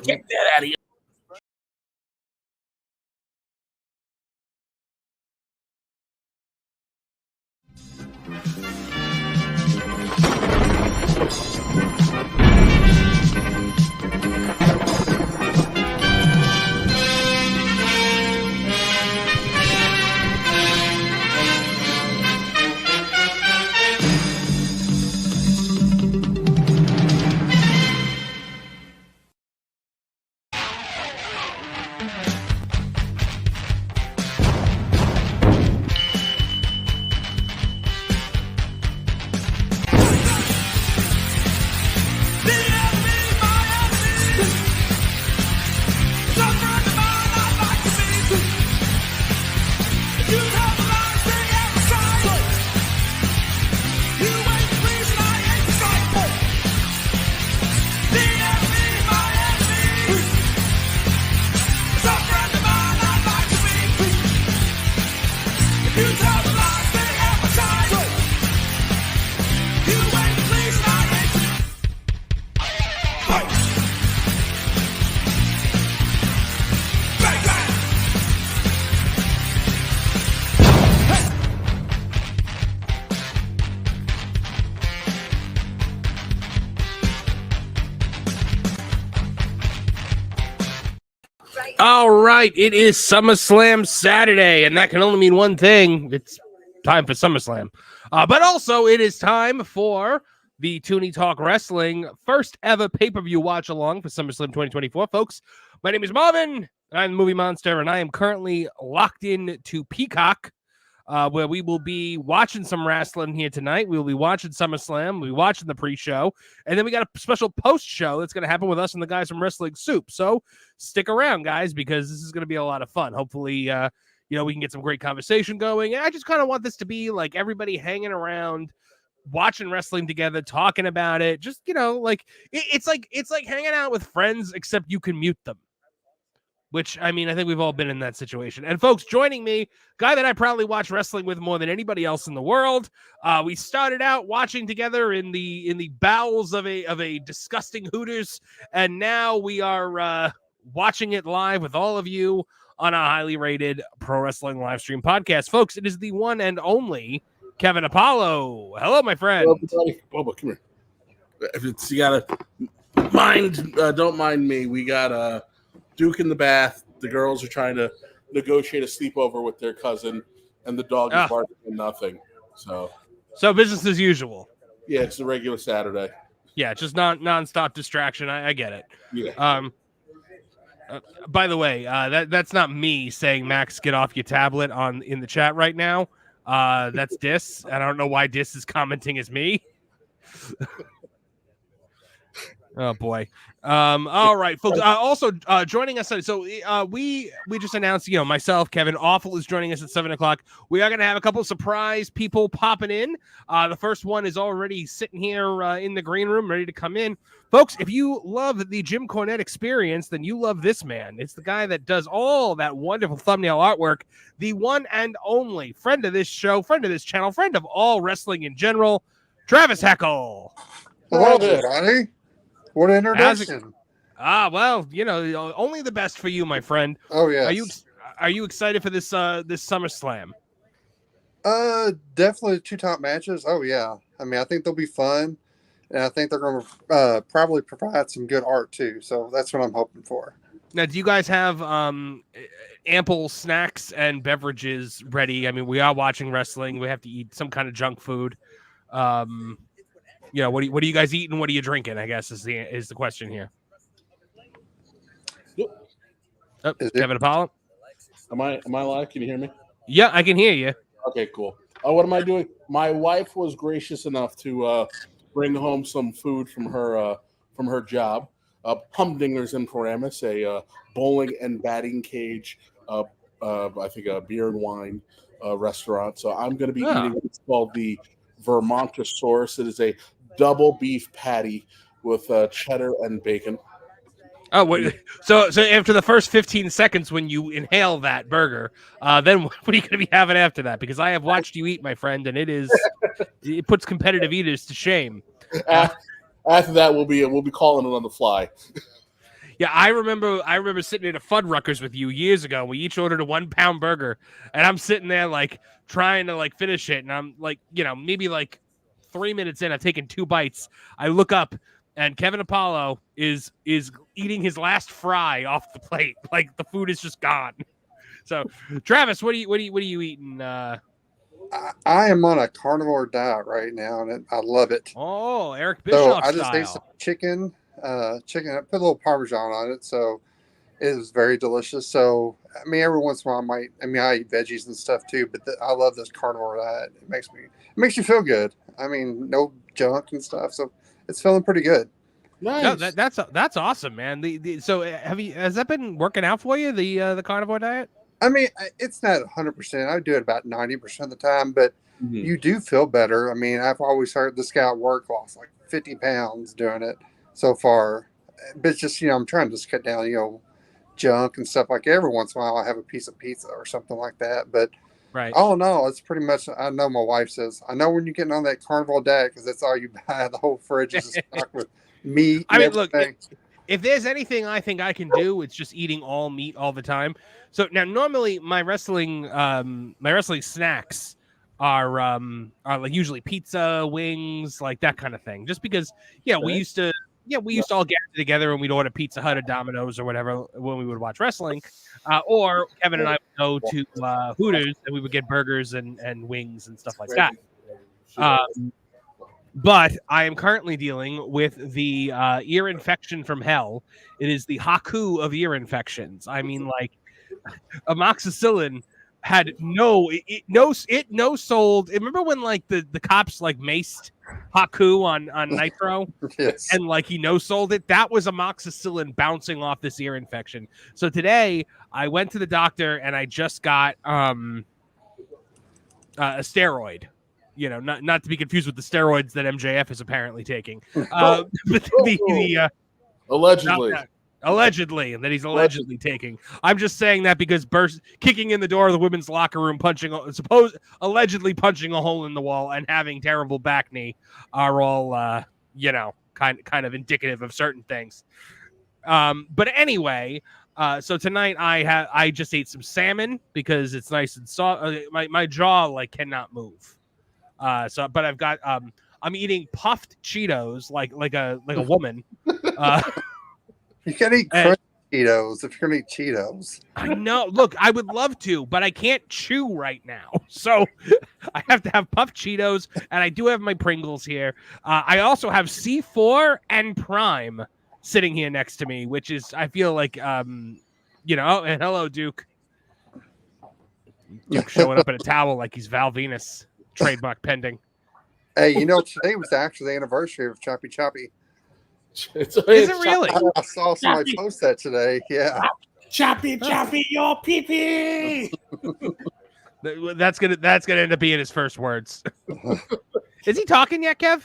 Get that out of here. All right, it is SummerSlam Saturday, and that can only mean one thing. It's time for SummerSlam. But also, it is time for the Tooney Talk Wrestling first ever pay-per-view watch-along for SummerSlam 2024. Folks, my name is Marvin, I'm the Movie Monster, and I am currently locked in to Peacock, where we will be watching some wrestling here tonight. We will be watching SummerSlam. We'll be watching the pre-show. And then we got a special post-show that's going to happen with us and the guys from Wrestling Soup. So stick around, guys, because this is going to be a lot of fun. Hopefully, we can get some great conversation going. And I just kind of want this to be like everybody hanging around, watching wrestling together, talking about it. Just, it's like hanging out with friends, except you can mute them. Which, I mean, I think we've all been in that situation. And folks, joining me, guy that I probably watch wrestling with more than anybody else in the world. We started out watching together in the bowels of a disgusting Hooters, and now we are watching it live with all of you on a highly rated pro wrestling live stream podcast. Folks, it is the one and only Kevin Apollo. Hello, my friend. Hello, everybody. Bubba, come here. If it's, you gotta mind, don't mind me. We got Duke in the bath. The girls are trying to negotiate a sleepover with their cousin, and the dog is barking and nothing. So business as usual. Yeah, it's a regular Saturday. Yeah, just non-stop distraction. I get it. Yeah. By the way, that's not me saying Max, get off your tablet in the chat right now. That's Dis, and I don't know why Dis is commenting as me. Oh boy. All right, folks. Also joining us. So we just announced, myself, Kevin Awful is joining us at 7:00. We are going to have a couple of surprise people popping in. The first one is already sitting here in the green room, ready to come in. Folks, if you love the Jim Cornette experience, then you love this man. It's the guy that does all that wonderful thumbnail artwork. The one and only friend of this show, friend of this channel, friend of all wrestling in general, Travis Heckle. Hello, buddy. What an introduction. Well, only the best for you, my friend. Oh, yeah. Are you excited for this SummerSlam? Definitely 2 top matches. Oh, yeah. I mean, I think they'll be fun, and I think they're going to probably provide some good art, too. So that's what I'm hoping for. Now, do you guys have ample snacks and beverages ready? I mean, we are watching wrestling. We have to eat some kind of junk food. What are you guys eating? What are you drinking? I guess is the question here. Oh, Kevin Apollo. Am I live? Can you hear me? Yeah, I can hear you. Okay, cool. What am I doing? My wife was gracious enough to bring home some food from her job. Humdinger's in Paramus, a bowling and batting cage. I think a beer and wine restaurant. So I'm going to be eating what's called the Vermontosaurus. It is a double beef patty with cheddar and bacon. Oh, wait. So after the first 15 seconds when you inhale that burger, then what are you going to be having after that? Because I have watched you eat, my friend, and it puts competitive eaters to shame. After that, we'll be calling it on the fly. Yeah, I remember sitting at a Fuddruckers with you years ago. We each ordered a 1 pound burger, and I'm sitting there like trying to like finish it, and I'm like, maybe like 3 minutes in, I've taken 2 bites. I look up, and Kevin Apollo is eating his last fry off the plate. Like the food is just gone. So, Travis, what are you eating? I am on a carnivore diet right now, and I love it. Oh, Eric So Bischoff I just style. ate some chicken. I put a little Parmesan on it, so it was very delicious. So I mean, every once in a while, I eat veggies and stuff too, but I love this carnivore diet. It makes you feel good. I mean, no junk and stuff, so it's feeling pretty good. Nice. No, that's awesome, man. So has that been working out for you, the carnivore diet? I mean, it's not 100%. I do it about 90% of the time, but you do feel better. I mean, I've always heard this guy at work lost like 50 pounds doing it so far. But it's just, I'm trying to just cut down, junk and stuff like that. Every once in a while I'll have a piece of pizza or something like that. But right. Oh, no, it's pretty much, I know my wife says, I know when you're getting on that carnivore diet because that's all you buy. The whole fridge is stocked with meat. I mean, everything. look, if there's anything I think I can do, it's just eating all meat all the time. So now, normally my wrestling snacks are like usually pizza, wings, like that kind of thing. Just because, we used to all gather together and we'd order Pizza Hut or Domino's or whatever when we would watch wrestling, or Kevin and I would go to Hooters and we would get burgers and wings and stuff like that. But I am currently dealing with the ear infection from hell. It is the Haku of ear infections. I mean, like, amoxicillin had no sold. Remember when like the cops like maced Haku on Nitro? Yes. And like he no sold it? That was amoxicillin bouncing off this ear infection. So today I went to the doctor and I just got a steroid. Not to be confused with the steroids that MJF is apparently taking. Allegedly, and that he's allegedly taking. I'm just saying that because kicking in the door of the women's locker room, allegedly punching a hole in the wall, and having terrible back knee are all, kind of indicative of certain things. But anyway, so tonight I just ate some salmon because it's nice and soft. My jaw like cannot move. But I've got I'm eating puffed Cheetos like a woman. You can eat crunchy Cheetos if you're going to eat Cheetos. I know. Look, I would love to, but I can't chew right now. So I have to have puffed Cheetos, and I do have my Pringles here. I also have C4 and Prime sitting here next to me, which is, I feel like, and hello, Duke. Duke showing up in a towel like he's Val Venus, trademark pending. Hey, today was actually the anniversary of Choppy Choppy. Is it really? I saw somebody post that today. Yeah. Choppy, your pee-pee. That's gonna end up being his first words. Is he talking yet, Kev?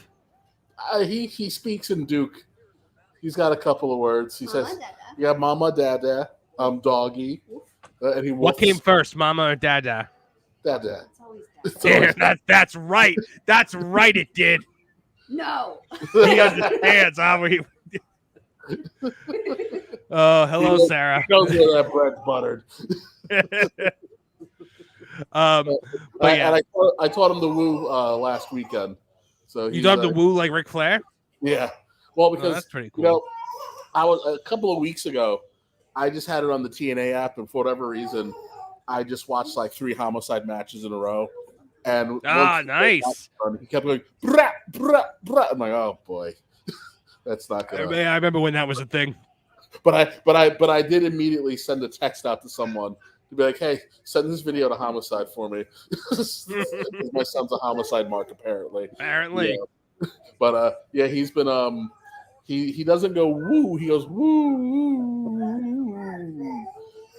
He speaks in Duke. He's got a couple of words. He says, "Yeah, mama, dada, doggy." And what came first, mama or dada? Dada. Yeah, that's right. That's right. It did. No. He understands. Oh, hello, Sarah. He knows where that bread's buttered. But yeah, and I taught him the woo last weekend. So you taught him the woo like Ric Flair? Yeah. Well, because that's pretty cool. I was a couple of weeks ago. I just had it on the TNA app, and for whatever reason, I just watched like 3 homicide matches in a row. And nice. He kept going, brah, brah, brah. I'm like, oh boy, that's not good. I remember when that was a thing. But I did immediately send a text out to someone to be like, hey, send this video to Homicide for me. My son's a homicide mark, apparently. Apparently. Yeah. But he's been he doesn't go woo, he goes woo, woo, woo.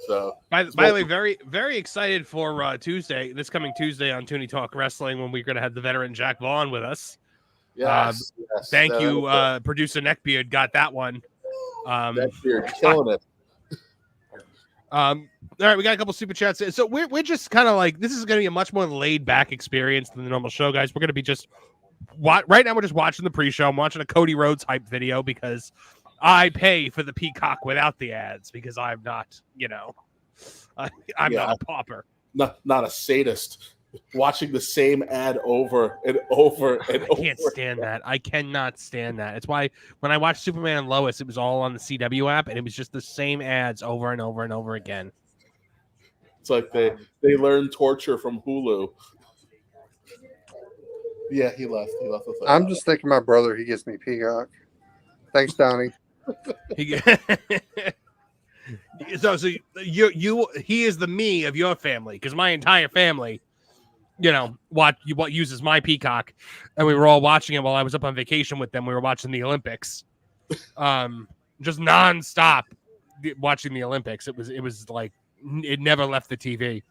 So by the way, very, very excited for this coming Tuesday on Tooney Talk Wrestling when we're going to have the veteran Jack Vaughn with us. Yes. Thank you, producer Neckbeard. Got that one. Neckbeard killing it. All right, we got a couple super chats. So we're just kind of like, this is going to be a much more laid back experience than the normal show, guys. We're going to be right now. We're just watching the pre-show. I'm watching a Cody Rhodes hype video because I pay for the Peacock without the ads because I'm not, I'm not a pauper. Not a sadist. Watching the same ad over and over and over. I can't stand that. I cannot stand that. It's why when I watched Superman and Lois, it was all on the CW app, and it was just the same ads over and over and over again. It's like they learned torture from Hulu. Yeah, he left. He left with that. I'm just thinking my brother, he gives me Peacock. Thanks, Donnie. So he is the me of your family, because my entire family, what uses my Peacock, and we were all watching it while I was up on vacation with them. We were watching the Olympics, just nonstop watching the Olympics. It was like it never left the TV.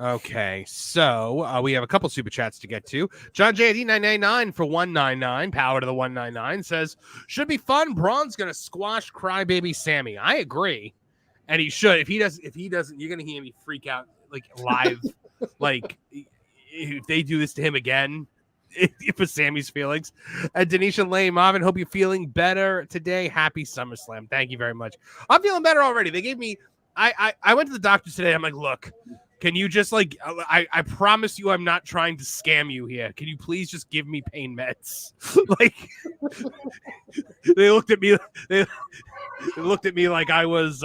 Okay, so we have a couple super chats to get to. John JD 999 for 199, power to the 199, says should be fun. Braun's gonna squash Crybaby Sammy. I agree, and he should. If he doesn't, you're gonna hear me freak out like live, like if they do this to him again. For Sammy's feelings. Denisha Lane, Marvin, hope you're feeling better today. Happy SummerSlam. Thank you very much. I'm feeling better already. They gave me. I went to the doctor today. I'm like, look. Can you just I promise you I'm not trying to scam you here. Can you please just give me pain meds? They looked at me like I was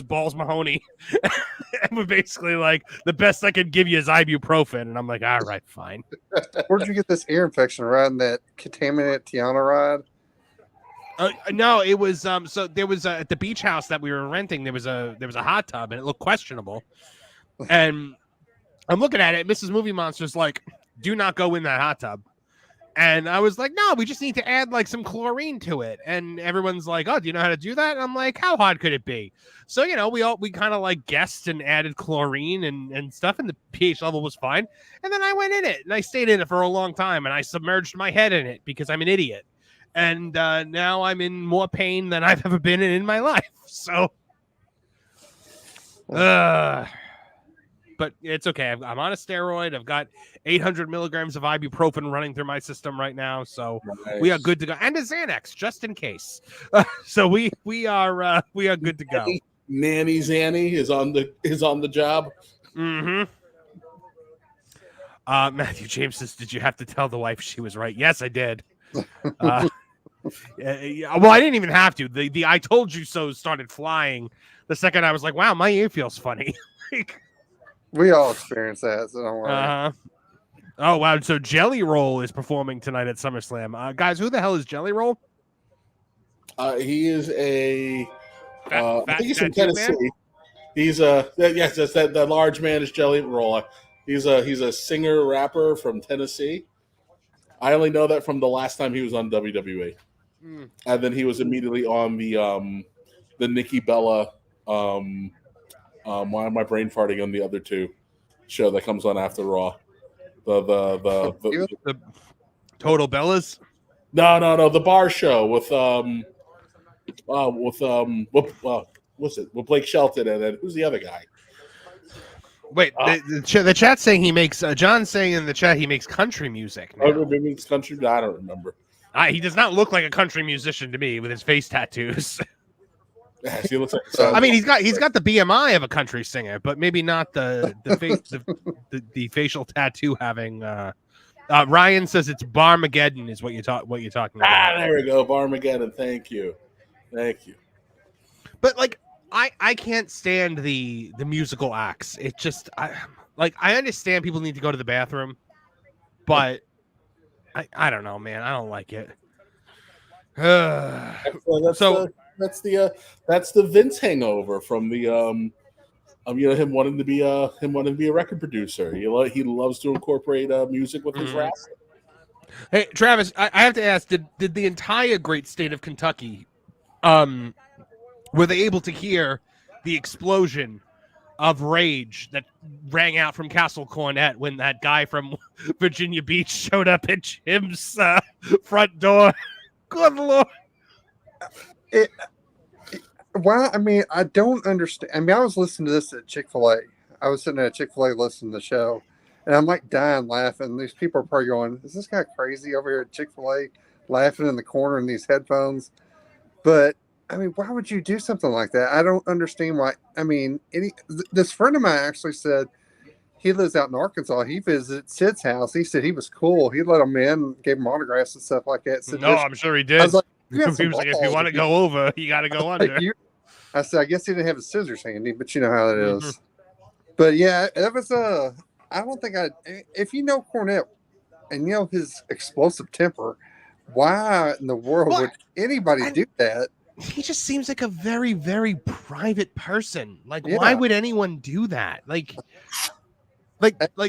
Balls Mahoney. And were basically like, the best I could give you is ibuprofen. And I'm like, all right, fine. Where'd you get this ear infection? Riding that contaminated Tiana ride? No, it was so there was at the beach house that we were renting, there was a hot tub and it looked questionable. And I'm looking at it. Mrs. Movie Monster's like, do not go in that hot tub. And I was like, no, we just need to add like some chlorine to it. And everyone's like, oh, do you know how to do that? And I'm like, how hard could it be? So, we kind of like guessed and added chlorine and stuff, and the pH level was fine. And then I went in it and I stayed in it for a long time, and I submerged my head in it because I'm an idiot. And now I'm in more pain than I've ever been in my life. So, but it's okay. I'm on a steroid. I've got 800 milligrams of ibuprofen running through my system right now, so nice. We are good to go. And a Xanax, just in case. So we are good to go. Nanny Zanny is on the job. Mm-hmm. Matthew James says, "Did you have to tell the wife she was right?" Yes, I did. Well, I didn't even have to. The "I told you so" started flying the second I was like, "Wow, my ear feels funny." We all experience that, so don't worry. Oh, wow. So Jelly Roll is performing tonight at SummerSlam. Guys, who the hell is Jelly Roll? He is I think he's from Tennessee. Man? He's yes, that's that large man is Jelly Roll. He's a singer rapper from Tennessee. I only know that from the last time he was on WWE, and then he was immediately on the Nikki Bella. Why am I brain farting on the other two show that comes on after Raw? The Total Bellas? No, the bar show with what's it? With Blake Shelton and then who's the other guy? Wait, the chat's saying he makes John's saying in the chat he makes country music. Oh, maybe it's country. I don't remember. He does not look like a country musician to me with his face tattoos. Yes, he looks like I mean, he's got the BMI of a country singer, but maybe not the facial tattoo having. Ryan says it's Barmageddon is what you're talking about. There we go, Barmageddon. Thank you. But like, I can't stand the musical acts. It just I understand people need to go to the bathroom, but I don't know, man. I don't like it. That's the Vince hangover from the him wanting to be a record producer. He loves to incorporate music with his rap. Hey Travis, I have to ask: Did the entire great state of Kentucky, were they able to hear the explosion of rage that rang out from Castle Cornet when that guy from Virginia Beach showed up at Jim's front door? Good Lord. Well, I mean, I don't understand. I mean, I was listening to this at Chick-fil-A. I was sitting at Chick-fil-A listening to the show, and I'm like dying laughing. These people are probably going, is this guy crazy over here at Chick-fil-A laughing in the corner in these headphones. But I mean, why would you do something like that? I don't understand why. I mean, this friend of mine actually said he lives out in Arkansas. He visited Sid's house. He said he was cool. He let him in, gave him autographs and stuff like that. No, I'm sure he did. I was like, he was like, if you want to go over, you got to go under. I said, I guess he didn't have his scissors handy, but you know how that is. But yeah, it was I don't think if you know Cornette and you know his explosive temper, why in the world would anybody do that? He just seems like a very, very private person. Like, why would anyone do that? Like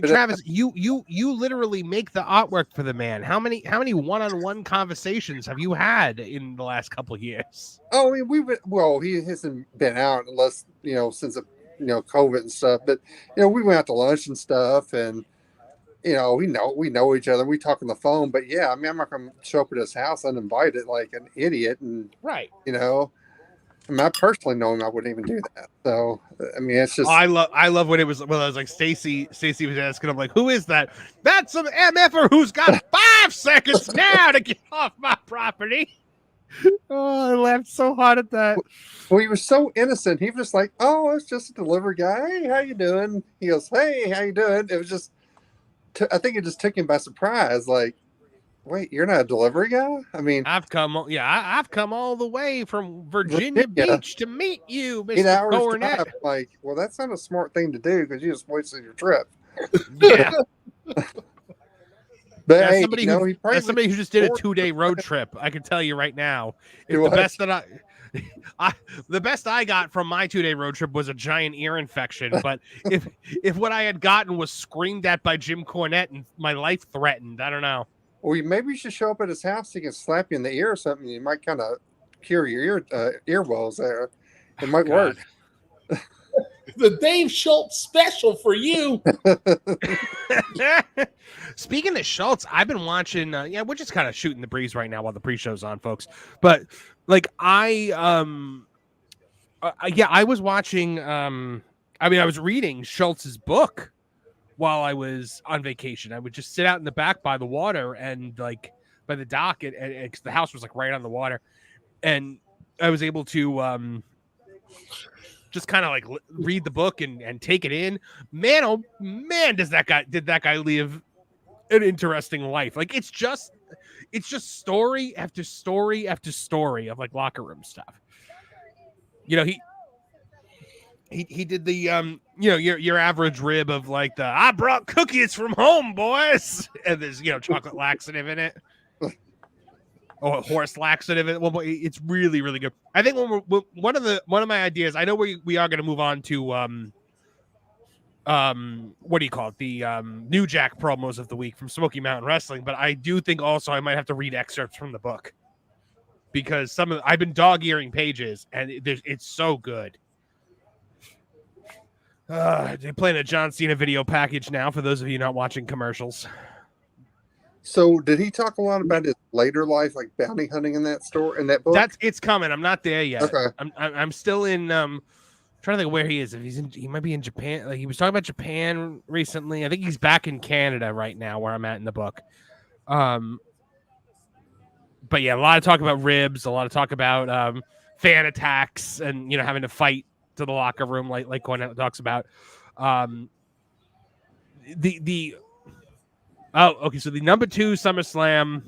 Travis, you literally make the artwork for the man. How many one-on-one conversations have you had in the last couple of years? Oh, I mean, he hasn't been out unless since COVID and stuff. But we went out to lunch and stuff, and we know each other. We talk on the phone, but yeah, I mean, I'm not going to show up at his house uninvited like an idiot, and right. I mean, I personally know him. I wouldn't even do that. So, I mean, it's just. I love when I was like Stacy was asking him like, who is that? That's some MFer who's got 5 seconds now to get off my property. Oh, I laughed so hard at that. Well, he was so innocent. He was just like, "Oh, it's just a delivery guy. Hey, how you doing?" He goes, "Hey, how you doing?" It was just. I think it just took him by surprise. Like, wait, you're not a delivery guy? I mean, I've come all the way from Virginia Beach to meet you, Mr. Cornette. Like, well, that's not a smart thing to do because you just wasted your trip. Yeah. But as hey, somebody who just did a 2-day road trip, I can tell you right now, the best I got from my 2-day road trip was a giant ear infection. But if what I had gotten was screamed at by Jim Cornette and my life threatened, I don't know. Or maybe you should show up at his house. He can slap you in the ear or something. You might kind of cure your ear wells there. It might work. The Dave Schultz special for you. Speaking of Schultz, I've been watching. We're just kind of shooting the breeze right now while the pre-show's on, folks. But like I was watching. I was reading Schultz's book while I was on vacation. I would just sit out in the back by the water and like by the dock, and the house was like right on the water, and I was able to just kind of like read the book and take it in. Man, oh man, did that guy live an interesting life? Like it's just story after story after story of like locker room stuff. He did the your average rib of like the I brought cookies from home, boys, and there's chocolate laxative in it. Oh, horse laxative. Well, it's really, really good. I think one of my ideas. I know we are going to move on to what do you call it? The New Jack promos of the week from Smoky Mountain Wrestling. But I do think also I might have to read excerpts from the book because I've been dog-earing pages and it's so good. They're playing a John Cena video package now for those of you not watching commercials. So did he talk a lot about his later life, like bounty hunting in that book? It's coming. I'm not there yet. Okay. I'm still in trying to think of where he is. If he might be in Japan. Like he was talking about Japan recently. I think he's back in Canada right now where I'm at in the book. But yeah, a lot of talk about ribs, a lot of talk about fan attacks and having to fight to the locker room like Cornette talks about. So the number 2 SummerSlam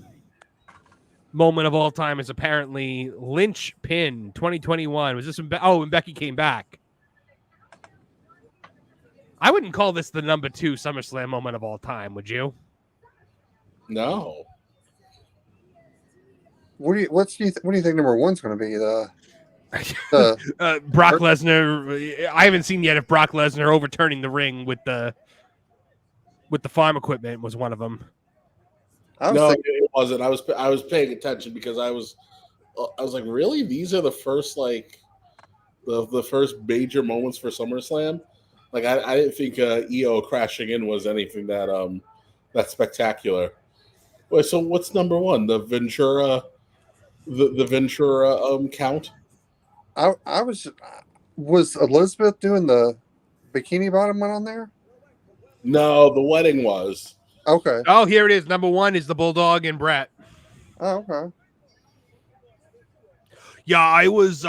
moment of all time is apparently Lynch pin 2021. Was this when Becky came back? I wouldn't call this the number 2 SummerSlam moment of all time, would you? No. What do you think number 1's going to be? Brock Lesnar. I haven't seen yet if Brock Lesnar overturning the ring with the farm equipment was one of them. It wasn't. I was paying attention because I was like, really? These are the first the first major moments for SummerSlam. Like I didn't think EO crashing in was anything that spectacular. Wait, so what's number 1? The Ventura, the Ventura count. I was Elizabeth doing the bikini bottom one on there? No, the wedding was. Okay. Oh, here it is. Number 1 is the Bulldog and Brett. Oh, okay. Yeah, I was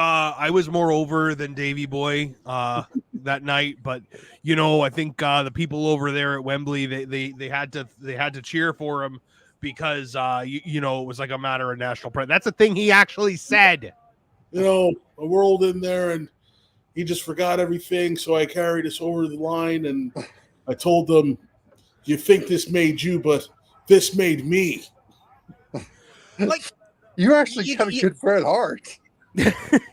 more over than Davey Boy that night, but I think the people over there at Wembley they had to cheer for him because it was like a matter of national pride. That's a thing he actually said. I rolled in there and he just forgot everything, so I carried us over the line and I told them, "You think this made you, but this made me." Like you actually got a good Bret Hart.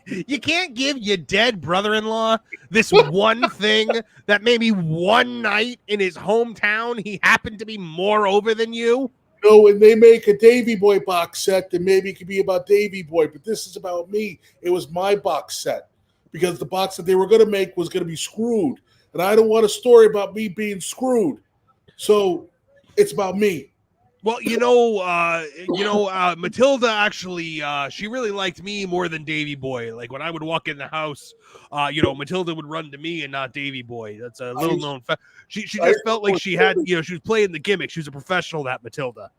You can't give your dead brother-in-law this one thing that maybe one night in his hometown he happened to be more over than you. No, when they make a Davey Boy box set, then maybe it could be about Davey Boy, but this is about me. It was my box set because the box that they were going to make was going to be screwed, and I don't want a story about me being screwed. So it's about me. Well, Matilda actually, she really liked me more than Davey Boy. Like when I would walk in the house, Matilda would run to me and not Davey Boy. That's a little known fact. She just felt like she had, she was playing the gimmick. She was a professional, that Matilda.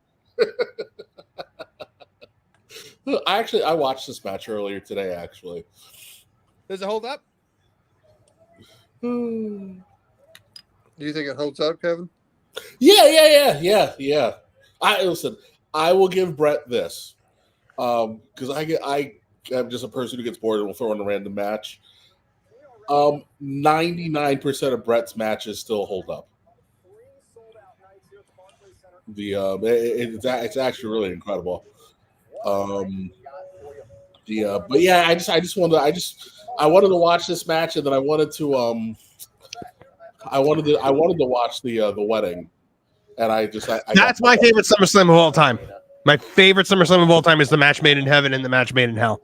I watched this match earlier today, actually. Does it hold up? Do you think it holds up, Kevin? Yeah. I will give Brett this because I am just a person who gets bored and will throw in a random match. 99% of Brett's matches still hold up. It's actually really incredible. But yeah, I wanted to watch this match, and then I wanted to watch the wedding. And that's my favorite SummerSlam of all time. My favorite SummerSlam of all time is the match made in heaven and the match made in hell.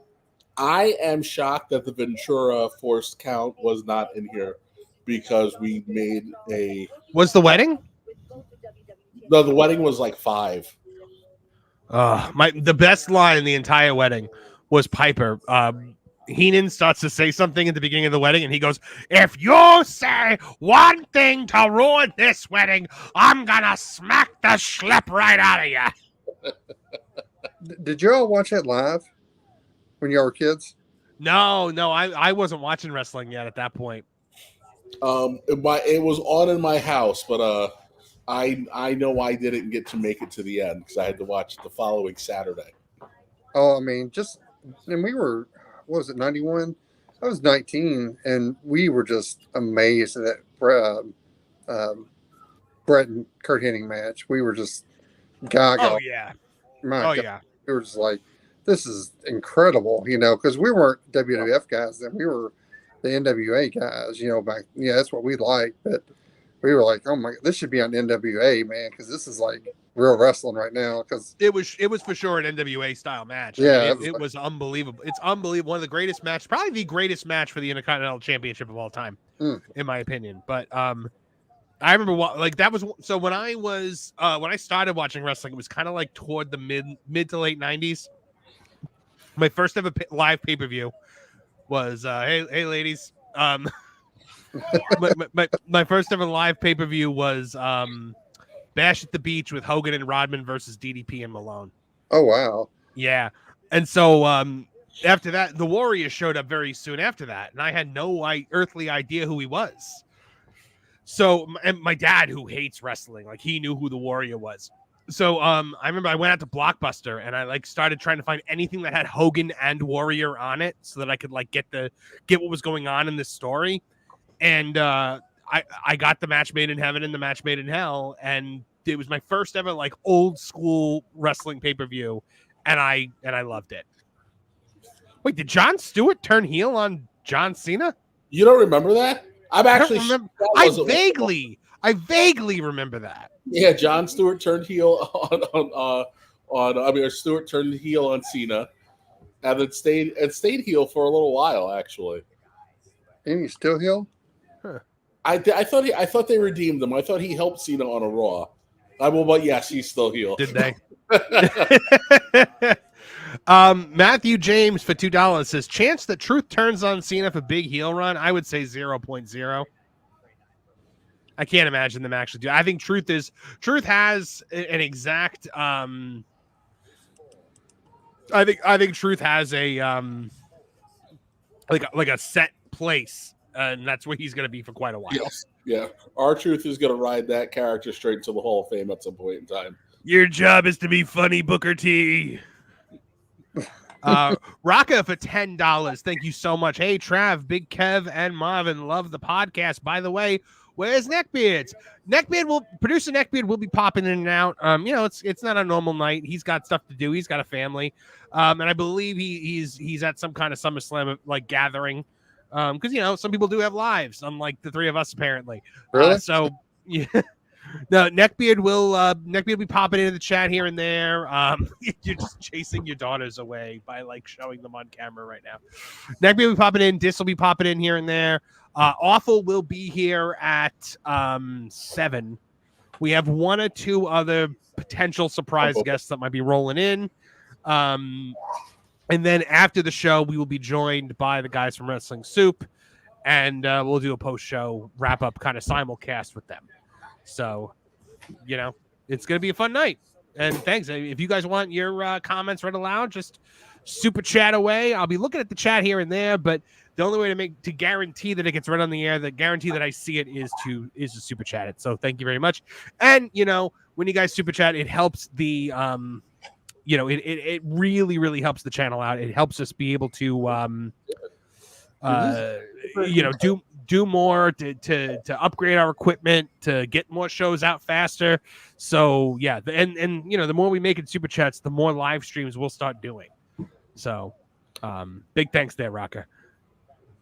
I am shocked that the Ventura forced count was not in here because we made a. Was the wedding? No, the wedding was like 5. The best line in the entire wedding was Piper. Heenan starts to say something at the beginning of the wedding, and he goes, "If you say one thing to ruin this wedding, I'm gonna smack the schlep right out of you." Did you all watch that live when you were kids? No, I wasn't watching wrestling yet at that point. It was on in my house, but I know I didn't get to make it to the end because I had to watch it the following Saturday. Oh, I mean, and we were. What was it, 91? I was 19, and we were just amazed at that Brett and Kurt Hennig match. We were just gaga. Oh, yeah. Yeah. We were just like, this is incredible, because we weren't WWF guys then. We were the NWA guys, back. Yeah, that's what we liked. But we were like, oh, my, this should be on NWA, man, because this is like real wrestling right now. Because it was for sure an NWA style match. Yeah, it was unbelievable. It's unbelievable. One of the greatest matches, probably the greatest match for the Intercontinental Championship of all time, in my opinion. But I remember that was so when I started watching wrestling, it was kind of like toward the mid to late 90s. My first ever live pay-per-view was hey ladies. My first ever live pay-per-view was Bash at the Beach with Hogan and Rodman versus DDP and Malone. Oh, wow. Yeah. And so after that, the Warrior showed up very soon after that, and I had no earthly idea who he was. So, and my dad, who hates wrestling, like he knew who the Warrior was. So I remember I went out to Blockbuster and I started trying to find anything that had Hogan and Warrior on it so that I could get what was going on in this story. And I got the match made in heaven and the match made in hell, and it was my first ever old school wrestling pay-per-view, and I loved it. Wait, did Jon Stewart turn heel on John Cena? You don't remember that? I vaguely remember that. Yeah, Jon Stewart turned heel Stewart turned heel on Cena, and it stayed heel for a little while actually. And he's still heel? Huh. I thought they redeemed him. I thought he helped Cena on a Raw. But yes, he's still heel. Did they? Matthew James for $2 says, chance that Truth turns on Cena for big heel run? I would say 0.0. I can't imagine them actually do. I think Truth has an exact I think Truth has a like a set place, and that's where he's going to be for quite a while. Yes. Yeah. R-Truth is going to ride that character straight into the Hall of Fame at some point in time. Your job is to be funny, Booker T. Rocka for $10. Thank you so much. Hey, Trav, Big Kev, and Marvin love the podcast. By the way, where's Neckbeards? Producer Neckbeard will be popping in and out. It's not a normal night. He's got stuff to do. He's got a family. And I believe he's at some kind of SummerSlam like gathering. Because some people do have lives, unlike the three of us apparently. Really? So yeah. No, Neckbeard will be popping into the chat here and there. You're just chasing your daughters away by like showing them on camera right now. Neckbeard will be popping in. Dis will be popping in here and there. Awful will be here at 7. We have one or two other potential surprise guests that might be rolling in. And then after the show, we will be joined by the guys from Wrestling Soup, and we'll do a post-show wrap-up kind of simulcast with them. So, it's going to be a fun night. And thanks. If you guys want your comments read aloud, just super chat away. I'll be looking at the chat here and there, but the only way to guarantee that it gets read on the air, the guarantee that I see it is to super chat it. So thank you very much. And, when you guys super chat, it helps the, it really, really helps the channel out. It helps us be able to, do more to upgrade our equipment, to get more shows out faster. So yeah, and the more we make it super chats, the more live streams we'll start doing. So big thanks there, Rocker.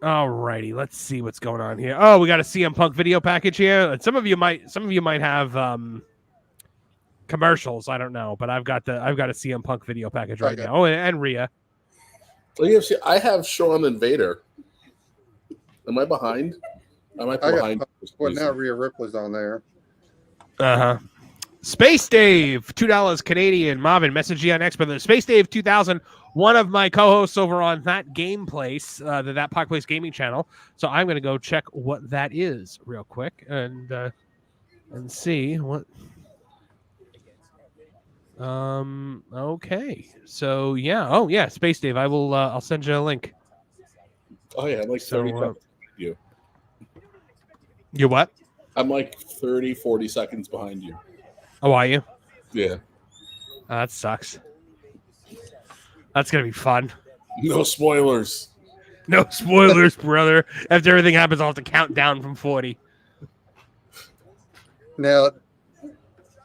All righty, let's see what's going on here. Oh, we got a CM Punk video package here. And some of you might have commercials. I don't know, but I've got a CM Punk video package right now. Oh, and Rhea. Well, I have Shawn and Vader. Am I behind? I might be behind. Well, now Rhea Ripley's on there. Space Dave, $2 Canadian. Marvin, message you on X, brother. Space Dave 2000, one of my co-hosts over on That Game Place, That Park Place Gaming channel. So I'm going to go check what that is real quick and see what. Okay. So yeah. Oh yeah, Space Dave. I will. I'll send you a link. Oh yeah, I'm like 30 seconds. You what? I'm like 30, 40 seconds behind you. Oh, are you? Yeah. That sucks. That's gonna be fun. No spoilers. No spoilers, brother. After everything happens, I'll have to count down from 40. Now,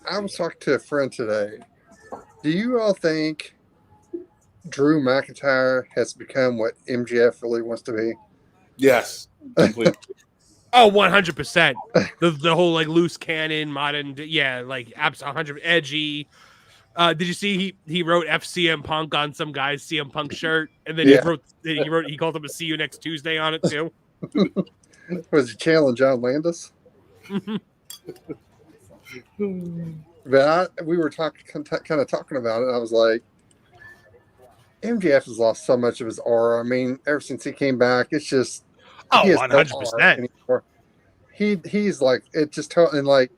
I was talking to a friend today. Do you all think Drew McIntyre has become what MJF really wants to be? Yes. Completely. Oh, 100%. The whole like loose cannon, modern, like abs 100 edgy. Did you see he wrote FCM Punk on some guy's CM Punk shirt, and then he called him a "See You Next Tuesday" on it too. Was he channeling John Landis? But we were kind of talking about it. And I was like, MJF has lost so much of his aura. I mean, ever since he came back, it's just 100%. He's like it just and like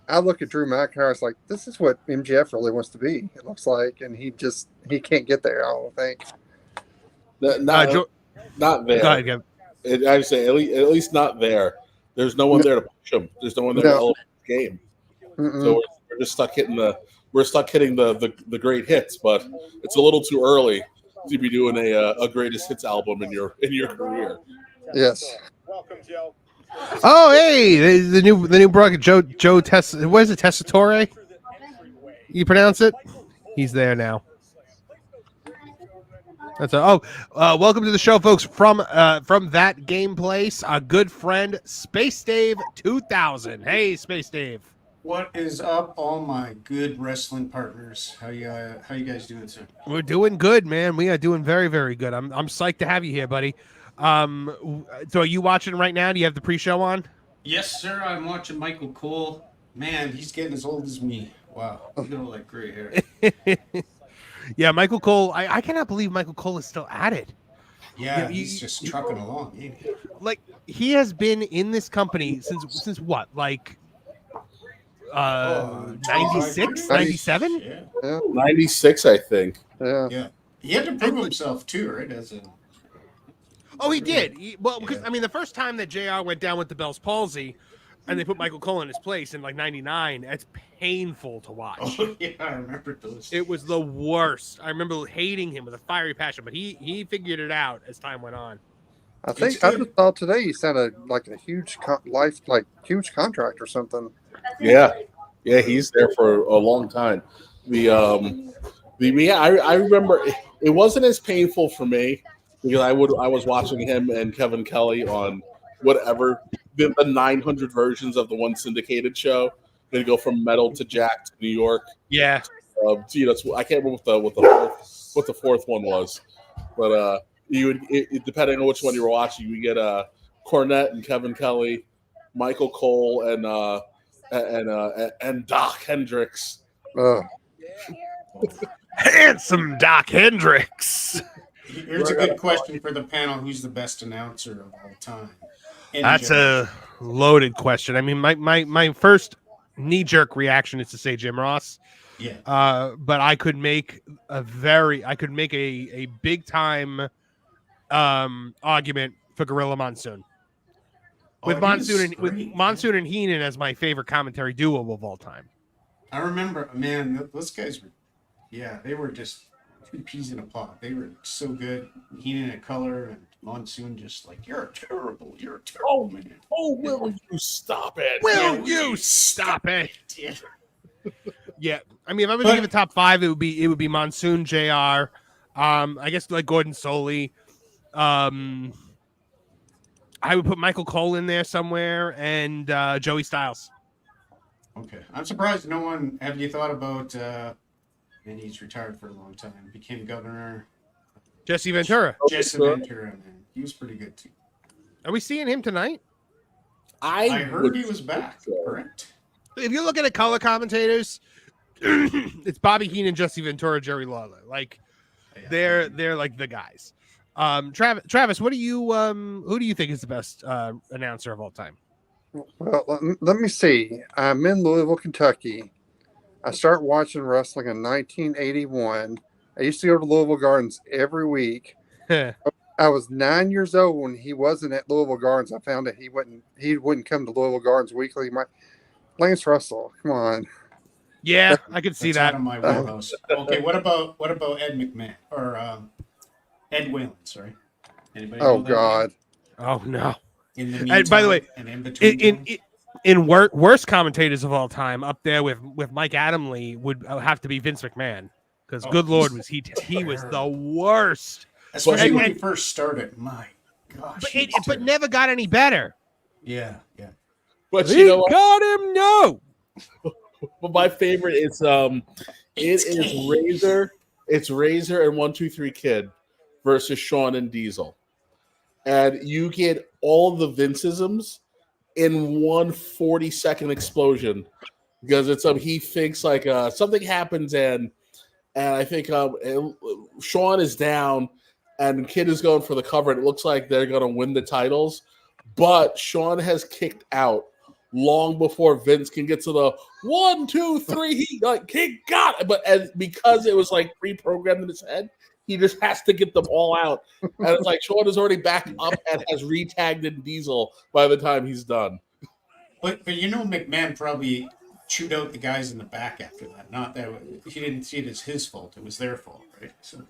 I look at Drew McIntyre, it's like this is what MJF really wants to be. It looks like, and he can't get there. I don't think. Not there. Go ahead, I would say at least not there. There's no one there to push him. There's no one there to elevate the game. So we're just stuck hitting the great hits, but it's a little too early to be doing a greatest hits album in your career. Yes. Welcome, Joe. Oh, hey, the new broadcast, Joe Tess. What is it, Tessitore? You pronounce it? He's there now. That's welcome to the show, folks. From That Game Place, a good friend, Space Dave 2000. Hey, Space Dave. What is up, all my good wrestling partners? How you guys doing, sir? We're doing good, man. We are doing very, very good. I'm psyched to have you here, buddy. So are you watching right now? Do you have the pre-show on? Yes, sir. I'm watching Michael Cole. Man, he's getting as old as me. Wow, look at all that gray hair. Yeah, Michael Cole. I cannot believe Michael Cole is still at it. Yeah, he's just trucking along. Ain't he? Like he has been in this company since what? Like 96, 97? Yeah. 96, I think. Yeah. Yeah. He had to prove himself too, right? Oh, he did. Because I mean, the first time that JR went down with the Bell's palsy, and they put Michael Cole in his place in like '99, it's painful to watch. Oh yeah, I remember those. It was the worst. I remember hating him with a fiery passion, but he figured it out as time went on. I think I just saw today he signed a huge huge contract or something. Yeah, he's there for a long time. I remember it wasn't as painful for me because I was watching him and Kevin Kelly on whatever the 900 versions of the one syndicated show. They go from Metal to Jack to New York. Yeah. I can't remember what the fourth one was, but depending on which one you were watching, you get Cornette and Kevin Kelly, Michael Cole and Doc Hendricks. Handsome Doc Hendricks. Here's a good question for the panel: who's the best announcer of all time? That's a loaded question. I mean, my first knee-jerk reaction is to say Jim Ross. Yeah. But I could make a big time argument for Gorilla Monsoon. With Monsoon and Heenan as my favorite commentary duo of all time. I remember, man, those guys were, they were just two peas in a pod. They were so good. Heenan in color and Monsoon just like, you're terrible, man. Oh, will you stop it? Will you stop it? Yeah, I mean, if I was to give a top five, it would be Monsoon, JR, I guess like Gordon Soley. I would put Michael Cole in there somewhere and Joey Styles. Okay, I'm surprised no one. Have you thought about? And he's retired for a long time. Became governor. Jesse Ventura. Jesse Ventura, man, he was pretty good too. Are we seeing him tonight? I heard he was back. Correct. If you look at the color commentators, it's Bobby Heenan, Jesse Ventura, Jerry Lawler. Like they're like the guys. Travis, who do you think is the best announcer of all time? Well, let me see. I'm in Louisville, Kentucky. I started watching wrestling in 1981. I used to go to Louisville Gardens every week. I was 9 years old when he wasn't at Louisville Gardens. I found that he wouldn't come to Louisville Gardens weekly. Lance Russell, come on. Yeah, I could see that. Out of my wheelhouse. Okay, what about Ed McMahon or Ed Whalen? Sorry. Anybody? Oh God. Name? Oh no. In the meantime, and by the way, and in between in worst commentators of all time, up there with Mike Adamle would have to be Vince McMahon, because good Lord was he was the worst, especially when he first started. My gosh, but never got any better. Yeah. But he got him. No. But my favorite is Razor. It's Razor and 123 Kid versus Shawn and Diesel, and you get all the Vinceisms in one 40-second explosion, because it's he thinks like something happens and I think Shawn is down and Kid is going for the cover and it looks like they're going to win the titles, but Shawn has kicked out long before Vince can get to the 1, 2, 3. He got it, but because it was like pre-programmed in his head, he just has to get them all out. And it's like Shawn is already back up and has re-tagged in Diesel by the time he's done. But McMahon probably chewed out the guys in the back after that. Not that he didn't see it as his fault; it was their fault, right? So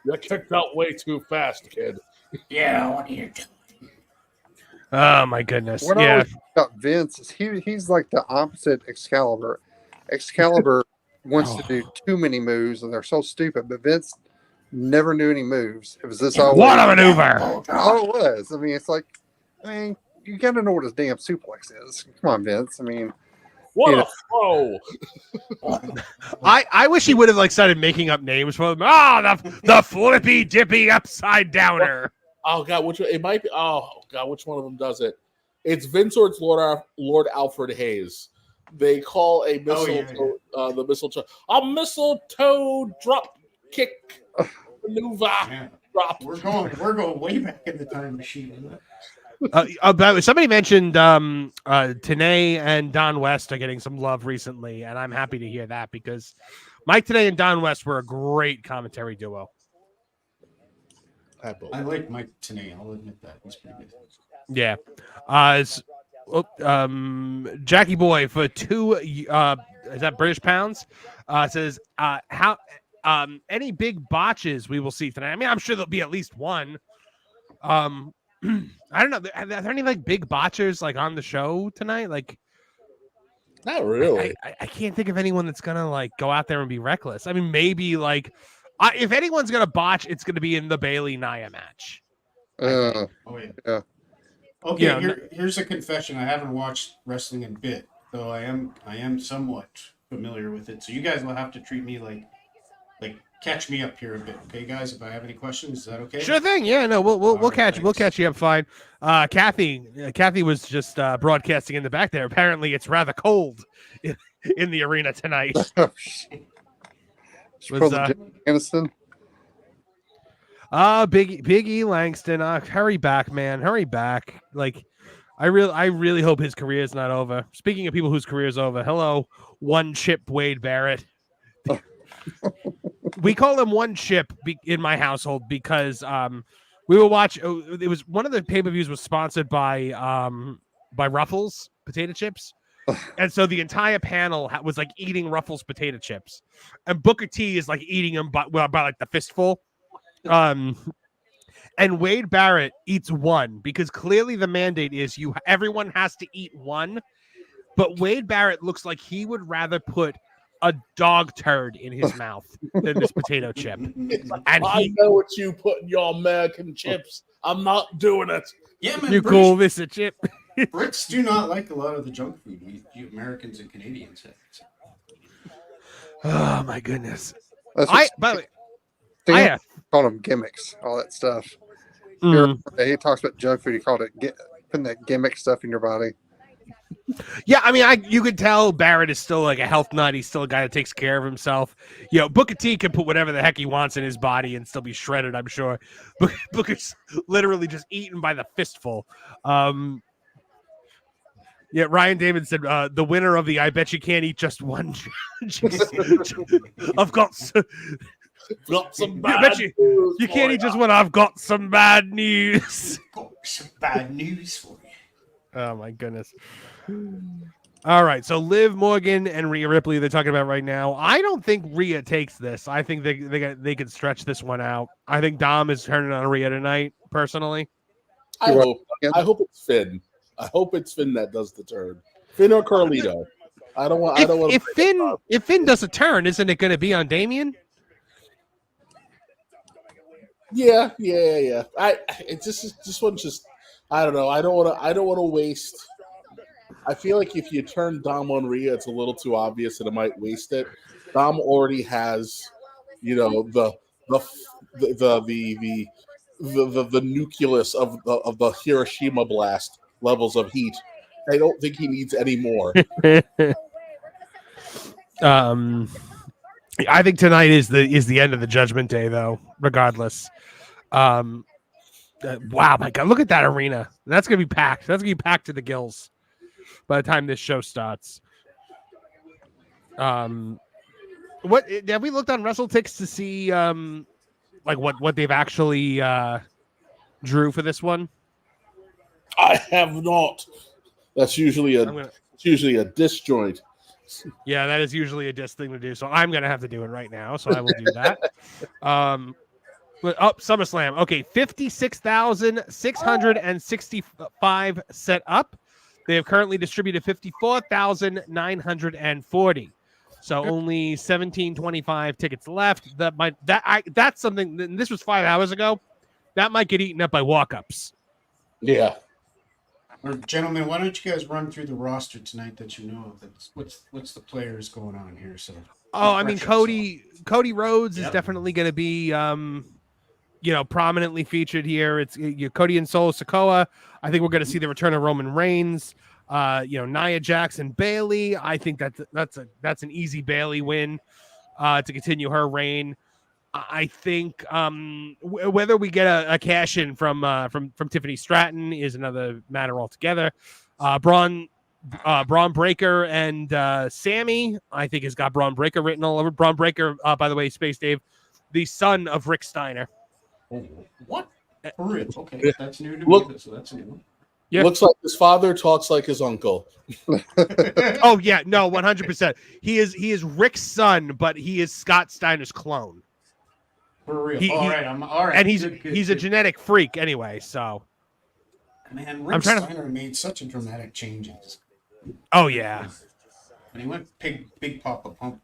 you kicked out way too fast, Kid. Yeah, what are you doing? Oh my goodness! What I always about Vince is he's like the opposite Excalibur. Excalibur wants to do too many moves, and they're so stupid. But Vince never knew any moves. It was this all what a maneuver! Oh, it was. I mean, it's like, you got to know what his damn suplex is. Come on, Vince. I mean, what a flow! I wish he would have started making up names for them. The flippy dippy upside downer. Oh God, which it might be? Oh God, which one of them does it? It's Vince or it's Lord Alfred Hayes. They call a mistletoe the mistletoe a mistletoe drop kick maneuver. Yeah. Drop. We're going way back in the time machine. Somebody mentioned Tenay and Don West are getting some love recently, and I'm happy to hear that because Mike Tenay and Don West were a great commentary duo. I like Mike Tenay. I'll admit that. He's pretty good. Yeah. Jackie Boy for 2 is that British pounds? Says how any big botches we will see tonight. I mean, I'm sure there'll be at least one. I don't know. Are there any like big botchers like on the show tonight? Like, Not really. I can't think of anyone that's gonna like go out there and be reckless. I mean, maybe like if anyone's gonna botch, it's gonna be in the Bailey Nia match. Oh yeah. Okay, You know, here's a confession. I haven't watched wrestling in a bit, though I am somewhat familiar with it. So you guys will have to treat me like catch me up here a bit, okay, guys? If I have any questions, is that okay? Sure thing. Yeah, no, we'll catch you up fine. Kathy was just broadcasting in the back there. Apparently, it's rather cold in the arena tonight. Aniston. Big E Langston. Hurry back, man. Hurry back. Like, I really hope his career is not over. Speaking of people whose career is over, hello, One Chip Wade Barrett. We call him One Chip in my household because we will watch. It was one of the pay-per-views was sponsored by Ruffles potato chips. And so the entire panel was like eating Ruffles potato chips, and Booker T is like eating them by like the fistful. And Wade Barrett eats one because clearly the mandate is everyone has to eat one. But Wade Barrett looks like he would rather put a dog turd in his mouth than this potato chip. And I know what you put in your American chips. I'm not doing it. Yeah, man. You call this a chip? Brits do not like a lot of the junk food you Americans and Canadians have. Oh my goodness! By the way, called them gimmicks, all that stuff. He talks about junk food. He called it putting that gimmick stuff in your body. Yeah, I mean, you could tell Barrett is still like a health nut. He's still a guy that takes care of himself. You know, Booker T can put whatever the heck he wants in his body and still be shredded, I'm sure. Booker's literally just eaten by the fistful. Yeah, Ryan David said the winner of the I Bet You Can't Eat Just One. I've got some bad news. You can't eat just one. I've got some bad news. Got some bad news for you. Oh my goodness. All right, so Liv Morgan and Rhea Ripley they're talking about right now. I don't think Rhea takes this. I think they could stretch this one out. I think Dom is turning on Rhea tonight, personally. I hope it's Finn. I hope it's Finn that does the turn. Finn or Carlito. I don't want. If Finn does a turn, isn't it going to be on Damian? Yeah. This one's just. I don't know. I don't want to waste. I feel like if you turn Dom on Rhea, it's a little too obvious and it might waste it. Dom already has, the nucleus of the Hiroshima blast levels of heat. I don't think he needs any more. I think tonight is the end of the Judgment Day, though. Regardless, wow, my God, look at that arena. That's gonna be packed. That's gonna be packed to the gills by the time this show starts. What have we looked on WrestleTix to see? Like what they've actually drew for this one? I have not. That's usually a disjoint. Yeah, that is usually a disc thing to do. So I'm gonna have to do it right now. So I will do that. SummerSlam. Okay, 56,665 set up. They have currently distributed 54,940. So only 1,725 tickets left. That's something. This was 5 hours ago. That might get eaten up by walk-ups. Yeah. Or, gentlemen, why don't you guys run through the roster tonight that you know of? What's the players going on here? So. I mean, Cody Rhodes is definitely going to be, prominently featured here. It's Cody and Solo Sikoa. I think we're going to see the return of Roman Reigns. Nia Jax and Bailey. I think that's an easy Bailey win to continue her reign. I think whether we get a cash in from Tiffany Stratton is another matter altogether. Braun Breaker and Sammy, I think, has got Braun Breaker written all over. Braun Breaker, by the way, Space Dave, the son of Rick Steiner. What? For real? Okay, that's new to me. So that's new. Yeah. Looks like his father talks like his uncle. Oh yeah, no, 100%. He is Rick's son, but he is Scott Steiner's clone. For real. All right, I'm all right. And he's good. a genetic freak anyway. So, man, Rick Steiner made such a dramatic changes. Oh yeah. And he went big Papa Pump.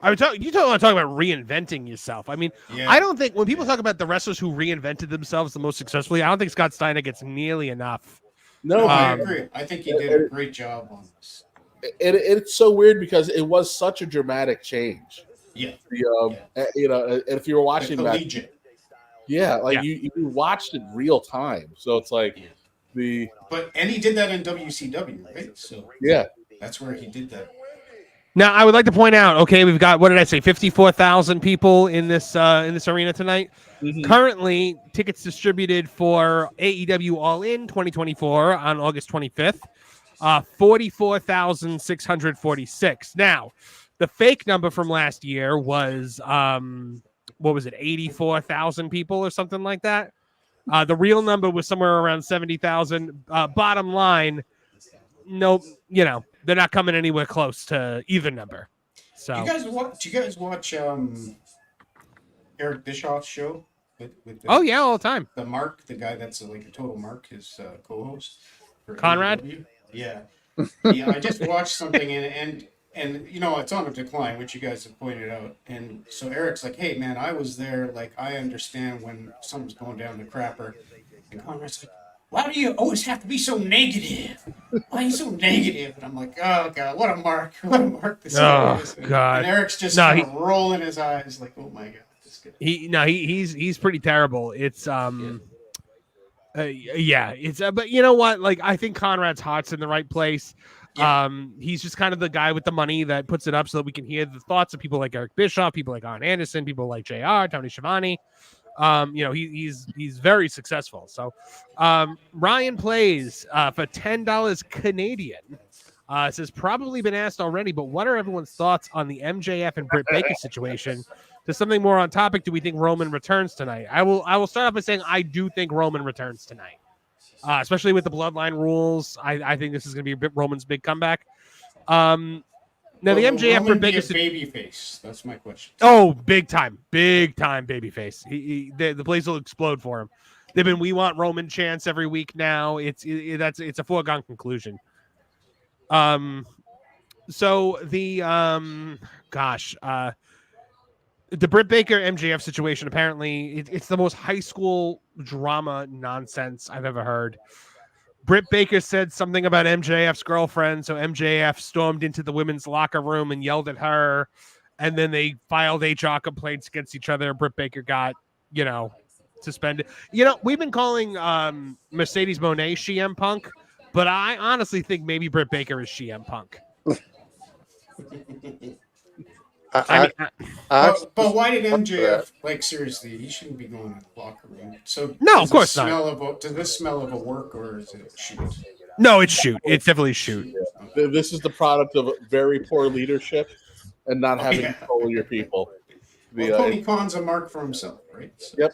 I would talk. You want to talk about reinventing yourself. I mean, I don't think when people talk about the wrestlers who reinvented themselves the most successfully, I don't think Scott Steiner gets nearly enough. No, I agree. I think he did a great job on this. It's so weird because it was such a dramatic change. Yeah. You know, if you were watching that, you watched it real time, so it's like and he did that in WCW, right? So that's where he did that. Now, I would like to point out, okay, we've got, what did I say, 54,000 people in this arena tonight. Mm-hmm. Currently, tickets distributed for AEW All In 2024 on August 25th, 44,646. Now, the fake number from last year was, 84,000 people or something like that. The real number was somewhere around 70,000. Bottom line, nope, they're not coming anywhere close to either number. So, do you guys watch Eric Bischoff's show? With all the time. The Mark, the guy that's like a total Mark, his co-host. Conrad? AEW. Yeah. I just watched something and it's on a decline, which you guys have pointed out. And so Eric's like, hey man, I was there. Like, I understand when something's going down the crapper. And Conrad's like, why do you always have to be so negative? Why are you so negative? And I'm like, oh, God, what a mark. What a mark this is. God. And Eric's just kind of rolling his eyes like, oh, my God. This guy. He's pretty terrible. It's, but you know what? Like, I think Conrad's heart's in the right place. Yeah. He's just kind of the guy with the money that puts it up so that we can hear the thoughts of people like Eric Bischoff, people like Arn Anderson, people like JR, Tony Schiavone. He's very successful. So, Ryan Plays for $10 Canadian. Says probably been asked already, but what are everyone's thoughts on the MJF and Britt Baker situation? To something more on topic, do we think Roman returns tonight? I will start off by saying I do think Roman returns tonight, especially with the bloodline rules. I think this is going to be Roman's big comeback. Now the MJF for Baker baby face. That's my question. Oh, big time baby face. The place will explode for him. They've been "We Want Roman" chants every week now. It's a foregone conclusion. So the the Britt Baker MJF situation, apparently it's the most high school drama nonsense I've ever heard. Britt Baker said something about MJF's girlfriend, so MJF stormed into the women's locker room and yelled at her, and then they filed HR complaints against each other. Britt Baker got, suspended. We've been calling Mercedes Moné CM Punk, but I honestly think maybe Britt Baker is CM Punk. But why did MJF, like, seriously, he shouldn't be going to the locker room. So no, of course not. Does this smell of a work, or is it shoot? No, it's shoot. It's definitely shoot. This is the product of very poor leadership and not having control of your people. Tony Khan's a mark for himself, right? So.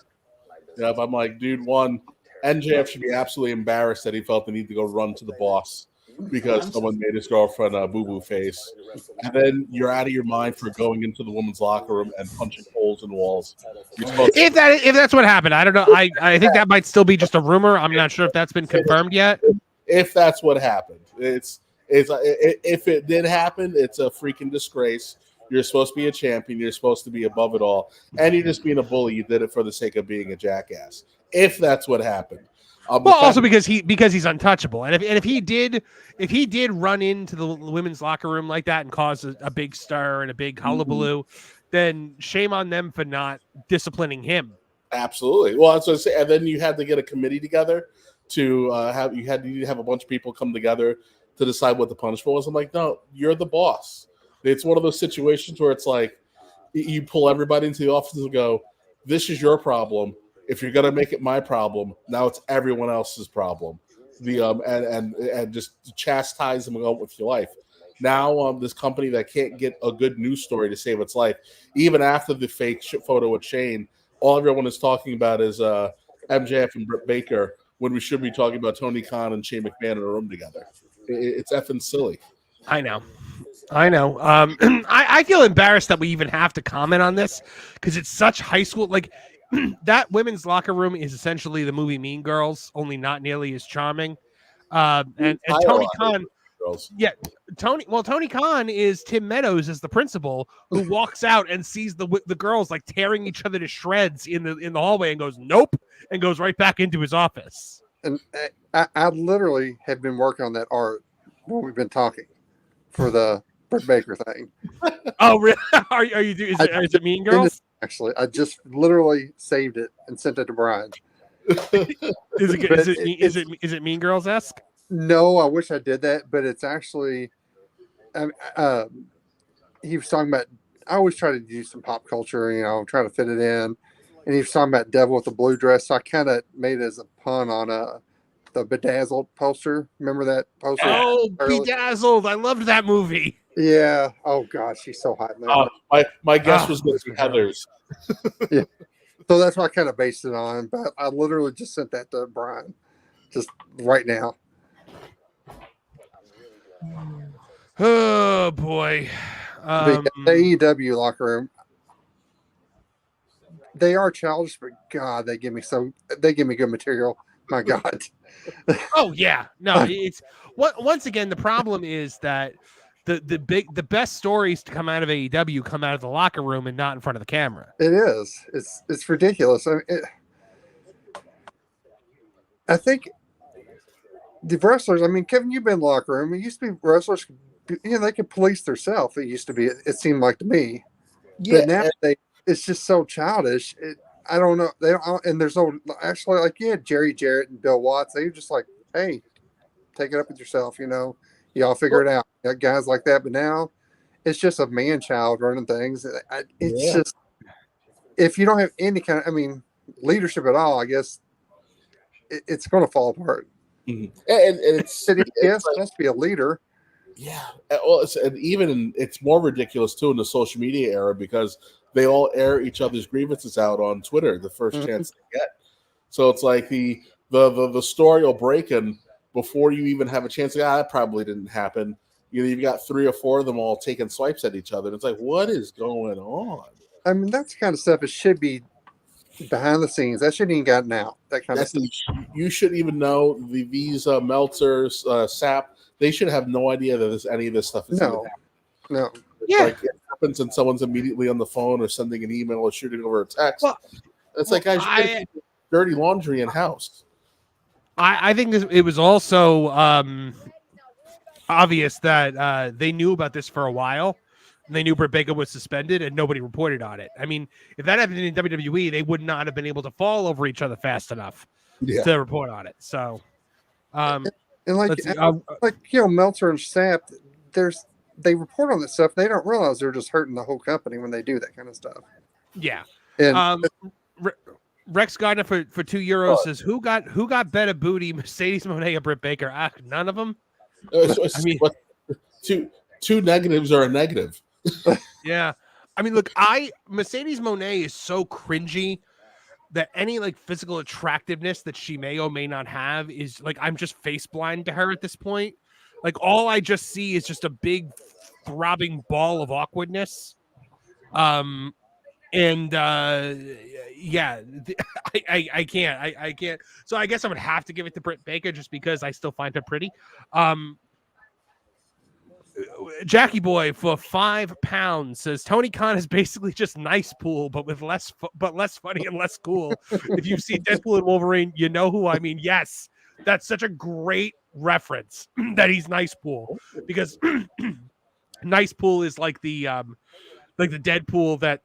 Yep. I'm like, dude, MJF should be absolutely embarrassed that he felt the need to go run to the boss because someone made his girlfriend a boo-boo face. And then you're out of your mind for going into the women's locker room and punching holes in walls. If that's what happened, I don't know. I think that might still be just a rumor. I'm not sure if that's been confirmed yet. If that's what happened. If it did happen, it's a freaking disgrace. You're supposed to be a champion. You're supposed to be above it all. And you're just being a bully. You did it for the sake of being a jackass. If that's what happened. Also because he's untouchable, and if he did run into the women's locker room like that and cause a big stir and a big hullabaloo, then shame on them for not disciplining him. Absolutely. Well, that's what I say. And then you had to get a committee together to have a bunch of people come together to decide what the punishment was. I'm like, no, you're the boss. It's one of those situations where it's like you pull everybody into the office and go, "This is your problem. If you're gonna make it my problem, now it's everyone else's problem." And just chastise them and go with your life. Now, this company that can't get a good news story to save its life, even after the fake photo with Shane, all everyone is talking about is MJF and Britt Baker when we should be talking about Tony Khan and Shane McMahon in a room together. It's effing silly. I know. I feel embarrassed that we even have to comment on this because it's such high school. Like that women's locker room is essentially the movie Mean Girls, only not nearly as charming. And Tony Khan, yeah, Tony Khan is Tim Meadows as the principal who walks out and sees the girls like tearing each other to shreds in the hallway and goes nope and goes right back into his office. And I literally have been working on that art when we've been talking for the Britt Baker thing. Oh, really? Are you doing? Is it Mean Girls? Actually, I just literally saved it and sent it to Brian. Is it Mean Girls-esque? No, I wish I did that, but it's actually. He was talking about. I always try to do some pop culture, try to fit it in, and he was talking about Devil with the blue dress. So I kind of made it as a pun on the Bedazzled poster. Remember that poster? Oh, Bedazzled! I loved that movie. Yeah. Oh gosh, she's so hot now. My guess was going to be Heathers. Yeah. So that's what I kind of based it on. But I literally just sent that to Brian, just right now. Oh boy. The AEW locker room. They are childish, but God, they give me good material. My God. Oh yeah, no. It's once again the problem is that the best stories to come out of AEW come out of the locker room and not in front of the camera. It is. It's ridiculous. I think the wrestlers. I mean, Kevin, you've been in the locker room. It used to be wrestlers. They could police themselves. It used to be. It seemed like to me. Yeah. But now it's just so childish. I don't know. They don't, and there's no actually like Jerry Jarrett and Bill Watts. They were just like, hey, take it up with yourself. Y'all figure it out. You got guys like that, but now it's just a man child running things. It's just if you don't have any kind of, leadership at all, I guess it's going to fall apart. Mm-hmm. And it's supposed to be a leader. Yeah, well, it's more ridiculous too in the social media era because they all air each other's grievances out on Twitter the first chance they get. So it's like the story will break, and before you even have a chance, that probably didn't happen. You've got 3 or 4 of them all taking swipes at each other. And it's like, what is going on? That's the kind of stuff. It should be behind the scenes. That shouldn't even gotten out. That kind of stuff. You shouldn't even know these Meltzers, Sap. They should have no idea that any of this stuff is no. Yeah, like it happens and someone's immediately on the phone or sending an email or shooting over a text. It's like, guys, you keep dirty laundry in house. I think it was also obvious that they knew about this for a while. And they knew Britt Baker was suspended, and nobody reported on it. I mean, if that happened in WWE, they would not have been able to fall over each other fast enough to report on it. So, and Meltzer and Sapp, they report on this stuff. They don't realize they're just hurting the whole company when they do that kind of stuff. Yeah. And Rex Gardner for €2 says who got better booty, Mercedes Moné or Britt Baker? None of them. Two negatives are a negative. Yeah. Look, Mercedes Moné is so cringy that any physical attractiveness that she may or may not have is I'm just face blind to her at this point. All I just see is just a big throbbing ball of awkwardness. I can't. So I guess I would have to give it to Britt Baker just because I still find her pretty. Jackie Boy for £5 says Tony Khan is basically just Nice Pool, but with less funny and less cool. If you've seen Deadpool and Wolverine, you know who I mean. Yes, that's such a great reference that he's Nice Pool because Nice Pool is like the Deadpool that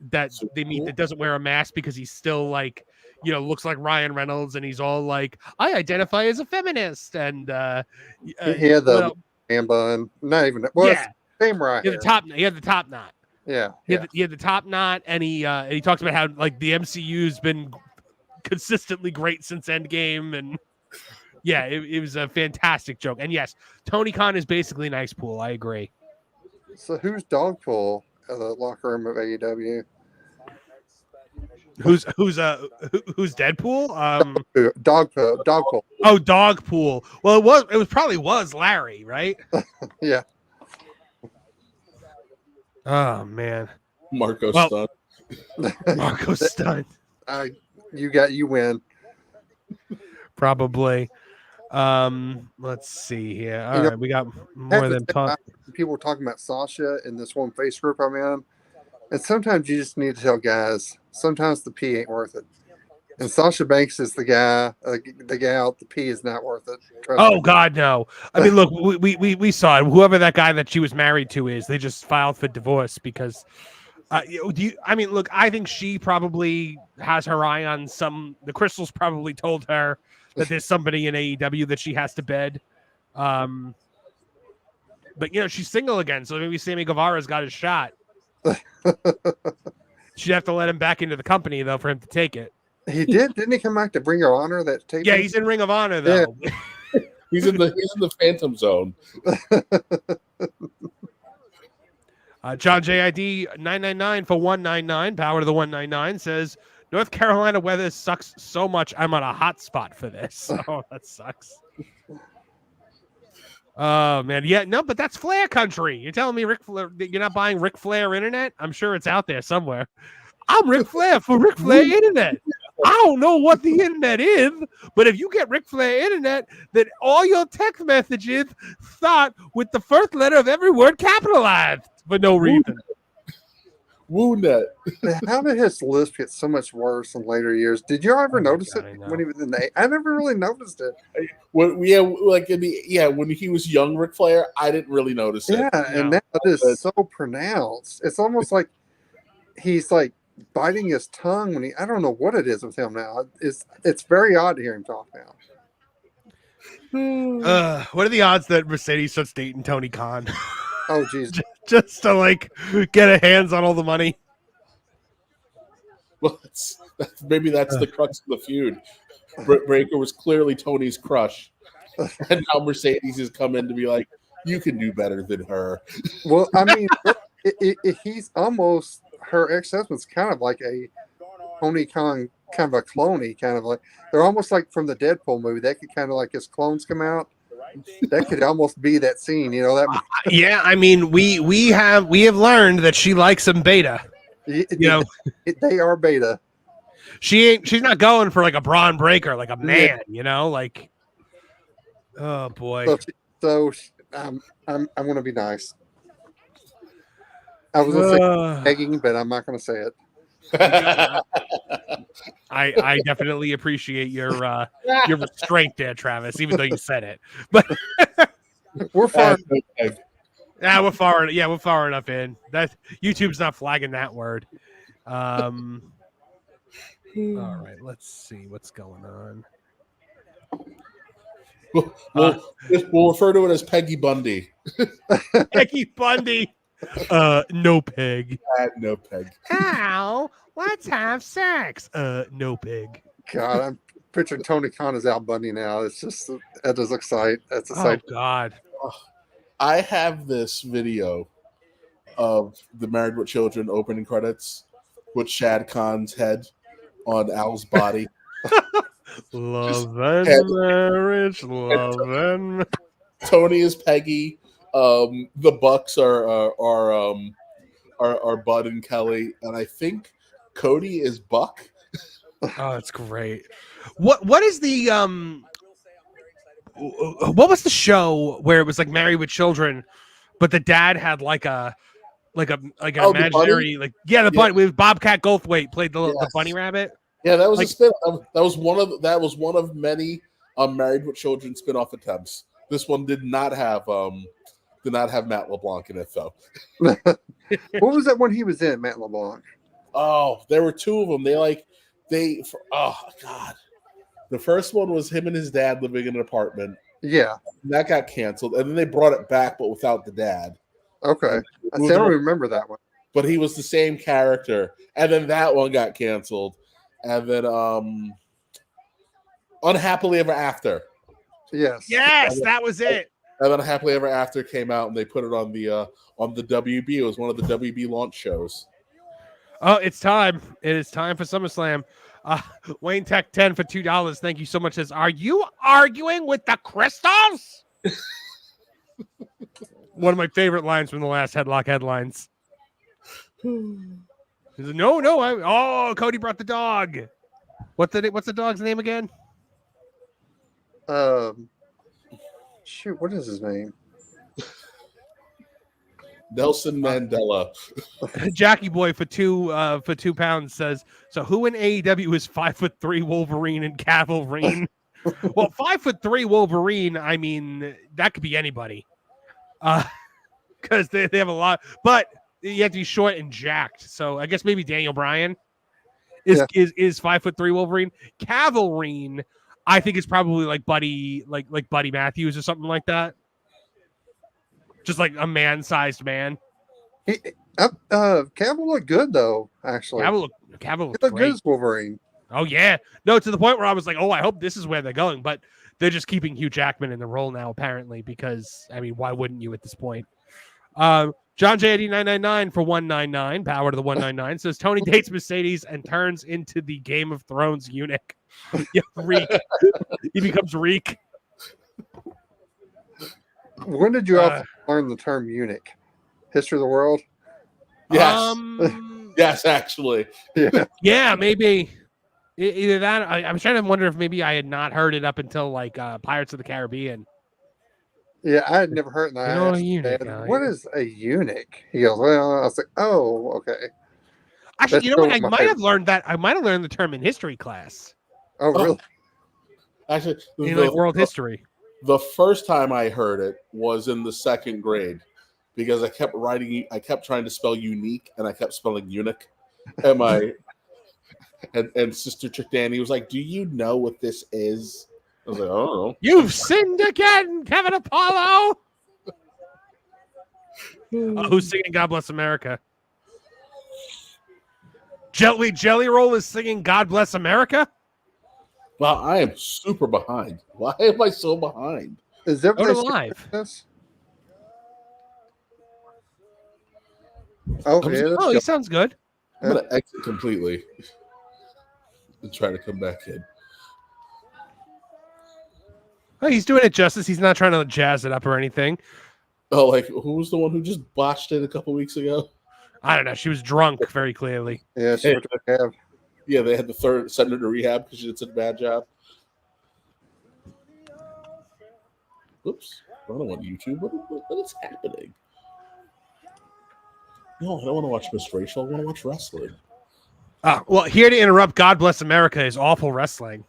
they meet that doesn't wear a mask because he's still looks like Ryan Reynolds and he's all I identify as a feminist and he had the and not even same right. He had the top knot. Yeah. He had the top knot and he talks about how the MCU's been consistently great since Endgame and it was a fantastic joke. And yes, Tony Khan is basically Nice Pool. I agree. So who's Dogpool at the locker room of AEW? Who's Deadpool? Dogpool. Oh, Dogpool. Well, it probably was Larry, right? Yeah. Oh man, Marco Well- Stunt. Marco Stunt. You win. Probably. Let's see here. All You know, right, we got more than talk. People talking about Sasha in this one face group I'm in, and sometimes you just need to tell guys. Sometimes the pee ain't worth it. And Sasha Banks is the guy, the gal. The pee is not worth it. Trust Oh me. God, no! I mean, look, we saw it. Whoever that guy that she was married to is, they just filed for divorce because. I mean, look, I think she probably has her eye on some. The Crystals probably told her that there's somebody in AEW that she has to bed. But she's single again, so maybe Sammy Guevara's got his shot. She'd have to let him back into the company though for him to take it. He didn't he come back to Ring of Honor? That tape? Yeah, he's in Ring of Honor though. Yeah. He's in the Phantom Zone. John JID 999 for 199. Power to the 199 says North Carolina weather sucks so much. I'm on a hot spot for this. Oh, that sucks. Oh man, yeah, no, but that's Flair country. You're telling me Ric Flair, you're not buying Ric Flair internet? I'm sure it's out there somewhere. I'm Ric Flair for Ric Flair internet. I don't know what the internet is, but if you get Ric Flair internet, then all your text messages start with the first letter of every word capitalized for no reason. WooNet. How did his list get so much worse in later years? Did you ever notice God, it I know. when he was in the? I never really noticed it. When he was young Ric Flair, I didn't really notice it. Yeah, and now it is so pronounced. It's almost like he's like biting his tongue when I don't know what it is with him now. It's very odd to hear him talk now. What are the odds that Mercedes starts dating Tony Khan? Oh, geez. Just to like get her hands on all the money. Well, maybe that's the crux of the feud. Britt Baker was clearly Tony's crush, and now Mercedes has come in to be like, "You can do better than her." Well, I mean, he's almost her ex-husband's kind of like a Tony Khan, kind of a cloney, kind of like they're almost like from the Deadpool movie. That could kind of like his clones come out. That could almost be that scene, that. Yeah, I mean, we have learned that she likes some beta. They are beta. She's not going for like a Braun Breaker, like a man, like. Oh boy. So I'm gonna be nice. I was gonna say begging, but I'm not gonna say it. I definitely appreciate your restraint there, Travis, even though you said it. But we're far. we're far enough in. That YouTube's not flagging that word. All right, let's see what's going on. We'll refer to it as Peggy Bundy. Peggy Bundy. No peg. No peg. How? Let's have sex. No pig. God, I'm picturing Tony Khan as Al Bundy now. It's just that does look sight. That's a sight. Oh God. I have this video of the Married with Children opening credits with Shad Khan's head on Al's body. Love and marriage, love and Tony is Peggy. The Bucks are Bud and Kelly, and I think Cody is Buck. Oh, that's great. What is the what was the show where it was like Married with Children, but the dad had like an imaginary the bunny with Bobcat Goldthwait played the bunny rabbit. Yeah, that was a spin. That was one of many Married with Children spin-off attempts. This one did not have Matt LeBlanc in it though. What was that one he was in, Matt LeBlanc? Oh, there were two of them. Oh God. The first one was him and his dad living in an apartment. Yeah. That got canceled. And then they brought it back, but without the dad. Okay. I don't remember that one. But he was the same character. And then that one got canceled. And then Unhappily Ever After. Yes. Yes, that was it. And then Happily Ever After came out and they put it on the WB. It was one of the WB launch shows. Oh, it's time. It is time for SummerSlam. Wayne Tech 10 for $2. Thank you so much. Says, are you arguing with the crystals? One of my favorite lines from the last Headlock headlines. He said, no. Oh, Cody brought the dog. What's the dog's name again? Shoot, what is his name? Nelson Mandela. Jackie Boy for £2 says, so who in AEW is 5'3" Wolverine and Cavalry? Well, 5'3" Wolverine, I mean, that could be anybody. Because they have a lot, but you have to be short and jacked. So I guess maybe Daniel Bryan is 5'3" Wolverine. Cavalry, I think is probably like Buddy Matthews or something like that. Just like a man-sized man. Cavill looked good though. Actually, Cavill looked good great. as Wolverine. Oh yeah, no, to the point where I was like, oh, I hope this is where they're going. But they're just keeping Hugh Jackman in the role now, apparently, because I mean, why wouldn't you at this point? John J 999 for 199. Power to the 199 says Tony dates Mercedes and turns into the Game of Thrones eunuch. Yeah, Reek. He becomes Reek. When did you learn the term eunuch? History of the world? Yes. Yes, actually. Yeah, maybe. Either that. I'm trying to wonder if maybe I had not heard it up until like Pirates of the Caribbean. Yeah, I had never heard that. You know, a eunuch, what is a eunuch? He goes, well, I was like, oh, okay. Actually, That's you know what? I still my might have learned that. I might have learned the term in history class. Oh, really? Actually, In like world history. The first time I heard it was in the second grade because I kept trying to spell unique and I kept spelling eunuch. And and Sister Chick Danny was like, do you know what this is? I was like, I don't know. You've sinned again, Kevin Apollo. Who's singing God Bless America? Jelly Roll is singing God Bless America? Wow, I am super behind. Why am I so behind? Is everybody live? This? Oh, yeah. Oh, he sounds good. I'm going to exit completely and try to come back in. Oh, he's doing it justice. He's not trying to jazz it up or anything. Oh, like who was the one who just botched it a couple weeks ago? I don't know. She was drunk, very clearly. Yeah, she went to rehab. Yeah, they had the send her to rehab because she did such a bad job. Oops. I don't want YouTube. What is happening? No, I don't want to watch Miss Rachel. I want to watch wrestling. Well, here to interrupt God Bless America is Awful Wrestling.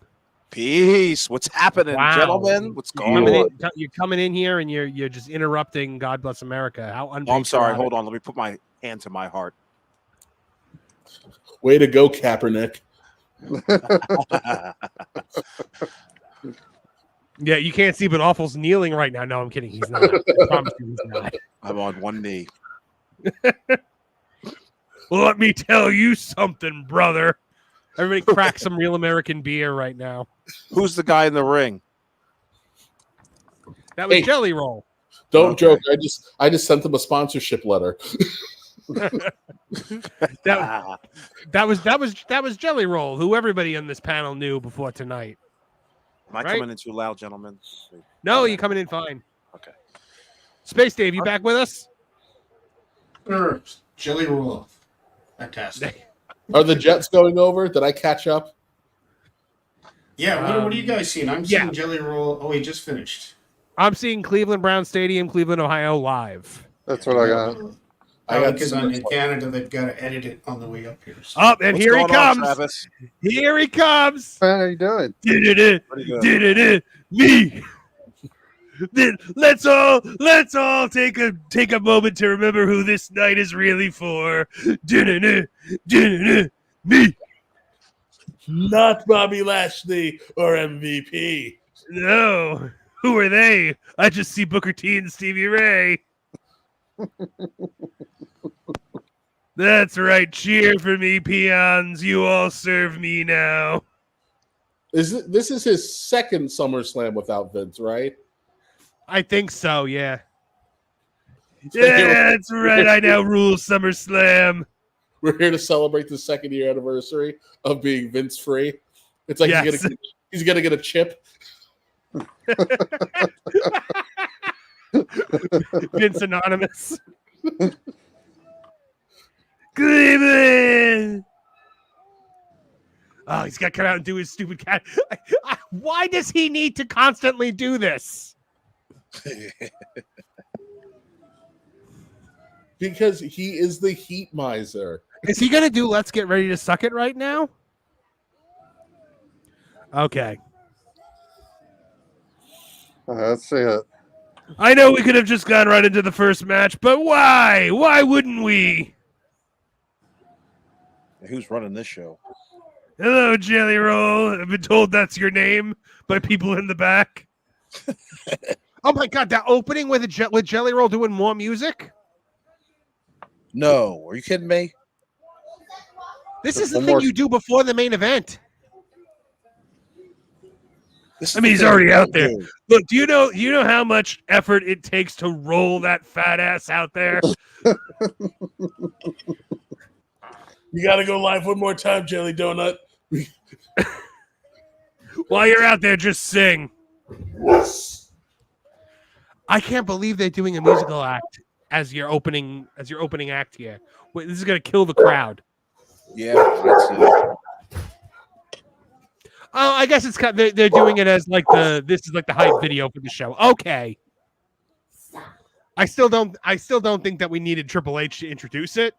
Peace. What's happening, gentlemen? What's going on? You're coming in here and you're just interrupting God Bless America. How I'm sorry. Hold on. Let me put my hand to my heart. Way to go, Kaepernick. Yeah, you can't see, but Awful's kneeling right now. No, I'm kidding. He's not. I promise you he's not. I'm on one knee. Well, let me tell you something, brother. Everybody crack some real American beer right now. Who's the guy in the ring? That was Jelly Roll. Don't joke. I just sent them a sponsorship letter. that was Jelly Roll, who everybody on this panel knew before tonight. Am I coming in too loud, gentlemen? No, you're coming in fine. Okay. Space Dave, you back with us? Sure. Jelly Roll. Fantastic. Are the Jets going over? Did I catch up? Yeah, what are you guys seeing? I'm seeing Jelly Roll. Oh, he just finished. I'm seeing Cleveland Brown Stadium, Cleveland, Ohio, live. That's what I got. Because in Canada, they've got to edit it on the way up here. So. Up and here he comes. Here he comes. How are you doing? Me. Then let's all take a moment to remember who this night is really for. Me. Not Bobby Lashley or MVP. No. Who are they? I just see Booker T and Stevie Ray. That's right. Cheer for me, peons. You all serve me now. This is his second SummerSlam without Vince, right? I think so, yeah. Yeah, that's right. I now rule SummerSlam. We're here to celebrate the 2nd year anniversary of being Vince free. It's like he's gonna get a chip. Vince Anonymous. Cleveland. Oh, he's got to come out and do his stupid cat. Why does he need to constantly do this? Because he is the heat miser. Is he going to do Let's Get Ready to Suck It right now? Okay. That's it. I know we could have just gone right into the first match, but why? Why wouldn't we? Who's running this show? Hello, Jelly Roll. I've been told that's your name by people in the back. Oh my God, that opening with Jelly Roll doing more music? No, are you kidding me? This is the thing you do before the main event. I mean, he's already out there. Look, do you know how much effort it takes to roll that fat ass out there? You got to go live one more time, Jelly Donut. While you're out there, just sing. I can't believe they're doing a musical act as your opening act here. Wait, this is gonna kill the crowd. Yeah, that's it. Oh, I guess it's kind of, they're doing it as like this is like the hype video for the show. Okay. I still don't think that we needed Triple H to introduce it.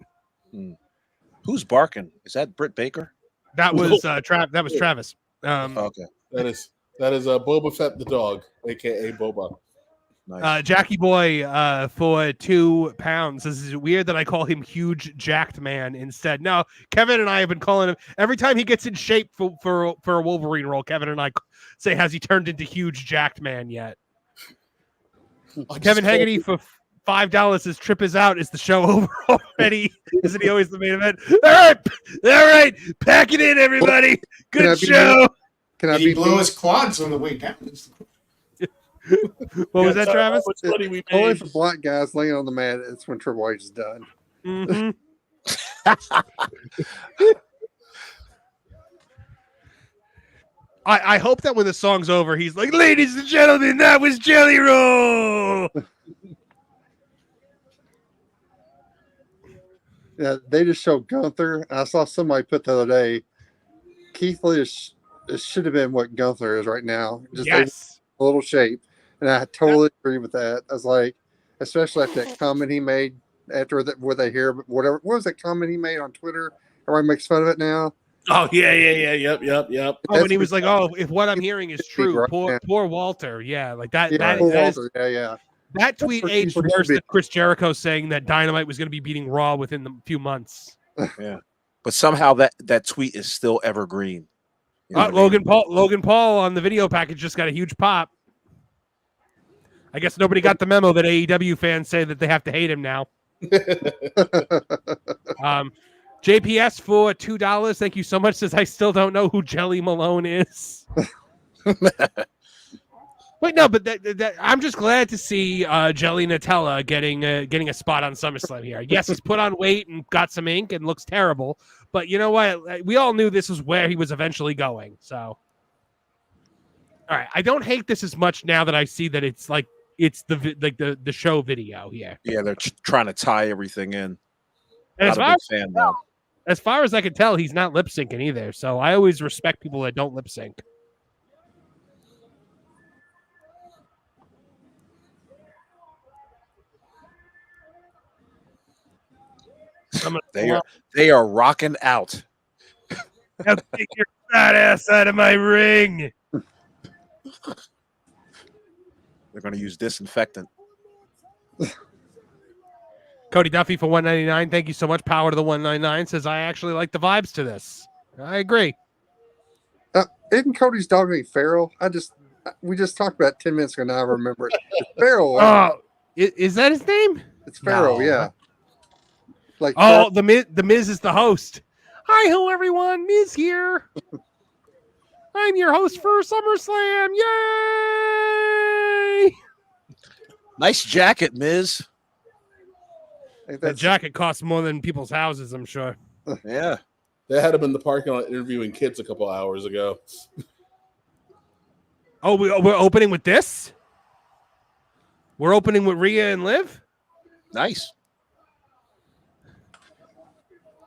Who's barking? Is that Britt Baker? That was Travis. Okay. That is Boba Fett the dog, aka Boba. Nice. Jackie Boy for £2. This is weird that I call him Huge Jacked Man instead. No, Kevin and I have been calling him every time he gets in shape for a Wolverine role. Kevin and I say, has he turned into Huge Jacked Man yet? Kevin Haggerty for $5. His trip is out. Is the show over already? Isn't he always the main event? All right, pack it in, everybody. Good show. Did he blow his quads on the way down? What was that, Travis? Only for black guys laying on the mat. It's when Triple H is done. Mm-hmm. I hope that when the song's over, he's like, ladies and gentlemen, that was Jelly Roll. Yeah, they just showed Gunther. I saw somebody put the other day, Keith Lee should have been what Gunther is right now. Just a little shape. And I totally agree with that. I was like, especially after that comment he made after that, where they hear whatever. What was that comment he made on Twitter? Everybody makes fun of it now. Oh yeah, yep. Oh, when he was like, "Oh, if what I'm hearing is true, right, poor Walter." Yeah, like that. Yeah, That tweet aged worse than Chris Jericho saying that Dynamite was going to be beating Raw within a few months. Yeah, but somehow that tweet is still evergreen. You know Logan Paul on the video package just got a huge pop. I guess nobody got the memo that AEW fans say that they have to hate him now. JPS for $2. Thank you so much. Says I still don't know who Jelly Malone is. Wait, no, but I'm just glad to see Jelly Nutella getting a spot on SummerSlam here. Yes, he's put on weight and got some ink and looks terrible, but you know what? We all knew this was where he was eventually going. So, all right, I don't hate this as much now that I see that it's like it's the show video here. Yeah, they're trying to tie everything in. And Not a big fan though. As far as I can tell, he's not lip syncing either. So I always respect people that don't lip sync. They are rocking out. Now take your fat ass out of my ring. They're going to use disinfectant. Cody Duffy for $1.99. Thank you so much. Power to the 199 says I actually like the vibes to this. I agree. Isn't Cody's dog named Farrell? We just talked about 10 minutes ago. Now I remember it. It's Farrell. Oh, is that his name? It's Farrell. No. Yeah. Like the Miz is the host. Hi ho everyone, Miz here. I'm your host for SummerSlam. Yay! Nice jacket, Miz. That jacket costs more than people's houses, I'm sure. Yeah. They had him in the parking lot interviewing kids a couple hours ago. Oh, we're opening with this? We're opening with Rhea and Liv? Nice.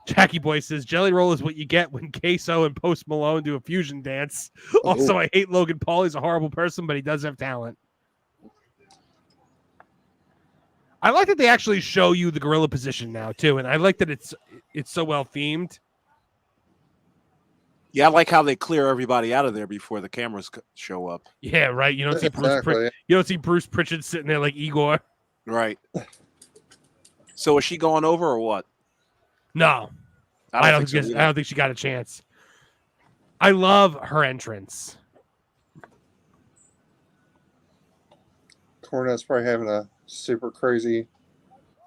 Jackie Boy says, Jelly Roll is what you get when Queso and Post Malone do a fusion dance. Also, I hate Logan Paul. He's a horrible person, but he does have talent. I like that they actually show you the gorilla position now, too. And I like that it's so well themed. Yeah, I like how they clear everybody out of there before the cameras show up. Yeah, right. You don't see Exactly. you don't see Bruce Pritchard sitting there like Igor. Right. So is she going over or what? No. I don't think she got a chance. I love her entrance. Cornette's probably having a super crazy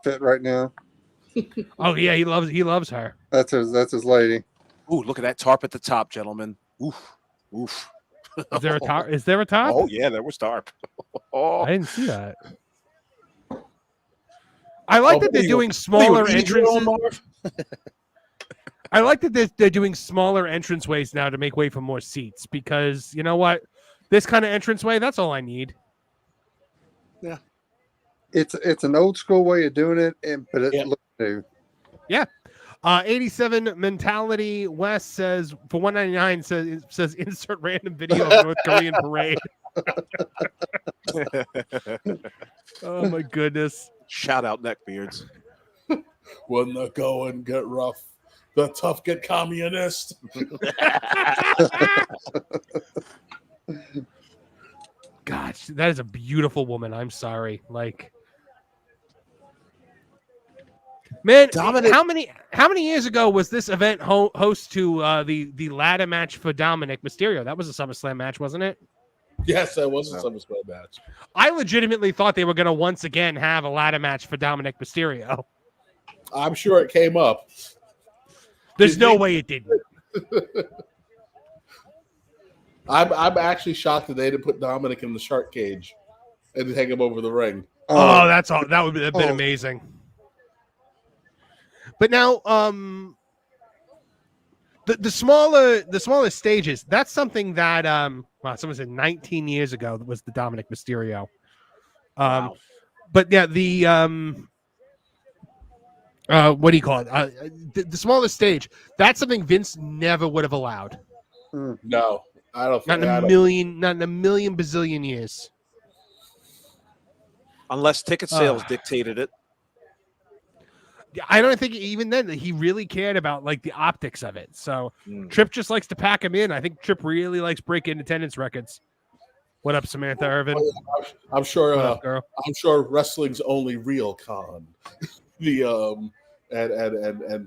fit right now. Oh yeah, he loves her. That's his lady. Ooh, look at that tarp at the top, gentlemen. Oof. Oof. Is there a top? Is there a top? Oh, yeah, there was tarp. I didn't see that. I like that they're doing smaller entrances. I like that they're doing smaller entranceways now to make way for more seats because you know what? This kind of entranceway, that's all I need. Yeah. It's an old school way of doing it, but it looks new. Yeah. 87 Mentality West says for 199 says insert random video of North Korean parade. Oh my goodness. Shout out neckbeards. When the going get rough, the tough get communist. Gosh, that is a beautiful woman. I'm sorry. Like, man, Dominic, how many years ago was this event host to the ladder match for Dominic Mysterio? That was a SummerSlam match, wasn't it? Yes, that was a SummerSlam match. I legitimately thought they were going to once again have a ladder match for Dominic Mysterio. I'm sure it came up. There's no way it didn't. I'm actually shocked that they didn't put Dominic in the shark cage and hang him over the ring. Oh, that's all. That would have been amazing. But now, the smaller stages. That's something that someone said 19 years ago was the Dominic Mysterio. Wow. But yeah, the what do you call it? The smaller stage. That's something Vince never would have allowed. No, I don't Not think in a million bazillion years. Unless ticket sales dictated it. I don't think even then he really cared about like the optics of it. So Tripp just likes to pack him in. I think Tripp really likes breaking attendance records. What up, Samantha Irvin? I'm sure. What up, girl? I'm sure wrestling's only real con. And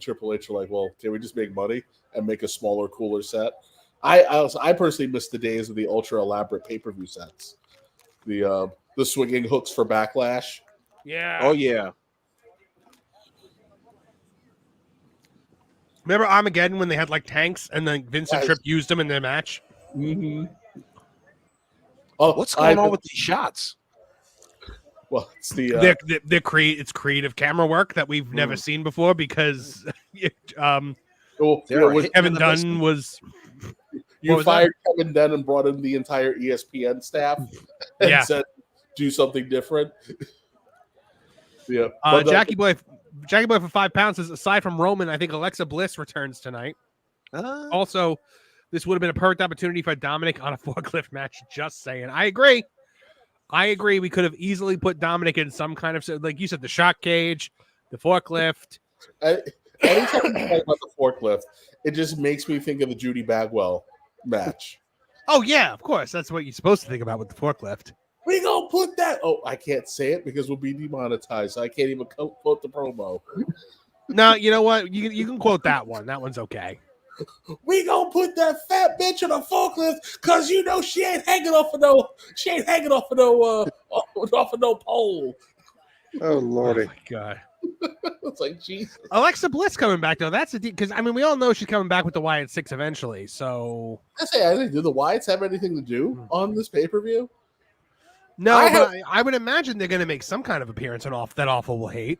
Triple H are like, well, can we just make money and make a smaller, cooler set? I personally miss the days of the ultra elaborate pay-per-view sets. The swinging hooks for Backlash. Yeah. Oh yeah. Remember Armageddon when they had like tanks and then Vince and Tripp used them in their match? Mm-hmm. Oh, What's going on with these shots? Well, it's the it's creative camera work that we've never seen before because Kevin Dunn was. You fired Kevin Dunn and brought in the entire ESPN staff and said, "Do something different." Yeah, Jackie Boy for 5 pounds says, aside from Roman, I think Alexa Bliss returns tonight. Also, this would have been a perfect opportunity for Dominic on a forklift match. Just saying. I agree. We could have easily put Dominic in some kind of, like you said, the shock cage, the forklift. Anytime you talk about the forklift, it just makes me think of the Judy Bagwell match. Oh, yeah, of course. That's what you're supposed to think about with the forklift. We gonna put that. Oh, I can't say it because we'll be demonetized. So I can't even quote the promo. No, you know what? You can quote that one. That one's okay. We gonna put that fat bitch on a forklift because you know she ain't hanging off of no pole. Oh Lordy! Oh my God! It's like Jesus. Alexa Bliss coming back though. That's a because I mean we all know she's coming back with the Wyatt Six eventually. So I think do the Wyatts have anything to do on this pay-per-view? No, I would imagine they're going to make some kind of appearance on that Awful will hate.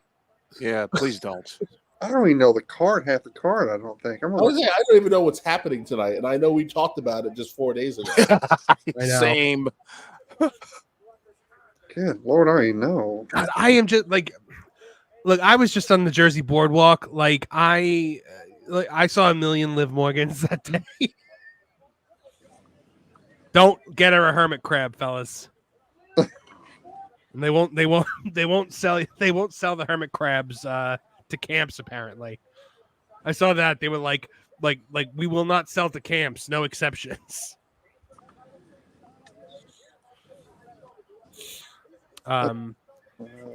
Yeah, please don't. I don't even know the card, half the card, I don't think. I don't even know what's happening tonight, and I know we talked about it just 4 days ago. Same. Good Lord, I don't even know. God, I am just like, look, I was just on the Jersey boardwalk. Like I saw a million Liv Morgans that day. Don't get her a hermit crab, fellas. And they won't sell the hermit crabs to camps. Apparently, I saw that they were like we will not sell to camps, no exceptions.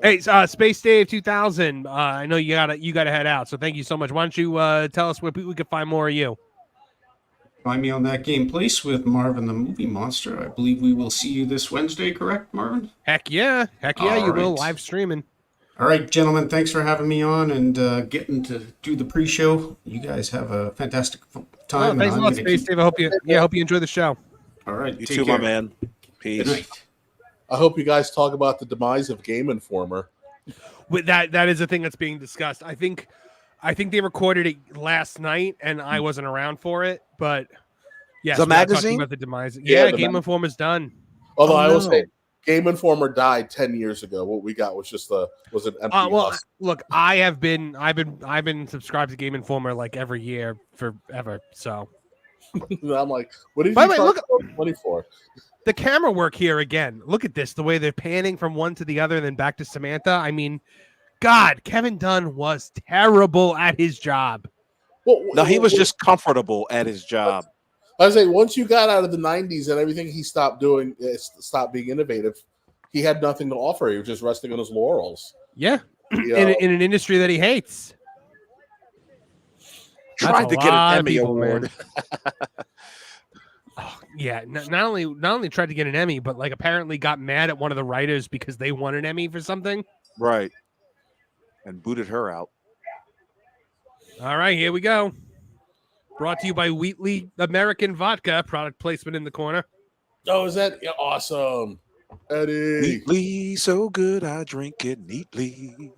Hey, Space Dave 2000. I know you gotta head out, so thank you so much. Why don't you tell us where we can find more of you? Find me on That Game Place with Marvin the Movie Monster. I believe we will see you this Wednesday, correct, Marvin? Heck yeah, All you will right. live streaming. All right, gentlemen, thanks for having me on and getting to do the pre-show. You guys have a fantastic time. Thanks a lot, Space Dave. I hope you enjoy the show. All right, You take too, care. my man. Good Peace. night. I hope you guys talk about the demise of Game Informer. With that is a thing that's being discussed. I think they recorded it last night, and I wasn't around for it. But yes, The we are talking magazine? about the demise. Yeah, Yeah, the Game Informer's done. Although Oh, I will no. say, Game Informer died 10 years ago. What we got was just an empty Well, husk. look, I've been subscribed to Game Informer like every year forever. So And I'm like, what did By you the way, charge look- money for? the camera work here again. Look at this, the way they're panning from one to the other and then back to Samantha. I mean, God, Kevin Dunn was terrible at his job. Well, No, he was just comfortable at his job. I was saying, once you got out of the 90s and everything he stopped doing, stopped being innovative, he had nothing to offer. He was just resting on his laurels. Yeah, You in know? an industry that he hates. That's Tried a to get an lot of Emmy people, man. award. Oh, yeah, not only tried to get an Emmy, but like apparently got mad at one of the writers because they won an Emmy for something. Right. And booted her out. All right, here we go. Brought to you by Wheatley American Vodka. Product placement in the corner. Oh, is that awesome? Eddie. Neatly, so good, I drink it neatly.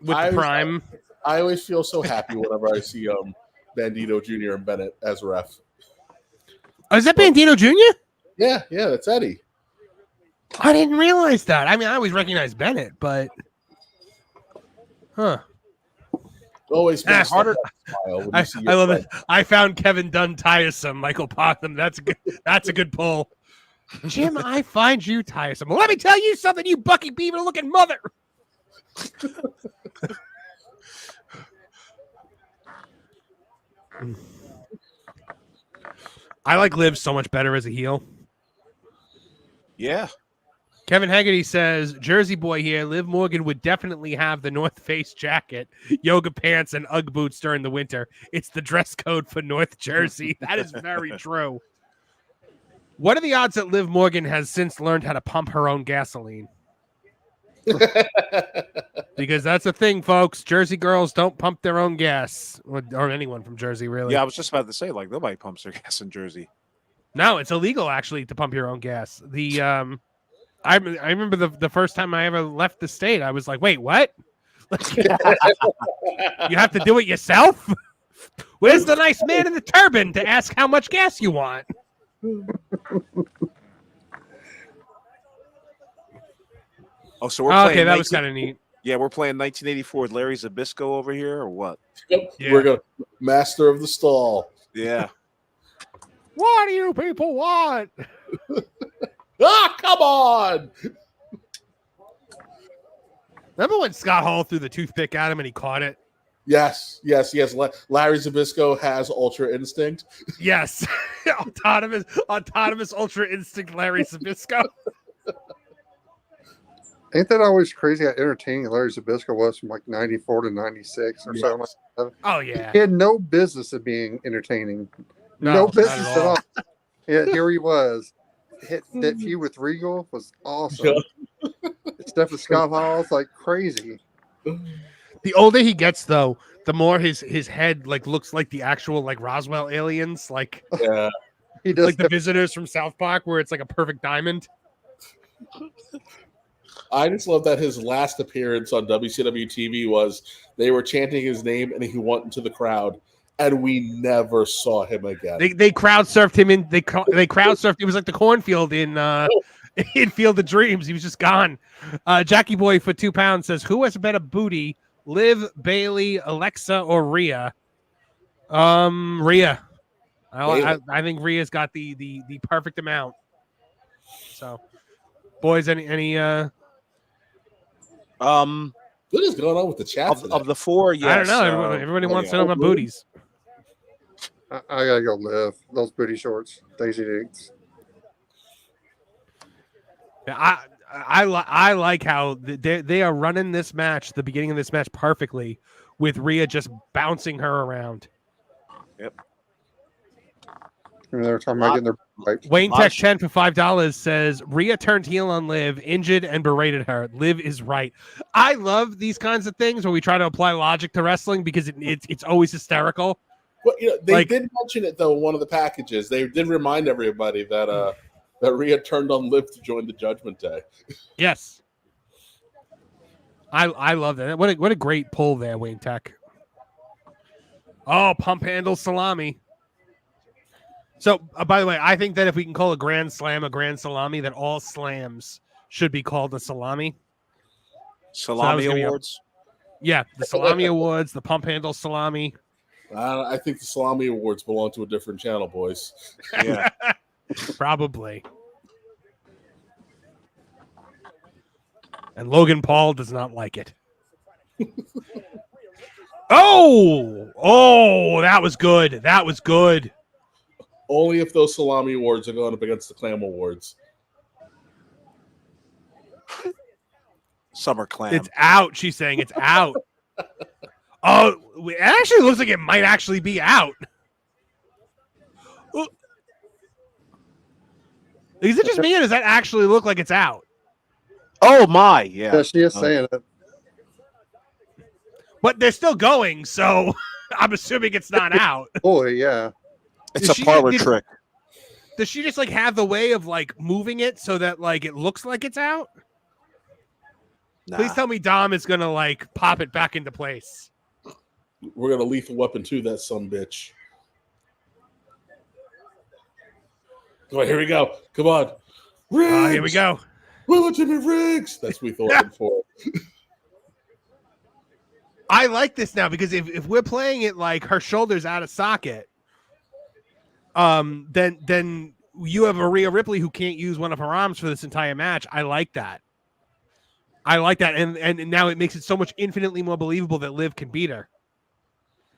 With I the was- prime. I always feel so happy whenever I see Bandito Jr. and Bennett as ref. Oh, is that Bandito Jr.? Yeah, that's Eddie. I didn't realize that. I mean, I always recognize Bennett, but Always makes harder. the smile when you see I your love friend. it. I found Kevin Dunn tiresome. Michael Potham. That's good. That's a good pull. Jim, I find you tiresome. Well, let me tell you something, you Bucky Beaver looking mother. I like Liv so much better as a heel. Yeah. Kevin Haggerty says, Jersey boy here, Liv Morgan would definitely have the North Face jacket, yoga pants, and Ugg boots during the winter. It's the dress code for North Jersey. That is very true. What are the odds that Liv Morgan has since learned how to pump her own gasoline? Because that's a thing, folks. Jersey girls don't pump their own gas, or anyone from Jersey, really. Yeah, I was just about to say, like, nobody pumps their gas in Jersey. No, it's illegal actually to pump your own gas. The I remember the first time I ever left the state, I was like, wait, what? You have to do it yourself? Where's the nice man in the turban to ask how much gas you want? Oh, so we're playing. Okay, that was kind of neat. Yeah, we're playing 1984 with Larry Zbyszko over here, or what? Yep. Yeah. We're going master of the stall. Yeah. What do you people want? Ah, come on! Remember when Scott Hall threw the toothpick at him and he caught it? Yes. Larry Zbyszko has ultra instinct. Yes. autonomous ultra instinct Larry Zbyszko. Ain't that always crazy how entertaining Larry Zbyszko was from like 94 to 96 or something like that? Oh, yeah. He had no business of being entertaining. No, No not business at at all. all. Yeah, here he was. That feud with Regal was awesome. Stuff with Scott Hall is like crazy. The older he gets, though, the more his head like looks like the actual like Roswell aliens, like Yeah. He does like the visitors from South Park, where it's like a perfect diamond. I just love that his last appearance on WCW TV was they were chanting his name and he went into the crowd, and we never saw him again. They crowd surfed him in. They crowd surfed. It was like the cornfield in Field of Dreams. He was just gone. Jackie Boy for £2 says, "Who has a better booty, Liv, Bailey, Alexa, or Rhea?" Rhea. I think Rhea's got the perfect amount. So, boys, any What is going on with the chat of the four? Yes, I don't know. Everybody wants to know about booties. I gotta go Liv. Those booty shorts, Daisy Dukes. I like how they are running this match, the beginning of this match, perfectly, with Rhea just bouncing her around. Yep. And they're talking about getting their pipes. Wayne Tech 10 for $5 says Rhea turned heel on Liv, injured and berated her. Liv is right. I love these kinds of things where we try to apply logic to wrestling because it's always hysterical. Well, they did mention it though in one of the packages. They did remind everybody that that Rhea turned on Liv to join the Judgment Day. Yes. I love that. What a great pull there, Wayne Tech. Oh, pump handle salami. So, by the way, I think that if we can call a grand slam a grand salami, that all slams should be called a salami. Salami awards. Yeah, the salami awards, the pump handle salami. I think the salami awards belong to a different channel, boys. Yeah, probably. And Logan Paul does not like it. Oh, that was good. That was good. Only if those salami awards are going up against the clam awards. Summer clam. It's out. She's saying it's out. Oh, it actually looks like it might actually be out. Is it just me, or does that actually look like it's out? Oh my, yeah. Yeah, she is saying it. But they're still going, so I'm assuming it's not out. Boy, yeah. It's a parlor trick. Does she just like have the way of like moving it so that like it looks like it's out? Nah. Please tell me Dom is gonna like pop it back into place. We're gonna Lethal Weapon 2 that sumbitch. Come on, here we go. Come on. Riggs! Here we go. Will Jimmy Riggs. That's what we thought for. I like this now because if we're playing it like her shoulder's out of socket, then you have a Rhea Ripley who can't use one of her arms for this entire match. I like that. And now it makes it so much infinitely more believable that Liv can beat her.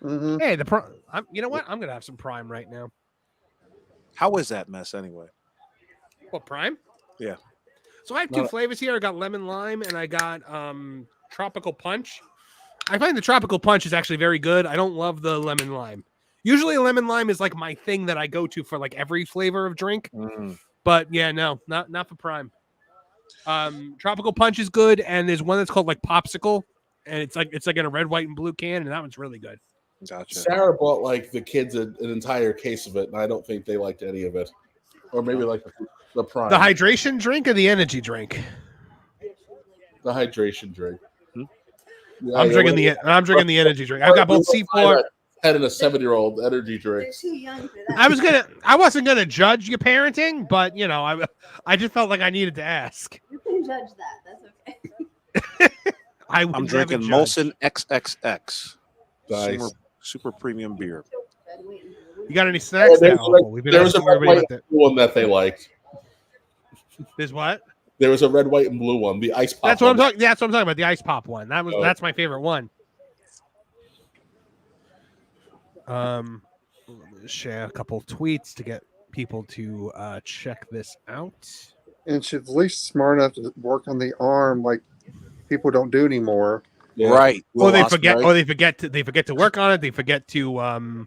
Mm-hmm. Hey, you know what? I'm gonna have some Prime right now. How is that mess anyway? What, Prime? Yeah. So I have two flavors here. I got lemon lime and I got tropical punch. I find the tropical punch is actually very good. I don't love the lemon lime. Usually lemon lime is like my thing that I go to for like every flavor of drink. But yeah, no, not for Prime. Tropical punch is good, and there's one that's called like popsicle, and it's like in a red, white, and blue can, and that one's really good. Gotcha. Sarah bought like the kids an entire case of it, and I don't think they liked any of it, or maybe like the Prime. The hydration drink or the energy drink? The hydration drink. Yeah, I'm drinking the energy drink. I've got both C4. Had in a 7-year-old energy drink. Too young for that. I wasn't gonna judge your parenting, but you know, I just felt like I needed to ask. You can judge that. That's okay. I'm drinking Molson XXX. Nice. Super premium beer. You got any snacks? There was a red, white, and that. blue one that they liked. There's what? There was a red, white, and blue one. The ice pop. That's what I'm talking. That's what I'm talking about. The ice pop one. That's my favorite one. Share a couple tweets to get people to check this out. And she's at least smart enough to work on the arm like people don't do anymore. Yeah. Right. Or they forget to work on it. They forget to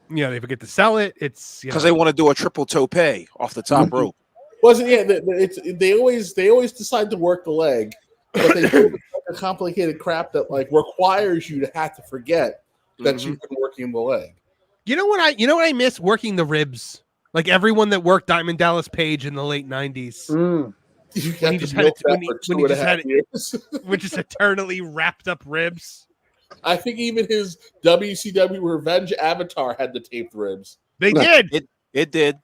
they forget to sell it. It's because they want to do a triple tope off the top rope. Wasn't they always decide to work the leg, but they do a complicated crap that like requires you to have to forget that you've been working the leg. You know what I miss? Working the ribs. Like everyone that worked Diamond Dallas Page in the late 90s. You When he got just to had milk it, that when he, for when two he and a just half had it, years. with just eternally wrapped up ribs. I think even his WCW Revenge avatar had the taped ribs. They did. It did.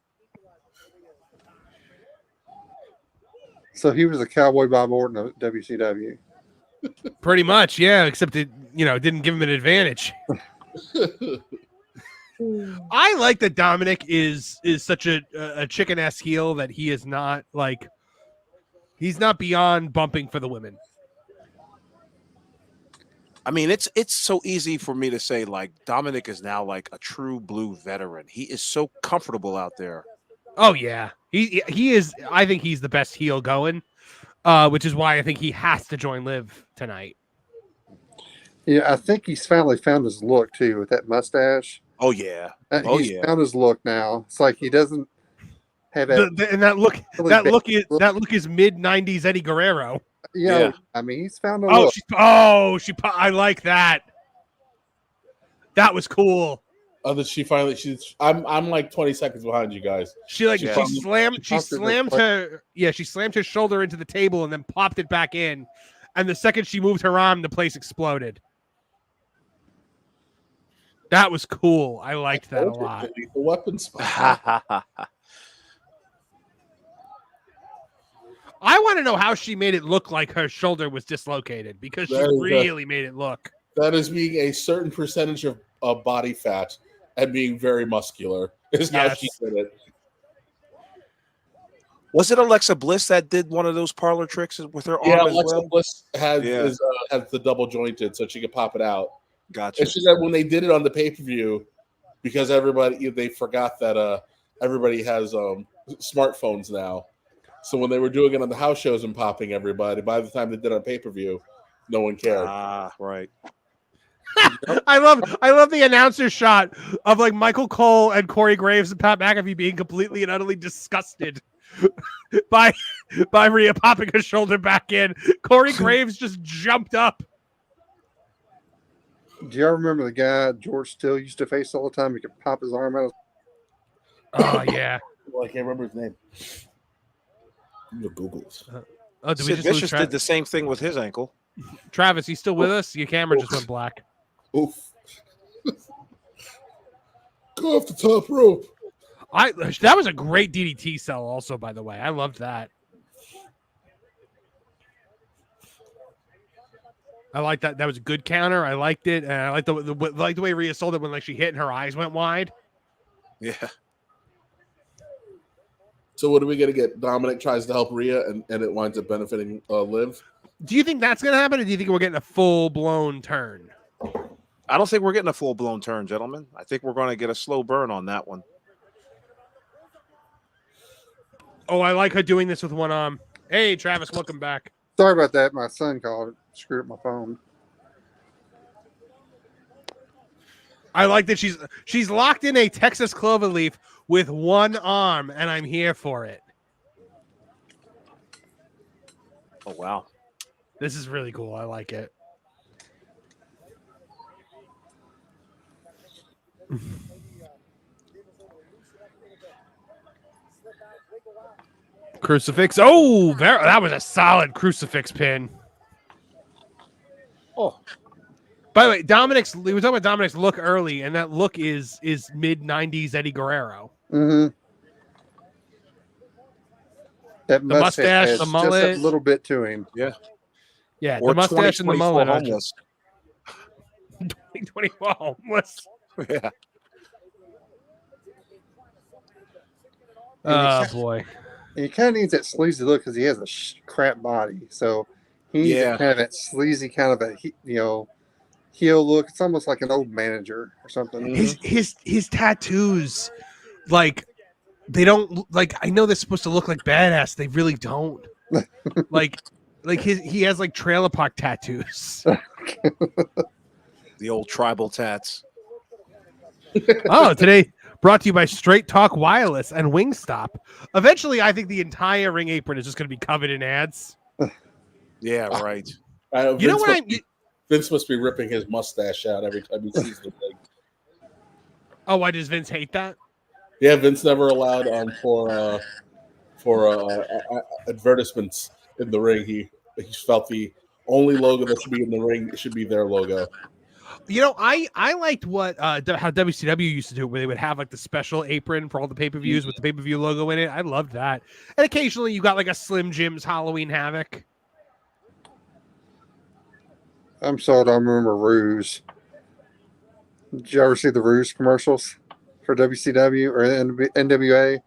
So he was a Cowboy Bob Orton of WCW. Pretty much, yeah. Except it, didn't give him an advantage. I like that Dominic is such a chicken ass heel that he is not like he's not beyond bumping for the women. I mean, it's so easy for me to say like Dominic is now like a true blue veteran. He is so comfortable out there. Oh yeah, he is. I think he's the best heel going, which is why I think he has to join Liv tonight. Yeah, I think he's finally found his look too with that mustache. Oh yeah. He's found his look now. It's like he doesn't have that. And that look, really that bad look is mid '90s Eddie Guerrero. Yeah, I mean he's found a Oh, look. I like that. That was cool. Oh, that she finally I'm like 20 seconds behind you guys. She slammed her shoulder into the table and then popped it back in. And the second she moved her arm, the place exploded. That was cool. I liked that a lot. The weapon spot. I want to know how she made it look like her shoulder was dislocated because she really made it look. That is being a certain percentage of body fat and being very muscular is how she did it. Was it Alexa Bliss that did one of those parlor tricks with her arm? Yeah, as Alexa well? Bliss has the double jointed so she could pop it out. Gotcha. And she said when they did it on the pay-per-view, because they forgot that everybody has smartphones now. So when they were doing it on the house shows and popping everybody, by the time they did it on pay-per-view, no one cared. Ah, right. I love the announcer shot of like Michael Cole and Corey Graves and Pat McAfee being completely and utterly disgusted by Rhea popping her shoulder back in. Corey Graves just jumped up. Do y'all remember the guy George Steele used to face all the time? He could pop his arm out. Oh yeah. Well, I can't remember his name. The Googles. Sid Vicious did the same thing with his ankle. Travis, you still with us? Your camera just went black. Oof. Go off the top rope. That was a great DDT cell also, by the way. I loved that. I like that. That was a good counter. I liked it. And I like the way Rhea sold it when like she hit and her eyes went wide. Yeah. So what are we going to get? Dominic tries to help Rhea and it winds up benefiting Liv? Do you think that's going to happen, or do you think we're getting a full-blown turn? I don't think we're getting a full-blown turn, gentlemen. I think we're going to get a slow burn on that one. Oh, I like her doing this with one arm. Hey, Travis, welcome back. Sorry about that. My son called it. Screwed up my phone. I like that she's locked in a Texas cloverleaf with one arm, and I'm here for it. Oh, wow. This is really cool. I like it. Crucifix. Oh, that was a solid crucifix pin. Oh. By the way, we were talking about Dominic's look early, and that look is mid-90s Eddie Guerrero. Mm-hmm. That mustache, the mullet. Just a little bit to him. Yeah. Yeah, or the mustache and the mullet. Homeless. 2024 homeless. Yeah. Oh, boy. He kind of needs that sleazy look because he has a crap body. So he needs kind of that sleazy kind of a heel look. It's almost like an old manager or something. His tattoos, like they don't like. I know they're supposed to look like badass. They really don't. like he has like trailer park tattoos. The old tribal tats. Oh, today brought to you by Straight Talk Wireless and Wingstop. Eventually, I think the entire ring apron is just going to be covered in ads. Yeah, right. You know what Vince must be ripping his mustache out every time he sees the thing. Oh, why does Vince hate that? Yeah, Vince never allowed for advertisements in the ring. He felt the only logo that should be in the ring should be their logo. You know, I liked what how WCW used to do, where they would have like the special apron for all the pay-per-views with the pay-per-view logo in it. I loved that. And occasionally you got like a Slim Jim's Halloween Havoc. I'm sold. I remember Ruse. Did you ever see the Ruse commercials for WCW or NWA?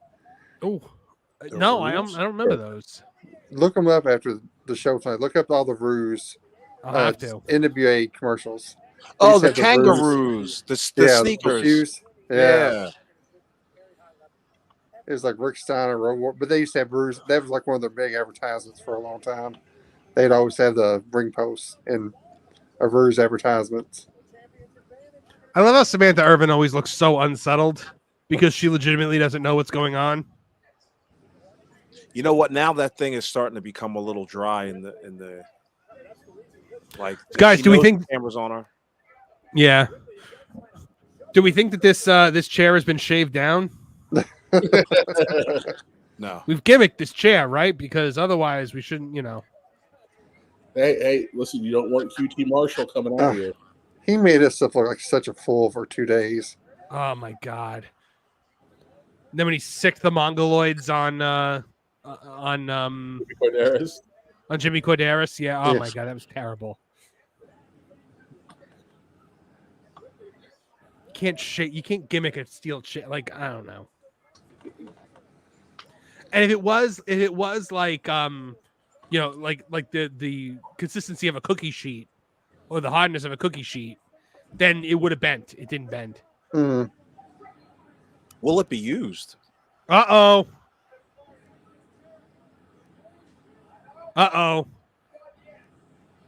Oh, no, I don't remember those. Look them up after the show tonight. Look up all the Ruse I'll have to. NWA commercials. Oh, They the said kangaroos, the sneakers. The shoes. Yeah. It was like Rick Steiner, Road War, but they used to have Ruse. That was like one of their big advertisements for a long time. They'd always have the ring posts and Ruse advertisements. I love how Samantha Irvin always looks so unsettled because she legitimately doesn't know what's going on. You know what? Now that thing is starting to become a little dry in the like. Guys, do we think cameras on her? Yeah. Do we think that this chair has been shaved down? No. We've gimmicked this chair, right? Because otherwise we shouldn't, Hey, listen, you don't want QT Marshall coming out here. He made us look like such a fool for 2 days. Oh my god. And then when he sicked the Mongoloids on Jimmy Corderas, yeah. Oh my god, that was terrible. You can't gimmick a steel chair. Like, I don't know. And if it was like like the consistency of a cookie sheet or the hardness of a cookie sheet, then it would have bent. It didn't bend. Mm. Will it be used? Uh-oh.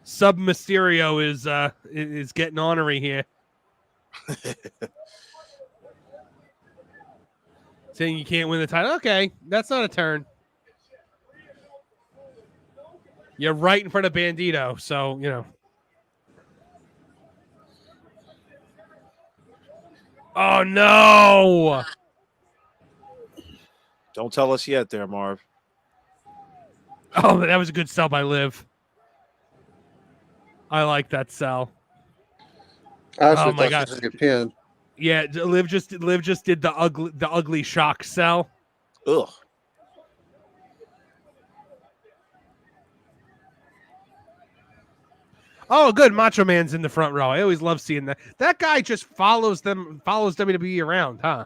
Sub Mysterio is getting ornery here. Saying you can't win the title. Okay, that's not a turn. You're right in front of Bandito, so Oh no! Don't tell us yet, there, Marv. Oh, that was a good sell by Liv. I like that sell. Oh my god! A pin. Yeah, Liv just did the ugly shock sell. Ugh. Oh, good. Macho Man's in the front row. I always love seeing that. That guy just follows WWE around, huh?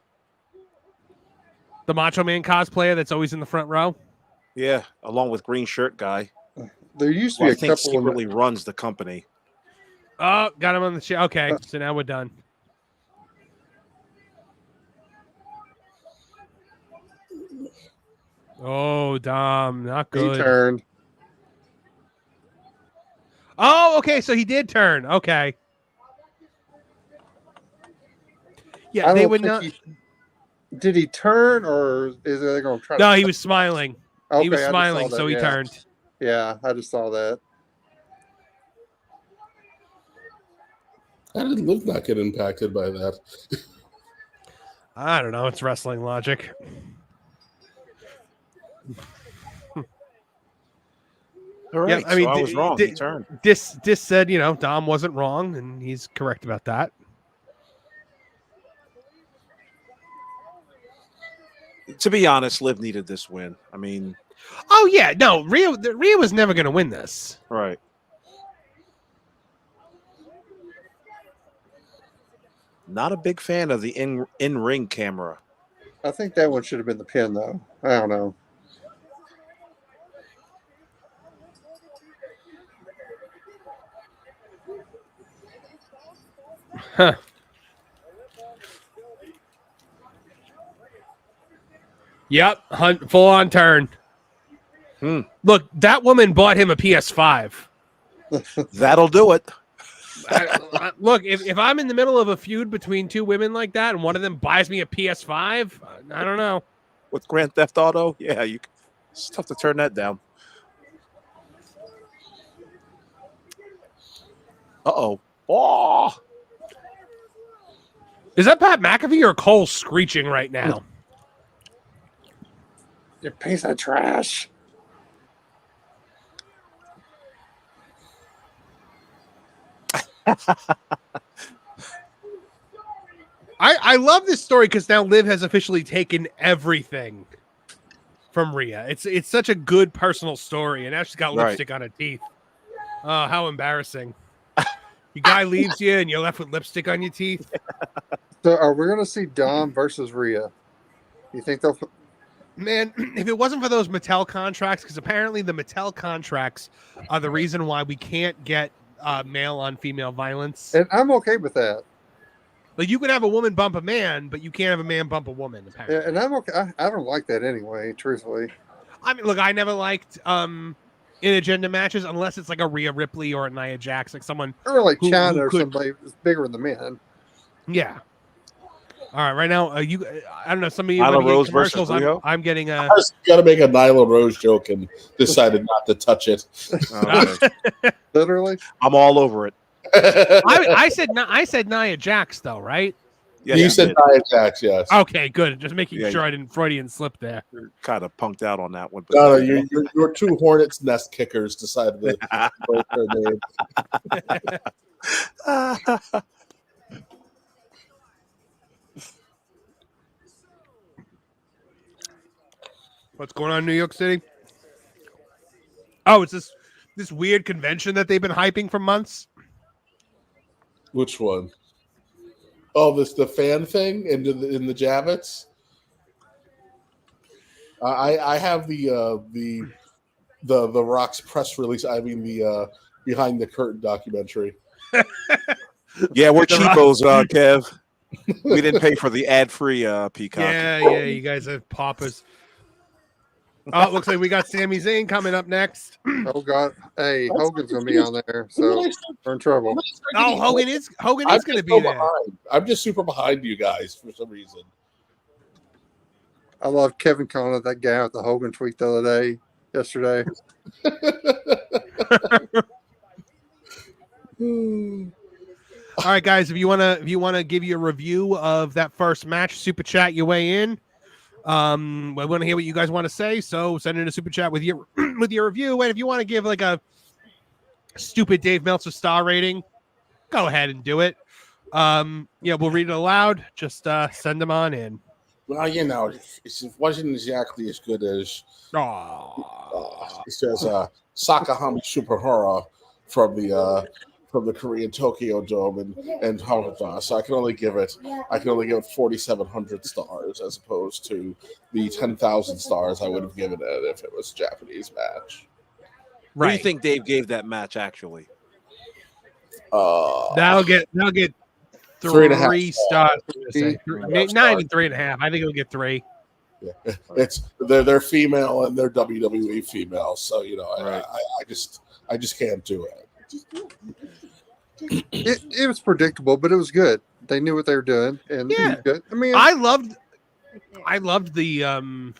The Macho Man cosplayer that's always in the front row. Yeah, along with green shirt guy. There used to be a couple secretly runs the company. Oh, got him on the chair. Okay, so now we're done. Oh, Dom, not good. He turned. Oh, okay, so he did turn. Okay. Yeah, they would not. Did he turn, or is they going to try? No, he was smiling. Okay, he was smiling, so he turned. Yeah, I just saw that. How did Liv not get impacted by that? I don't know. It's wrestling logic. All right, yeah, I mean, so I was wrong. He turned. This said, Dom wasn't wrong, and he's correct about that. To be honest, Liv needed this win. I mean, oh yeah, no, Rhea was never going to win this. Right. Not a big fan of the in-ring camera. I think that one should have been the pin, though. I don't know. Huh. Yep, full on turn. Look, that woman bought him a PS5. That'll do it. Look, if I'm in the middle of a feud between two women like that and one of them buys me a PS5, I don't know. With Grand Theft Auto, yeah, it's tough to turn that down. Uh-oh. Oh! Is that Pat McAfee or Cole screeching right now? You piece of trash. I love this story because now Liv has officially taken everything from Rhea. It's such a good personal story, and now she's got lipstick on her teeth. Oh, how embarrassing! Your guy leaves you, and you're left with lipstick on your teeth. So, are we going to see Dom versus Rhea? You think they'll? Man, if it wasn't for those Mattel contracts, because apparently the Mattel contracts are the reason why we can't get male on female violence. And I'm okay with that. Like you can have a woman bump a man, but you can't have a man bump a woman. Apparently. Yeah, and I'm okay. I don't like that anyway. Truthfully, I mean, look, I never liked intergender matches unless it's like a Rhea Ripley or a Nia Jax, like someone or like who China or could, somebody who's bigger than the men. Yeah. All right, right now, I don't know. Some of you Nyla Rose commercials. versus I'm getting a. I just got to make a Nyla Rose joke and decided not to touch it. Literally, I'm all over it. I said Nia Jax though, right? Yeah, you said Nia Jax, yes. Okay, good. Just making sure I didn't Freudian slip there. Kind of punked out on that one. But No, your two Hornets nest kickers decided to break their name. What's going on in New York City? Oh, it's this weird convention that they've been hyping for months. Which one? Oh, the fan thing in the Javits. I have the Rock's press release. I mean the behind the curtain documentary. Yeah, we're cheapos, Kev. We didn't pay for the ad-free Peacock. Yeah, you guys have paupers. Oh, it looks like we got Sami Zayn coming up next. Oh God! Hey, Hogan's gonna be on there, so we're in trouble. Oh, Hogan is going to be there. I'm just super behind you guys for some reason. I love Kevin calling that guy with the Hogan tweet the other day, yesterday. All right, guys, if you wanna give you a review of that first match, super chat your way in. I want to hear what you guys want to say, so send in a super chat with your review. And if you want to give like a stupid Dave Meltzer star rating, go ahead and do it. We'll read it aloud. Just send them on in. Well, it wasn't exactly as good as it says Sakahami Superhara from the Korean Tokyo Dome and Hong Kong. So I can only give it 4,700 stars as opposed to the 10,000 stars I would have given it if it was a Japanese match. What do you think Dave gave that match actually? That'll get 3 stars. Not even 3.5. I think it'll get 3. Yeah. They're female and they're WWE female, so right. I just can't do it. It was predictable, but it was good. They knew what they were doing, and it was good. I mean, I loved the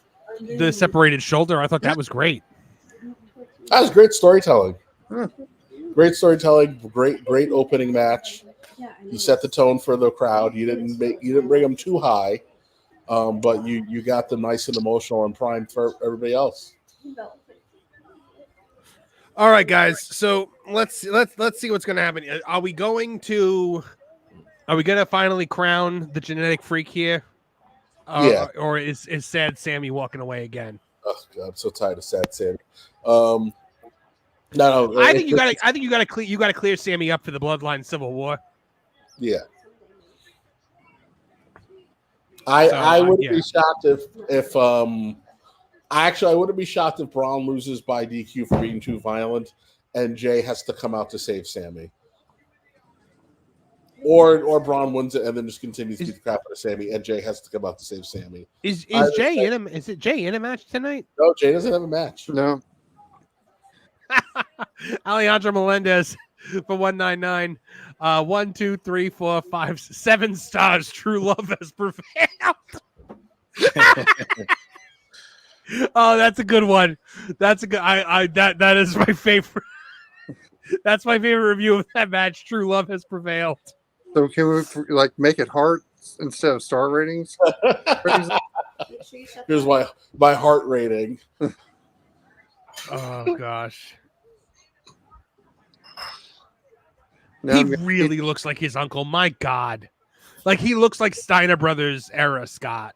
separated shoulder. I thought that was great. That was great storytelling. Great storytelling. Great opening match. You set the tone for the crowd. You didn't bring them too high, but you got them nice and emotional and primed for everybody else. All right, guys. So let's see what's going to happen. Are we going to finally crown the genetic freak here? Yeah. Or is Sad Sammy walking away again? Oh God, I'm so tired of Sad Sammy. No. I think you got to clear Sammy up for the Bloodline Civil War. Yeah. I wouldn't be shocked if I wouldn't be shocked if Braun loses by DQ for being too violent and Jay has to come out to save Sammy. Or Braun wins it and then just continues to beat the crap out of Sammy and Jay has to come out to save Sammy. Is Jay in a match tonight? No, Jay doesn't have a match. No. Alejandro Melendez for 199. 1, 2, 3, 4, 5, 7 stars. True love has prevailed. Oh, that's a good one. That's a good. That is my favorite. That's my favorite review of that match. True love has prevailed. So can we make it hard instead of star ratings. Make sure you shut Here's that. my heart rating. Oh gosh. Now He I'm gonna- really looks like his uncle. My God. Like he looks like Steiner Brothers era Scott.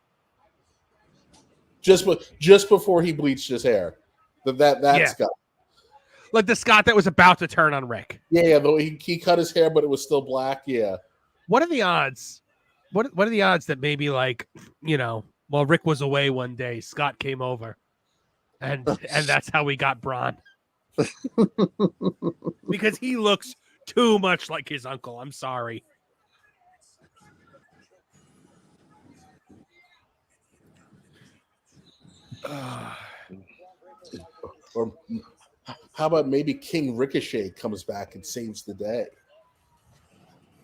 Just before he bleached his hair. That's Yeah. Scott. Like the Scott that was about to turn on Rick. Yeah, though he cut his hair, but it was still black. Yeah. What are the odds? What are the odds that maybe like, while Rick was away one day, Scott came over and that's how we got Braun. Because he looks too much like his uncle. I'm sorry. Or how about maybe King Ricochet comes back and saves the day?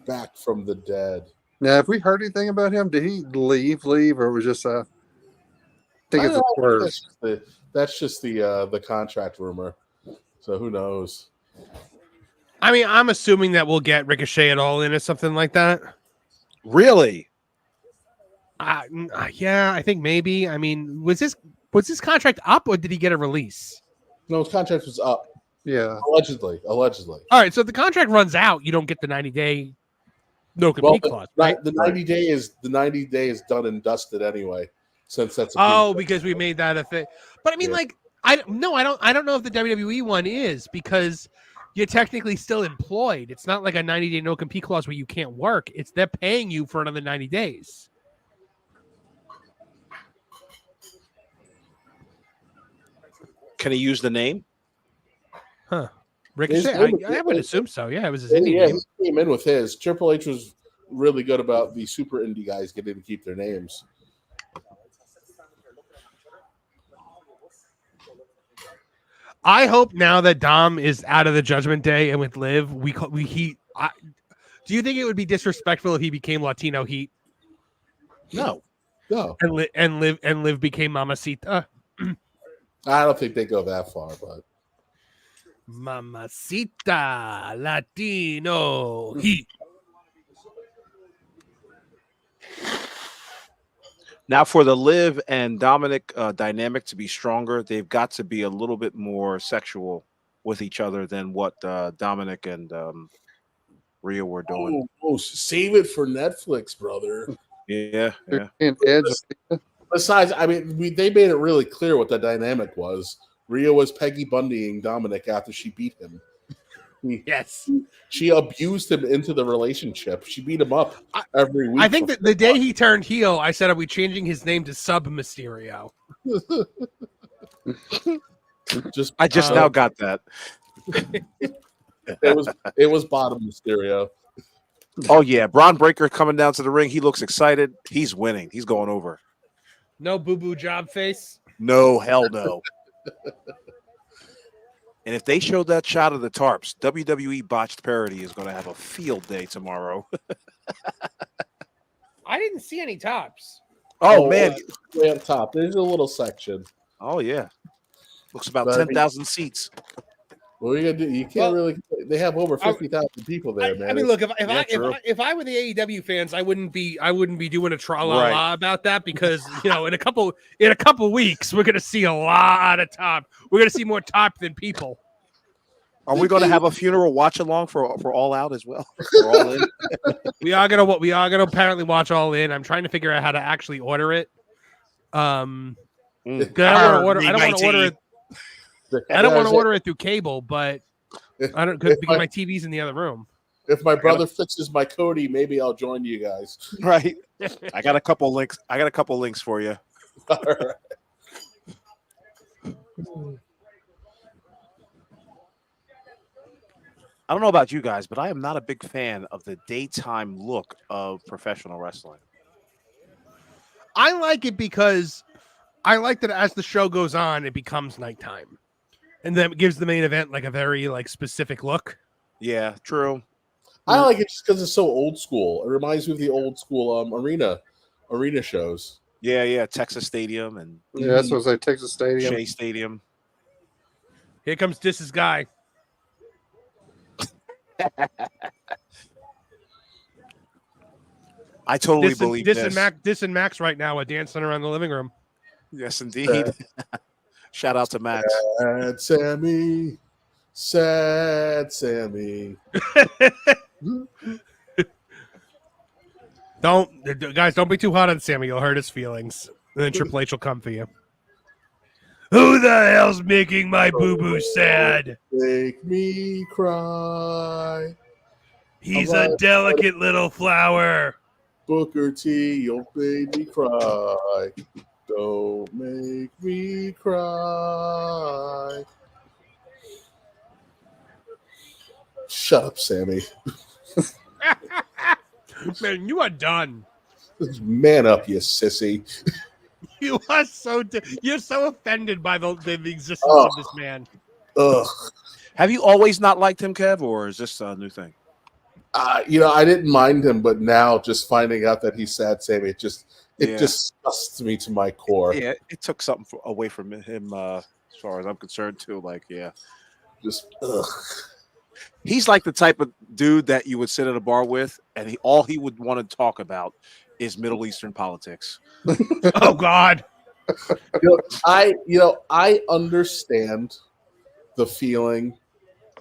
Back from the dead. Now, have we heard anything about him? Did he leave, or was just I think it's a I swerve. That's just the contract rumor. So who knows? I mean, I'm assuming that we'll get Ricochet at All In or something like that. Really? Yeah, I think maybe. I mean, was this contract up or did he get a release? No, his contract was up. Yeah. Allegedly. All right, so if the contract runs out, you don't get the 90-day no compete clause, right? The 90 day is done and dusted anyway. Since that's because we made that a thing. But I mean, I don't know if the WWE one is, because you're technically still employed. It's not like a 90-day no compete clause where you can't work. It's they're paying you for another 90 days. Can he use the name? Huh. Ricochet, I would assume so. Yeah, it was his indie Yeah, name. he came in with his. Triple H was really good about the super indie guys getting to keep their names. I hope now that Dom is out of the Judgment Day and with Liv, do you think it would be disrespectful if he became Latino Heat No. and Liv became Mamacita? I don't think they go that far, but Mamacita Latino Heat. Now, for the Liv and Dominic dynamic to be stronger, they've got to be a little bit more sexual with each other than what Dominic and Rhea were doing. Oh, save it for Netflix, brother. Yeah. And Edge. Besides, I mean, they made it really clear what the dynamic was. Rhea was Peggy Bundying Dominic after she beat him. Yes. She abused him into the relationship. She beat him up every week. I think that the day he turned heel, I said, are we changing his name to Sub Mysterio? I just now got that. It was bottom Mysterio. Oh, yeah. Braun Breaker coming down to the ring. He looks excited. He's winning. He's going over. No boo-boo job face? No, hell no. And if they showed that shot of the tarps, WWE Botched Parody is going to have a field day tomorrow. I didn't see any tops. Oh, man. Way up top. There's a little section. Oh, yeah. Looks about But, 10,000 seats. What are you gonna do? You can't really. They have over 50,000 people there, man. I mean, look, if I were the AEW fans, I wouldn't be doing a tra-la-la about that, because in a couple weeks we're gonna see a lot of top. We're gonna see more top than people. Are we going to have a funeral watch along for All Out as well? For All In? We are gonna apparently watch All In. I'm trying to figure out how to actually order it. I don't want to order it. I don't want to order it through cable, but I don't, because my TV's in the other room. If my brother fixes my Cody, maybe I'll join you guys. Right. I got a couple links. For you. All right. I don't know about you guys, but I am not a big fan of the daytime look of professional wrestling. I like it because I like that as the show goes on, it becomes nighttime. And then it gives the main event like a very specific look. Yeah, true. I like it just because it's so old school. It reminds me of the old school arena shows. Yeah. Texas Stadium and that's what I say. Texas Stadium, Shea Stadium. Here comes Dis's guy. I totally believe this. Dissing Max right now, dancing around the living room. Yes, indeed. Shout out to Max. Sad Sammy. Sad Sammy. Don't be too hot on Sammy. You'll hurt his feelings. And then Triple H will come for you. Who the hell's making my boo-boo sad? Make me cry. He's a delicate little flower. Booker T, you'll make me cry. Don't make me cry. Shut up, Sammy. Man, you are done. Man up, you sissy. You are you're so offended by the existence of this man. Ugh. Have you always not liked him, Kev, or is this a new thing? I didn't mind him, but now just finding out that he's Sad Sammy, it disgusts me to my core. Yeah, it took something away from him, as far as I'm concerned, too. Just ugh. He's like the type of dude that you would sit at a bar with, and all he would want to talk is Middle Eastern politics. Oh God! I understand the feeling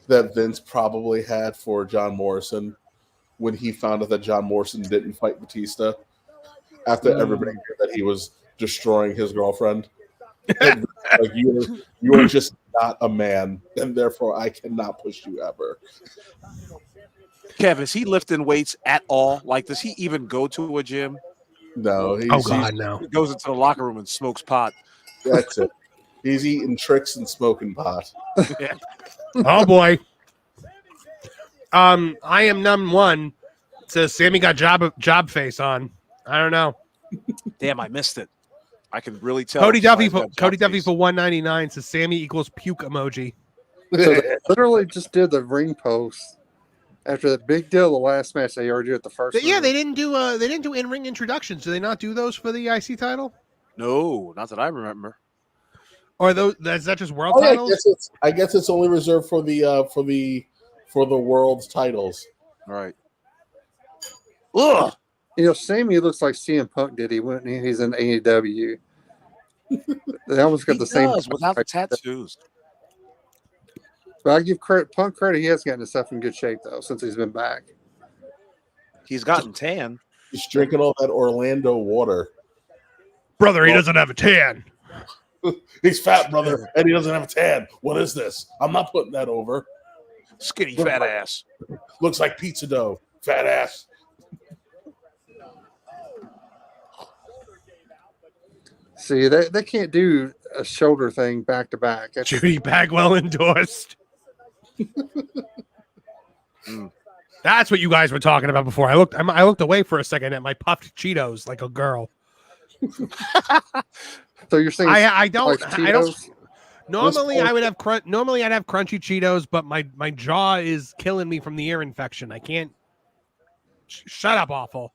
that Vince probably had for John Morrison when he found out that John Morrison didn't fight Batista after everybody knew that he was destroying his girlfriend. You are just not a man, and therefore I cannot push you ever. Kev, is he lifting weights at all? Does he even go to a gym? No. No. He goes into the locker room and smokes pot. That's it. He's eating tricks and smoking pot. Yeah. Oh boy. I am numb one. Says Sammy got job face on. I don't know. Damn, I missed it. I can really tell. Cody Duffy for 199 says Sammy equals puke emoji. So they literally just did the ring post after the big deal. The last match they already did at the first. Yeah, they didn't do in-ring introductions. Do they not do those for the IC title? No, not that I remember. Or is that just world titles? I guess it's only reserved for the world titles. All right. Ugh. Sammy looks like CM Punk did. He's in AEW. They almost got the same without the tattoos. But I give Punk credit. He has gotten himself in good shape though since he's been back. He's gotten tan. He's drinking all that Orlando water. Brother, he doesn't have a tan. He's fat, brother, and he doesn't have a tan. What is this? I'm not putting that over. Skinny fat ass. Looks like pizza dough. Fat ass. See, they can't do a shoulder thing back to back. Judy Bagwell endorsed. That's what you guys were talking about before. I looked away for a second at my puffed Cheetos like a girl. So you're saying I don't. Normally I'd have crunchy Cheetos, but my jaw is killing me from the ear infection. I can't. Shut up, awful.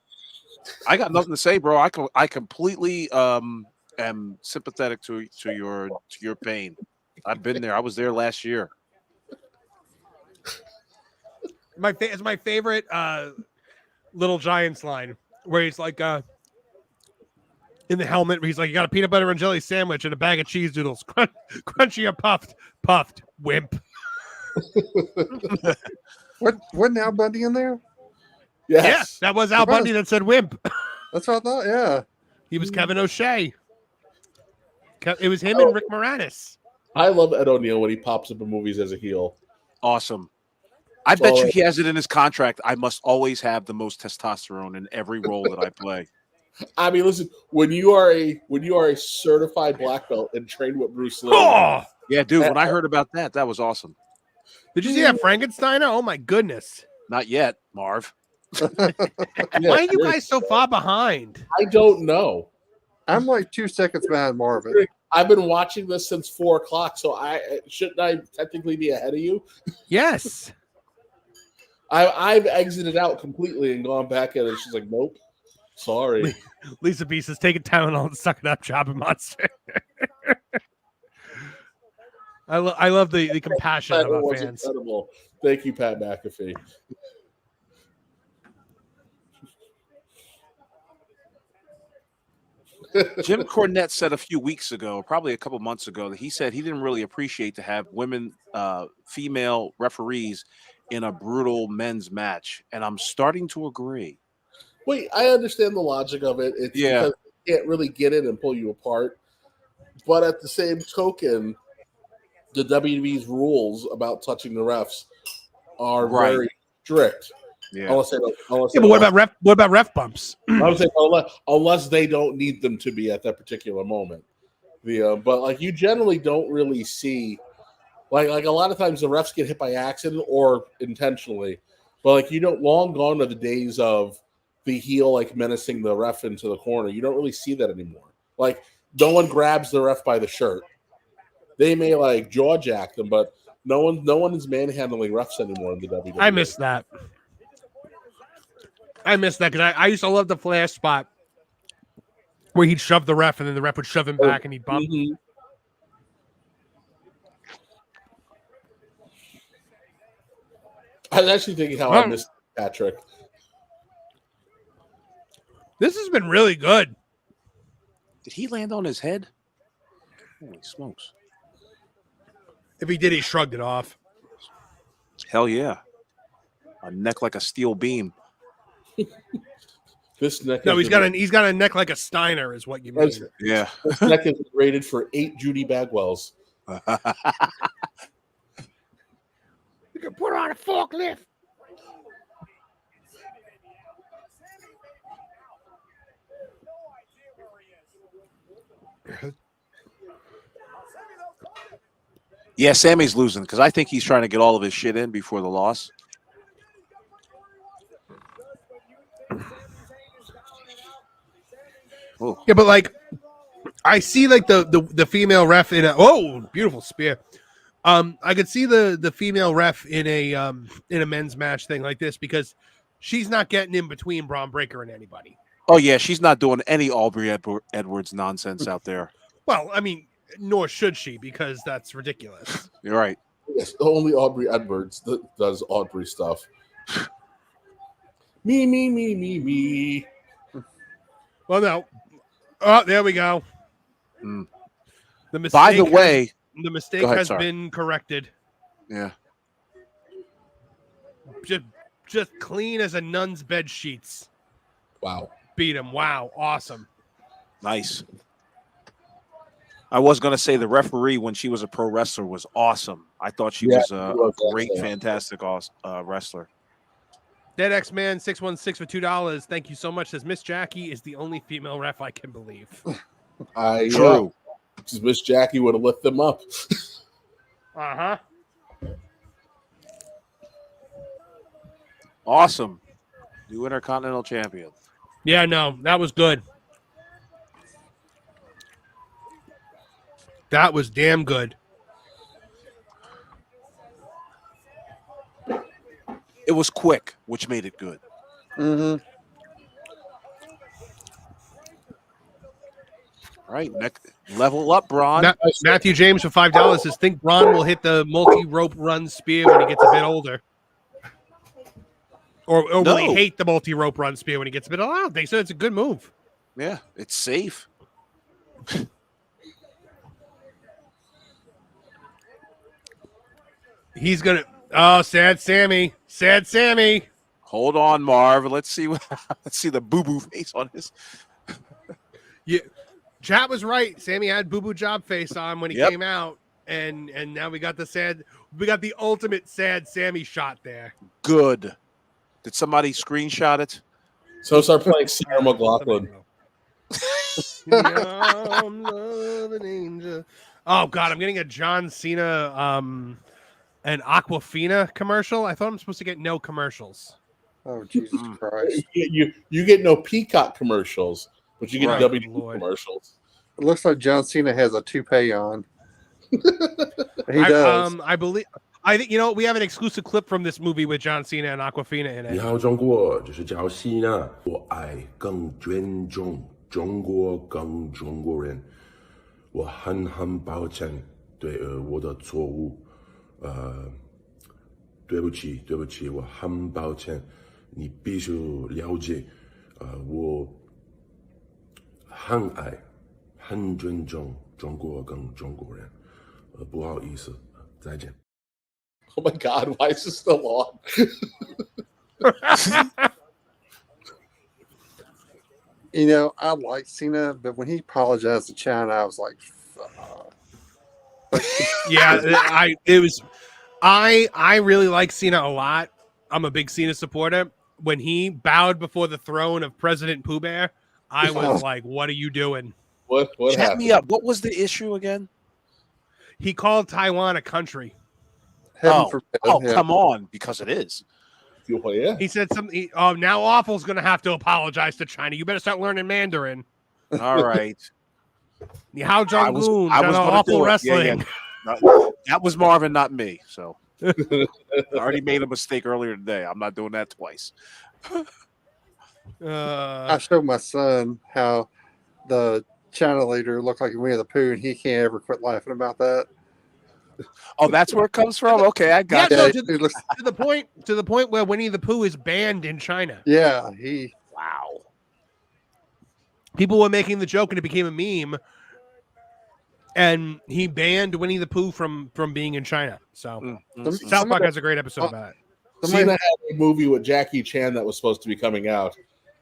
I got nothing to say, bro. I completely am sympathetic to your pain. I've been there. I was there last year. It's my favorite Little Giants line where he's like in the helmet where he's like, you got a peanut butter and jelly sandwich and a bag of cheese doodles. Crunchy or puffed, wimp. Wasn't Al Bundy in there? Yes. Yeah, that was Al Bundy that said wimp. That's what I thought, yeah. He was Kevin O'Shea. It was him and Rick Moranis. I love Ed O'Neill when he pops up in movies as a heel. Awesome. I bet you he has it in his contract. I must always have the most testosterone in every role that I play. I mean, listen, when you are a certified black belt and trained with Bruce Lee. Oh! Yeah, dude, when I heard about that was awesome. Did you see that Frankensteiner? Oh my goodness. Not yet, Marv. Why are you guys so far behind? I don't know. I'm like 2 seconds behind Marvin. I've been watching this since 4:00, so shouldn't I technically be ahead of you? Yes. I've exited out completely and gone back in, and she's like, "Nope, sorry." Lisa B says, "Take it down and suck it up, Jobber Monster." I love the compassion of our fans. Incredible. Thank you, Pat McAfee. Jim Cornette said a few weeks ago, probably a couple months ago, that he said he didn't really appreciate to have women, female referees in a brutal men's match, and I'm starting to agree. Wait, I understand the logic of it. It's because you can't really get in and pull you apart. But at the same token, the WWE's rules about touching the refs are very strict. Yeah. Unless but what about ref bumps? I would say unless they don't need them to be at that particular moment. But like you generally don't really see like a lot of times the refs get hit by accident or intentionally. But like you don't long gone are the days of the heel like menacing the ref into the corner. You don't really see that anymore. Like no one grabs the ref by the shirt. They may like jaw jack them, but no one is manhandling refs anymore in the WWE. I miss that. Because I used to love the flash spot where he'd shove the ref and then the ref would shove him back and he'd bump. Mm-hmm. I was actually thinking how I missed Patrick. This has been really good. Did he land on his head? Holy smokes. If he did, he shrugged it off. Hell yeah. A neck like a steel beam. This neck. No, he's got a neck like a Steiner, is what you mean. Yeah. This neck is rated for 8 Judy Bagwells. You can put her on a forklift. Yeah, Sammy's losing because I think he's trying to get all of his shit in before the loss. Ooh. Yeah, but like I see like the female ref in a beautiful spear. I could see the female ref in a men's match thing like this because she's not getting in between Braun Breaker and anybody. Oh yeah, she's not doing any Aubrey Edwards nonsense out there. Well, I mean, nor should she because that's ridiculous. You're right. Yes, only Aubrey Edwards does Aubrey stuff. Me. Well, no. Oh, there we go. Mm. The mistake. By the way, the mistake has been corrected. Yeah. Just clean as a nun's bed sheets. Wow. Beat him. Wow. Awesome. Nice. I was going to say the referee when she was a pro wrestler was awesome. I thought she was a great, fantastic wrestler. Dead X-Man 616 for $2. Thank you so much. Says Miss Jackie is the only female ref I can believe. True. Miss Jackie would have lift them up. Uh-huh. Awesome. New Intercontinental Champion. Yeah, no, that was good. That was damn good. It was quick, which made it good. Mm-hmm. All right, level up, Braun. Matthew James for $5 says, think Braun will hit the multi-rope run spear when he gets a bit older. Or will he hate the multi-rope run spear when he gets a bit older? They said it's a good move. Yeah, it's safe. He's going to... Oh, sad Sammy. Sad Sammy. Hold on, Marv. Let's see the boo-boo face on his... Yeah. Chat was right. Sammy had boo-boo job face on when he came out, and now we got the ultimate sad Sammy shot there. Good. Did somebody screenshot it? So start playing Sarah McLachlan. Oh God, I'm getting a John Cena an Aquafina commercial. I thought I'm supposed to get no commercials. Oh Jesus Christ! You get no Peacock commercials. But you get WWE commercials. It looks like John Cena has a toupee on. He does. I think we have an exclusive clip from this movie with John Cena and Aquafina in it. 你好，中国，这是叫西娜。我爱更尊重中国，更中国人。我很抱歉对我的错误，对不起，我很抱歉。你必须了解，我很爱很尊重中国跟中国人，不好意思，再见。 Oh my God, why is this still on? You know, I like Cena, but when he apologized to China, I was like, fuck. Yeah, I really like Cena a lot. I'm a big Cena supporter. When he bowed before the throne of President Pooh Bear, I was like, what are you doing? What Chat happened? me up. What was the issue again? He called Taiwan a country. Heaven forbid. Yeah. Come on, because it is. Oh, yeah. He said something. Oh, now Awful's going to have to apologize to China. You better start learning Mandarin. All right. Ni hao I was Jong-un, gonna Awful do it. Wrestling. That was Marvin, not me. So I already made a mistake earlier today. I'm not doing that twice. I showed my son how the China leader looked like Winnie the Pooh, and he can't ever quit laughing about that. Oh, that's where it comes from. Okay, I got Yeah, you. no, to the point where Winnie the Pooh is banned in China. Yeah, Wow. People were making the joke, and it became a meme. And he banned Winnie the Pooh from being in China. So South Park has a great episode about it. Cena had a movie with Jackie Chan that was supposed to be coming out,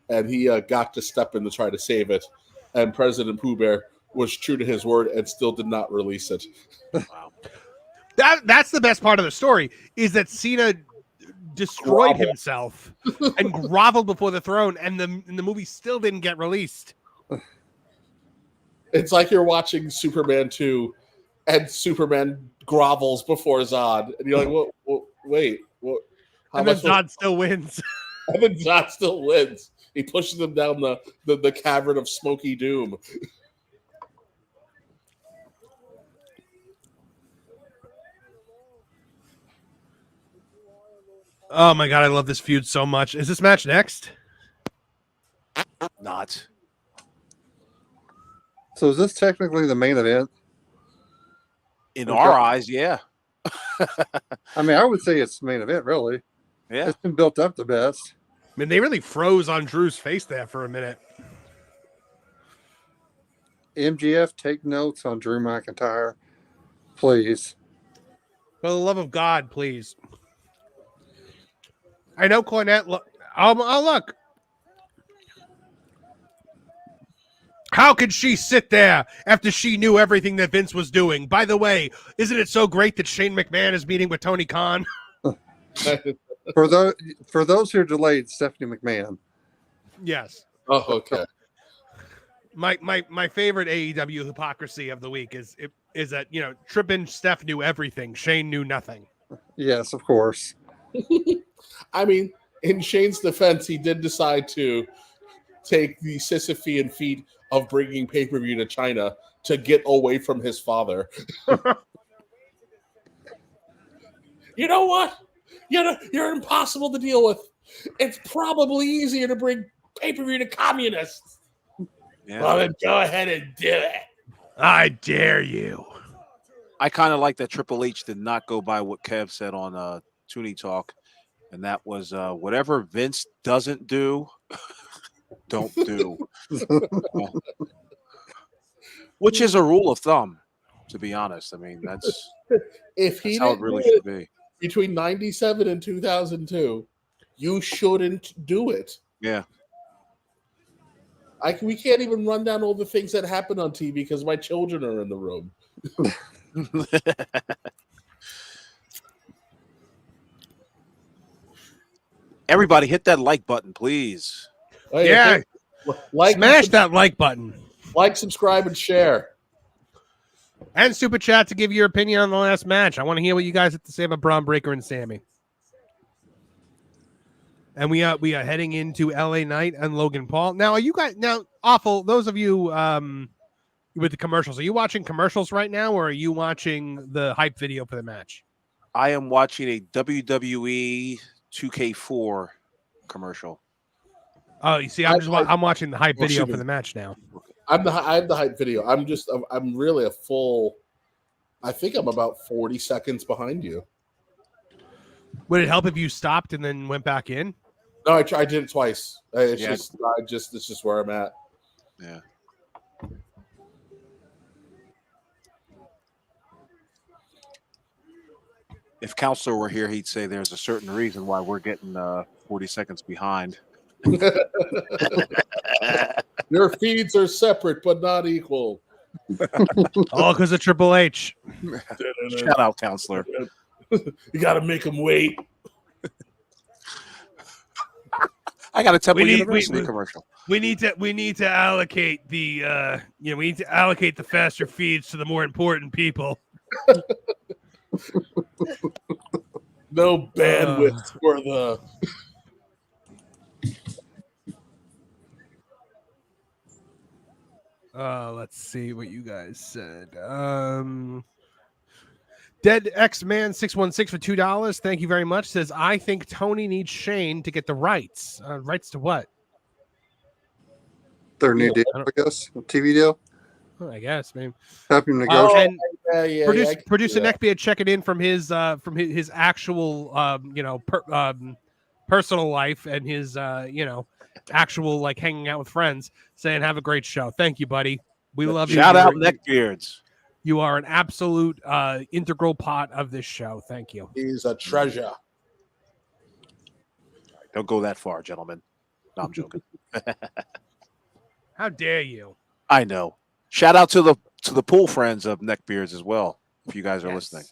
and he got to step in to try to save it. And President Pooh Bear was true to his word and still did not release it. Wow. That's the best part of the story, is that Cena destroyed himself and groveled before the throne, and the movie still didn't get released. It's like you're watching Superman 2 and Superman grovels before Zod. And you're like, wait. And then Zod still wins. And then Zod still wins. He pushes them down the cavern of smoky doom. Oh my God, I love this feud so much. Is this match next? Not. So is this technically the main event? In our eyes, yeah. I mean, I would say it's the main event, really. Yeah. It's been built up the best. I mean, they really froze on Drew's face there for a minute. MGF, take notes on Drew McIntyre, please. For the love of God, please. I know Cornette. Look. How could she sit there after she knew everything that Vince was doing? By the way, isn't it so great that Shane McMahon is meeting with Tony Khan? For those who are delayed, Stephanie McMahon. Yes. Oh, okay. My favorite AEW hypocrisy of the week is that, you know, Tripp and Steph knew everything. Shane knew nothing. Yes, of course. I mean, in Shane's defense, he did decide to take the Sisyphean feat of bringing pay-per-view to China to get away from his father. You know what? You're impossible to deal with. It's probably easier to bring pay-per-view to communists. Yeah. Well, then go ahead and do it. I dare you. I kind of like that Triple H did not go by what Kev said on Tooney Talk, and that was whatever Vince doesn't do, don't do. Which is a rule of thumb, to be honest. I mean, that's how it really should be. Between 97 and 2002, you shouldn't do it. Yeah. We can't even run down all the things that happen on TV because my children are in the room. Everybody hit that like button, please. Hey, Yeah. Smash that like button. Like, subscribe, and share. And Super Chat to give your opinion on the last match. I want to hear what you guys have to say about Braun Breaker and Sammy. And we are heading into LA Knight and Logan Paul. Now, are you guys awful? Those of you with the commercials, are you watching commercials right now, or are you watching the hype video for the match? I am watching a WWE 2K4 commercial. Oh, you see, I'm watching the hype video for the match now. I have the hype video. I'm really a full. I think I'm about 40 seconds behind you. Would it help if you stopped and then went back in? No, I did it twice. It's just where I'm at. Yeah. If Counselor were here, he'd say there's a certain reason why we're getting 40 seconds behind. Your feeds are separate but not equal. All because of Triple H. Shout out, Counselor. You got to make them wait. I got a Temple We need- University we- commercial. We need to allocate the we need to allocate the faster feeds to the more important people. No bandwidth for the. Let's see what you guys said. Dead X-Man 616 for $2. Thank you very much. Says, I think Tony needs Shane to get the rights. Rights to what? Their new deal, I guess, a TV deal. Oh, I guess, maybe. Help him negotiate. And producer Neckbeard checking in from his actual personal life and his actual like hanging out with friends, saying have a great show. Thank you, buddy. We love you. Shout out Neckbeards. You are an absolute integral part of this show. Thank you. He's a treasure. Don't go that far, gentlemen. No, I'm joking. How dare you? I know. Shout out to the pool friends of Neckbeards as well, if you guys are listening.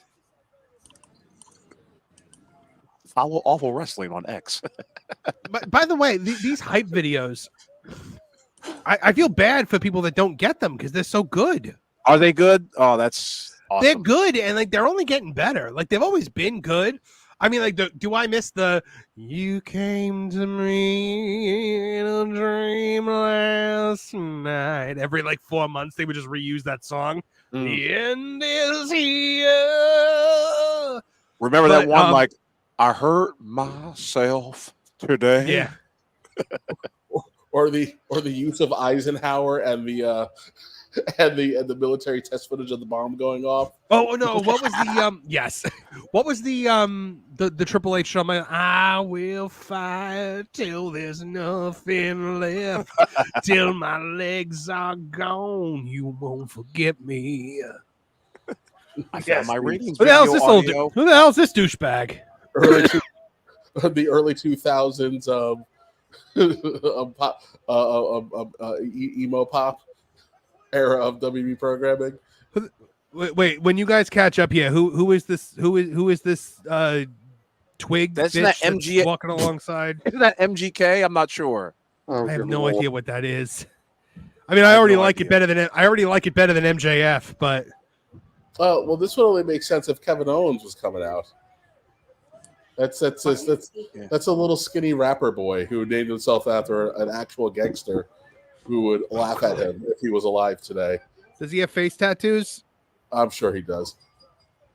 Follow Awful Wrestling on X. But by the way, these hype videos, I feel bad for people that don't get them because they're so good. Are they good? Oh, that's awesome. They're good, and like they're only getting better. Like they've always been good. I mean, like, do I miss the "You came to me in a dream last night"? Every like 4 months, they would just reuse that song. The end is here. Remember that one? Like, I hurt myself today. Yeah. or the use of Eisenhower and the military test footage of the bomb going off. Oh no! What was the Yes, what was the Triple H show? I will fight till there's nothing left, till my legs are gone. You won't forget me. I found my ratings. Who the hell's this Who the hell's this douchebag? The early 2000s emo pop era of WB programming. Wait, when you guys catch up here, who is this? Who is this? Twig. That's bitch not MG walking alongside. Isn't that MGK? I'm not sure. I have no idea what that is. I mean, I already like it better than MJF, but. Well, this would only make sense if Kevin Owens was coming out. That's a little skinny rapper boy who named himself after an actual gangster who would laugh at him if he was alive today. Does he have face tattoos? I'm sure he does.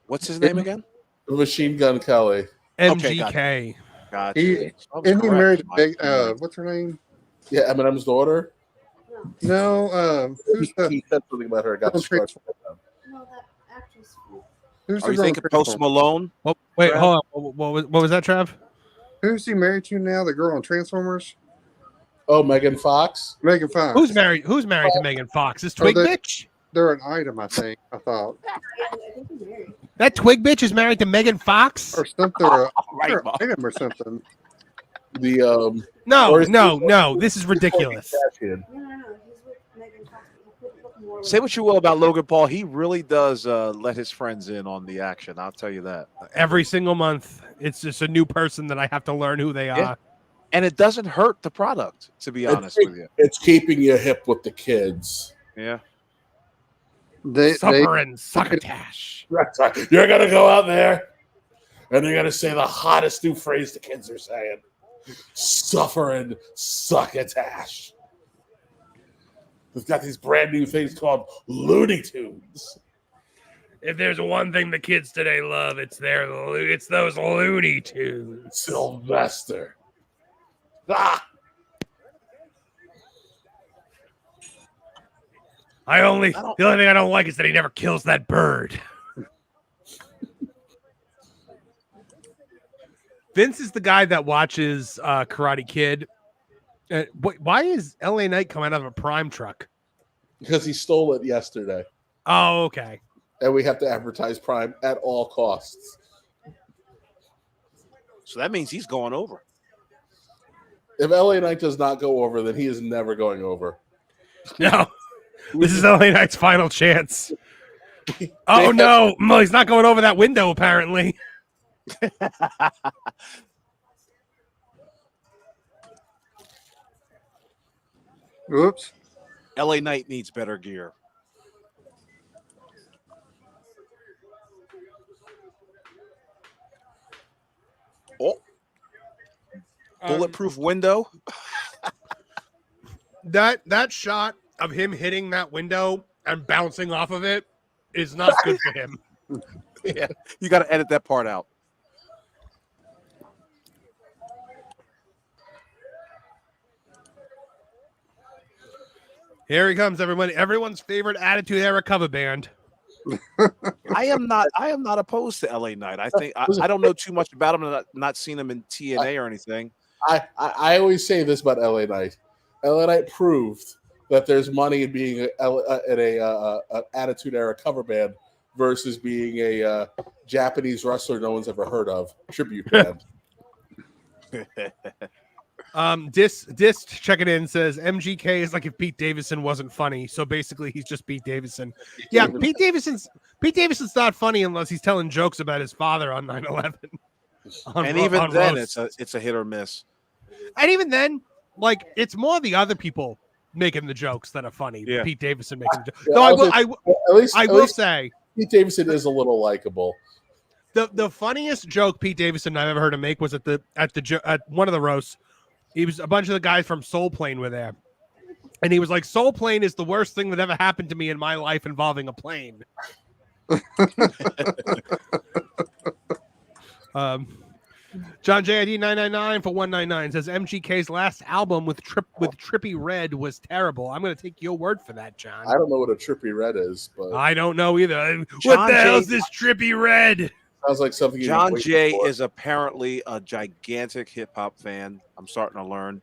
What's his name again? Machine Gun Kelly. MGK. Gotcha. Isn't he married to what's her name? Yeah, Eminem's daughter. No, who's he said something about her. Got No, that actress. Who's Are you thinking Post Malone? Oh, wait, hold on. What was that, Trav? Who's he married to now? The girl on Transformers? Oh, Megan Fox. Megan Fox. Who's married to Megan Fox? This Twig bitch? They're an item, I think. I thought. I think he's married. That Twig bitch is married to Megan Fox? Or something. They're an item or something. The No. This is ridiculous. No. He's with Megan Fox. Say what you will about Logan Paul. He really does let his friends in on the action. I'll tell you that. Every single month, it's just a new person that I have to learn who they are. And it doesn't hurt the product, to be honest with you. It's keeping you hip with the kids. Yeah. Suffering succotash. That's right. You're going to go out there and they're going to say the hottest new phrase the kids are saying. Suffering succotash. They've got these brand new things called Looney Tunes. If there's one thing the kids today love, it's those Looney Tunes. Sylvester. Ah! The only thing I don't like is that he never kills that bird. Vince is the guy that watches Karate Kid. Why is LA Knight coming out of a Prime truck? Because he stole it yesterday. Oh, okay. And we have to advertise Prime at all costs. So that means he's going over. If LA Knight does not go over, then he is never going over. No, this is LA Knight's final chance. Oh no, he's not going over that window apparently. Oops. LA Knight needs better gear. Oh, bulletproof window. That shot of him hitting that window and bouncing off of it is not good for him. Yeah, you got to edit that part out. Here he comes, everybody. Everyone's favorite Attitude Era cover band. I am not opposed to LA Knight. I think I don't know too much about him. I've not seen him in TNA or anything. I always say this about LA Knight. LA Knight proved that there's money in being an Attitude Era cover band versus being a Japanese wrestler no one's ever heard of tribute band. Dis checking in says MGK is like if Pete Davidson wasn't funny, so basically he's just Pete Davidson. Yeah, Pete Davidson's not funny unless he's telling jokes about his father on 9/11. And even then, it's a hit or miss. And even then, like it's more the other people making the jokes that are funny. Yeah. Pete Davidson making the jokes. Yeah, Though I will say Pete Davidson is a little likable. the funniest joke Pete Davidson I've ever heard him make was at one of the roasts. He was a bunch of the guys from Soul Plane were there. And he was like, Soul Plane is the worst thing that ever happened to me in my life involving a plane. John JID 999 for 199 says MGK's last album with Trippy Red was terrible. I'm going to take your word for that, John. I don't know what a Trippy Red is, but I don't know either. What the hell is this Trippy Red? sounds like something. John Jay is apparently a gigantic hip hop fan. I'm starting to learn,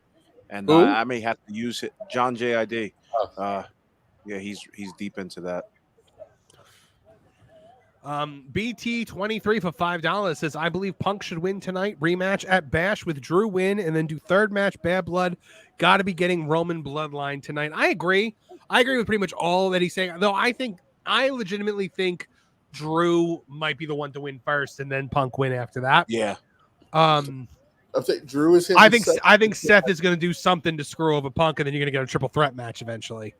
and I may have to use it. John JID. Yeah, he's deep into that. BT23 for $5 says, I believe Punk should win tonight. Rematch at Bash with Drew win, and then do third match Bad Blood. Got to be getting Roman Bloodline tonight. I agree. I agree with pretty much all that he's saying. Though I legitimately think Drew might be the one to win first, and then Punk win after that. Yeah. I think Drew is. I think Seth is going to do something to screw over Punk, and then you're going to get a triple threat match eventually.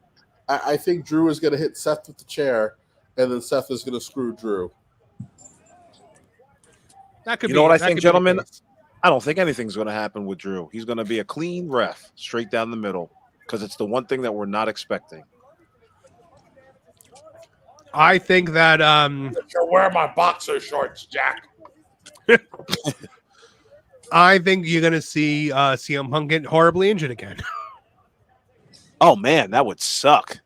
I think Drew is going to hit Seth with the chair, and then Seth is going to screw Drew. That could you be. know what I that think, could be gentlemen? I don't think anything's going to happen with Drew. He's going to be a clean ref, straight down the middle, because it's the one thing that we're not expecting. I think that You're wearing my boxer shorts, Jack. I think you're going to see CM Punk get horribly injured again. Oh man, that would suck.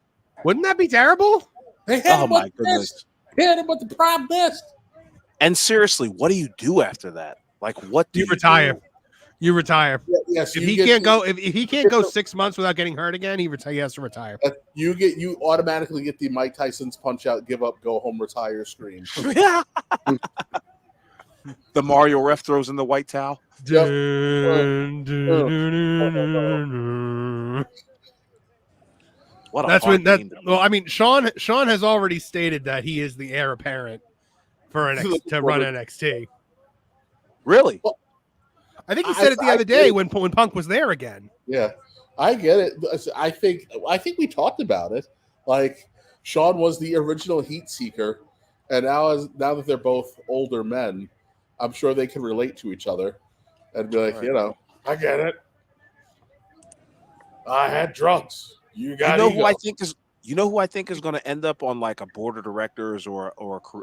Wouldn't that be terrible? Oh my goodness! Hit him with the prime best. And seriously, what do you do after that? Like, what do you retire? do? You retire. Yes, if he can't go, if he can't go 6 months without getting hurt again, he has to retire. You automatically get the Mike Tyson's punch out, give up, go home, retire scream. The Mario ref throws in the white towel. Yep. What That's when that. Well, I mean, Sean has already stated that he is the heir apparent for to run NXT. Really? Well, I think he said it the other day when Punk was there again. Yeah, I get it. I think we talked about it. Like Sean was the original heat seeker, and now that they're both older men, I'm sure they can relate to each other and be like, right. I get it. I had drugs. You who I think is going to end up on like a board of directors or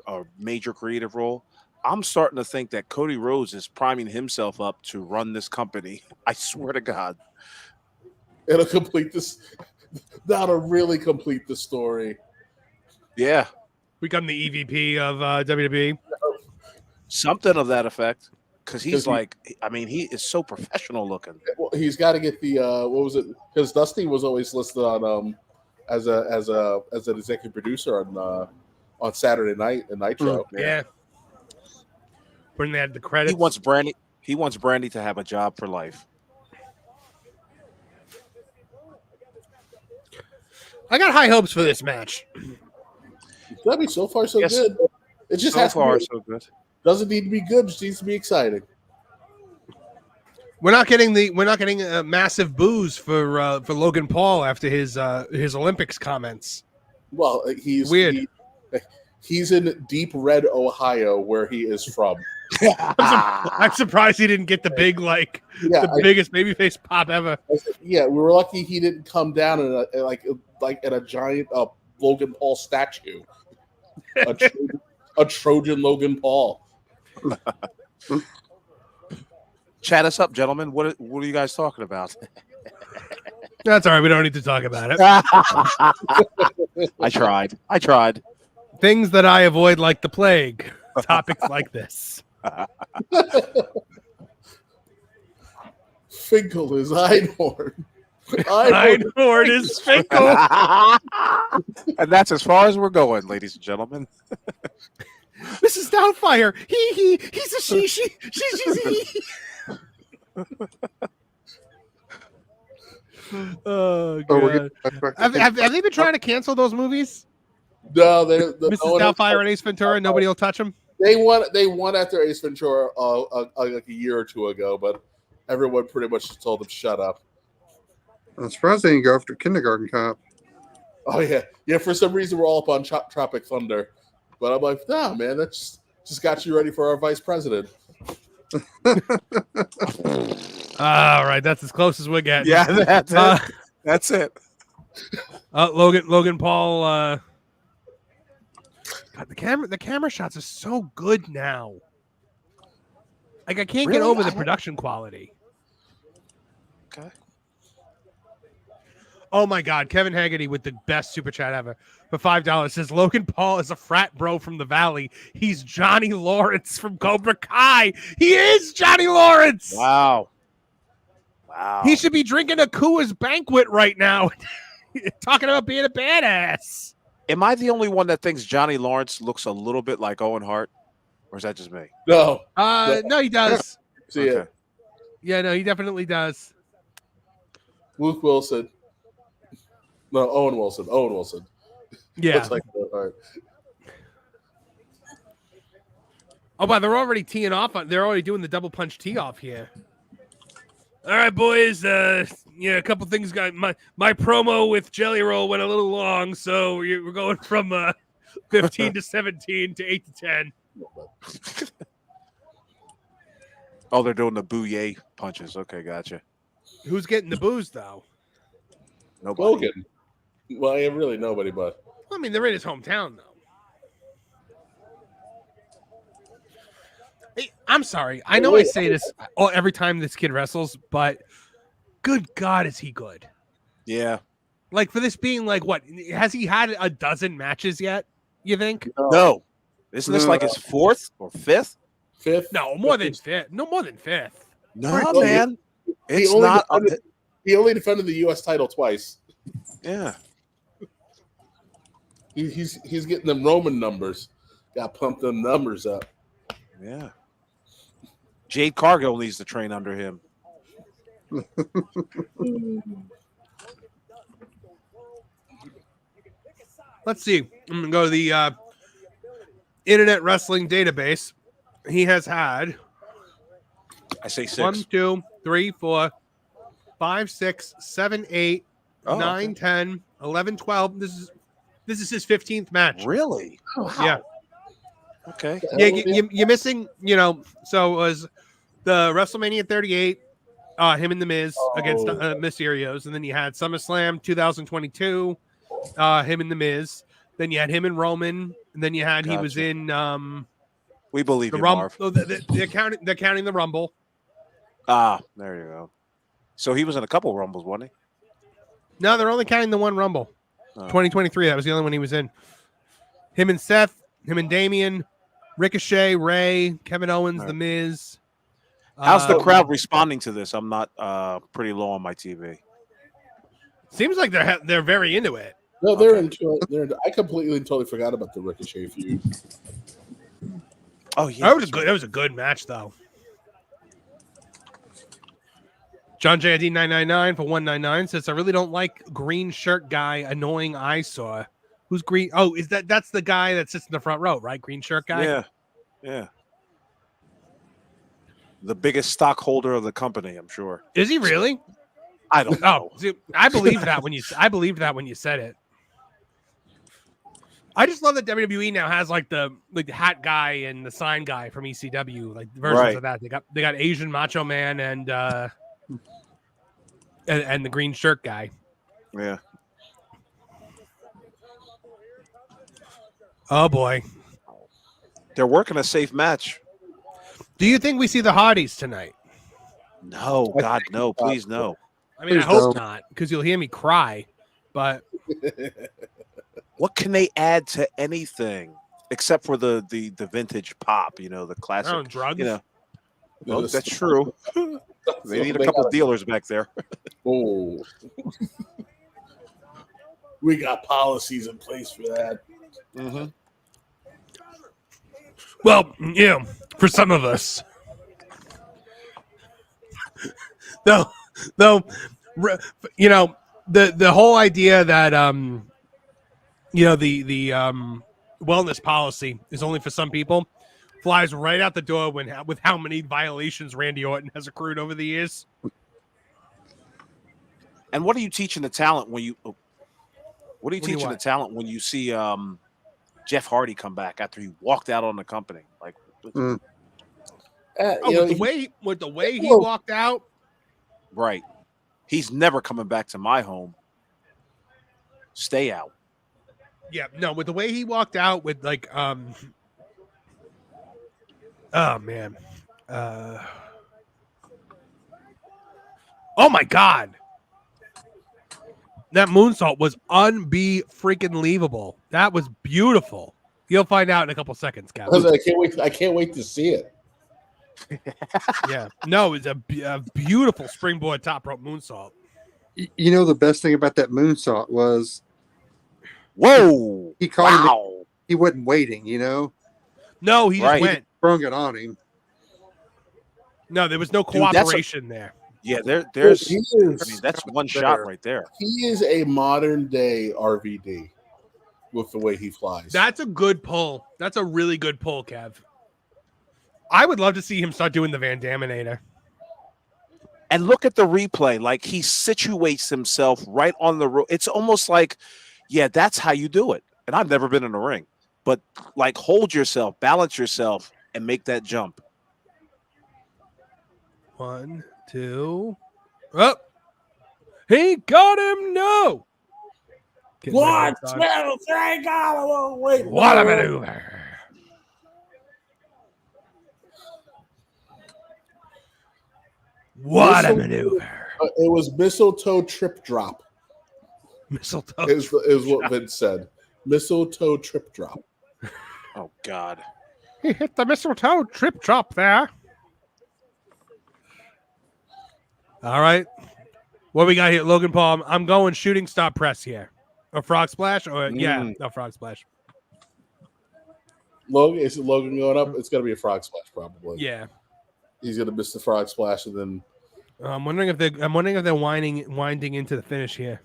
a major creative role? I'm starting to think that Cody Rhodes is priming himself up to run this company. I swear to God. It'll complete this. That'll really complete the story. Yeah. Become the EVP of WWE. Something of that effect. Because he is so professional looking. Well, he's got to get the what was it? Because Dusty was always listed on as an executive producer on Saturday Night and Nitro. Yeah. When they had the credits, He He wants Brandy to have a job for life. I got high hopes for this match. I mean, so far so good. It just So has far to be, so good. doesn't need to be good. Just needs to be exciting. We're not getting massive boos for Logan Paul after his Olympics comments. Well, he's weird. He's in deep red Ohio, where he is from. I'm surprised he didn't get the big biggest babyface pop ever. Yeah, we were lucky he didn't come down in a giant Logan Paul statue, a Trojan Logan Paul. Chat us up, gentlemen. What are you guys talking about? That's all right. We don't need to talk about it. I tried. Things that I avoid like the plague. Topics like this. Finkel is Einhorn. Einhorn is Finkel. And that's as far as we're going, ladies and gentlemen. Mrs. Doubtfire. He's a she. Oh god. Have they been trying to cancel those movies? No, Mrs. Doubtfire and Ace Ventura. Nobody will touch them. They won after Ace Ventura like a year or two ago, but everyone pretty much told them shut up. I'm surprised they didn't go after Kindergarten Cop. Oh yeah. For some reason, we're all up on Tropic Thunder, but I'm like, nah, man, that's just got you ready for our vice president. All right, that's as close as we're getting. Yeah, that's it. That's it. Logan Paul. God, the camera shots are so good now. Like I can't get over the production quality. Okay. Oh my God, Kevin Haggerty with the best super chat ever for $5 says Logan Paul is a frat bro from the Valley. He's Johnny Lawrence from Cobra Kai. He is Johnny Lawrence. Wow. He should be drinking a Coors Banquet right now, talking about being a badass. Am I the only one that thinks Johnny Lawrence looks a little bit like Owen Hart, or is that just me? No. No, he does. See it. Yeah, no, he definitely does. Luke Wilson. No, Owen Wilson. Yeah. Looks like Owen Hart. Oh, wow, they're already teeing off. They're already doing the double punch tee off here. All right, boys. A couple things got my promo with Jelly Roll went a little long, so we're going from 15 to 17 to 8 to 10. Oh, they're doing the bouye punches. Okay, gotcha. Who's getting the booze though? Nobody. Logan. Well, yeah, really nobody, but I mean, they're in his hometown though. I'm sorry. I know I say this every time this kid wrestles, but good God, is he good? Yeah. Like for this being like what? Has he had a dozen matches yet? You think? No. Isn't this like his fourth or fifth? Fifth? No, more than fifth. No, more than fifth. No, man. It's He only defended the U.S. title twice. Yeah. He's getting them Roman numbers. Got to pump them numbers up. Yeah. Jade Cargill needs to train under him. Let's see. I'm gonna go to the Internet Wrestling Database. He has had I say 6. 1, 2, 3, 4, 5, 6, 7, 8, 9, 10, 11, 12. This is his 15th match. Really? Yeah. Okay. Yeah, you're missing, so it was the WrestleMania 38, him and The Miz against Mysterios, and then you had SummerSlam 2022, him and The Miz. Then you had him and Roman, and then you had he was in we believe the you, Rumble. Marv. Oh, they're counting the Rumble. Ah, there you go. So he was in a couple Rumbles, wasn't he? No, they're only counting the one Rumble. 2023. That was the only one he was in. Him and Seth, him and Damian, Ricochet, Ray, Kevin Owens, The Miz. How's the crowd responding to this? I'm not pretty low on my TV. Seems like they're very into it. No, they're into it. I completely and totally forgot about the Ricochet feud. Oh yeah, that was a good match though. John JID 999 for 199 says, I really don't like green shirt guy, annoying eyesore. Who's green? Oh, that's the guy that sits in the front row, right? Green shirt guy? Yeah. The biggest stockholder of the company, I'm sure. Is he really? I don't know. See, I believed that when you said it. I just love that WWE now has like the hat guy and the sign guy from ECW, like versions of that. They got Asian Macho Man and the green shirt guy. Yeah. Oh boy. They're working a safe match. Do you think we see the Hardys tonight? No, God, no, please no. I mean, I hope not, because you'll hear me cry. But what can they add to anything except for the vintage pop? The classic drugs. Well, that's true. They need a couple of dealers back there. Oh, we got policies in place for that. Mm-hmm. Well, for some of us, though, the whole idea that the wellness policy is only for some people flies right out the door with how many violations Randy Orton has accrued over the years. And what are you teaching the talent when you? What are you teaching the talent when you see Jeff Hardy come back after he walked out on the company? Like, with the way he walked out, right? He's never coming back to my home. Stay out. Yeah, no, with the way he walked out with oh man. Oh my God. That moonsault was freaking-leavable. That was beautiful. You'll find out in a couple seconds, Captain. I can't wait to see it. Yeah. No, it's a beautiful springboard top rope moonsault. The best thing about that moonsault was, whoa! He called him. He wasn't waiting. No, he just went. He sprung it on him. No, there was no cooperation there. Yeah, there's. That's one shot right there. He is a modern day RVD with the way he flies. That's a good pull. That's a really good pull, Kev. I would love to see him start doing the Van Daminator. And look at the replay. Like, he situates himself right on the road. It's almost like, that's how you do it. And I've never been in a ring. But, like, hold yourself, balance yourself, and make that jump. 1, 2. Oh, he got him. No. 1, 2, 3, go. Wait. What a maneuver. What a maneuver. It was mistletoe trip drop. Mistletoe is what Vince said. Mistletoe trip drop. Oh, God. He hit the mistletoe trip drop there. All right. What we got here, Logan Paul? I'm going shooting star press here. A frog splash? Or no frog splash. Logan, is Logan going up? It's going to be a frog splash, probably. Yeah. He's going to miss the frog splash, and then I'm wondering if they're winding into the finish here.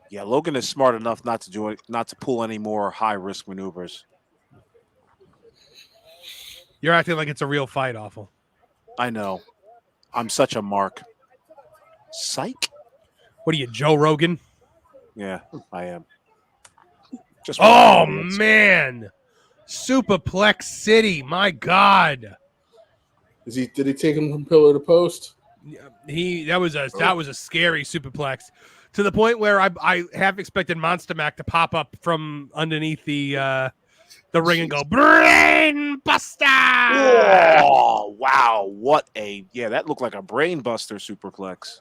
Yeah, Logan is smart enough not to pull any more high risk maneuvers. You're acting like it's a real fight, Awful. I know. I'm such a mark. Psych. What are you, Joe Rogan? Yeah, I am. Man. Superplex City, my God. Did he take him from pillar to post? That was a scary superplex, to the point where I half expected Monster Mac to pop up from underneath the ring and go brain buster. Oh, wow. That looked like a brain buster superplex.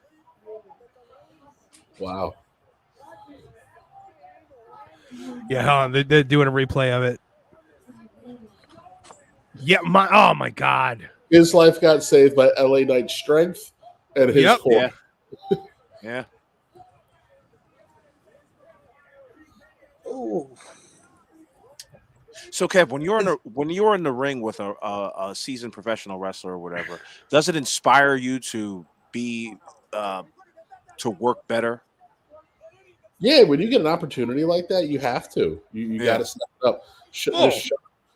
Wow. Yeah, they're doing a replay of it. Yeah, my God. His life got saved by LA Knight's strength and his core. Yeah. So, Kev, when you're in the ring with a seasoned professional wrestler or whatever, does it inspire you to be to work better? Yeah, when you get an opportunity like that, you have to. You got to step it up.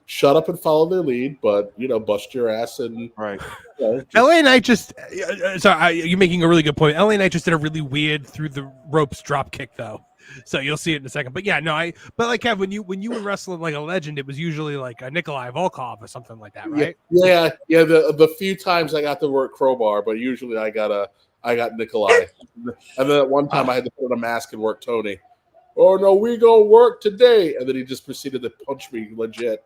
Shut up and follow their lead, but bust your ass and right. LA Knight just you're making a really good point. LA Knight just did a really weird through the ropes drop kick though. So you'll see it in a second. But yeah, no, but like Kev, when you were wrestling like a legend, it was usually like a Nikolai Volkov or something like that, right? Yeah. The few times I got to work Crowbar, but usually I got Nikolai. And then at one time I had to put on a mask and work Tony. Oh no, we gonna work today. And then he just proceeded to punch me legit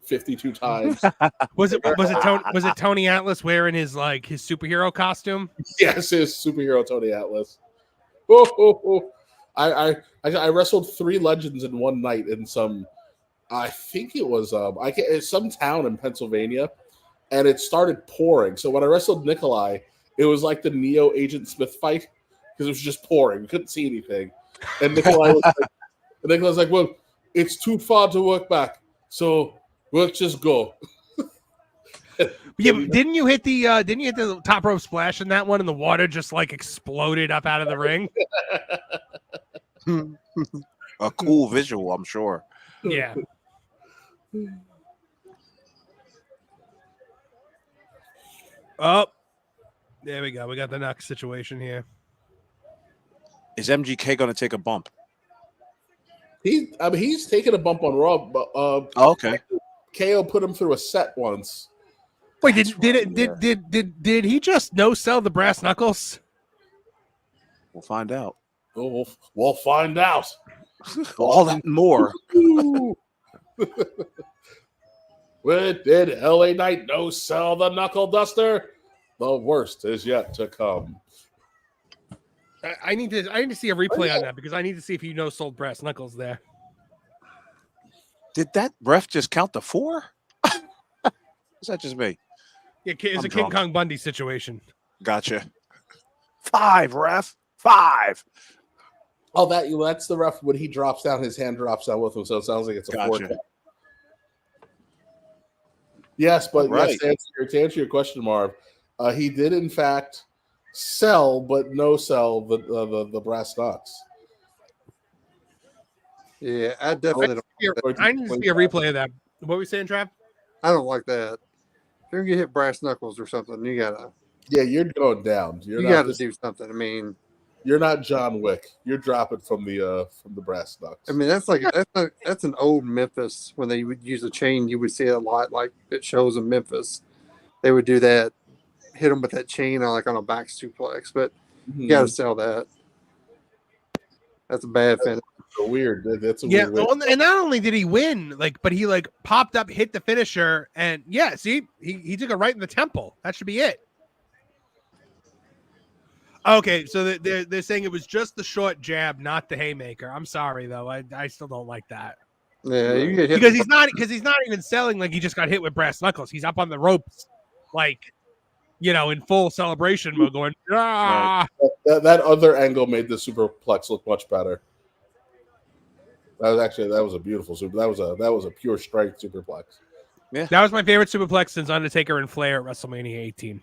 52 times. Was it Tony Atlas wearing his superhero costume? Yes, his superhero Tony Atlas. I wrestled 3 legends in one night in I think it was some town in Pennsylvania, and it started pouring. So when I wrestled Nikolai, it was like the Neo Agent Smith fight because it was just pouring. We couldn't see anything, and Nikolai was like, "Well, it's too far to work back, so let's just go." Yeah, didn't you hit the top rope splash in that one, and the water just like exploded up out of the ring? A cool visual, I'm sure. Yeah. Oh, there we go. We got the next situation here. Is MGK going to take a bump? He's taken a bump on Raw, but okay. KO put him through a set once. Wait, did he just no sell the brass knuckles? We'll find out. We'll find out. All that and more. Did LA Knight no sell the knuckle duster? The worst is yet to come. I need to see a replay on that because I need to see if he no sold brass knuckles there. Did that ref just count to 4? Is that just me? Yeah, it's a King Kong Bundy situation. Gotcha. 5, ref. 5. Oh, that's the ref when he drops down, his hand drops down with him, so it sounds like it's a 4 count. Yes, but right. Yes, to answer your question, Marv, he did in fact sell, but no sell the brass knucks. Yeah, I definitely don't. I need to see a replay of that. What were we saying, Trav? I don't like that. If you're gonna hit brass knuckles or something, you gotta. Yeah, you're going down. You gotta do something. I mean, you're not John Wick. You're dropping from the brass knucks. I mean, that's an old Memphis when they would use a chain. You would see it a lot, like it shows in Memphis. They would do that, hit them with that chain on a back suplex. But you gotta sell that. That's a bad finish. Weird. That's a weird. And not only did he win, but he popped up, hit the finisher, and see, he took it right in the temple. That should be it. Okay, so they're saying it was just the short jab, not the haymaker. I'm sorry though, I still don't like that. Yeah, you get hit because he's not even selling like he just got hit with brass knuckles. He's up on the ropes, in full celebration mode, going. Ah! That other angle made the superplex look much better. That was a beautiful super. That was a pure strength superplex. Yeah, that was my favorite superplex since Undertaker and Flair at WrestleMania 18.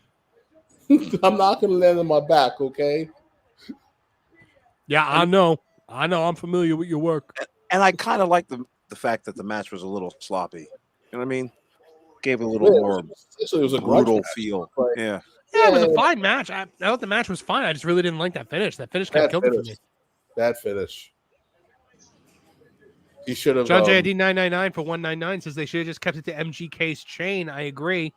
I'm not going to land on my back, okay? Yeah, I know. I'm familiar with your work. And I kind of like the fact that the match was a little sloppy. You know what I mean? Gave it a little more it was a brutal feel. Right. Yeah. Yeah, it was a fine match. I thought the match was fine. I just really didn't like that finish. That finish kind of killed it for me. That finish. He should have. John JD 999 for 199 says they should have just kept it to MGK's chain. I agree.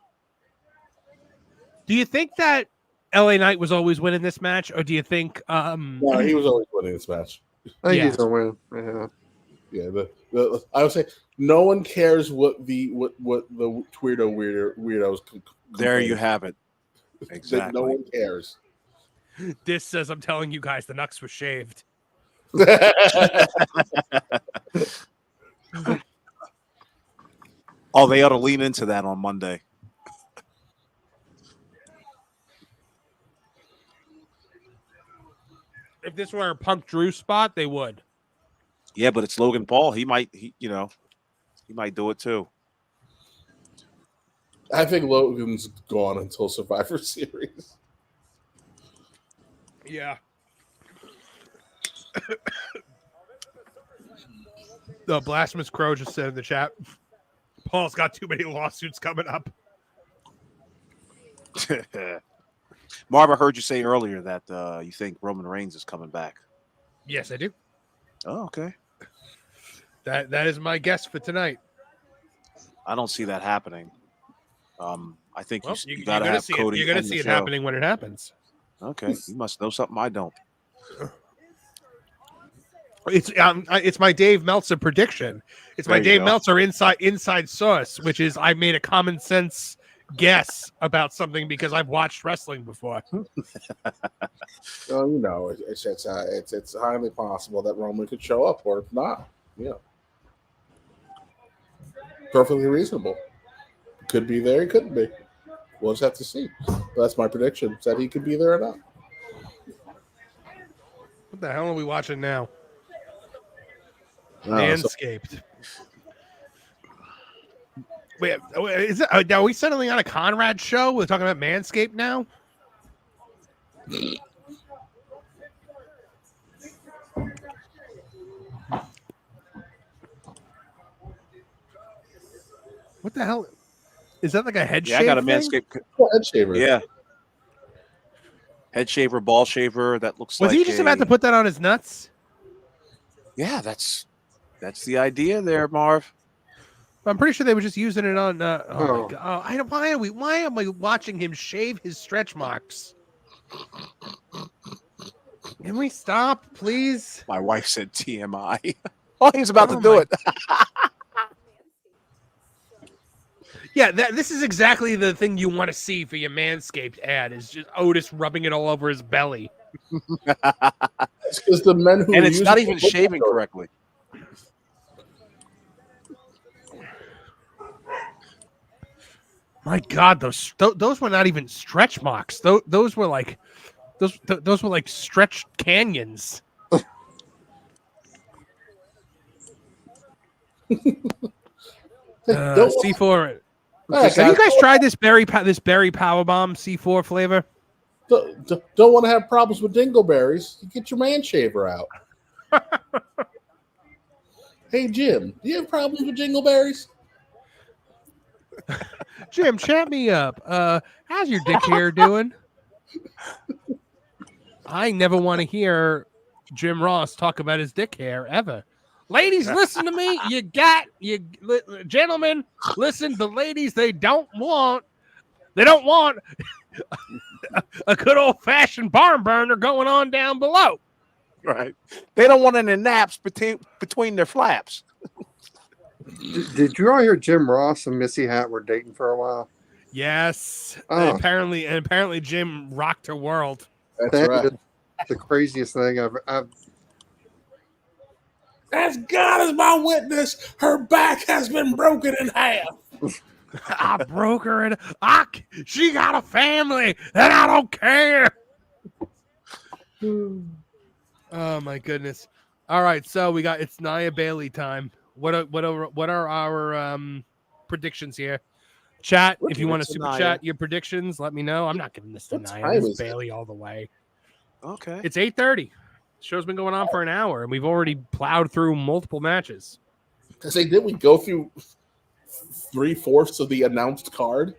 Do you think that LA Knight was always winning this match, or do you think? No, he was always winning this match. I think he's gonna win. Yeah. I would say no one cares what the weirdos. There you have it. Exactly. No one cares. This says I'm telling you guys the Nux was shaved. Oh, they ought to lean into that on Monday. If this were a Punk Drew spot, they would. Yeah, but it's Logan Paul. He might, He might do it too. I think Logan's gone until Survivor Series. Yeah. The Blasphemous Crow just said in the chat, Paul's got too many lawsuits coming up. Marv, I heard you say earlier that you think Roman Reigns is coming back. Yes, I do. Oh, okay. That is my guess for tonight. I don't see that happening. I think Well, you got to have Cody. You're going to end the see it show. happening when it happens. Okay, you must know something I don't. It's my Dave Meltzer prediction. It's my There you Dave go. Meltzer inside source, which is I made a common sense guess about something because I've watched wrestling before. Well, you know, it's highly possible that Roman could show up or not. You know, perfectly reasonable. Could be there, he couldn't be. We'll just have to see. That's my prediction: that he could be there or not. What the hell are we watching now? So- Manscaped. Wait, is it, are we suddenly on a Conrad show? We're talking about Manscaped now? What the hell? Is that like a head Yeah, shave I got a thing? Manscaped. Head shaver. Yeah. Head shaver, ball shaver. That looks Was like he just about to put that on his nuts? Yeah, that's the idea there, Marv. I'm pretty sure they were just using it on. My Oh. God. Why am I watching him shave his stretch marks? Can we stop, please? My wife said TMI. Oh, he's about to do my- it. Yeah, this is exactly the thing you want to see for your Manscaped ad. Is just Otis rubbing it all over his belly. It's because the men who And are it's using not it even look shaving good. correctly. My God, those were not even stretch marks. Those were like those were like stretch canyons. Don't- C4. Hey, Have you guys, guys tried this berry Powerbomb C4 flavor? don't want to have problems with dingleberries. You get your man shaver out. Hey Jim, do you have problems with dingleberries? Jim, chat me up. How's your dick hair doing? I never want to hear Jim Ross talk about his dick hair ever. Ladies, listen to me. Gentlemen, listen. The ladies, they don't want a good old fashioned barn burner going on down below. Right. They don't want any naps between their flaps. Did you all hear Jim Ross and Missy Hatt were dating for a while? Yes. Oh. Apparently Jim rocked her world. That's That right. is the craziest thing I've As God is my witness, her back has been broken in half. I broke her and she got a family and I don't care. Oh my goodness. All right, so it's Nia Bailey time. What are our predictions here? Chat, We'll if give you it want to to super Nia. chat your predictions, let me know. I'm not giving this to What Nia. time This is is it? Bailey all the way. Okay. It's 8:30. Show's been going on for an hour, and we've already plowed through multiple matches. I say, did we go through 3/4 of the announced card?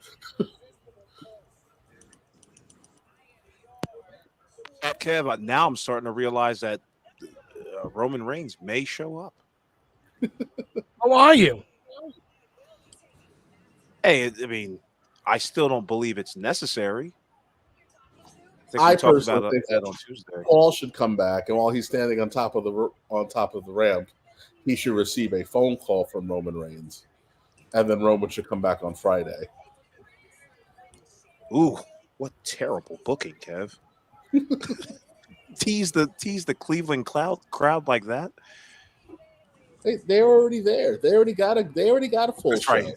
Kev, now I'm starting to realize that Roman Reigns may show up. How are you? Hey, I mean, I still don't believe it's necessary. think I we talked personally about think that that on Tuesday. Paul should come back, and while he's standing on top of the ramp, he should receive a phone call from Roman Reigns, and then Roman should come back on Friday. Ooh, what terrible booking, Kev. tease the Cleveland crowd like that. They're already there. They already got a full That's show. right.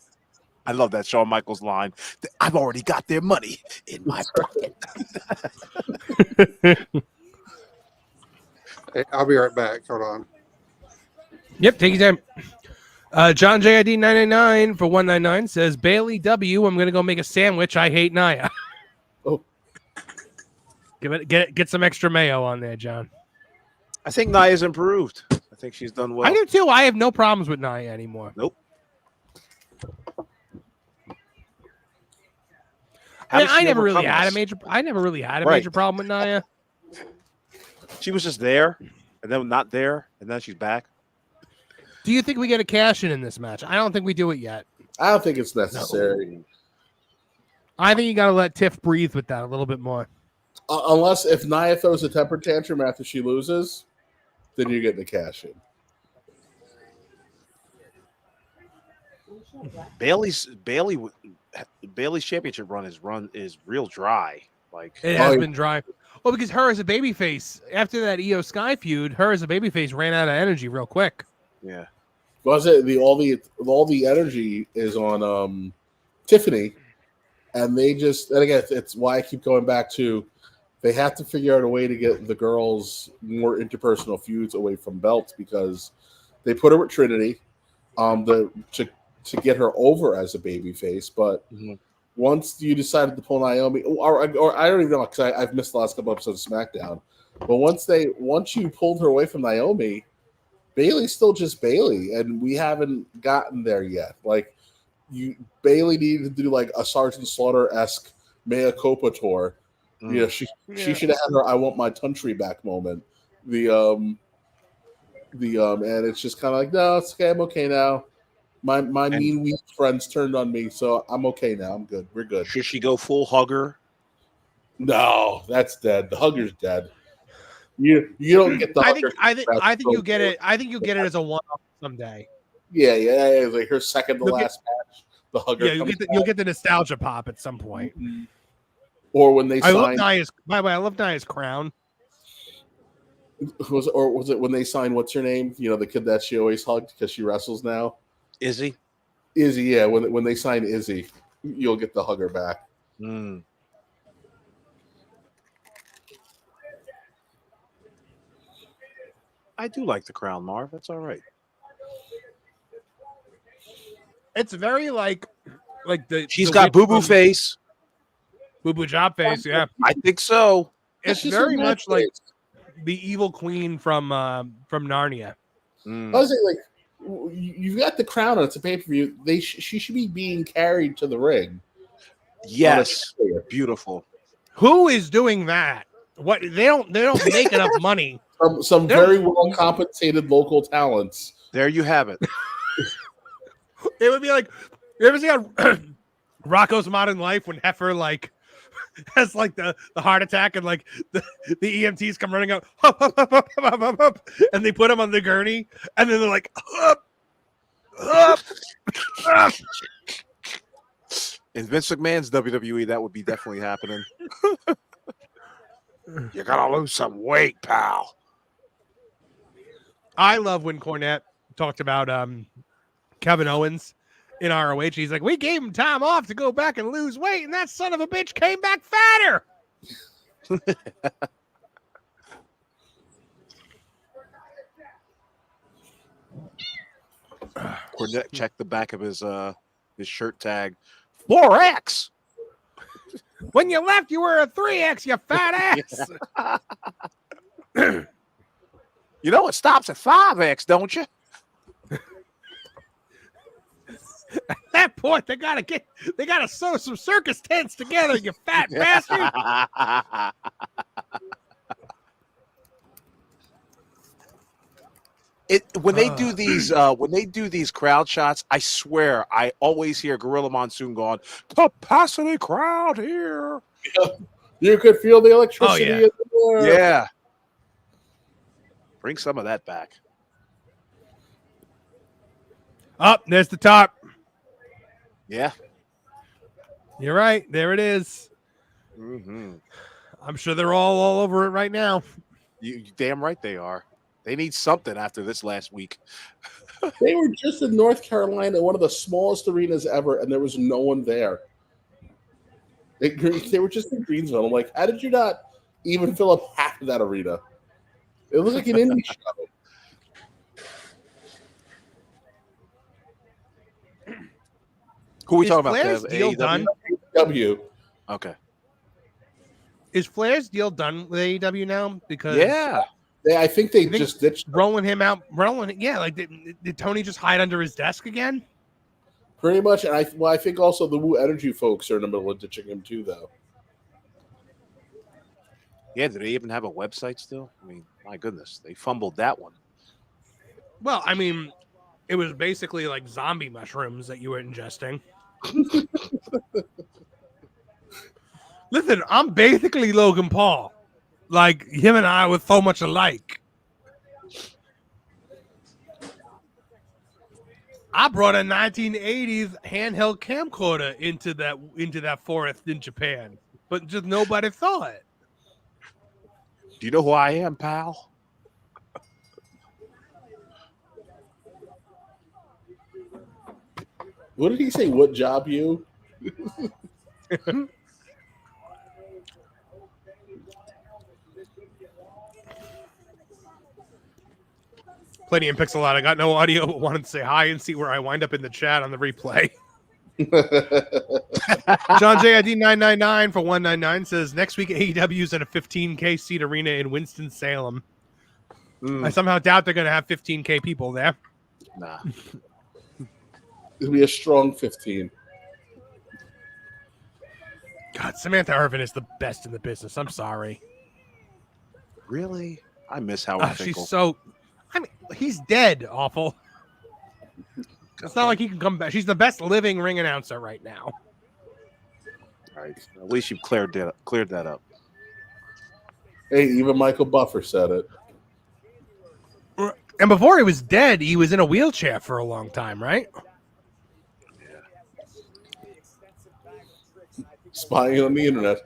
I love that Shawn Michaels line. I've already got their money in my pocket. Hey, I'll be right back. Hold on. Yep, take your time. John JID 999 for 199 says Bailey W. I'm gonna go make a sandwich. I hate Nia. Oh. Get some extra mayo on there, John. I think Nia's improved. I think she's done well. I do too. I have no problems with Nia anymore. Nope. I never really had a major problem with Nia. She was just there, and then not there, and then she's back. Do you think we get a cash in this match? I don't think we do it yet. I don't think it's necessary. No. I think you got to let Tiff breathe with that a little bit more. Unless if Nia throws a temper tantrum after she loses, then you get the cash in. Bailey's championship run is real dry. Like it has been dry. Well, because her as a babyface, after that Io Sky feud, her as a babyface ran out of energy real quick. Yeah. Was it all the energy is on Tiffany, and again it's why I keep going back to they have to figure out a way to get the girls more interpersonal feuds away from belts because they put her with Trinity, to get her over as a babyface, but once you decided to pull Naomi, or I don't even know because I've missed the last couple episodes of SmackDown, but once you pulled her away from Naomi, Bayley's still just Bayley, and we haven't gotten there yet. Like Bayley needed to do like a Sergeant Slaughter-esque mea culpa tour. You know, she should have had her "I want my country back" moment. And it's just kind of like, no, it's okay, I'm okay now. My mean weak friends turned on me, so I'm okay now. I'm good. We're good. Should she go full hugger? No, that's dead. The hugger's dead. You don't get the hugger. I think you get it. I think you get it as a one-off someday. Yeah. It's like her second to last match. The hugger. Yeah, you'll get the nostalgia pop at some point. Mm-hmm. Or when they signed. By the way, I love Nia's crown. Was it when they signed what's her name? You know, the kid that she always hugged because she wrestles now. Izzy, yeah. When they sign Izzy, you'll get the hugger back. I do like the crown, Marv. That's all right. It's very like she's got boo boo face, boo boo job face. Yeah, I think so. It's very much like the evil queen from Narnia. I was saying, like, you've got the crown on it's a pay-per-view. She should be being carried to the ring. Yes, beautiful. Who is doing that? What they don't make enough money. Some very well compensated local talents. There you have it. It would be like, you ever see on Rocco's Modern Life when Heifer like has like the heart attack and like the EMTs come running out and they put him on the gurney and then they're like up. In Vince McMahon's WWE, that would be definitely happening. You gotta lose some weight, pal. I love when Cornette talked about Kevin Owens in ROH. He's like, we gave him time off to go back and lose weight, and that son of a bitch came back fatter. Cornette checked the back of his shirt tag. 4X. When you left, you were a 3X, you fat ass. You know it stops at 5X, don't you? At that point, they gotta sew some circus tents together, you fat bastard. When they do these crowd shots, I swear I always hear Gorilla Monsoon going, "Capacity crowd here." You could feel the electricity. In the air. Yeah. Bring some of that back. Up, there's the top. Yeah. You're right. There it is. Mm-hmm. I'm sure they're all over it right now. You damn right they are. They need something after this last week. They were just in North Carolina, one of the smallest arenas ever, and there was no one there. They were just in Greensville. I'm like, how did you not even fill up half of that arena? It was like an indie show. Who are we Is talking about? Flair's Kev? deal AEW? done? W. Okay. Is Flair's deal done with AEW now? Because Yeah. I think they just ditched rolling him out. Yeah, like did Tony just hide under his desk again? pretty much. And I think also the Woo Energy folks are in the middle of ditching him too, though. Yeah. Do they even have a website still? I mean, my goodness, they fumbled that one. Well, I mean, it was basically like zombie mushrooms that you were ingesting. Listen, I'm basically Logan Paul. Like, him and I were so much alike. I brought a 1980s handheld camcorder into that forest in Japan, but just nobody saw it. Do you know who I am, pal? What did he say? What job you? Plenty in Pixelot. I got no audio, but wanted to say hi and see where I wind up in the chat on the replay. John JID 999 for 199 says next week AEW's at a 15K seat arena in Winston-Salem. I somehow doubt they're going to have 15K people there. Nah. It'll be a strong 15. God, Samantha Irvin is the best in the business. I'm sorry. Really? I miss Howard Finkel. She's so... I mean, he's dead, awful. It's not like he can come back. She's the best living ring announcer right now. All right. At least you've cleared that up. Hey, even Michael Buffer said it. And before he was dead, he was in a wheelchair for a long time, right? Spying on the internet.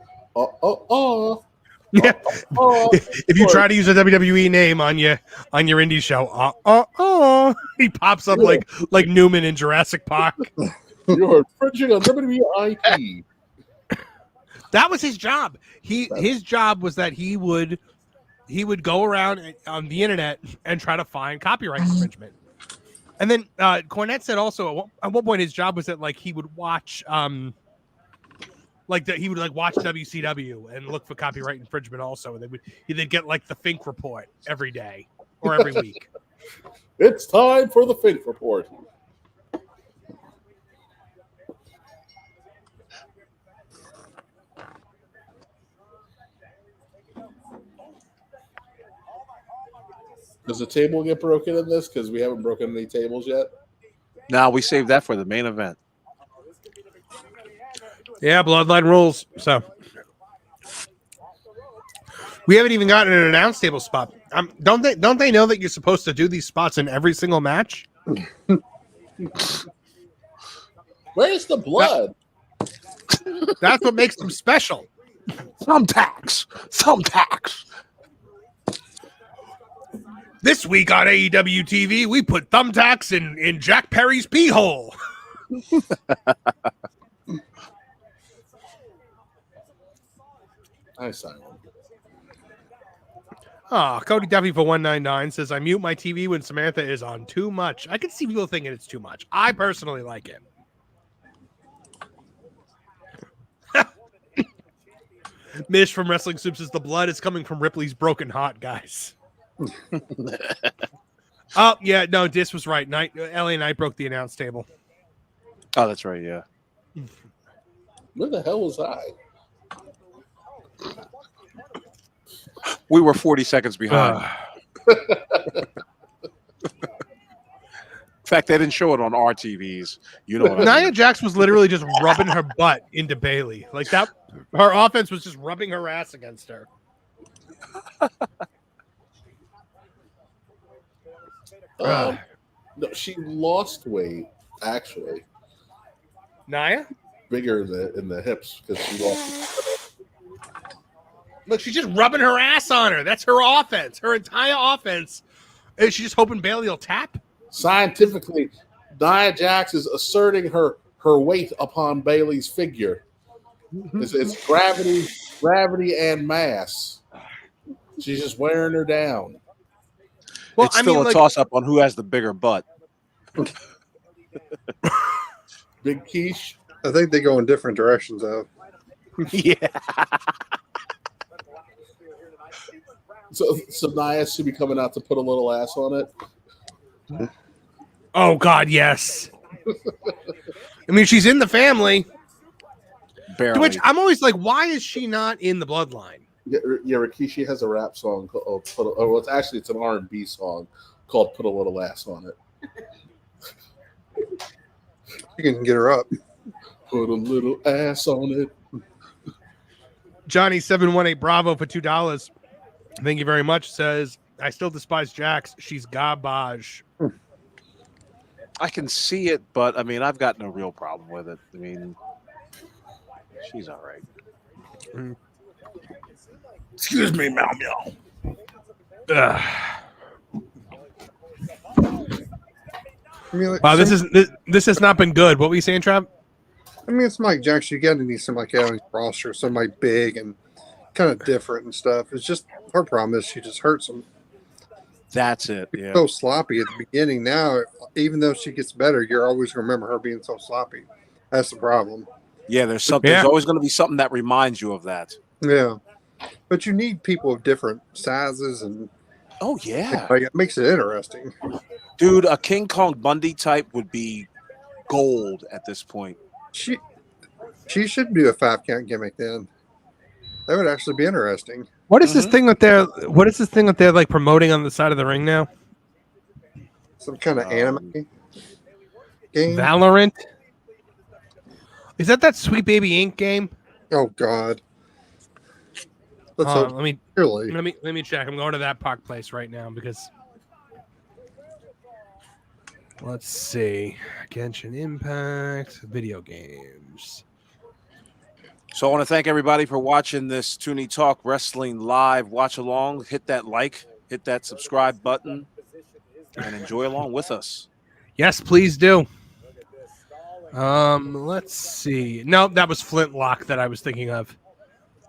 Yeah. If you try to use a WWE name on your indie show, he pops up like Newman in Jurassic Park. You're infringing on WWE IP. That was his job. His job was that he would go around on the internet and try to find copyright infringement. And then Cornette said also at one point his job was that like he would watch he would watch WCW and look for copyright infringement also, and they'd get like the Fink report every day or every week. It's time for the Fink report. Does the table get broken in this? Because we haven't broken any tables yet. No, we saved that for the main event. Yeah, Bloodline rules. So we haven't even gotten an announce table spot. Don't they know that you're supposed to do these spots in every single match? Where's the blood? That's what makes them special. Thumbtacks. This week on AEW TV, we put thumbtacks in Jack Perry's pee hole. I saw him. Cody Duffy for 199 says, I mute my TV when Samantha is on too much. I can see people thinking it's too much. I personally like it. Mish from Wrestling Soup says, the blood is coming from Ripley's broken heart, guys. Oh, yeah, no, Dis was right. LA Knight broke the announce table. Oh, that's right, yeah. Where the hell was I? We were 40 seconds behind. In fact, they didn't show it on our TVs. You know what I Nia mean? Jax was literally just rubbing her butt into Bailey. Like that, her offense was just rubbing her ass against her. No, she lost weight, actually. Nia? Bigger in the hips because she lost. Look, she's just rubbing her ass on her. That's her offense. Her entire offense. Is she just hoping Bailey will tap? Scientifically, Nia Jax is asserting her weight upon Bailey's figure. It's gravity and mass. She's just wearing her down. Well, it's still a toss-up on who has the bigger butt. Big Quiche. I think they go in different directions though. Yeah. So Nia should be coming out to put a little ass on it. Oh God, yes. I mean, she's in the family. Barely. To which I'm always like, why is she not in the bloodline? Yeah, Rikishi has a rap song called it's an R&B song called "Put a Little Ass on It." You can get her up. Put a little ass on it. Johnny 718 Bravo for $2. Thank you very much. Says, I still despise Jax. She's garbage. I can see it, but I mean, I've got no real problem with it. I mean, she's all right. Excuse me, meow meow. I mean, like, Wow, this has not been good. What were you saying, Trav? I mean, it's Mike Jackson. You got to need somebody on his roster, somebody big and kind of different and stuff. It's just her problem is she just hurts them. That's it. Yeah. So sloppy at the beginning. Now, even though she gets better, you're always going to remember her being so sloppy. That's the problem. Yeah, there's something. Yeah. There's always going to be something that reminds you of that. Yeah, but you need people of different sizes and Oh yeah, like, it makes it interesting. dude, a King Kong Bundy type would be gold at this point. She should do a 5-count gimmick then. That would actually be interesting. What is this thing that they're like promoting on the side of the ring now? Some kind of anime game. Valorant? Is that Sweet Baby Inc. game? Oh God. Let's hope. Let me check. I'm going to that park place right now because let's see. Genshin Impact video games. So I want to thank everybody for watching this Tooney Talk Wrestling live watch along. Hit that like, hit that subscribe button, and enjoy along with us. Yes, please do. Let's see. No, that was Flintlock that I was thinking of.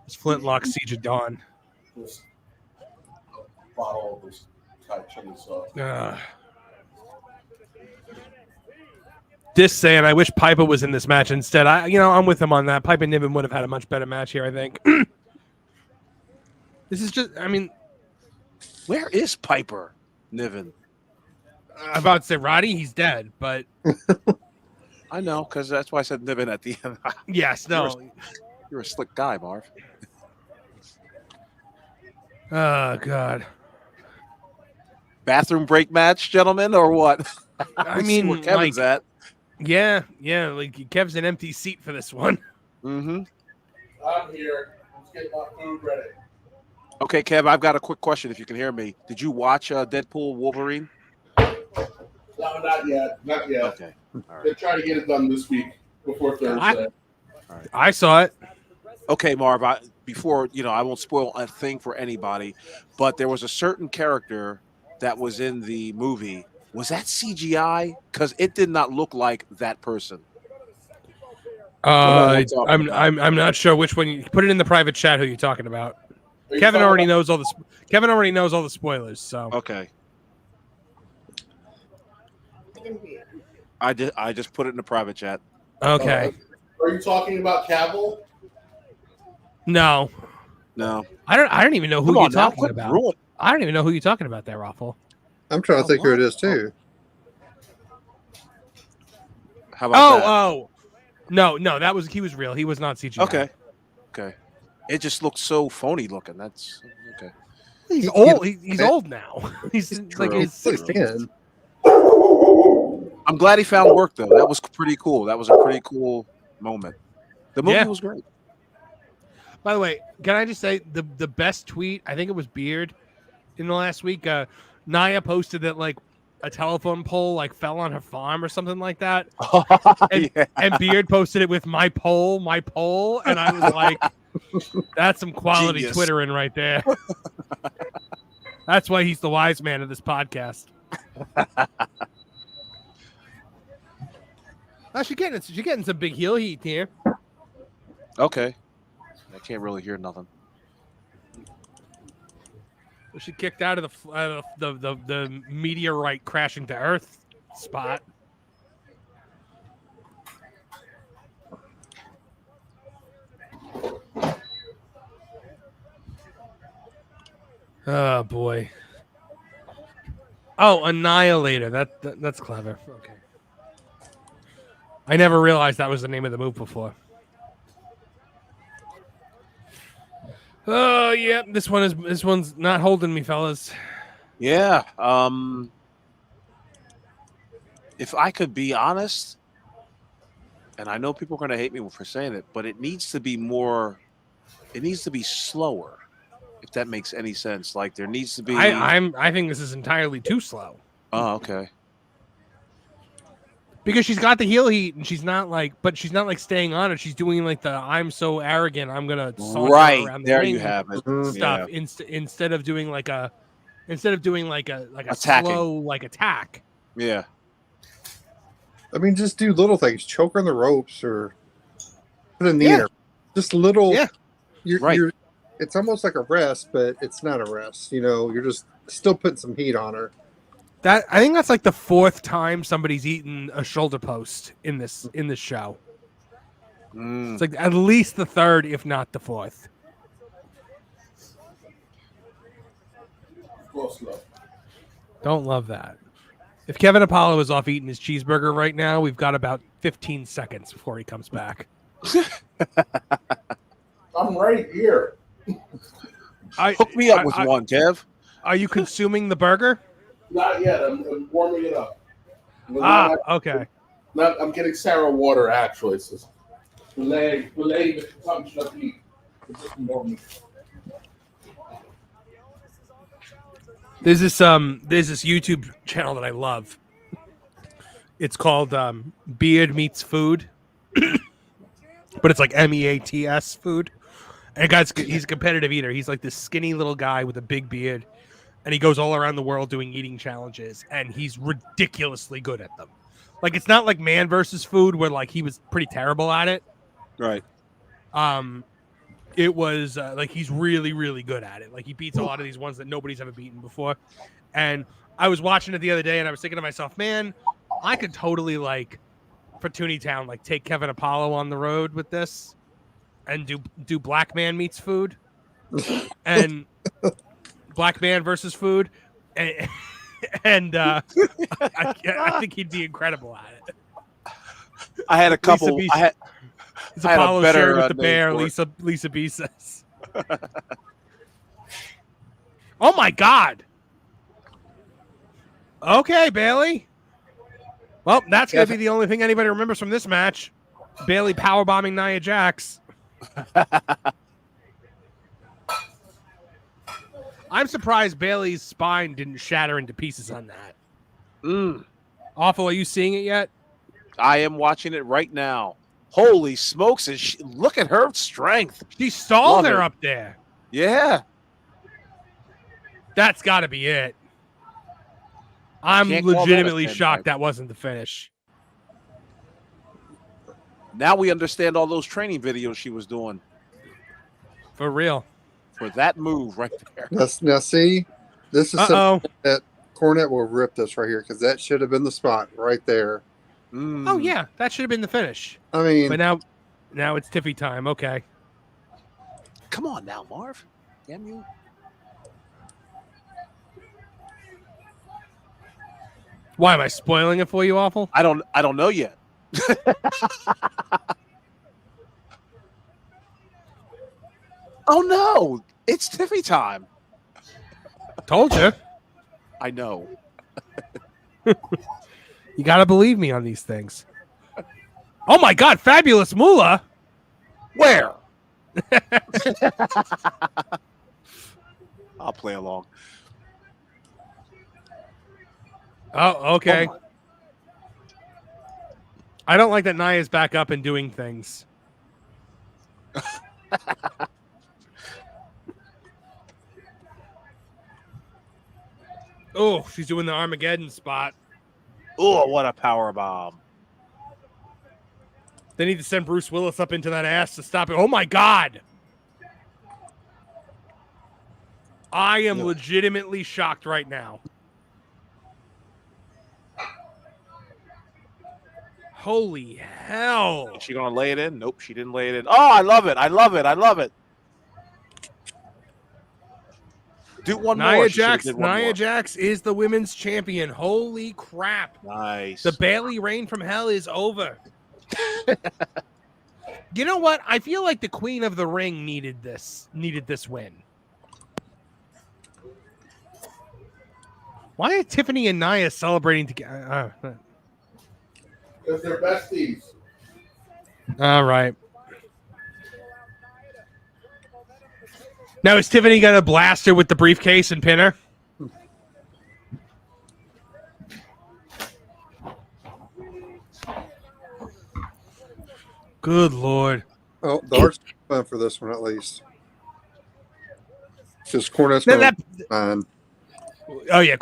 It's Flintlock Siege of Dawn. Bottle of this Thai chili sauce. This saying, I wish Piper was in this match instead. I'm with him on that. Piper and Niven would have had a much better match here, I think. This is just, I mean, Where is Piper Niven? I'm about to say Roddy, he's dead, but I know, because that's why I said Niven at the end. yes, no. You're a slick guy, Marv. Oh God. Bathroom break match, gentlemen, or what? I We see mean, where Kevin's at. Yeah, like Kev's an empty seat for this one. Mm-hmm. I'm here. Let's get my food ready. Okay, Kev, I've got a quick question if you can hear me. Did you watch Deadpool Wolverine? No, not yet. Not yet. Okay. All right. They're trying to get it done this week before Thursday. I saw it. Okay, Marv, before, I won't spoil a thing for anybody, but there was a certain character that was in the movie. Was that CGI? Because it did not look like that person. I'm not sure which one. You put it in the private chat. Who you're talking about? Kevin already knows all the. Kevin already knows all the spoilers. So Okay. I didn't hear you. I just put it in the private chat. okay. Are you talking about Cavill? No, No. I don't even know who Come you're on now, talking quit about. ruining- I don't even know who you're talking about there, Raffle. I'm trying to think who it is too. How about that? Oh, no, he was real. He was not CGI. Okay. It just looks so phony looking. That's okay. He's old. He's old now. He's like True. his 60s. I'm glad he found work though. That was pretty cool. That was a pretty cool moment. The movie was great. By the way, can I just say the best tweet? I think it was Beard in the last week. Nia posted that like a telephone pole like fell on her farm or something like that, and Beard posted it with my pole, and I was like, that's some quality Genius. Twittering right there. That's why he's the wise man of this podcast. She's getting some big heel heat here. Okay. I can't really hear nothing. She kicked out of the meteorite crashing to Earth spot. Oh boy. Oh, Annihilator. That's clever. Okay. I never realized that was the name of the move before. Oh yeah, this one's not holding me, fellas. Yeah. If I could be honest, and I know people are going to hate me for saying it, but it needs to be more. It needs to be slower, if that makes any sense. Like there needs to be. I think this is entirely too slow. Oh, okay. Because she's got the heel heat and she's not like staying on it. She's doing like the I'm so arrogant, I'm gonna saunter around the there ring you have it. stuff Yeah. instead of doing like a Attacking. slow like attack. Yeah. I mean, just do little things. Choke on the ropes or put in the air. Just little. Yeah. You're. It's almost like a rest, but it's not a rest. You know, you're just still putting some heat on her. That I think that's like the fourth time somebody's eaten a shoulder post in this show. It's like at least the third, if not the fourth. Don't love that. If Kevin Apollo is off eating his cheeseburger right now, we've got about 15 seconds before he comes back. I'm right here. Hook me up with one, Kev. Are you consuming the burger? Not yet. I'm warming it up. Okay. I'm getting sour water, actually. It's just delay the consumption of heat. It's just warming. There's this YouTube channel that I love. It's called Beard Meets Food, but it's like MEATS food. And he's a competitive eater. He's like this skinny little guy with a big beard, and he goes all around the world doing eating challenges, and he's ridiculously good at them. Like it's not like Man versus Food where like he was pretty terrible at it. Right. It was like he's really, really good at it. Like he beats a lot of these ones that nobody's ever beaten before. And I was watching it the other day and I was thinking to myself, man, I could totally like for Tooney Town, like take Kevin Apollo on the road with this and do Black Man Meets Food and Black Man versus Food. And I think he'd be incredible at it. I had a couple. It's Apollo shared with the bear. Lisa B says. Oh my God. Okay, Bailey. Well, that's gonna be the only thing anybody remembers from this match. Bailey powerbombing Nia Jax. I'm surprised Bailey's spine didn't shatter into pieces on that. Awful. Are you seeing it yet? I am watching it right now. Holy smokes! Look at her strength. She stalled her up there. Yeah. That's got to be it. I'm legitimately shocked that wasn't the finish. Now we understand all those training videos she was doing. For real. For that move right there. Now see, this is something that Cornette will rip this right here because that should have been the spot right there. Oh yeah, that should have been the finish. I mean, but now it's Tiffy time. Okay. Come on now, Marv. Damn you. Why am I spoiling it for you, Awful? I don't know yet. Oh no! It's Tiffy time. Told you. I know. You gotta believe me on these things. Oh my God, Fabulous Moolah. Where? I'll play along. Oh, okay. Oh, I don't like that Nia's back up and doing things. Oh, she's doing the Armageddon spot. Oh, what a power bomb. They need to send Bruce Willis up into that ass to stop it. Oh, my God. I am legitimately shocked right now. Holy hell. Is she going to lay it in? Nope, she didn't lay it in. Oh, I love it. I love it. I love it. Do one more. Nia She should've Jax. did one Nia more. Jax is the women's champion. Holy crap! Nice. The Bailey reign from hell is over. You know what? I feel like the Queen of the Ring needed this win. Why are Tiffany and Nia celebrating together? Because they're besties. All right. Now is Tiffany gonna blast her with the briefcase and pin her? Good Lord. Oh, the art's fun for this one at least. It's just cornerstone. Oh yeah,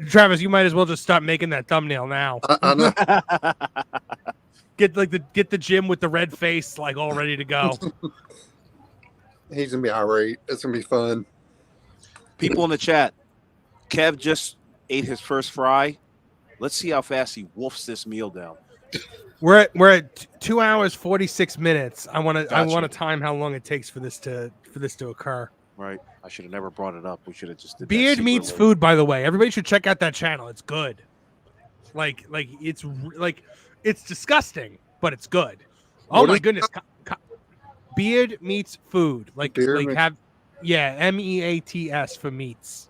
Travis, you might as well just start making that thumbnail now. I know. Get the gym with the red face like all ready to go. He's gonna be irate. It's gonna be fun. People in the chat. Kev just ate his first fry. Let's see how fast he wolfs this meal down. We're at 2 hours 46 minutes. I want to Gotcha. time how long it takes for this to occur. Right. I should have never brought it up. We should have just did that Beard Meets secretly. Food, by the way. Everybody should check out that channel. It's good. Like it's disgusting, but it's good. Oh What my is- goodness. Beard Meets Food. MEATS for meats.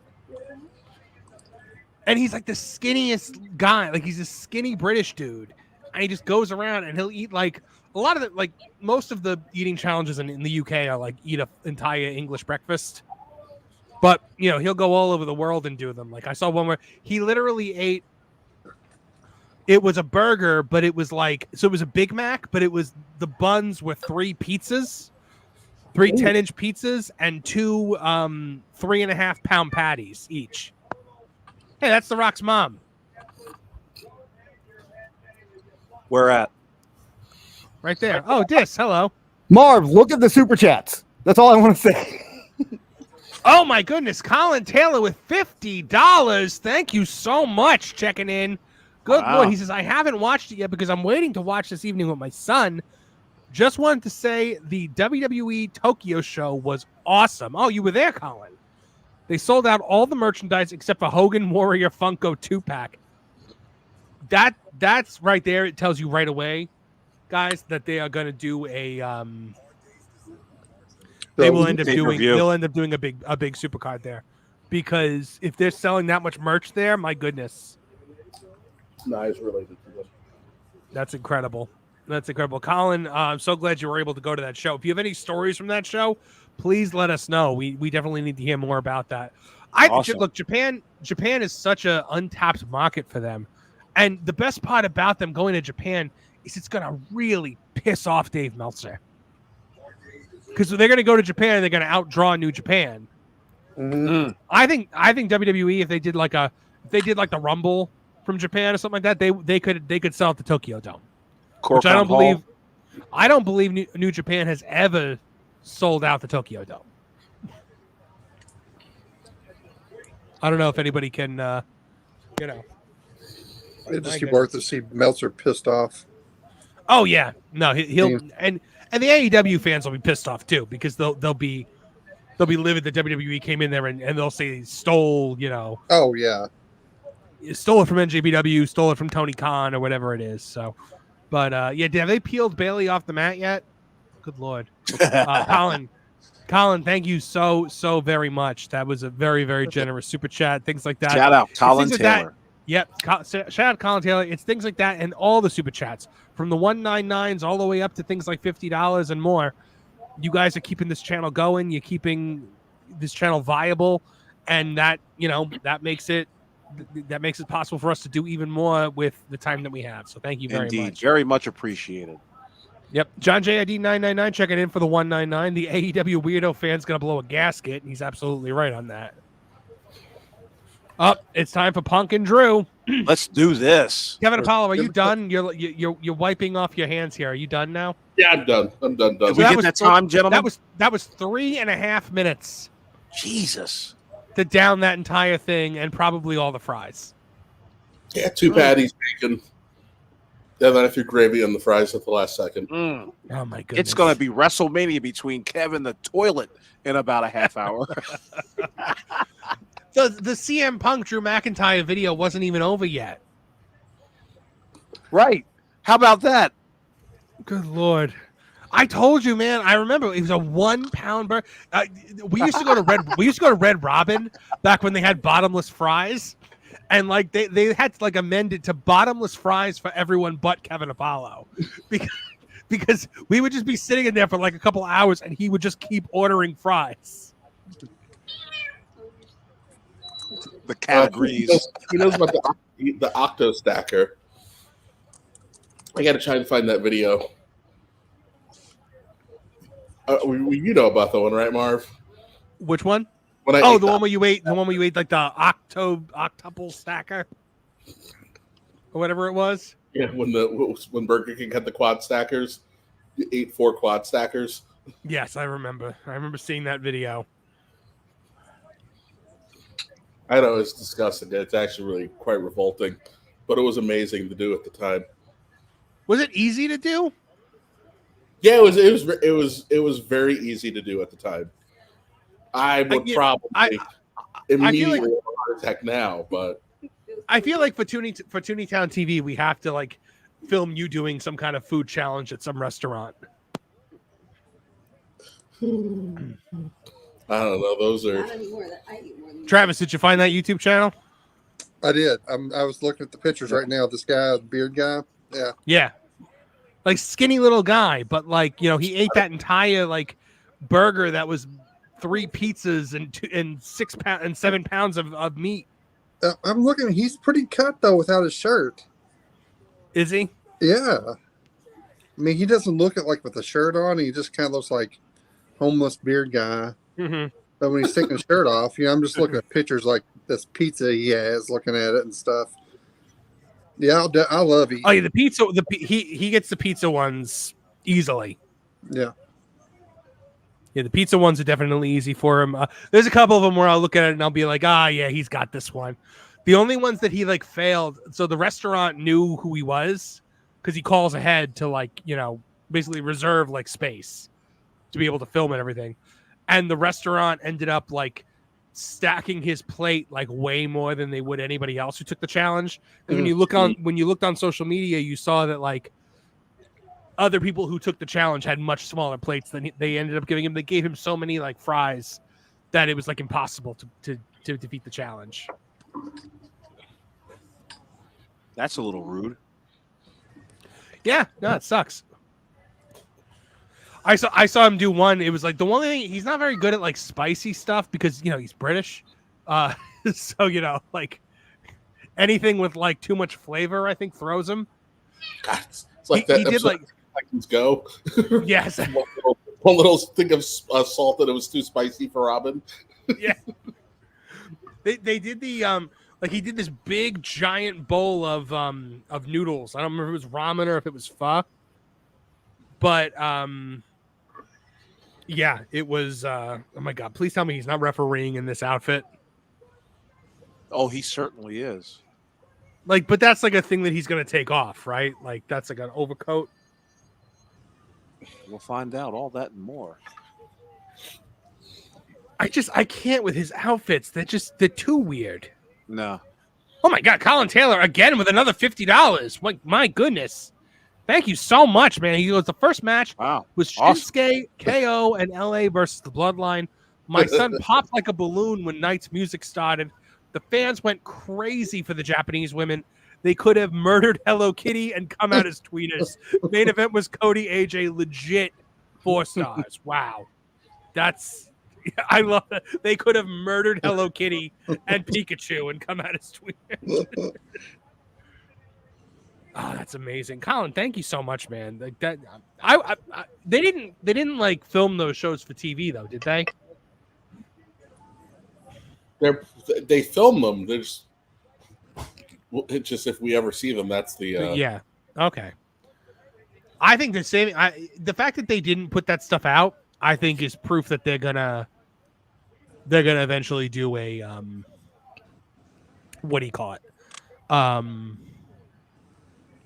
And he's like the skinniest guy. Like he's a skinny British dude. And he just goes around and he'll eat like a lot of the, like most of the eating challenges in the UK are like eat an entire English breakfast. But, you know, he'll go all over the world and do them. Like I saw one where he literally ate, it was a burger, but it was like, so it was a Big Mac, but it was, the buns were 3 pizzas, 3 10-inch pizzas and 2 3.5 pound patties each. Hey, that's The Rock's mom. Where at? Right there. Oh, hello. Marv, look at the super chats. That's all I want to say. Oh my goodness, Colin Taylor with $50. Thank you so much checking in. Good Wow. Lord. He says, I haven't watched it yet because I'm waiting to watch this evening with my son. Just wanted to say the WWE Tokyo show was awesome. Oh, you were there, Colin. They sold out all the merchandise except for Hogan Warrior Funko 2-pack. That's right there. It tells you right away, guys, that they are going to do a they'll end up doing a big supercard there, because if they're selling that much merch there, my goodness, Nice related to this. that's incredible. That's incredible, Colin. I'm so glad you were able to go to that show. If you have any stories from that show, please let us know. We definitely need to hear more about that. Awesome. Look, Japan is such a untapped market for them, and the best part about them going to Japan is it's going to really piss off Dave Meltzer. Because they're going to go to Japan and they're going to outdraw New Japan. Mhm. I think WWE, if they did like the Rumble from Japan or something like that, they could sell at the Tokyo Dome. Which I don't believe. I don't believe New Japan has ever sold out the Tokyo Dome. I don't know if anybody can, It'd just be worth to see Meltzer pissed off. Oh yeah, no, he'll and the AEW fans will be pissed off too, because they'll be livid that WWE came in there and they'll say stole, Oh yeah. stole it from NJPW, stole it from Tony Khan or whatever it is. So, but have they peeled Bailey off the mat yet? Good Lord, Colin, thank you so very much. That was a very, very generous super chat. Things like that. Shout out Colin Things like Taylor. Yep. Shout out Colin Taylor. It's things like that and all the super chats from the 199s all the way up to things like $50 and more. You guys are keeping this channel going. You're keeping this channel viable, and that makes it possible for us to do even more with the time that we have. So thank you very Indeed. much. Very much appreciated. Yep. John JID 999 checking in for the 199. The AEW weirdo fan's gonna blow a gasket. He's absolutely right on that. It's time for Punk and Drew. Let's do this. Kevin Apollo, are you done? You're wiping off your hands here. Are you done now? Yeah, I'm done. Did we that get was that time, gentlemen? That was 3.5 minutes Jesus. to down that entire thing and probably all the fries. Yeah, 2 patties, bacon. Yeah, then I threw gravy on the fries at the last second. Mm. Oh my goodness. It's going to be WrestleMania between Kevin the Toilet in about a half hour. The CM Punk Drew McIntyre video wasn't even over yet. Right. How about that? Good Lord. I told you, man. I remember it was a 1 pound burger. We used to go to Red Robin back when they had bottomless fries. And like they had to like amend it to bottomless fries for everyone but Kevin Apollo. Because we would just be sitting in there for like a couple hours and he would just keep ordering fries. The categories. He knows about the Octo Stacker. I got to try and find that video. You know about the one, right, Marv? Which one? The one where you ate like the octuple stacker or whatever it was. Yeah, when Burger King had the quad stackers, you ate 4 quad stackers. Yes, I remember. I remember seeing that video. I know it's disgusting. It's actually really quite revolting, but it was amazing to do at the time. Was it easy to do? Yeah, it was very easy to do at the time. I would probably immediately have a heart attack now, but I feel like for Tooney Town TV, we have to like film you doing some kind of food challenge at some restaurant. I don't know. Those are. Not anymore. I eat more than Travis, did you find that YouTube channel? I did. I was looking at the pictures right now. This guy, the beard guy. Yeah. Yeah. Like skinny little guy, but like, you know, he ate that entire like burger that was 3 pizzas and 6 pounds and 7 pounds of meat. I'm looking. He's pretty cut though without his shirt. Is he? Yeah. I mean, he doesn't look it like with the shirt on. He just kind of looks like homeless beard guy. Mm-hmm. But when he's taking his shirt off, I'm just looking at pictures like this pizza he has, looking at it and stuff. Yeah, I love eating. Oh yeah, the pizza. He gets the pizza ones easily. Yeah. Yeah, the pizza ones are definitely easy for him. There's a couple of them where I'll look at it and I'll be like, yeah, he's got this one. The only ones that he like failed. So the restaurant knew who he was because he calls ahead to like, you know, basically reserve like space to be able to film and everything. And the restaurant ended up like stacking his plate like way more than they would anybody else who took the challenge. Because when you looked on social media, you saw that like other people who took the challenge had much smaller plates than they ended up giving him. They gave him so many like fries that it was like impossible to defeat the challenge. That's a little rude. Yeah, no, it sucks. I saw him do one. It was like the one thing he's not very good at like spicy stuff because you know he's British. So you know like anything with like too much flavor, I think throws him. God, it's like that. He did like Titans Go. Yes. one little thing of salt that it was too spicy for Robin. Yeah. They did the like he did this big giant bowl of noodles. I don't remember if it was ramen or if it was pho. But yeah, it was oh my god, please tell me he's not refereeing in this outfit. Oh, he certainly is. Like, but that's like a thing that he's gonna take off, right? Like that's like an overcoat. We'll find out all that and more. I can't with his outfits. They're too weird. No. Oh my god, Colin Taylor again with another $50. Like my goodness. Thank you so much, man. He goes, the first match was Shinsuke, KO, and LA versus the Bloodline. My son popped like a balloon when Night's music started. The fans went crazy for the Japanese women. They could have murdered Hello Kitty and come out as tweeters. Main event was Cody AJ, legit 4 stars. Wow. I love that. They could have murdered Hello Kitty and Pikachu and come out as tweeters. Oh, that's amazing, Colin. Thank you so much, man. Like that, they didn't like film those shows for TV though, did they? They film them. It's just if we ever see them, that's the yeah. Okay. I think the fact that they didn't put that stuff out, I think, is proof that they're gonna eventually do a what do you call it?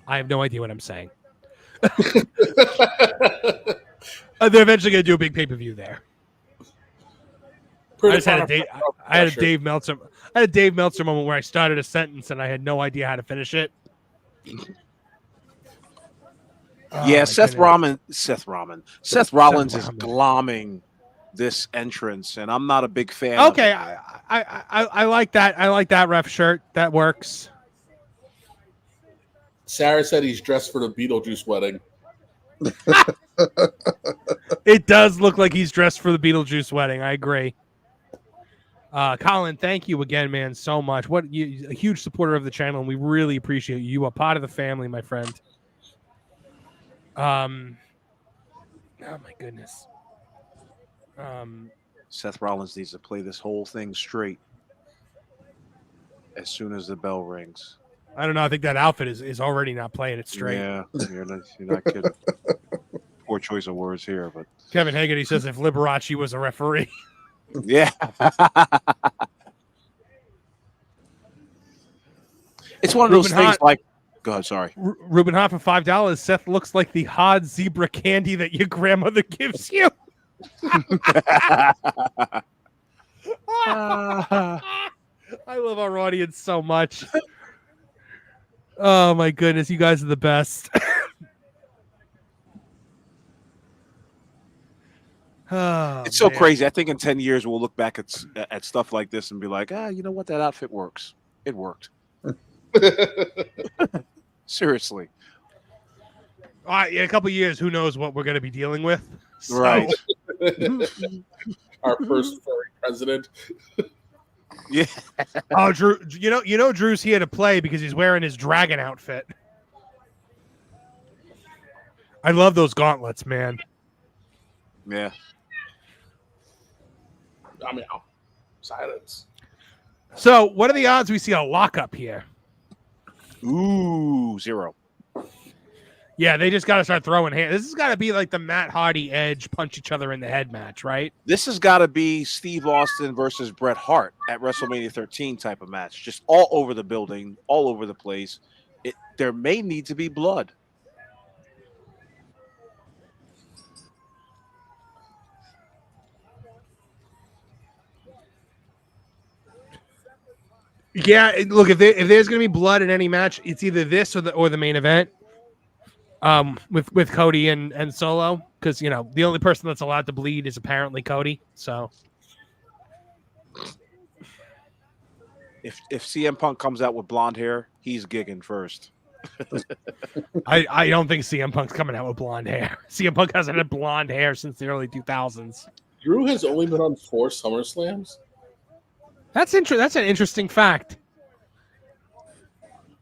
I have no idea what I'm saying. They're eventually going to do a big pay-per-view there. I just had a Dave Meltzer. I had a Dave Meltzer moment where I started a sentence and I had no idea how to finish it. Yeah, Seth Rollins is glomming this entrance, and I'm not a big fan. Okay, I like that. I like that ref shirt. That works. Sarah said he's dressed for the Beetlejuice wedding. It does look like he's dressed for the Beetlejuice wedding. I agree. Colin, thank you again, man, so much. A huge supporter of the channel, and we really appreciate you. You are part of the family, my friend. Oh my goodness. Seth Rollins needs to play this whole thing straight as soon as the bell rings. I don't know. I think that outfit is already not playing it straight. Yeah, you're not kidding. Poor choice of words here, but Kevin Haggerty says if Liberace was a referee. Yeah. It's one of those things like, go ahead, sorry. Ruben Hart for $5. Seth looks like the hard zebra candy that your grandmother gives you. I love our audience so much. Oh my goodness, you guys are the best. It's so crazy. I think in 10 years we'll look back at stuff like this and be like, you know what? That outfit works. It worked. Seriously. In a couple of years, who knows what we're going to be dealing with? So. Right. Our first furry president. Yeah. Oh, Drew. You know, Drew's here to play because he's wearing his dragon outfit. I love those gauntlets, man. Yeah. I mean, silence. So, what are the odds we see a lockup here? Ooh, 0. Yeah, they just got to start throwing hands. This has got to be like the Matt Hardy Edge punch each other in the head match, right? This has got to be Steve Austin versus Bret Hart at WrestleMania 13 type of match. Just all over the building, all over the place. There may need to be blood. Yeah, look, if there's going to be blood in any match, it's either this or the main event. With Cody and Solo, because the only person that's allowed to bleed is apparently Cody. So if CM Punk comes out with blonde hair, he's gigging first. I don't think CM Punk's coming out with blonde hair. CM Punk hasn't had blonde hair since the early 2000s. Drew has only been on 4 SummerSlams. That's an interesting fact.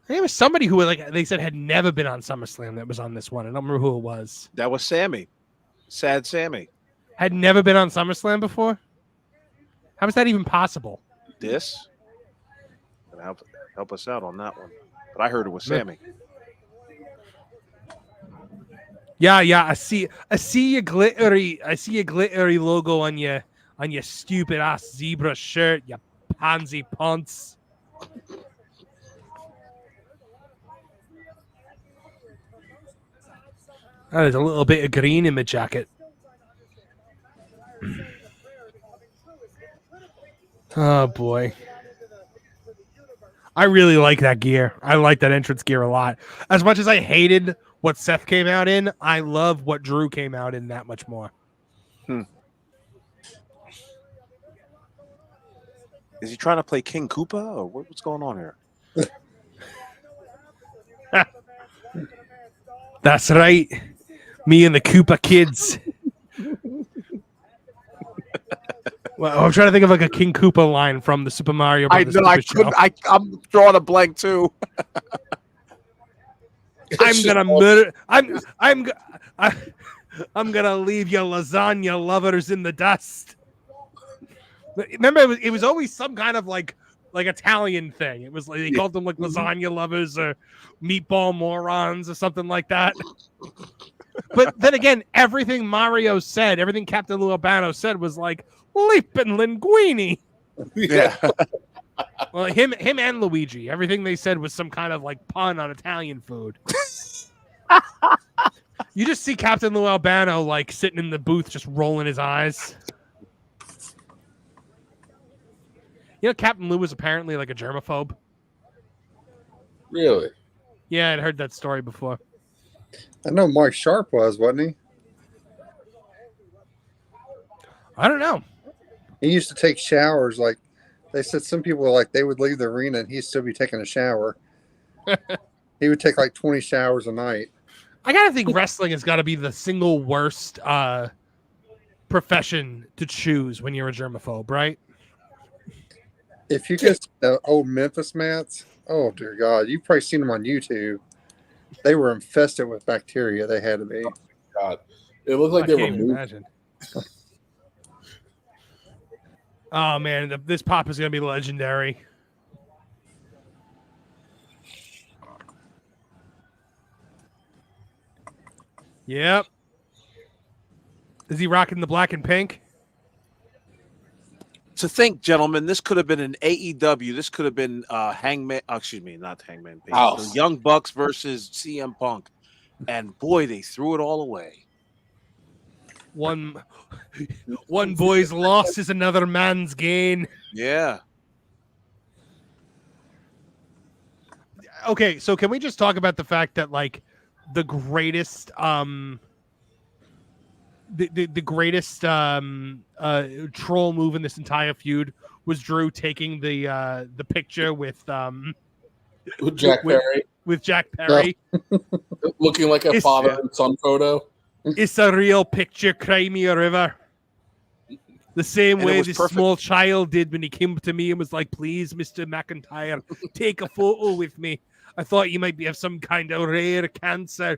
There was somebody who they said had never been on SummerSlam that was on this one. I don't remember who it was. That was Sammy. Sad Sammy. Had never been on SummerSlam before? How is that even possible? This? Help us out on that one. But I heard it was Sammy. Yeah. I see your glittery logo on your stupid ass zebra shirt, you pansy punts. There's a little bit of green in my jacket. Oh boy. I really like that gear. I like that entrance gear a lot. As much as I hated what Seth came out in, I love what Drew came out in that much more. Is he trying to play King Koopa or what's going on here? That's right. Me and the Koopa kids. Well, I'm trying to think of like a King Koopa line from the Super Mario Brothers. I'm drawing a blank too. I'm gonna murder. I'm gonna leave your lasagna lovers in the dust. Remember, it was always some kind of like Italian thing. It was like they called them like lasagna lovers or meatball morons or something like that. But then again, everything Mario said, everything Captain Lou Albano said was like leaping linguini. Yeah. Well, him and Luigi. Everything they said was some kind of like pun on Italian food. You just see Captain Lou Albano like sitting in the booth, just rolling his eyes. You know, Captain Lou was apparently like a germaphobe. Really? Yeah, I'd heard that story before. I know Mike Sharp was, wasn't he? I don't know. He used to take showers. Like they said, some people like they would leave the arena and he'd still be taking a shower. He would take like 20 showers a night. I gotta think wrestling has got to be the single worst profession to choose when you're a germaphobe, right? If you get the old Memphis mats, oh dear God, you've probably seen them on YouTube. They were infested with bacteria. They had to be. Oh, God, it looked like I they can't were even moved. imagine. Oh man, this pop is gonna be legendary. Yep. Is he rocking the black and pink? To think, gentlemen, this could have been an AEW. This could have been Hangman. Excuse me, not Hangman Page. House. The Young Bucks versus CM Punk, and boy, they threw it all away. One boy's loss is another man's gain. Yeah. Okay, so can we just talk about the fact that like the greatest the greatest troll move in this entire feud was Drew taking the picture with Jack Perry with Jack Perry. looking like a It's- father and son photo. It's a real picture, cry me a river. The same And it way was this perfect. small child did when he came to me and was like, please, Mr. McIntyre, take a photo with me. I thought you might have some kind of rare cancer.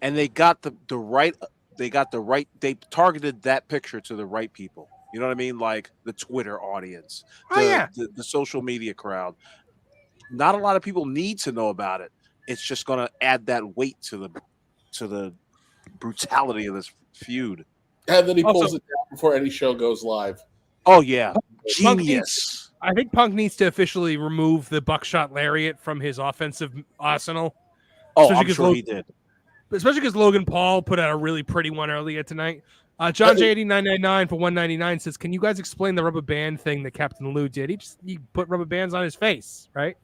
And they got the right. They got the right. They targeted that picture to the right people. You know what I mean? Like the Twitter audience, Oh, yeah. the social media crowd. Not a lot of people need to know about it. It's just going to add that weight to the brutality of this feud. And then he pulls Also- it down before any show goes live. Oh yeah, Punk genius. I think Punk needs to officially remove the buckshot lariat from his offensive arsenal. Oh, especially I'm 'cause sure he did. Especially because Logan Paul put out a really pretty one earlier tonight. John J8999 for 199 says, "Can you guys explain the rubber band thing that Captain Lou did? He put rubber bands on his face, right?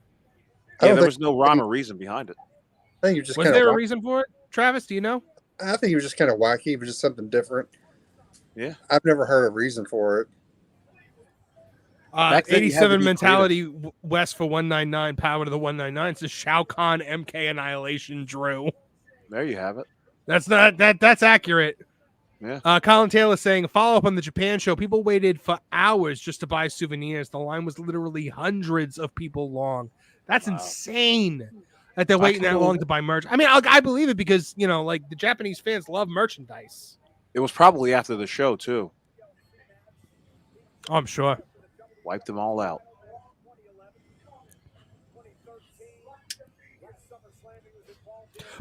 I Yeah, don't there think- was no rhyme or reason behind it. I think he was just Was kind there a of. reason for it? Travis, do you know? I think he was just kind of wacky. It was just something different. Yeah. I've never heard a reason for it. Back then, you had to 87 be mentality West for 199. Power to the 199 says Shao Kahn MK Annihilation Drew. There you have it. That's accurate. Yeah. Colin Taylor saying, follow up on the Japan show. People waited for hours just to buy souvenirs. The line was literally hundreds of people long. That's insane that they're waiting that long to buy merch. I mean, I believe it because, you know, like the Japanese fans love merchandise. It was probably after the show too. Oh, I'm sure. Wiped them all out.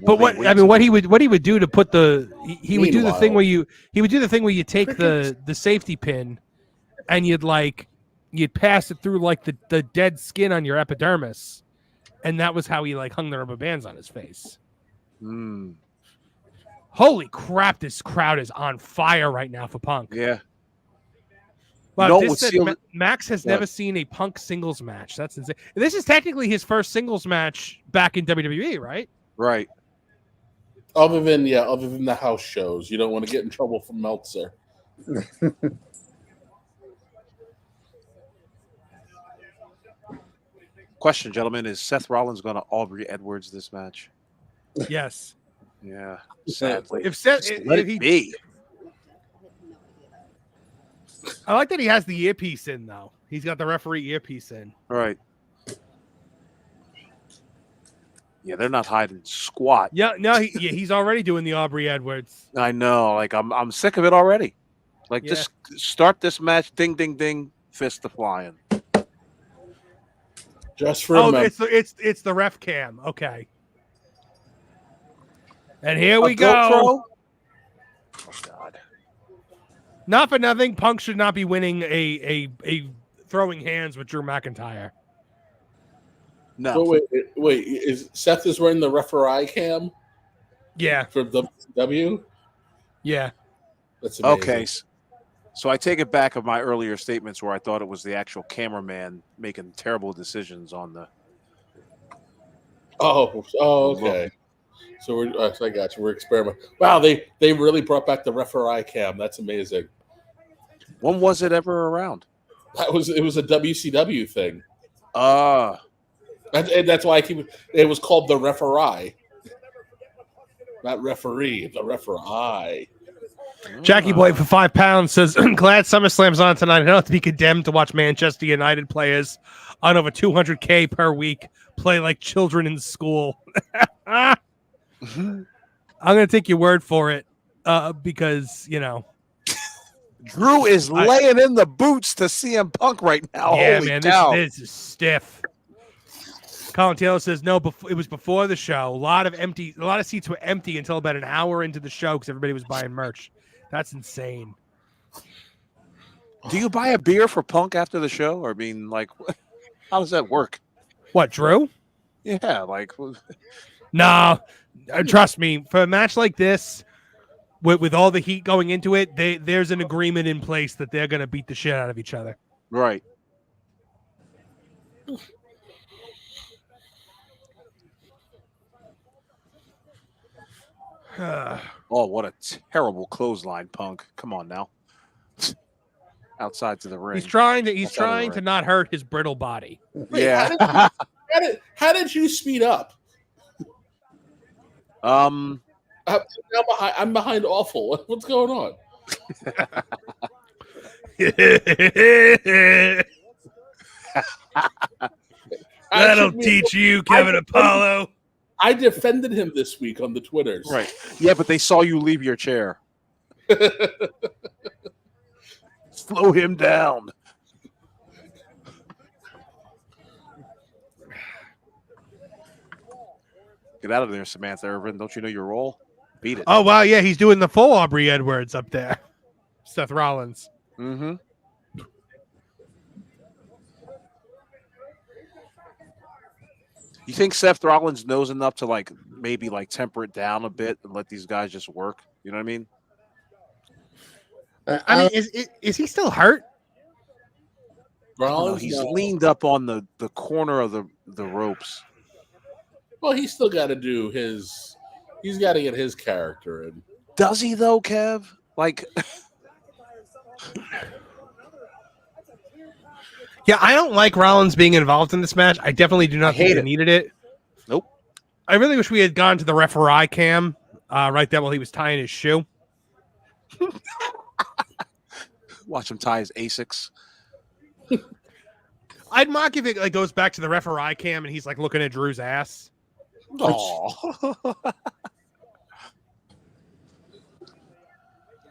But what he would do to put he would do the thing Meanwhile- where you take the safety pin and you'd pass it through like the dead skin on your epidermis, and that was how he like hung the rubber bands on his face. Mm, Holy crap! This crowd is on fire right now for Punk. yeah. Wow, You know this what said sealed it? Max has What? never seen a Punk singles match. That's insane. This is technically his first singles match back in WWE, right? Right. Other than the house shows, you don't want to get in trouble from Meltzer. Question, gentlemen: is Seth Rollins going to Aubrey Edwards this match? Yes. Yeah. Sadly. If Seth, Just let if it he, be. I like that he has the earpiece in though. He's got the referee earpiece in. Right. Yeah, they're not hiding squat. Yeah, no, he's already doing the Aubrey Edwards. I know. Like I'm sick of it already. Like Yeah. just start this match. Ding, ding, ding. Fist to flying. Just Oh, remember, it's the ref cam. Okay. And here we A go. GoPro? Oh God. Not for nothing, Punk should not be winning a throwing hands with Drew McIntyre. No. Wait, is Seth is wearing the referee cam Yeah, for WCW? yeah. That's amazing. Okay. So I take it back of my earlier statements where I thought it was the actual cameraman making terrible decisions on the. Oh, okay. So I got you. We're experimenting. Wow, they really brought back the referee cam. That's amazing. When was it ever around? It was a WCW thing. And that's why it was called the referee. Not referee, the referee. Jackie Boy for £5 says, glad SummerSlam's on tonight. I don't have to be condemned to watch Manchester United players on over 200K per week play like children in school. I'm going to take your word for it because, Drew is laying in the boots to CM Punk right now. Yeah, Holy man, cow. this is stiff. Colin Taylor says no. It was before the show. A lot of seats were empty until about an hour into the show because everybody was buying merch. That's insane. Do you buy a beer for Punk after the show? Or how does that work? What, Drew? Yeah, No, trust me. For a match like this, with all the heat going into it, there's an agreement in place that they're going to beat the shit out of each other. Right. Oh, what a terrible clothesline, Punk. Come on now. Outside to the ring. He's trying to not hurt his brittle body. Yeah. How did you speed up? I'm behind awful. What's going on? That'll teach you, Kevin Apollo. I defended him this week on the Twitters. Right. Yeah, but they saw you leave your chair. Slow him down. Get out of there, Samantha Irvin. Don't you know your role? Beat it. Oh, wow. Yeah, he's doing the full Aubrey Edwards up there. Seth Rollins. Mm-hmm. You think Seth Rollins knows enough to maybe temper it down a bit and let these guys just work? You know what I mean? I mean, is he still hurt? Rollins, he's leaned up on the corner of the ropes. Well, he's still got to do his. He's got to get his character in. Does he though, Kev? Yeah, I don't like Rollins being involved in this match. I definitely do not think he needed it. Nope. I really wish we had gone to the referee cam right there while he was tying his shoe. Watch him tie his Asics. I'd mock if it goes back to the referee cam and he's looking at Drew's ass. Oh.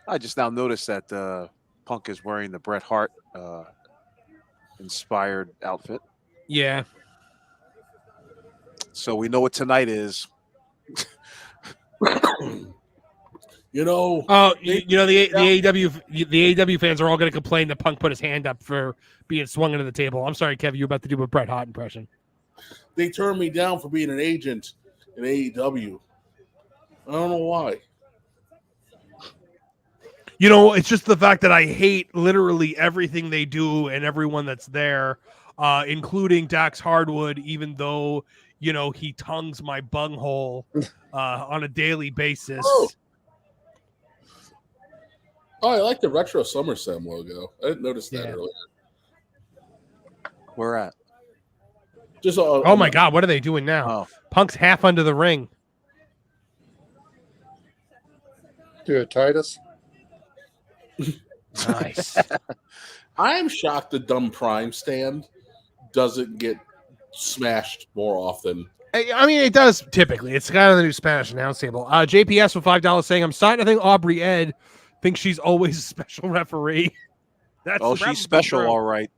I just now noticed that Punk is wearing the Bret Hart inspired outfit. Yeah. So we know what tonight is. Oh, the AEW fans are all going to complain that Punk put his hand up for being swung into the table. I'm sorry, Kevin, you're about to do a Bret Hart impression. They turned me down for being an agent in AEW. I don't know why. It's just the fact that I hate literally everything they do and everyone that's there, including Dax Hardwood, even though, he tongues my bunghole on a daily basis. Oh, I like the retro SummerSlam logo. I didn't notice that earlier. Where at? Just oh my God, what are they doing now? Oh. Punk's half under the ring. Do it, Titus. Nice. I am shocked the dumb Prime stand doesn't get smashed more often. I mean, it does typically. It's kind of the new Spanish announce table. JPS with $5 saying, I'm starting to think Aubrey Ed thinks she's always a special referee. She's special, all right.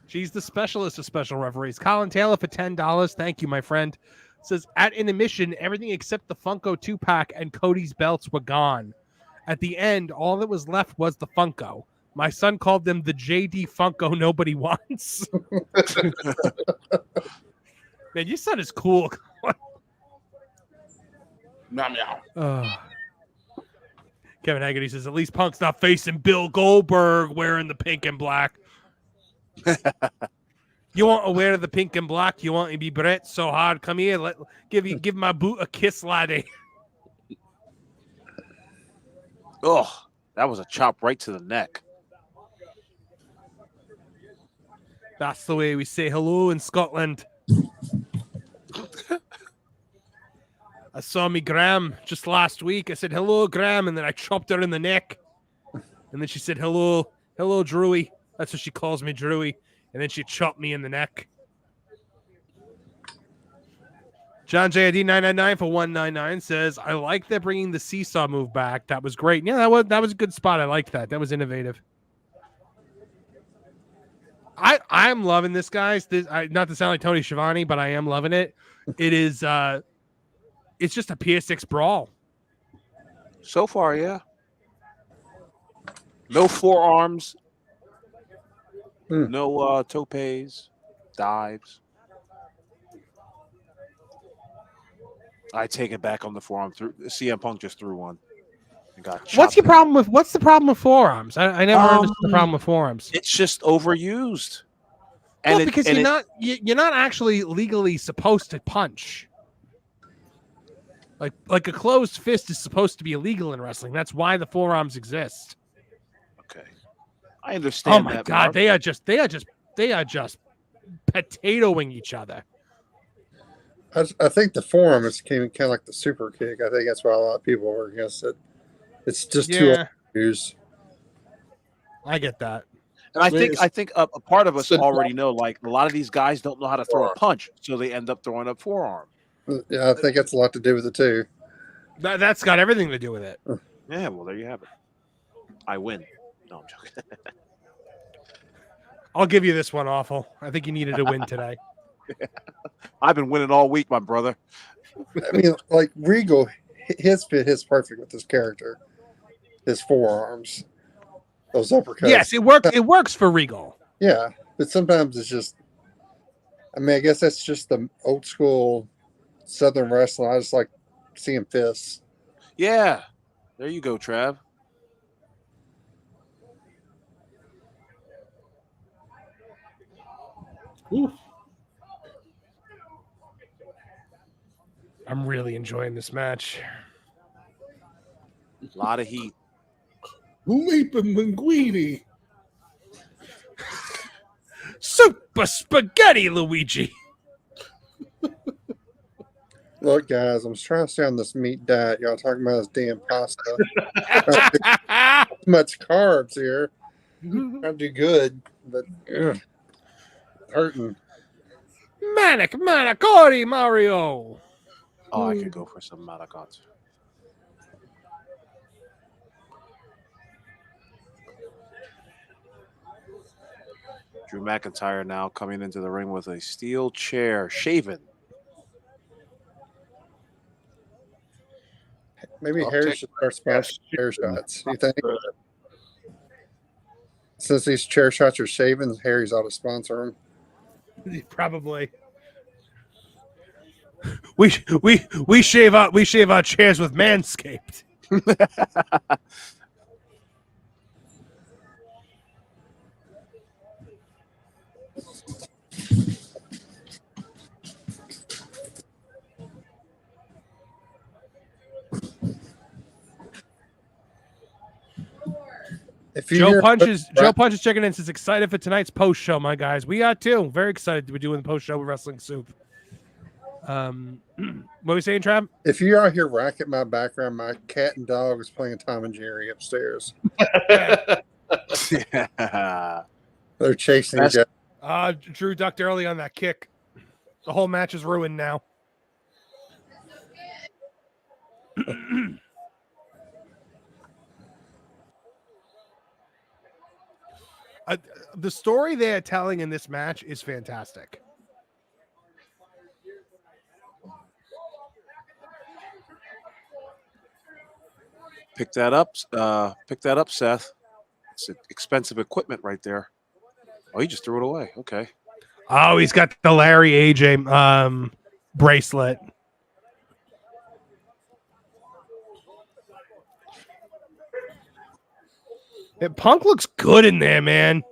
She's the specialist of special referees. Colin Taylor for $10. Thank you, my friend. Says, at intermission, everything except the Funko 2-pack and Cody's belts were gone. At the end, all that was left was the Funko. My son called them the JD Funko nobody wants. Man, your son is cool. Meow meow. Kevin Haggerty says, at least Punk's not facing Bill Goldberg wearing the pink and black. You want to wear the pink and black? You want to be Brett so hard? Come here. Give my boot a kiss, laddie. Oh, that was a chop right to the neck. That's the way we say hello in Scotland. I saw me Graham just last week. I said, hello, Graham, and then I chopped her in the neck. And then she said, hello, Drewy. That's what she calls me, Drewy. And then she chopped me in the neck. John JID 999 for 199 says, I like they're bringing the seesaw move back. That was great. Yeah, that was a good spot. I liked that. That was innovative. I'm loving this, guys. Not to sound like Tony Schiavone, but I am loving it. It is it's just a PS6 brawl. So far, yeah. No forearms. No topes, dives. I take it back on the forearm. CM Punk just threw one. And got What's the problem with forearms? I never understood the problem with forearms. It's just overused. Well, because you're not actually legally supposed to punch. Like a closed fist is supposed to be illegal in wrestling. That's why the forearms exist. Okay, I understand. Oh my God, Marv. they are just potatoing each other. I think the forearm is kind of like the super kick. I think that's why a lot of people are against it. It's just too overused. I get that. And I think a part of us already know, like, a lot of these guys don't know how to throw a punch, so they end up throwing a forearm. Yeah, I think that's a lot to do with it too. That's got everything to do with it. Yeah, well, there you have it. I win. No, I'm joking. I'll give you this one, Awful. I think you needed a win today. I've been winning all week, my brother. I mean, like Regal, his fit hits perfect with his character. His forearms, those uppercuts. Yes, it works. It works for Regal. Yeah, but sometimes it's just. I mean, I guess that's just the old school Southern wrestling. I just like seeing fists. Yeah, there you go, Trav. Ooh. I'm really enjoying this match. A lot of heat. Leaping Linguini. Super spaghetti, Luigi. Look, guys, I'm trying to stay on this meat diet. Y'all talking about this damn pasta. Too much carbs here. I do good, but hurting. Manicori, Mario. Oh, I could go for some manicotti. Drew McIntyre now coming into the ring with a steel chair, shaven. Maybe Harry should start sponsoring chair shots. You think? Since these chair shots are shaven, Harry's ought to sponsor them. Probably. We shave our chairs with Manscaped. Joe Punch is checking in. Says excited for tonight's post show, my guys. We are too. Very excited to be doing the post show with Wrestling Soup. What are we saying, Trav? If you're out here racking my background, my cat and dog is playing Tom and Jerry upstairs. Yeah. They're chasing each other. Drew ducked early on that kick. The whole match is ruined now. The story they're telling in this match is fantastic. Pick that up, Seth. It's expensive equipment right there. Oh, he just threw it away. Okay. Oh, he's got the Larry AJ bracelet. Yeah, Punk looks good in there, man.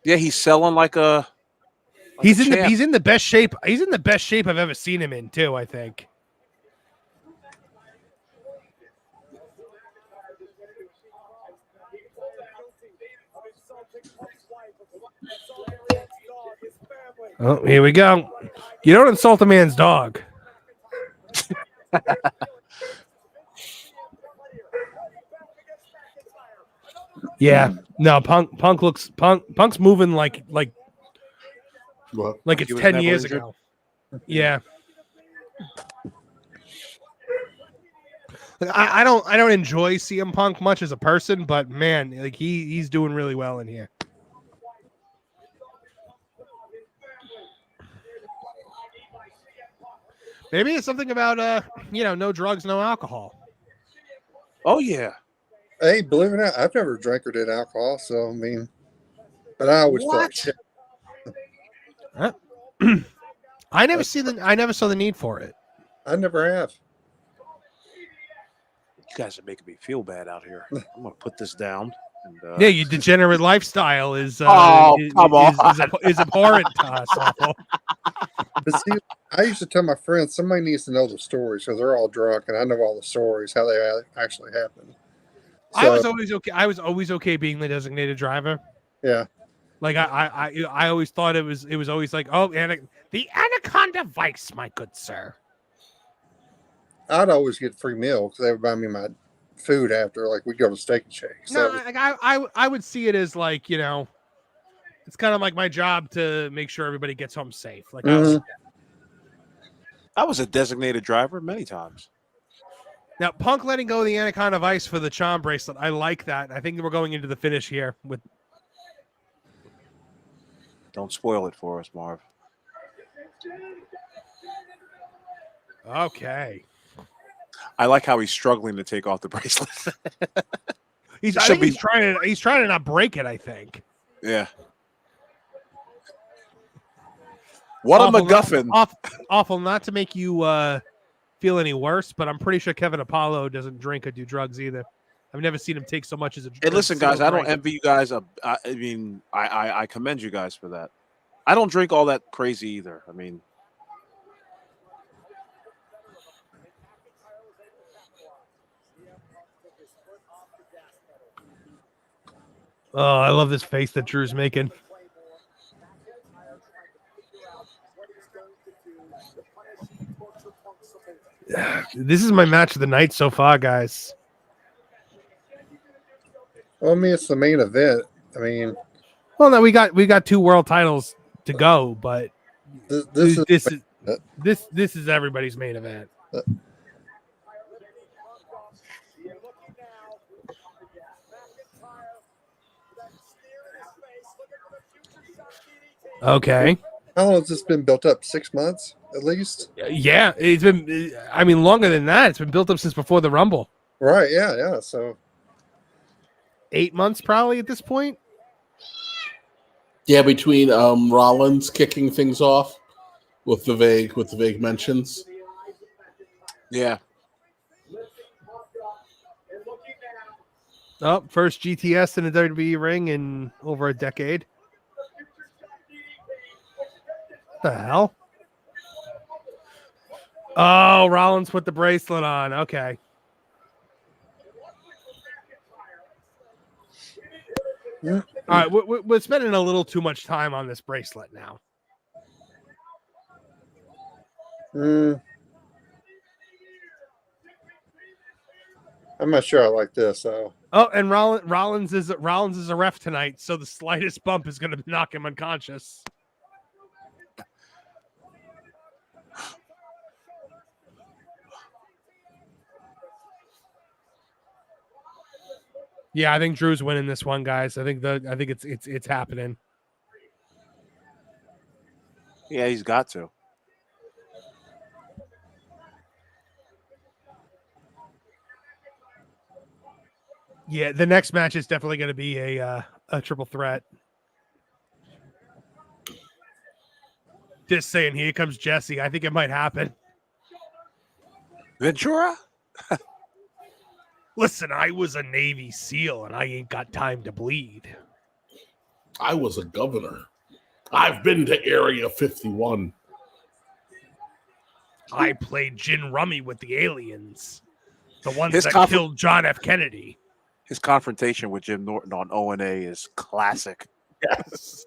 Yeah, he's selling like a. He's in the best shape. He's in the best shape I've ever seen him in, too, I think. Oh, here we go. You don't insult a man's dog. Yeah. No, Punk's moving like it's He was 10 never years injured? ago. Yeah. I don't enjoy CM Punk much as a person, but man, like he's doing really well in here. Maybe it's something about no drugs, no alcohol. Oh yeah. Hey, believe it or not, I've never drank or did alcohol, so I mean, but I always felt like shit. I never saw the need for it. I never have. You guys are making me feel bad out here. I'm gonna put this down. And, Yeah, your degenerate lifestyle is come on. is abhorrent to us. Awful. But see, I used to tell my friends somebody needs to know the stories because they're all drunk, and I know all the stories how they actually happened. I was always okay being the designated driver. Yeah. Like I always thought it was always like, oh, the Anaconda Vice, my good sir. I'd always get free meal because they would buy me my food after, like we'd go to Steak and Shake. So No, like I would see it as like, it's kind of like my job to make sure everybody gets home safe. Like I was a designated driver many times. Now, Punk letting go of the Anaconda Vice for the charm bracelet. I like that. I think we're going into the finish here with. Don't spoil it for us, Marv. Okay. I like how he's struggling to take off the bracelet. He's trying to not break it, I think. Yeah. What a MacGuffin. Awful, not to make you feel any worse, but I'm pretty sure Kevin Apollo doesn't drink or do drugs either. I've never seen him take so much as a drink. Hey, listen, guys, I don't envy you guys. I mean, I commend you guys for that. I don't drink all that crazy either. I mean, oh, I love this face that Drew's making. This is my match of the night so far, guys. well, I mean, it's the main event. I mean, well, no, we got 2 world titles to go, but this is everybody's main event. Okay. How long has this been built up? 6 months at least? Yeah, it's been. I mean, longer than that. It's been built up since before the Rumble. Right. Yeah. So 8 months probably at this point. Yeah, between Rollins kicking things off with the vague mentions. yeah. Oh, first GTS in a WWE ring in over a decade. What the hell? Oh, Rollins put the bracelet on. Okay. yeah. All right, we're spending a little too much time on this bracelet now. I'm not sure I like this. So. Oh, and Rollins is a ref tonight, so the slightest bump is going to knock him unconscious. Yeah, I think Drew's winning this one, guys. I think it's happening. Yeah, he's got to. Yeah, the next match is definitely going to be a triple threat. Just saying, here comes Jesse. I think it might happen. Ventura? Listen, I was a Navy SEAL and I ain't got time to bleed. I was a governor. I've been to Area 51. I played Gin Rummy with the aliens. The ones His that killed John F. Kennedy. His confrontation with Jim Norton on O&A is classic. Yes.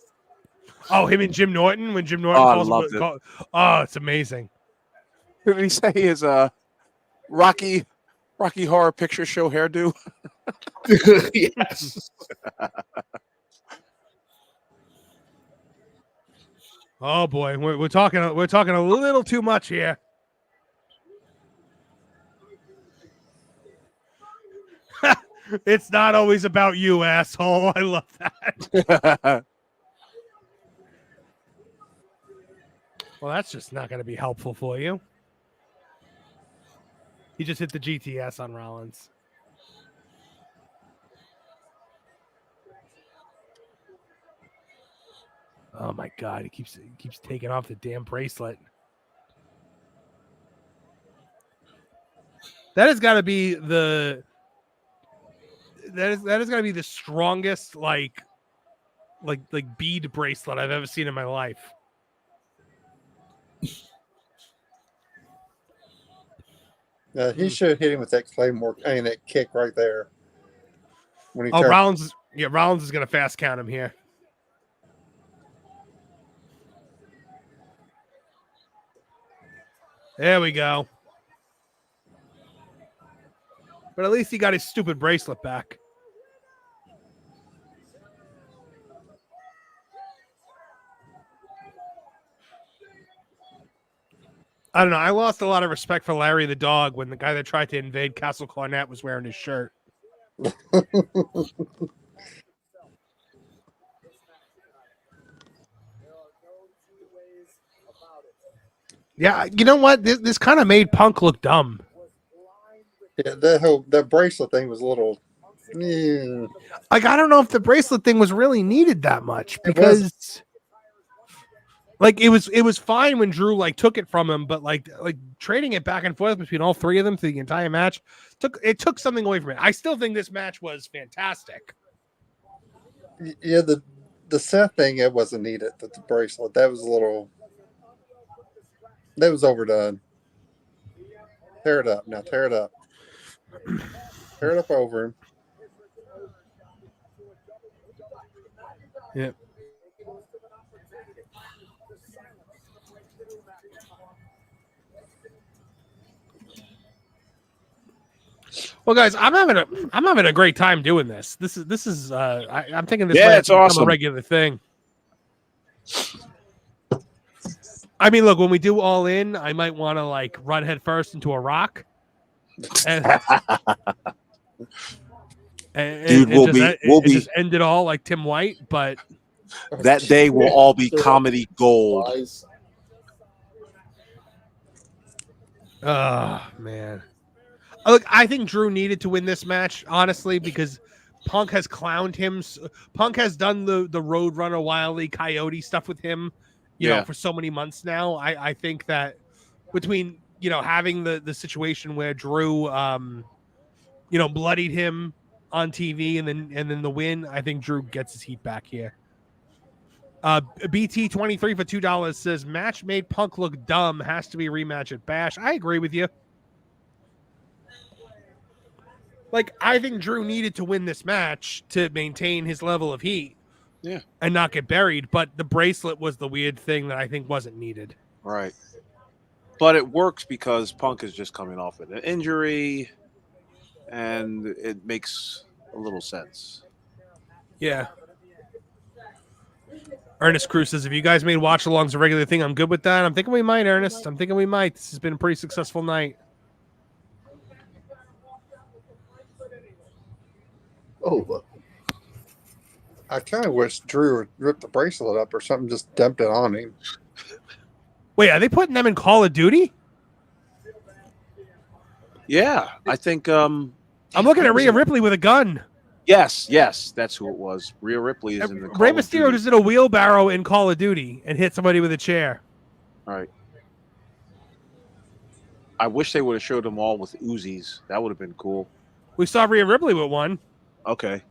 Oh, him and Jim Norton when Jim Norton I loved it. Oh, it's amazing. Who did he say his Rocky Horror Picture Show hairdo? Yes. Oh boy, we're talking a little too much here. It's not always about you, asshole. I love that. Well, that's just not going to be helpful for you. He just hit the GTS on Rollins. Oh my God! He keeps taking off the damn bracelet. That has got to be the strongest like bead bracelet I've ever seen in my life. He should hit him with that claymore. I mean, that kick right there. When he Rollins is going to fast count him here. There we go. But at least he got his stupid bracelet back. I don't know. I lost a lot of respect for Larry the dog when the guy that tried to invade Castle Cornet was wearing his shirt. Yeah, you know what? This kind of made Punk look dumb. Yeah, that bracelet thing was a little. Like, I don't know if the bracelet thing was really needed that much because, like, it was fine when Drew took it from him, but like trading it back and forth between all three of them through the entire match took something away from it. I still think this match was fantastic. Yeah, the Seth thing, it wasn't needed. The bracelet, that was a little. That was overdone. Tear it up now. Tear it up. Tear it up over him. Yep. Well, guys, I'm having a great time doing this. This is I'm thinking this might it's awesome. A regular thing. I mean, look, when we do All In, I might want to run head first into a rock. And, Dude, we'll just end it all like Tim White, but that day will all be comedy gold. Oh man. Look, I think Drew needed to win this match, honestly, because Punk has clowned him. Punk has done the Roadrunner Wile E. Coyote stuff with him, you know, for so many months now. I think that between, having the situation where Drew, bloodied him on TV and then the win, I think Drew gets his heat back here. BT23 for $2 says match made Punk look dumb, has to be rematch at Bash. I agree with you. I think Drew needed to win this match to maintain his level of heat. Yeah. And not get buried, but the bracelet was the weird thing that I think wasn't needed. Right. But it works because Punk is just coming off an injury, and it makes a little sense. Yeah. Ernest Cruz says, if you guys made watch-alongs a regular thing, I'm good with that. I'm thinking we might, Ernest. I'm thinking we might. This has been a pretty successful night. Oh, I kind of wish Drew would rip the bracelet up or something, just dumped it on him. Wait, are they putting them in Call of Duty? Yeah, I think. I'm looking at Rhea Ripley with a gun. Yes, that's who it was. Rhea Ripley is in the Rey Mysterio just did a wheelbarrow in Call of Duty and hit somebody with a chair. All right. I wish they would have showed them all with Uzis. That would have been cool. We saw Rhea Ripley with one. Okay.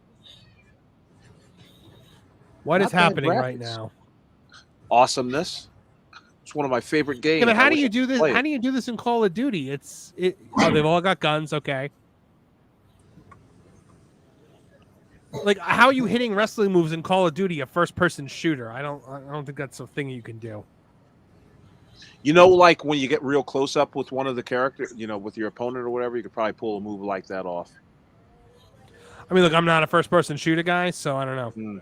What Not is bad happening graphics. right now? Awesomeness. It's one of my favorite games. Yeah, but how I do wish you I do could this? play How it. do you do this in Call of Duty? Oh, they've all got guns. Okay. Like, how are you hitting wrestling moves in Call of Duty, a first-person shooter? I don't think that's a thing you can do. You know, like when you get real close up with one of the characters, you know, with your opponent or whatever, you could probably pull a move like that off. I mean, look, I'm not a first-person shooter guy, so I don't know.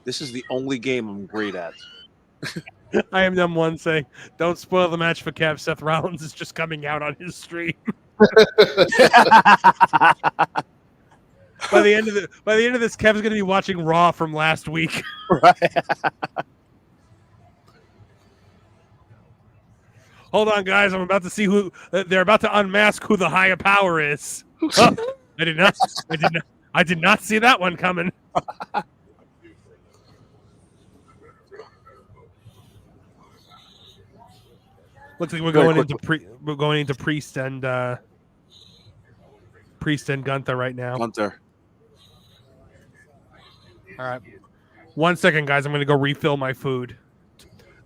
This is the only game I'm great at. I am them one saying, "Don't spoil the match for Kev. Seth Rollins is just coming out on his stream." By the end of this, Kev's going to be watching Raw from last week. Right. Hold on, guys. I'm about to see who they're about to unmask. Who the higher power is? Oh, I did not see that one coming. Looks like we're going into Priest and Gunther right now. Gunther. All right, 1 second, guys. I'm going to go refill my food.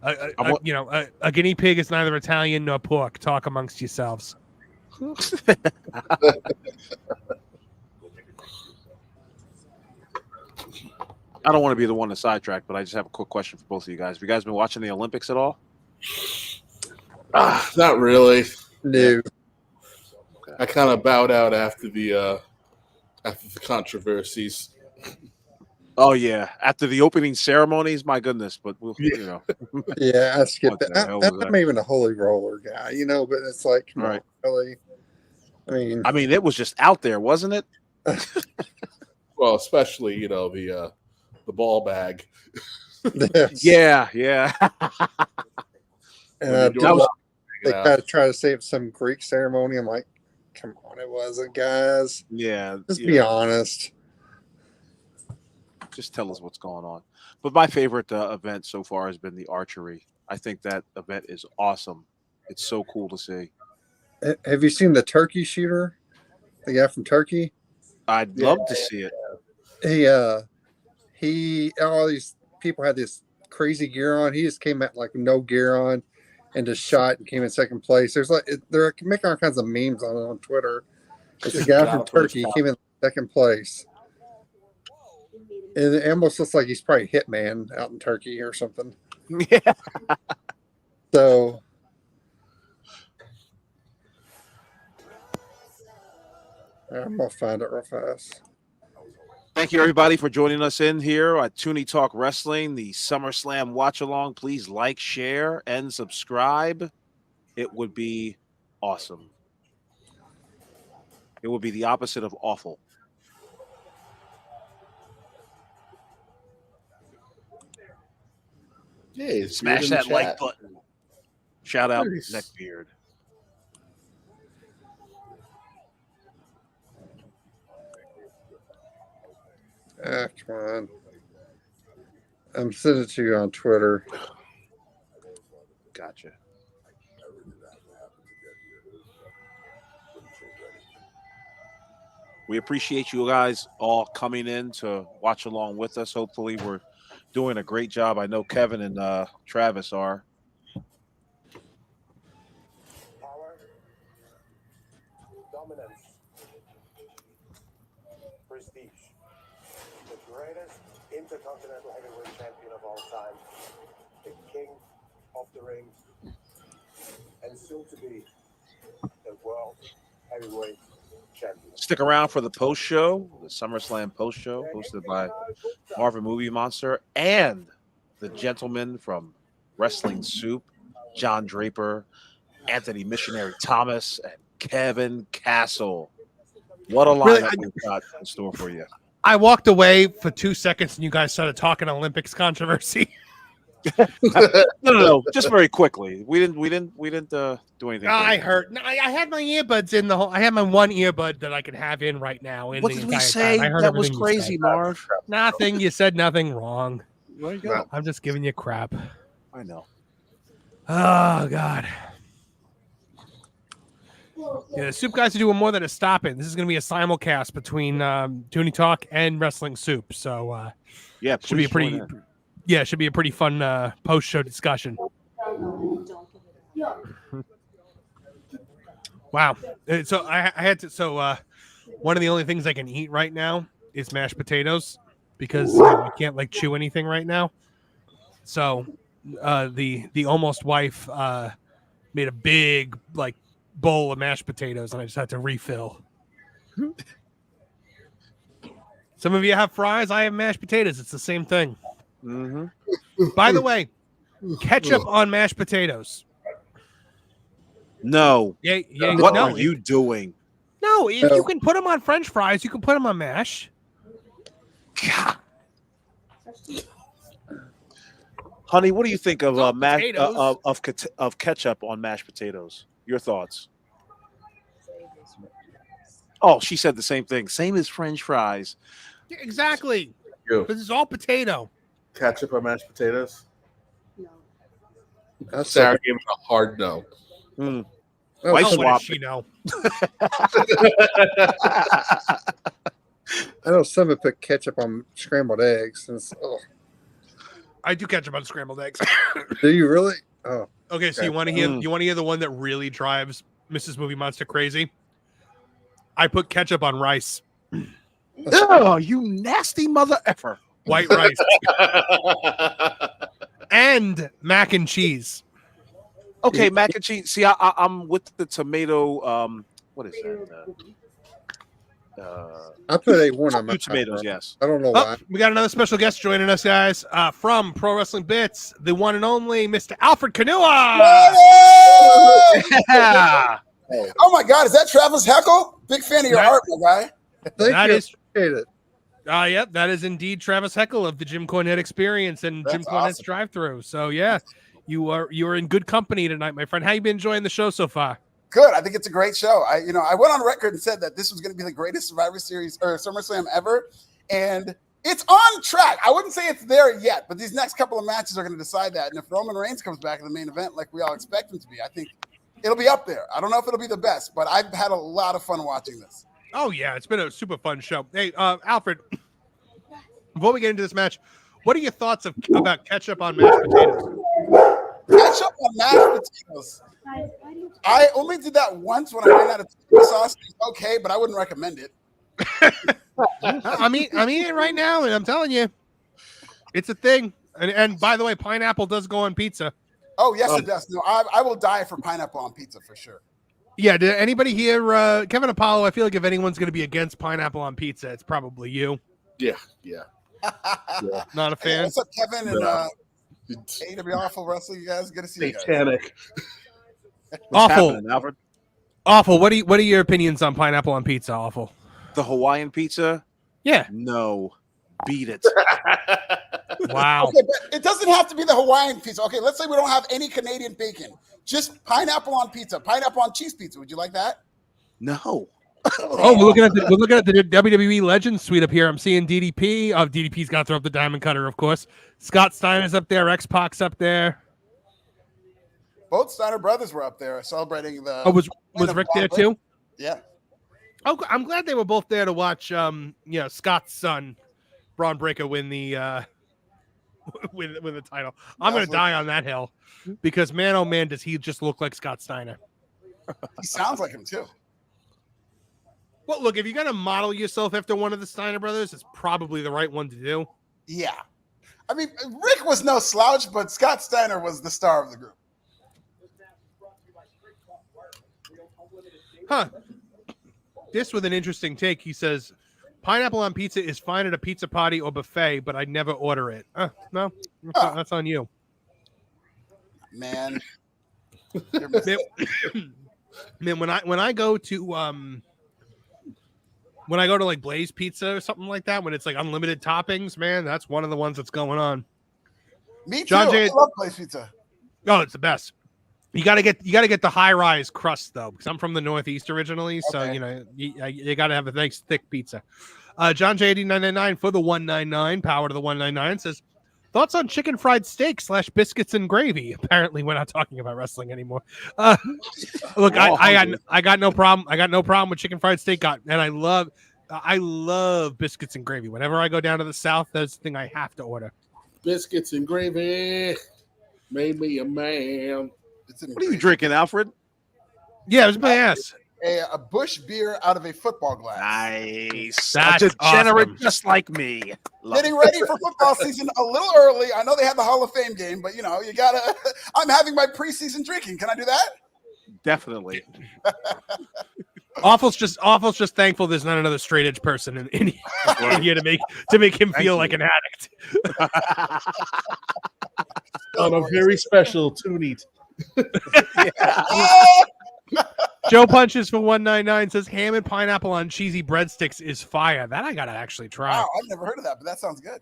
A guinea pig is neither Italian nor pork. Talk amongst yourselves. I don't want to be the one to sidetrack, but I just have a quick question for both of you guys. Have you guys been watching the Olympics at all? Not really. No. I kind of bowed out after the controversies. Oh yeah, after the opening ceremonies, my goodness. But we'll, you know, Yeah, I skipped What it. the hell was I'm that? even a holy roller guy, you know, but it's like, come on, Right. really? I mean, it was just out there, wasn't it? Well, especially the ball bag. Yeah. and That was- they kind of try to say it's some Greek ceremony. I'm like, come on, it wasn't, guys. Yeah. Just be honest. Just tell us what's going on. But my favorite event so far has been the archery. I think that event is awesome. It's so cool to see. Have you seen the turkey shooter? The guy from Turkey? I'd love to see it. All these people had this crazy gear on. He just came out like no gear on and just shot and came in second place. They're making all kinds of memes on Twitter. It's a guy from Turkey. He came in second place. And it almost looks like he's probably Hitman out in Turkey or something. Yeah. So I'm gonna find it real fast. Thank you, everybody, for joining us in here at Tooney Talk Wrestling, the SummerSlam Watchalong. Please like, share, and subscribe. It would be awesome. It would be the opposite of awful. Yeah, Smash that like button. Shout out Nice. Neckbeard. Come on. I'm sending it to you on Twitter. Gotcha. We appreciate you guys all coming in to watch along with us. Hopefully, we're doing a great job. I know Kevin and Travis are. Power, dominance, prestige. The greatest intercontinental heavyweight champion of all time. The king of the ring. And soon to be the world heavyweight champion. Stick around for the post show, the SummerSlam post show, hosted by Marvin Movie Monster and the gentleman from Wrestling Soup, John Draper, Anthony Missionary Thomas, and Kevin Castle. What a lineup we've got in store for you. I walked away for 2 seconds and you guys started talking Olympics controversy. No. Just very quickly. We didn't do anything. I crazy. heard. No, I had my earbuds in the whole. I had my one earbud that I could have in right now. What did we say? That was crazy, Marv. Nothing. You said nothing wrong. There you go. I'm just giving you crap. I know. Oh God. Yeah, the Soup guys are doing more than a stop-in. This is going to be a simulcast between Tooney Talk and Wrestling Soup. So yeah, should be a pretty fun post-show discussion. Wow. So I had to. So one of the only things I can eat right now is mashed potatoes because I can't like chew anything right now. So the almost wife made a big like bowl of mashed potatoes and I just had to refill. Some of you have fries. I have mashed potatoes. It's the same thing. Mm-hmm. By the way, ketchup on mashed potatoes. No. Yeah. What are you doing? No, if you can put them on French fries, you can put them on mash. God. Honey, what do you think of of ketchup on mashed potatoes? Your thoughts? Oh, she said the same thing. Same as French fries. Yeah, exactly. This is all potato. Ketchup on mashed potatoes. No. Sarah gave it a hard no. Mm. Oh, What does she know? I know some have put ketchup on scrambled eggs. I do ketchup on scrambled eggs. Do you really? Oh. Okay, so you want to hear the one that really drives Mrs. Movie Monster crazy? I put ketchup on rice. Oh, you nasty mother effer. White rice. And mac and cheese. Okay, mac and cheese. See, I'm with the tomato. What is that? I put A1 on my tomatoes. Yes. I don't know why. We got another special guest joining us, guys. From Pro Wrestling Bits, the one and only Mr. Alfred Kanua. Yeah. Oh my God, is that Travis Heckle? Big fan of your art, my guy. Yep, that is indeed Travis Heckle of the Jim Cornette Experience and Jim Cornette's Drive-Thru. So yeah, you are in good company tonight, my friend. How you been enjoying the show so far? Good. I think it's a great show. I went on record and said that this was going to be the greatest Survivor Series or SummerSlam ever, and it's on track. I wouldn't say it's there yet, but these next couple of matches are going to decide that. And if Roman Reigns comes back in the main event, like we all expect him to be, I think it'll be up there. I don't know if it'll be the best, but I've had a lot of fun watching this. Oh yeah, it's been a super fun show. Hey, Alfred, before we get into this match, what are your thoughts about ketchup on mashed potatoes? Ketchup on mashed potatoes. I only did that once when I ran out of tomato sauce. It's okay, but I wouldn't recommend it. I'm eating it right now, and I'm telling you, it's a thing. And by the way, pineapple does go on pizza. Oh yes, it does. No, I will die for pineapple on pizza for sure. Yeah, did anybody here, Kevin Apollo? I feel like if anyone's going to be against pineapple on pizza, it's probably you. Yeah. Not a fan. Hey, what's up, Kevin and AEWful Wrestling? You guys, good to see you guys. Satanic. Awful. Awful. What are your opinions on pineapple on pizza? Awful. The Hawaiian pizza? Yeah. No. Beat it. Wow. Okay, but it doesn't have to be the Hawaiian pizza. Okay, let's say we don't have any Canadian bacon. Just pineapple on pizza, pineapple on cheese pizza. Would you like that? No. Oh, we're looking at the WWE Legends suite up here. I'm seeing DDP. Oh, DDP's got to throw up the diamond cutter, of course. Scott Steiner's up there. X-Pac's up there. Both Steiner brothers were up there celebrating the. Oh, was Rick there too? Yeah. Oh, I'm glad they were both there to watch. Scott's son, Braun Breaker, win the win the title. I'm gonna die on that hill because man, oh man, does he just look like Scott Steiner? He sounds like him too. Well, look, if you're gonna model yourself after one of the Steiner brothers, it's probably the right one to do. Yeah, I mean, Rick was no slouch, but Scott Steiner was the star of the group. Huh. This with an interesting take. He says, pineapple on pizza is fine at a pizza party or buffet, but I'd never order it. No, that's on you. Man. Man, when I go to like Blaze Pizza or something like that, when it's like unlimited toppings, man, that's one of the ones that's going on. Me too. John Jay- I love Blaze Pizza. Oh, it's the best. You gotta get the high rise crust though, because I'm from the Northeast originally, so Okay. you gotta have a nice thick pizza. John J8999 for the 199, power to the 199 says thoughts on chicken fried steak / biscuits and gravy. Apparently, we're not talking about wrestling anymore. Look, I got no problem. I got no problem with chicken fried steak, and I love biscuits and gravy. Whenever I go down to the South, that's the thing I have to order. Biscuits and gravy made me a man. What are you drinking, Alfred? Yeah, it was my ass. A Bush beer out of a football glass. Nice. That's Such a degenerate, awesome. just like me. Love Getting ready for football season a little early. I know they have the Hall of Fame game, but you gotta. I'm having my preseason drinking. Can I do that? Definitely. Awful's just thankful there's not another straight edge person in here to make him feel like an addict. On a very special Tooney. Joe Punches for 199 says ham and pineapple on cheesy breadsticks is fire. That I gotta actually try. Wow, I've never heard of that, but that sounds good.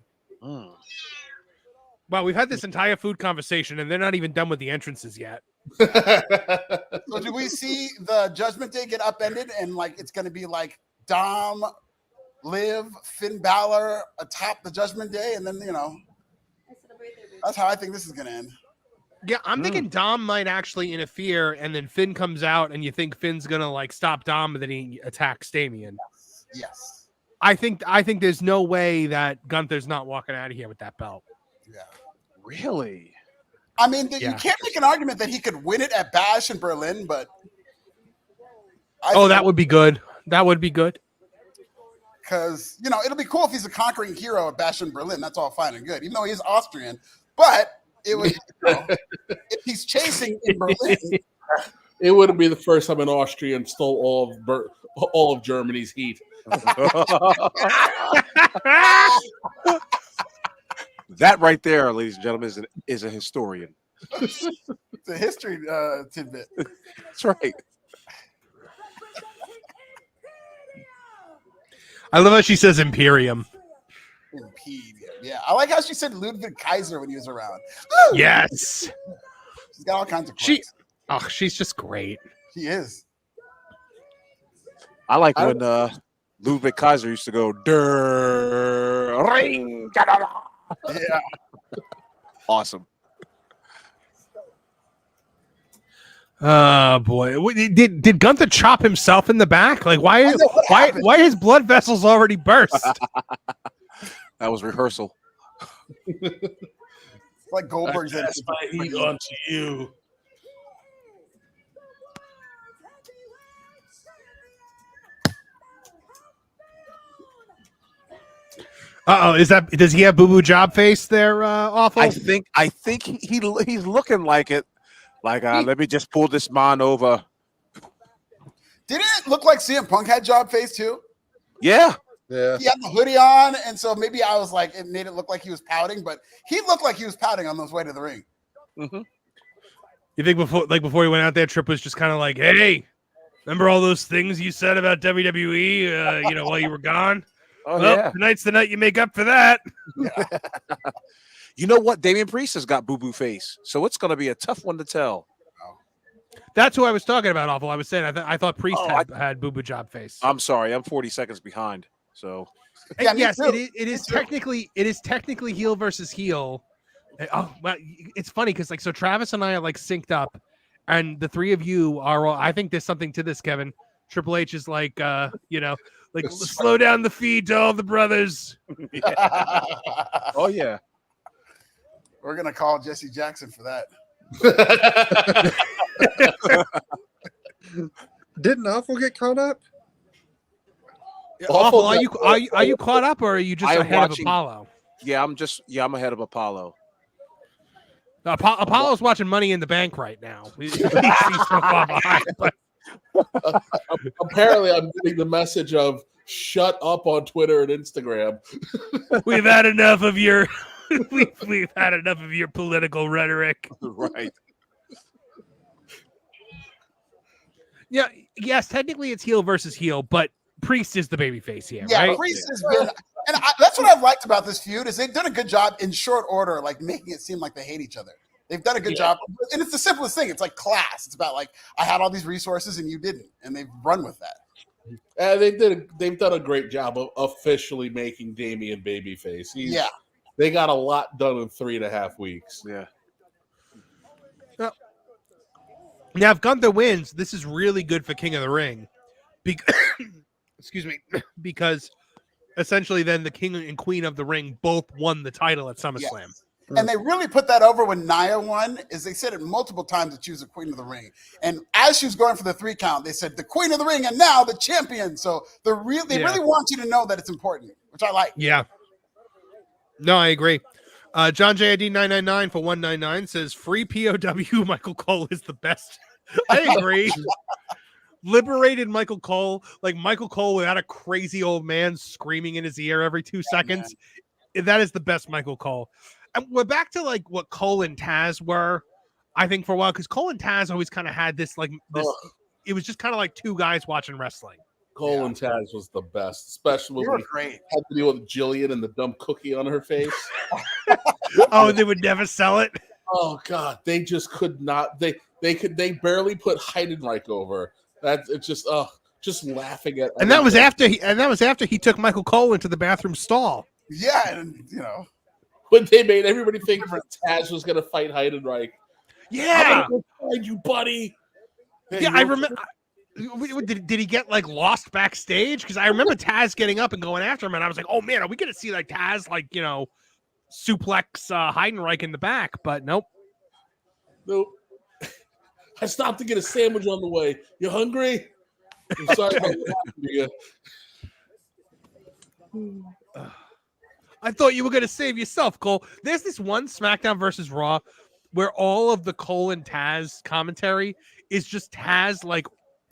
Well, we've had this entire food conversation, and they're not even done with the entrances yet. So do we see the Judgment Day get upended and like it's going to be like Dom, Liv, Finn Balor atop the Judgment Day, and then that's how I think this is going to end. Yeah, I'm thinking Dom might actually interfere, and then Finn comes out, and you think Finn's gonna like stop Dom, and then he attacks Damian. Yes. I think there's no way that Gunther's not walking out of here with that belt. Yeah. Really? I mean, you can't make an argument that he could win it at Bash in Berlin, but that would be good. That would be good. Because it'll be cool if he's a conquering hero at Bash in Berlin. That's all fine and good, even though he's Austrian. But it would, if he's chasing in Berlin, it wouldn't be the first time an Austrian stole all of Germany's heat. That right there, ladies and gentlemen, is a historian. It's a history tidbit. That's right. I love how she says Imperium. Impede. Yeah, I like how she said Ludwig Kaiser when he was around. Yes. She's got all kinds of quotes. She's just great. She is. I like when Ludwig Kaiser used to go der ring. Yeah. Awesome. Oh boy! Did Gunther chop himself in the back? Like why his blood vessels already burst? That was rehearsal. Like Goldberg's in Pass my heat onto you. Does he have boo boo job face there? Awful. I think he's looking like it. Like let me just pull this man over. Didn't it look like CM Punk had job face too? Yeah. He had the hoodie on, and so maybe I was like, it made it look like he was pouting, but he looked like he was pouting on those way to the ring. Mm-hmm. You think before he went out there, Tripp was just kind of like, "Hey, remember all those things you said about WWE? While you were gone? Tonight's the night you make up for that." Yeah. You know what? Damian Priest has got boo boo face, so it's going to be a tough one to tell. That's who I was talking about. Awful. I was saying I thought Priest had boo boo job face. I'm sorry, I'm 40 seconds behind. So yes, it is technically heel versus heel. Oh, well, it's funny because so Travis and I are like synced up, and the three of you are. I think there's something to this, Kevin. Triple H is like, slow down the feed to all the brothers. Yeah. Oh yeah, we're gonna call Jesse Jackson for that. Didn't Awful get caught up? Awful. Are you caught up, or are you just ahead of Apollo? Yeah, I'm ahead of Apollo. Apollo's watching Money in the Bank right now. He's so far behind. But... Apparently, I'm getting the message of "shut up" on Twitter and Instagram. We've had enough of your. We've had enough of your political rhetoric. Right. Yeah. Yes. Technically, it's heel versus heel, but Priest is the babyface here, yeah, right? Priest has been And that's what I've liked about this feud is they've done a good job in short order, like making it seem like they hate each other. They've done a good job, and it's the simplest thing. It's like class. It's about like I had all these resources and you didn't, and they've run with that. They've done a great job of officially making Damian babyface. They got a lot done in 3.5 weeks. Yeah. Now, if Gunther wins, this is really good for King of the Ring. Excuse me, because essentially then the King and Queen of the Ring both won the title at SummerSlam. Yes. And they really put that over when Nia won, is they said it multiple times that she was the Queen of the Ring. And as she was going for the 3 count, they said the Queen of the Ring and now the champion. So they really want you to know that it's important, which I like. Yeah. No, I agree. John JID 999 for 199 says free POW Michael Cole is the best. I agree. Liberated Michael Cole, like Michael Cole without a crazy old man screaming in his ear every 2 seconds. Man. That is the best Michael Cole. And we're back to like what Cole and Taz were, I think, for a while, because Cole and Taz always kind of had this like this. It was just kind of like 2 guys watching wrestling. Cole and Taz was the best, especially when we had to deal with Jillian and the dumb cookie on her face. Oh, they would never sell it. Oh God, they just could not. They barely put Heidenreich over. That's it's just laughing at. And that was after he took Michael Cole into the bathroom stall. Yeah, and when they made everybody think Taz was going to fight Heidenreich. Yeah, I'm gonna go find you, buddy. Yeah, I remember. Did he get like lost backstage? Because I remember Taz getting up and going after him, and I was like, "Oh man, are we going to see like Taz like suplex Heidenreich in the back?" But nope. I stopped to get a sandwich on the way. You hungry? I'm sorry about that. I thought you were going to save yourself, Cole. There's this one SmackDown versus Raw where all of the Cole and Taz commentary is just Taz like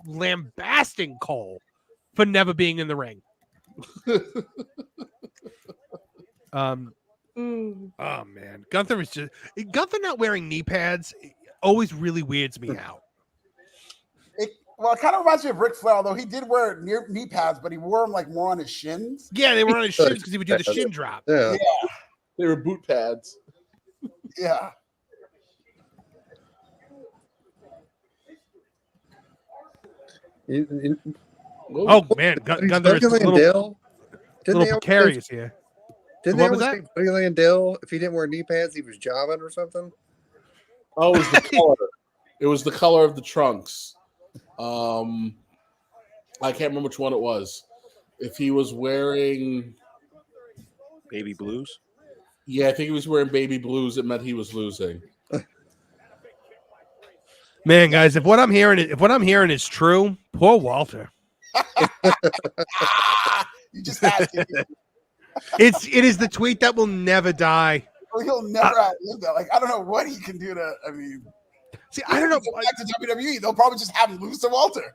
lambasting Cole for never being in the ring. Oh man, Gunther not wearing knee pads always really weirds me out. It kind of reminds me of Ric Flair, although he did wear knee pads, but he wore them like more on his shins. Yeah, they were on his shins because he would do the shin drop. Yeah. They were boot pads. Yeah. Oh man, Gunther is a little precarious here. Didn't they always say Buddy Landell, if he didn't wear knee pads, he was jobbing or something? Oh, it was the color. It was the color of the trunks. I can't remember which one it was. If he was wearing baby blues, yeah, I think he was wearing baby blues. It meant he was losing. Man, guys, if what I'm hearing is true, poor Walter. You just had to. It is the tweet that will never die. Well, he'll never outlive that. Like I don't know what he can do to. I mean, see, I don't know. Back to WWE, they'll probably just have him lose to Walter.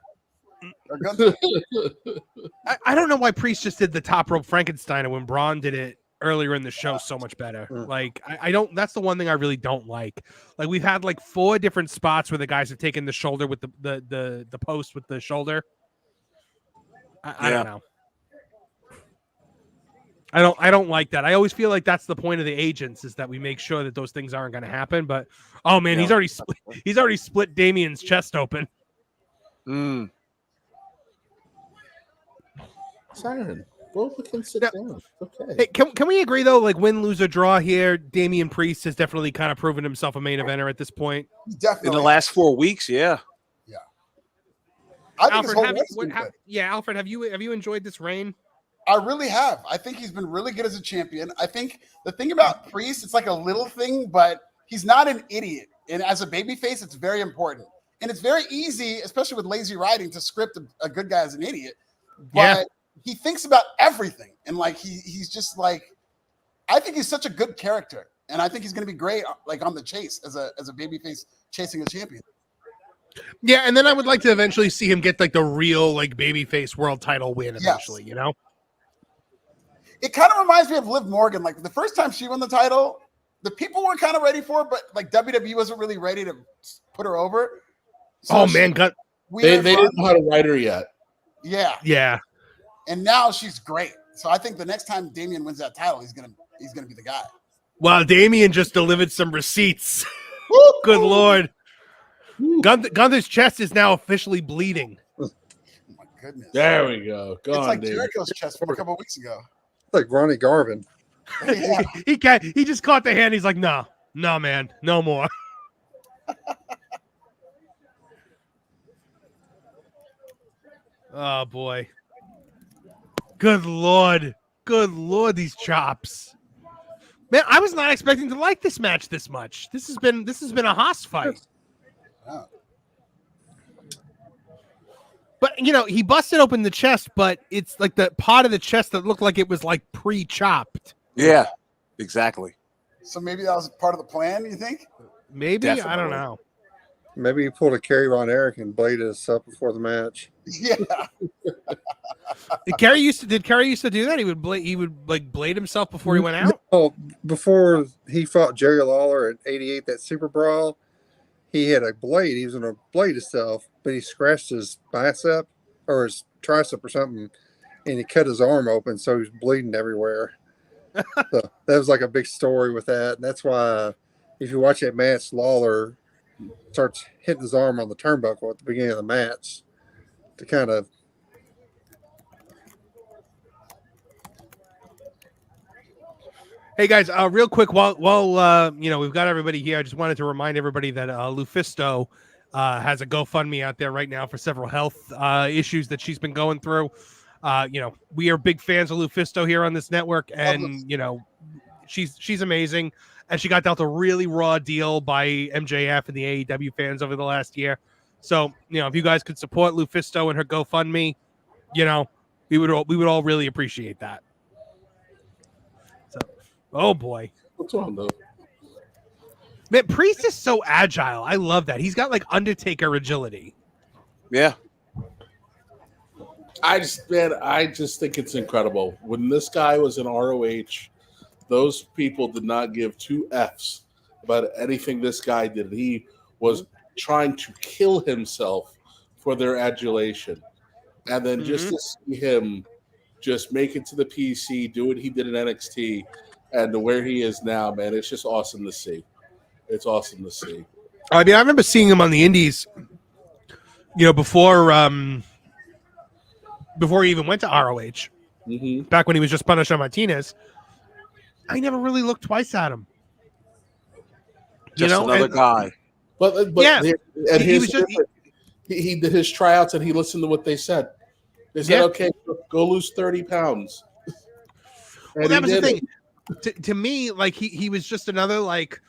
Or Gunther. I don't know why Priest just did the top rope Frankenstein when Braun did it earlier in the show so much better. Like I don't. That's the one thing I really don't like. Like we've had like 4 different spots where the guys have taken the shoulder with the post with the shoulder. I don't know. I don't like that. I always feel like that's the point of the agents is that we make sure that those things aren't going to happen. But oh man, he's already split Damian's chest open. Siren, both can sit down. Okay. Hey, can we agree though? Like win, lose, or draw here, Damian Priest has definitely kind of proven himself a main eventer at this point. Definitely in the last 4 weeks. Yeah. I think Alfred, have you enjoyed this reign? I really have. I think he's been really good as a champion. I think the thing about Priest, it's like a little thing, but he's not an idiot. And as a babyface, it's very important. And it's very easy, especially with lazy writing, to script a good guy as an idiot. But he thinks about everything. And like he's just like, I think he's such a good character. And I think he's going to be great like on the chase as a babyface chasing a champion. Yeah, and then I would like to eventually see him get like the real like babyface world title win eventually, you know? It kind of reminds me of Liv Morgan. Like the first time she won the title, the people were kind of ready for it, but like WWE wasn't really ready to put her over. So they didn't know how to write her yet. Yeah. Yeah. And now she's great. So I think the next time Damian wins that title, he's gonna be the guy. Wow, Damian just delivered some receipts. Good Lord. Gunther's chest is now officially bleeding. Oh my goodness. There we go. Go It's on, like David. Jericho's chest from a couple weeks ago. Like Ronnie Garvin. Yeah. He just caught the hand. He's like, no, man, no more. Oh boy. Good Lord, these chops. Man, I was not expecting to like this match this much. This has been a Haas fight. Oh. But he busted open the chest, but it's like the part of the chest that looked like it was like pre-chopped. Yeah, exactly. So maybe that was part of the plan, you think? Maybe. Definitely. I don't know. Maybe he pulled a Kerry Von Erich and bladed us up before the match. Yeah. Did Kerry used to do that? He would blade himself before he went out? Oh, before he fought Jerry Lawler at 88, that Super Brawl, he had a blade. He was going to blade himself, but he scratched his bicep or his tricep or something, and he cut his arm open, so he was bleeding everywhere. So that was like a big story with that. And that's why if you watch that match, Lawler starts hitting his arm on the turnbuckle at the beginning of the match to kind of. Hey guys, real quick, while we've got everybody here, I just wanted to remind everybody that Lufisto has a GoFundMe out there right now for several health issues that she's been going through. We are big fans of Lufisto here on this network, and she's amazing, and she got dealt a really raw deal by MJF and the AEW fans over the last year. So if you guys could support Lufisto and her GoFundMe, we would all really appreciate that. So, oh boy, What's wrong though? Man, Priest is so agile. I love that. He's got like Undertaker agility. Yeah. I just think it's incredible. When this guy was in ROH, those people did not give two Fs about anything this guy did. He was trying to kill himself for their adulation. And then just to see him just make it to the PC, do what he did in NXT, and to where he is now, man, it's just awesome to see. It's awesome to see. I mean, I remember seeing him on the Indies, before he even went to ROH, back when he was just Punisher Martinez. I never really looked twice at him. Just another guy. But yeah, and he did his tryouts and he listened to what they said. They said, okay, go lose 30 pounds. Well, that was the thing. To me, like he was just another like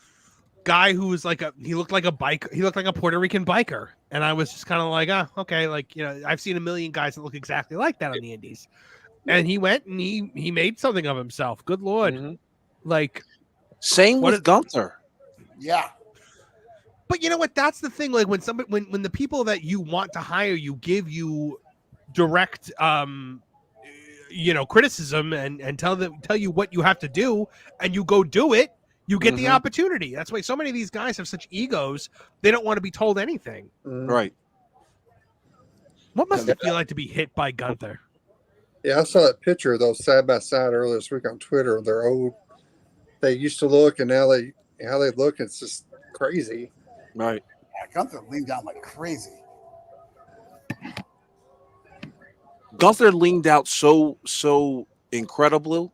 guy who was like he looked like a biker. He looked like a Puerto Rican biker. And I was just kind of like, okay, like, I've seen a million guys that look exactly like that on the Indies. And he went and he made something of himself. Good Lord. Like, same with Gunther. Yeah. But you know what? That's the thing. Like when the people that you want to hire you give you direct criticism and tell you what you have to do, and you go do it, you get the opportunity. That's why so many of these guys have such egos. They don't want to be told anything. Right. What must it feel like to be hit by Gunther? Yeah, I saw that picture of those side by side earlier this week on Twitter. They're old. They used to look, and now how they look, it's just crazy. Right. Yeah, Gunther leaned down like crazy. Gunther leaned out so incredibly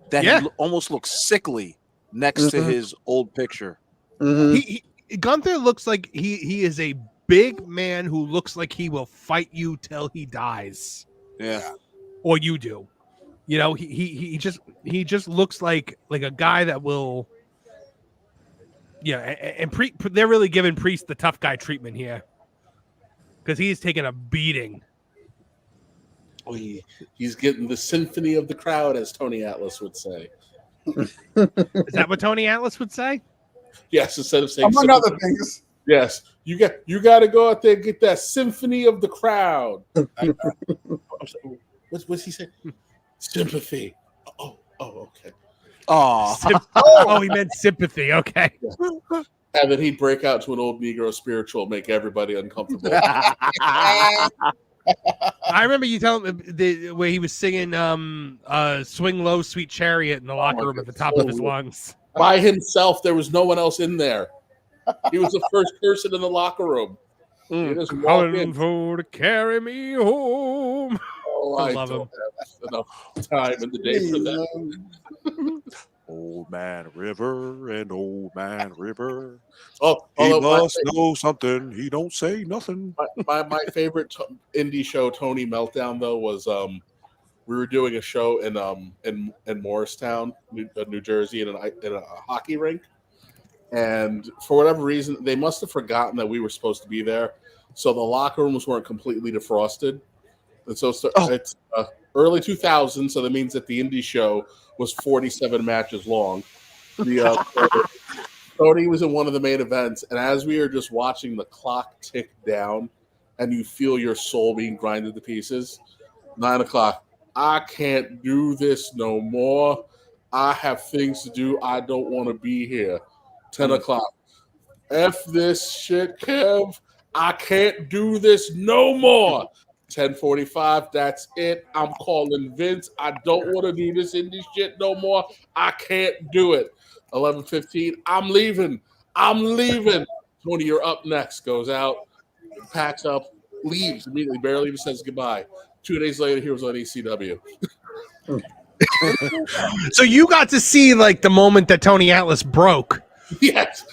that he almost looks sickly next to his old picture. Gunther looks like he is a big man who looks like he will fight you till he dies. Yeah. Or you do. He just looks like a guy that will. Yeah, and they're really giving Priest the tough guy treatment here because he's taking a beating. Oh, he's getting the symphony of the crowd, as Tony Atlas would say. Is that what Tony Atlas would say? Yes, instead of saying among other things. Yes, you got to go out there and get that symphony of the crowd. What's he say? Sympathy. Oh, okay. Oh, he meant sympathy. Okay. And then he'd break out to an old Negro spiritual, make everybody uncomfortable. I remember you telling me the way he was singing "Swing Low, Sweet Chariot" in the locker room at the top of his lungs. By himself, there was no one else in there. He was the first person in the locker room. He just walked in. For to carry me home. Oh, I love don't him. have enough time in the day for that. Old Man River and Old Man River. Oh, he must know something. He don't say nothing. My favorite indie show, Tony Meltdown, though, was we were doing a show in Morristown, New Jersey, in a hockey rink, and for whatever reason, they must have forgotten that we were supposed to be there, so the locker rooms weren't completely defrosted, and so it's early 2000s, so that means that the indie show was 47 matches long. Cody was in one of the main events, and as we were just watching the clock tick down, and you feel your soul being grinded to pieces, 9 o'clock. I can't do this no more. I have things to do. I don't want to be here. 10 o'clock. F this shit, Kev. I can't do this no more. 10:45. That's it. I'm calling Vince. I don't want to do this indie shit no more. I can't do it. 11:15. I'm leaving. Tony, you're up next. Goes out, packs up, leaves immediately, barely even says goodbye. 2 days later, he was on ECW. So you got to see like the moment that Tony Atlas broke. Yes,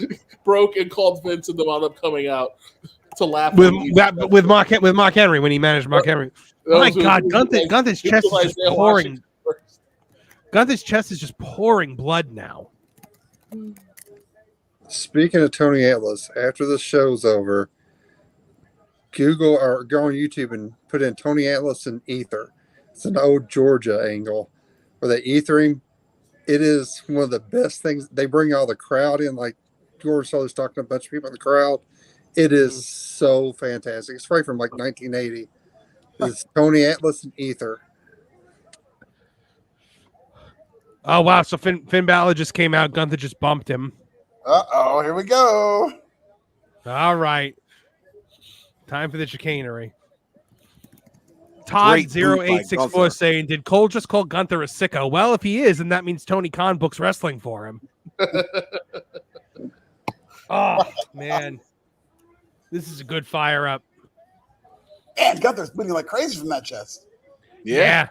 broke and called Vince and the wound up coming out to laugh with Mark Henry when he managed Mark Henry. My God, Gunther's chest is just pouring. Gunther's chest is just pouring blood now. Speaking of Tony Atlas, after the show's over, Google or go on YouTube and put in Tony Atlas and Ether. It's an old Georgia angle where they ether him. It is one of the best things. They bring all the crowd in, like George was talking to a bunch of people in the crowd. It is so fantastic. It's right from like 1980. It's Tony Atlas and Ether. Oh, wow. So Finn Balor just came out. Gunther just bumped him. Uh-oh, here we go. All right. Time for the chicanery. Todd 0864 saying, did Cole just call Gunther a sicko? Well, if he is, then that means Tony Khan books wrestling for him. Oh, man. This is a good fire up. And Gunther's bleeding like crazy from that chest. Yeah.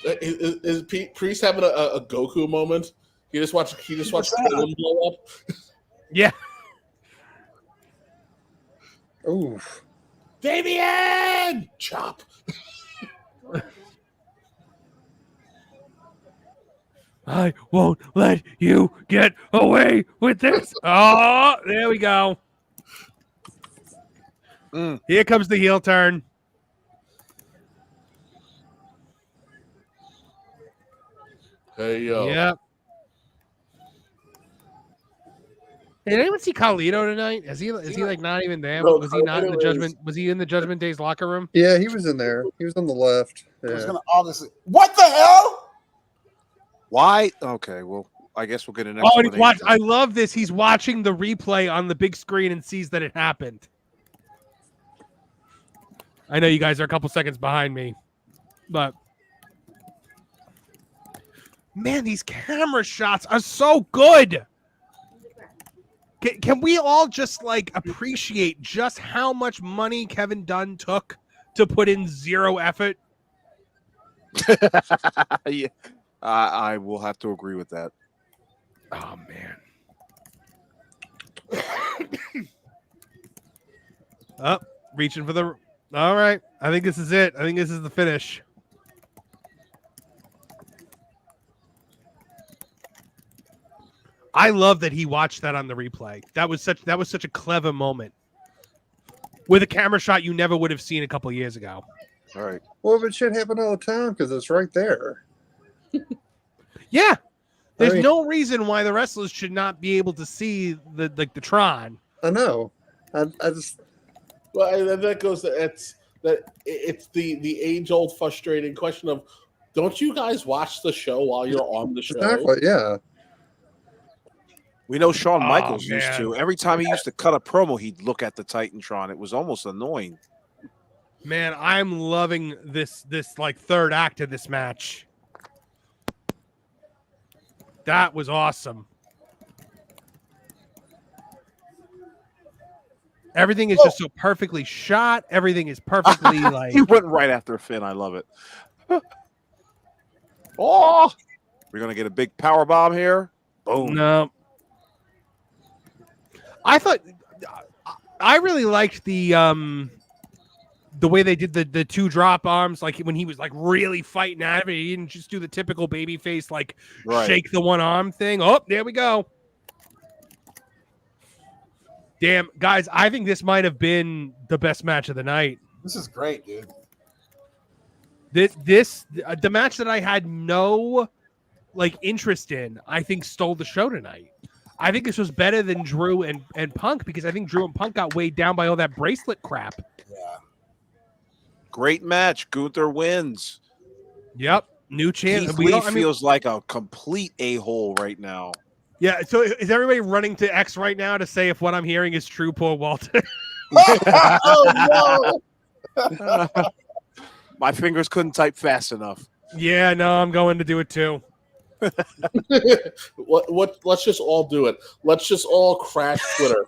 Is Priest having a Goku moment? He just watched Colin blow up. Yeah. Oof. Damian! Chop. I won't let you get away with this. Oh, there we go. Here comes the heel turn. Hey, yo. Yep. Did anyone see Carlito tonight? Is he like not even there? No, was he not in the Judgment? Was he in the Judgment Day's locker room? Yeah, he was in there. He was on the left. Yeah. I was gonna obviously. What the hell? Why? Okay, well, I guess we'll get an Oh, and explanation. I love this. He's watching the replay on the big screen and sees that it happened. I know you guys are a couple seconds behind me, but man, these camera shots are so good. Can we all just like appreciate just how much money Kevin Dunn took to put in zero effort? Yeah, I will have to agree with that. Oh man. Reaching for the. All right, I think this is it. I think this is the finish. I love that he watched that on the replay. That was such a clever moment with a camera shot you never would have seen a couple of years ago. All right. Well, it should happen all the time because it's right there. Yeah. There's no reason why the wrestlers should not be able to see the Tron. I know. I just. Well, that goes to it's the age-old frustrating question of, don't you guys watch the show while you're on the show? Exactly. Yeah. We know Shawn Michaels used to. Every time he used to cut a promo, he'd look at the Titantron. It was almost annoying. Man, I'm loving this like third act of this match. That was awesome. Everything is just so perfectly shot. Everything is perfectly like. He went right after Finn. I love it. Oh, we're gonna get a big power bomb here. Boom. No. I really liked the way they did the two drop arms, like when he was like really fighting at it. He didn't just do the typical baby face like shake the one arm thing. Oh, there we go. Damn, guys, I think this might have been the best match of the night. This is great, dude. The match that I had no like interest in, I think stole the show tonight. I think this was better than Drew and Punk, because I think Drew and Punk got weighed down by all that bracelet crap. Yeah. Great match. Gunther wins. Yep. New champ. Keith Lee feels like a complete a-hole right now. Yeah, so is everybody running to X right now to say if what I'm hearing is true, poor Walter? Oh, no. My fingers couldn't type fast enough. Yeah, no, I'm going to do it too. Let's just all do it. Let's just all crash Twitter.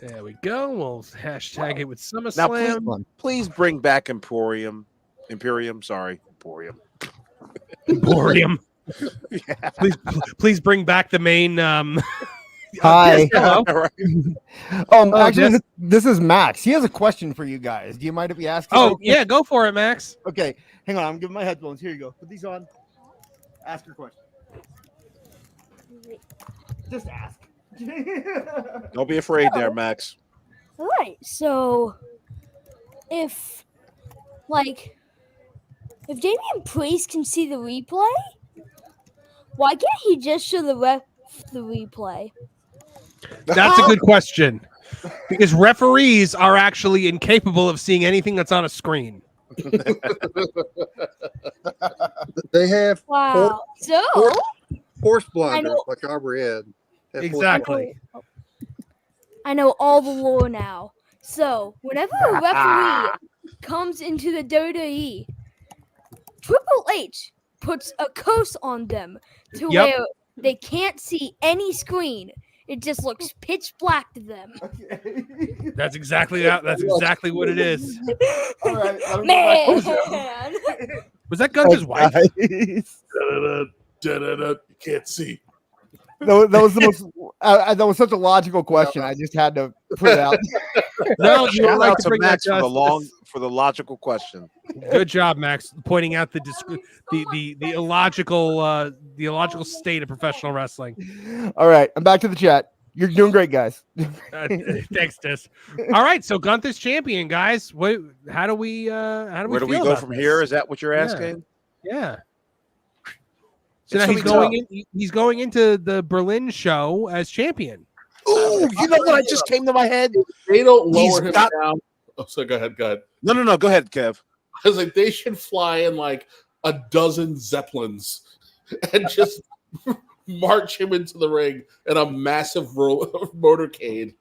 There we go. We'll hashtag it with SummerSlam. Now, please bring back Emporium. Sorry, Emporium. Emporium. Yeah. Please bring back the main. Hi. Hello. Actually, this is Max. He has a question for you guys. Do you mind if we ask? Oh, yeah, go for it, Max. Okay, hang on. I'm giving my headphones. Here you go. Put these on. Ask your question. Just ask. Don't be afraid there, Max. All right. So, if Damian Priest can see the replay, why can't he just show the ref the replay? That's a good question, because referees are actually incapable of seeing anything that's on a screen. They have horse blinders, like I read. Exactly. I know all the lore now. So whenever a referee comes into the WWE, Triple H puts a curse on them to where they can't see any screen. It just looks pitch black to them. That's exactly that. That's exactly what it is. All right, man. Was that Gunther's wife? You can't see. That was the most. That was such a logical question. I just had to put it out. No, you were Shout right out to to bring Max that for the logical question. Good job, Max, pointing out the illogical state of professional wrestling. All right, I'm back to the chat. You're doing great, guys. Thanks, Tis. All right, so Gunther's champion, guys. How do we Where do we go from here? Is that what you're asking? Yeah. So now he's going into the Berlin show as champion. Ooh, you know what? I just came to my head. They don't lower him down. Oh, so go ahead. No. Go ahead, Kev. I was like, they should fly in like a dozen Zeppelins and just march him into the ring in a massive motorcade.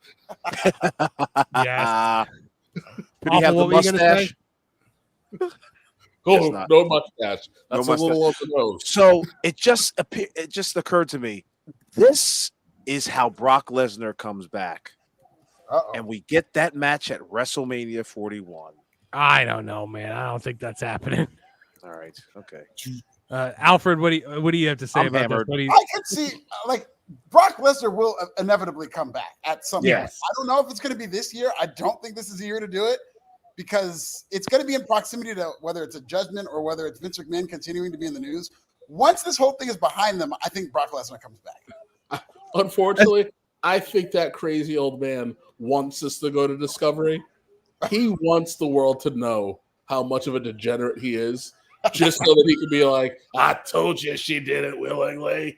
Yes. Did he have the mustache? Oh, no mustache. That's a little on the nose. So it just occurred to me. This is how Brock Lesnar comes back. And we get that match at WrestleMania 41. I don't know, man. I don't think that's happening. All right. Okay. Alfred, what do you have to say about this? I could see Brock Lesnar will inevitably come back at some point. I don't know if it's going to be this year. I don't think this is the year to do it, because it's going to be in proximity to whether it's a judgment or whether it's Vince McMahon continuing to be in the news. Once this whole thing is behind them, I think Brock Lesnar comes back. Unfortunately, I think that crazy old man wants us to go to Discovery. He wants the world to know how much of a degenerate he is, just so that he can be like, I told you she did it willingly.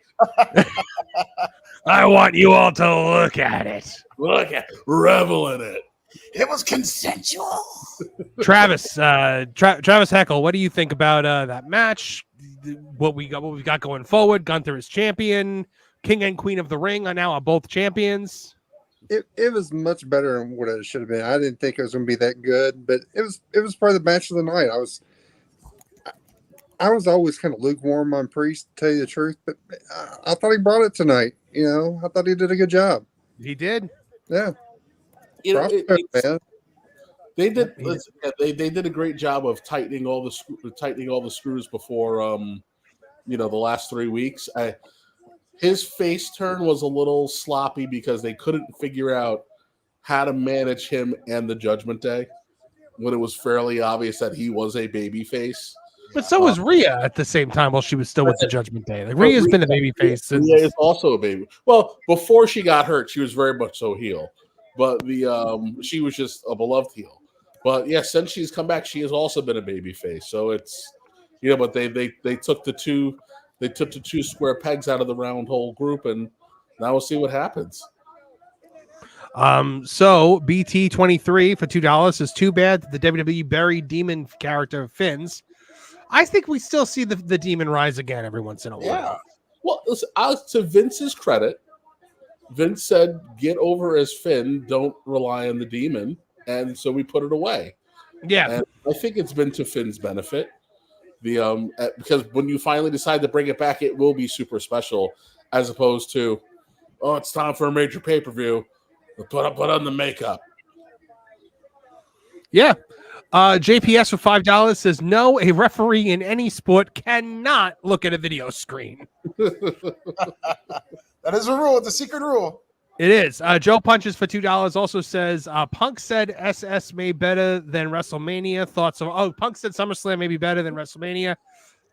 I want you all to look at it. Revel in it. It was consensual. Travis, Travis Heckle, what do you think about that match? What we got going forward? Gunther is champion. King and Queen of the Ring are now both champions. It was much better than what it should have been. I didn't think it was going to be that good, but it was probably the match of the night. I was always kind of lukewarm on Priest, to tell you the truth, but I thought he brought it tonight. You know, I thought he did a good job. He did. Yeah. You know, man. They did a great job of tightening all the screws before the last 3 weeks. His face turn was a little sloppy because they couldn't figure out how to manage him and the Judgment Day when it was fairly obvious that he was a baby face. But so was Rhea at the same time while she was still with the Judgment Day. Like Rhea's been a baby face. Rhea is also a baby. Well, before she got hurt, she was very much so heel. But she was just a beloved heel. But yeah, since she's come back, she has also been a baby face. So it's but they took the two square pegs out of the round hole group, and now we'll see what happens. So BT23 for $2 is too bad the WWE buried demon character Finn's. I think we still see the demon rise again every once in a while. Yeah. Well, listen, to Vince's credit, Vince said, "Get over as Finn. Don't rely on the demon," and so we put it away. Yeah, and I think it's been to Finn's benefit. Because when you finally decide to bring it back, it will be super special, as opposed to, oh, it's time for a major pay-per-view. Put on the makeup. Yeah. JPS for $5 says, no, a referee in any sport cannot look at a video screen. That is a rule. It's a secret rule. It is. Joe Punches for $2 also says, Punk said SS may better than WrestleMania. Thoughts of, Punk said SummerSlam may be better than WrestleMania.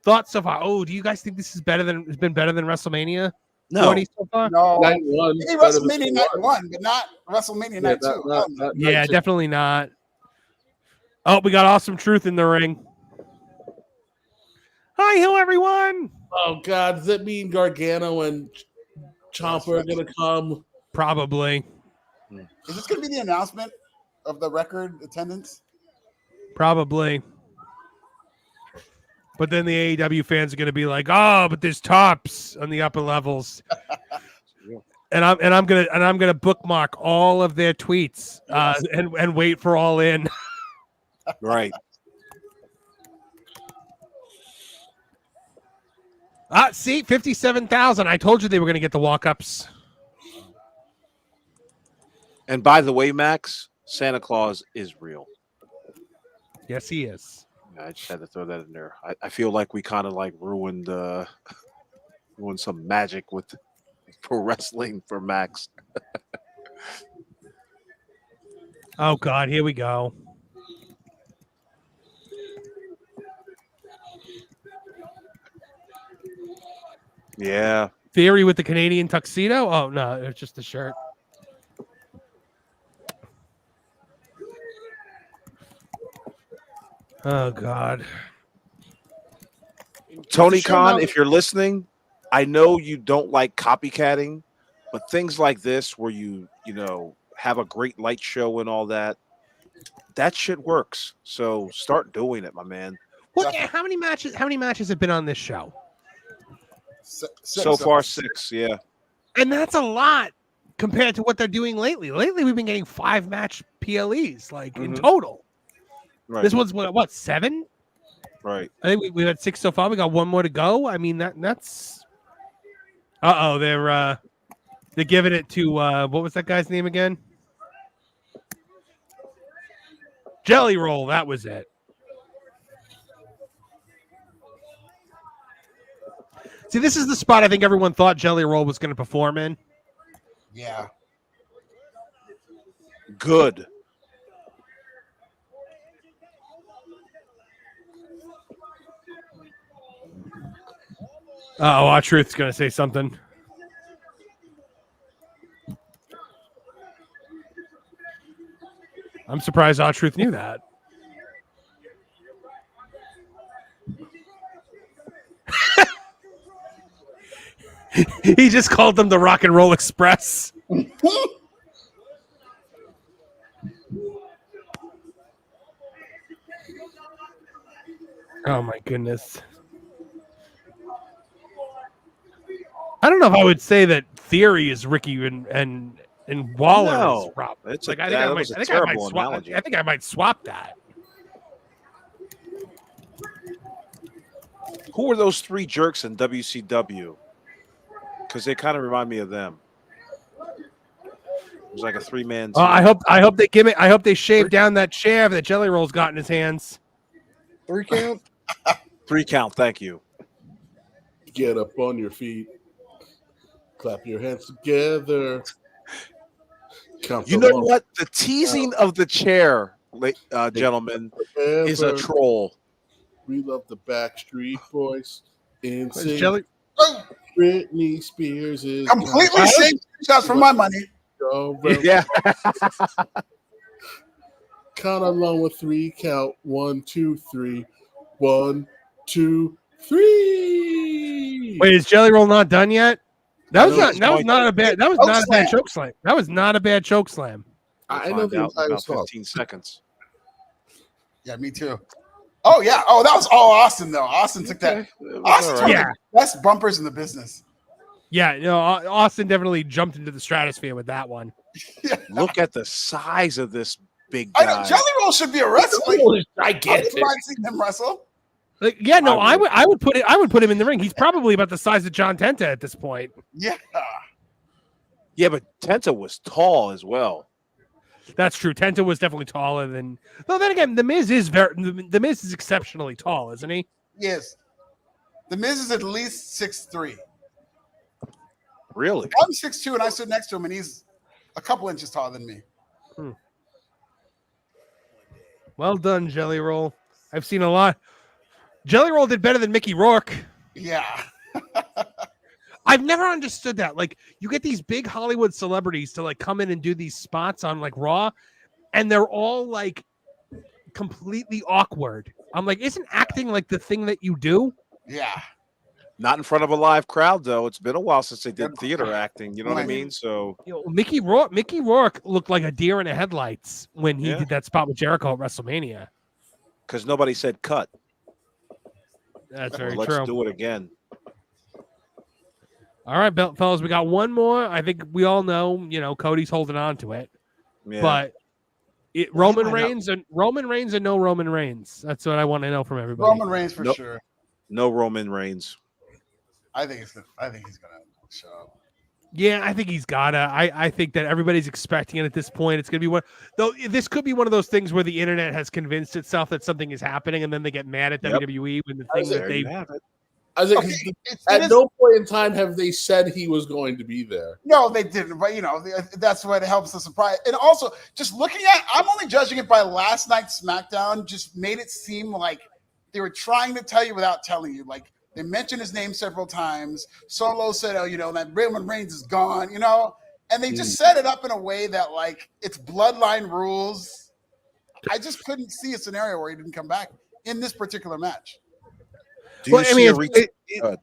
Thoughts of, do you guys think this is better than WrestleMania? No. So far? No. Night one, Maybe WrestleMania Night 1, but not WrestleMania Night 2. Yeah, definitely not. Oh, we got Awesome Truth in the ring. Hi, hello, everyone. Oh, God. Does that mean Gargano and Ciampa are going to come? Probably. Is this going to be the announcement of the record attendance? Probably. But then the AEW fans are going to be like, but there's tops on the upper levels. And I'm gonna bookmark all of their tweets and wait for All In. Right. See, 57,000. I told you they were going to get the walk-ups. And by the way, Max, Santa Claus is real. Yes, he is. I just had to throw that in there. I feel like we kind of like ruined some magic with pro wrestling for Max. Oh, God, here we go. Yeah. Theory with the Canadian tuxedo? Oh, no, it's just the shirt. Oh, God. Tony Khan, if you're listening, I know you don't like copycatting, but things like this where you have a great light show and all that shit works. So start doing it, my man. What? How many matches have been on this show? So far, 6, yeah. And that's a lot compared to what they're doing lately. Lately, we've been getting 5-match PLEs, in total. Right. This one's what 7? Right. I think we've had 6 so far. We got 1 more to go. I mean, that's. They're giving it to what was that guy's name again? Jelly Roll. That was it. See, this is the spot I think everyone thought Jelly Roll was going to perform in. Yeah. Good. Our Truth's going to say something. I'm surprised Our Truth knew that. He just called them the Rock and Roll Express. Oh my goodness. I don't know if I would say that Theory is Ricky and Waller is No, Rob. it's Like a, I think I that might. was a I think I might terrible swap. analogy. I think I might swap that. Who were those three jerks in WCW? Because they kind of remind me of them. It was like a three-man team. I hope they give it. I hope they shave down that chair that Jelly Roll's got in his hands. 3 count. 3 count. Thank you. Get up on your feet. Clap your hands together. Count You know what? The teasing of the chair, gentlemen, is a troll. We love the Backstreet Boys. Jelly. Britney Spears is completely same shots for my money. Yeah. Count along with 3 count. 1, 2, 3. 1, 2, 3. Wait, is Jelly Roll not done yet? That was not a bad choke slam. That was not a bad choke slam. I know the entire about song. 15 seconds. Yeah, me too. Oh yeah. Oh, that was all Austin though. Austin took that. Austin's one of the best bumpers in the business. Yeah, Austin definitely jumped into the stratosphere with that one. Yeah. Look at the size of this big guy. I know Jelly Roll should be a wrestler. I get it. I've seen him wrestle. Like, yeah, no, I would put him in the ring. He's probably about the size of John Tenta at this point. Yeah. Yeah, but Tenta was tall as well. That's true. Tenta was definitely taller than. Though then again, the Miz is exceptionally tall, isn't he? Yes. The Miz is at least 6'3". Really? I'm 6'2", and I stood next to him, and he's a couple inches taller than me. Well done, Jelly Roll. I've seen a lot. Jelly Roll did better than Mickey Rourke. Yeah. I've never understood that. Like, you get these big Hollywood celebrities to like come in and do these spots on like Raw, and they're all like completely awkward. I'm like, isn't acting like the thing that you do? Yeah. Not in front of a live crowd, though. It's been a while since they did theater acting. You know what I mean? So Mickey Rourke looked like a deer in the headlights when he did that spot with Jericho at WrestleMania. Because nobody said cut. That's very Let's true. do it again. All right, fellas, we got one more. I think we all know, Cody's holding on to it. Yeah. But Roman Reigns and no Roman Reigns. That's what I want to know from everybody. Roman Reigns for sure. No Roman Reigns. I think he's gonna show up. Yeah, I think he's gotta. I think that everybody's expecting it at this point. It's gonna be one. Though this could be one of those things where the internet has convinced itself that something is happening, and then they get mad at WWE when the thing that they. I think at no point in time have they said he was going to be there. No, they didn't. But that's what helps the surprise. And also, just looking at, I'm only judging it by last night's SmackDown. Just made it seem like they were trying to tell you without telling you. Like they mentioned his name several times. Solo said, "Oh, that Roman Reigns is gone." And they just set it up in a way that like it's bloodline rules. I just couldn't see a scenario where he didn't come back in this particular match. Well, I mean,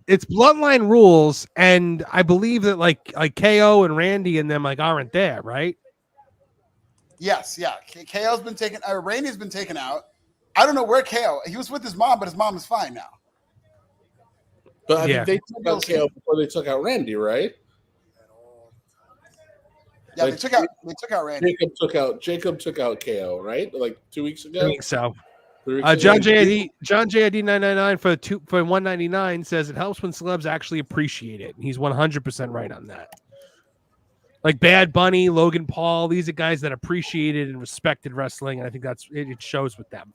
it's bloodline rules, and I believe that like KO and Randy and them aren't there, right? Yes, yeah. KO's been taken. Randy's been taken out. I don't know where KO. He was with his mom, but his mom is fine now. But I think they took out KO before they took out Randy, right? Yeah, they took out Randy. Jacob took out KO, right? Like 2 weeks ago. I think so. John JID 999 for $199 says it helps when celebs actually appreciate it. He's 100% right on that. Like Bad Bunny, Logan Paul, these are guys that appreciated and respected wrestling, and I think it shows with them.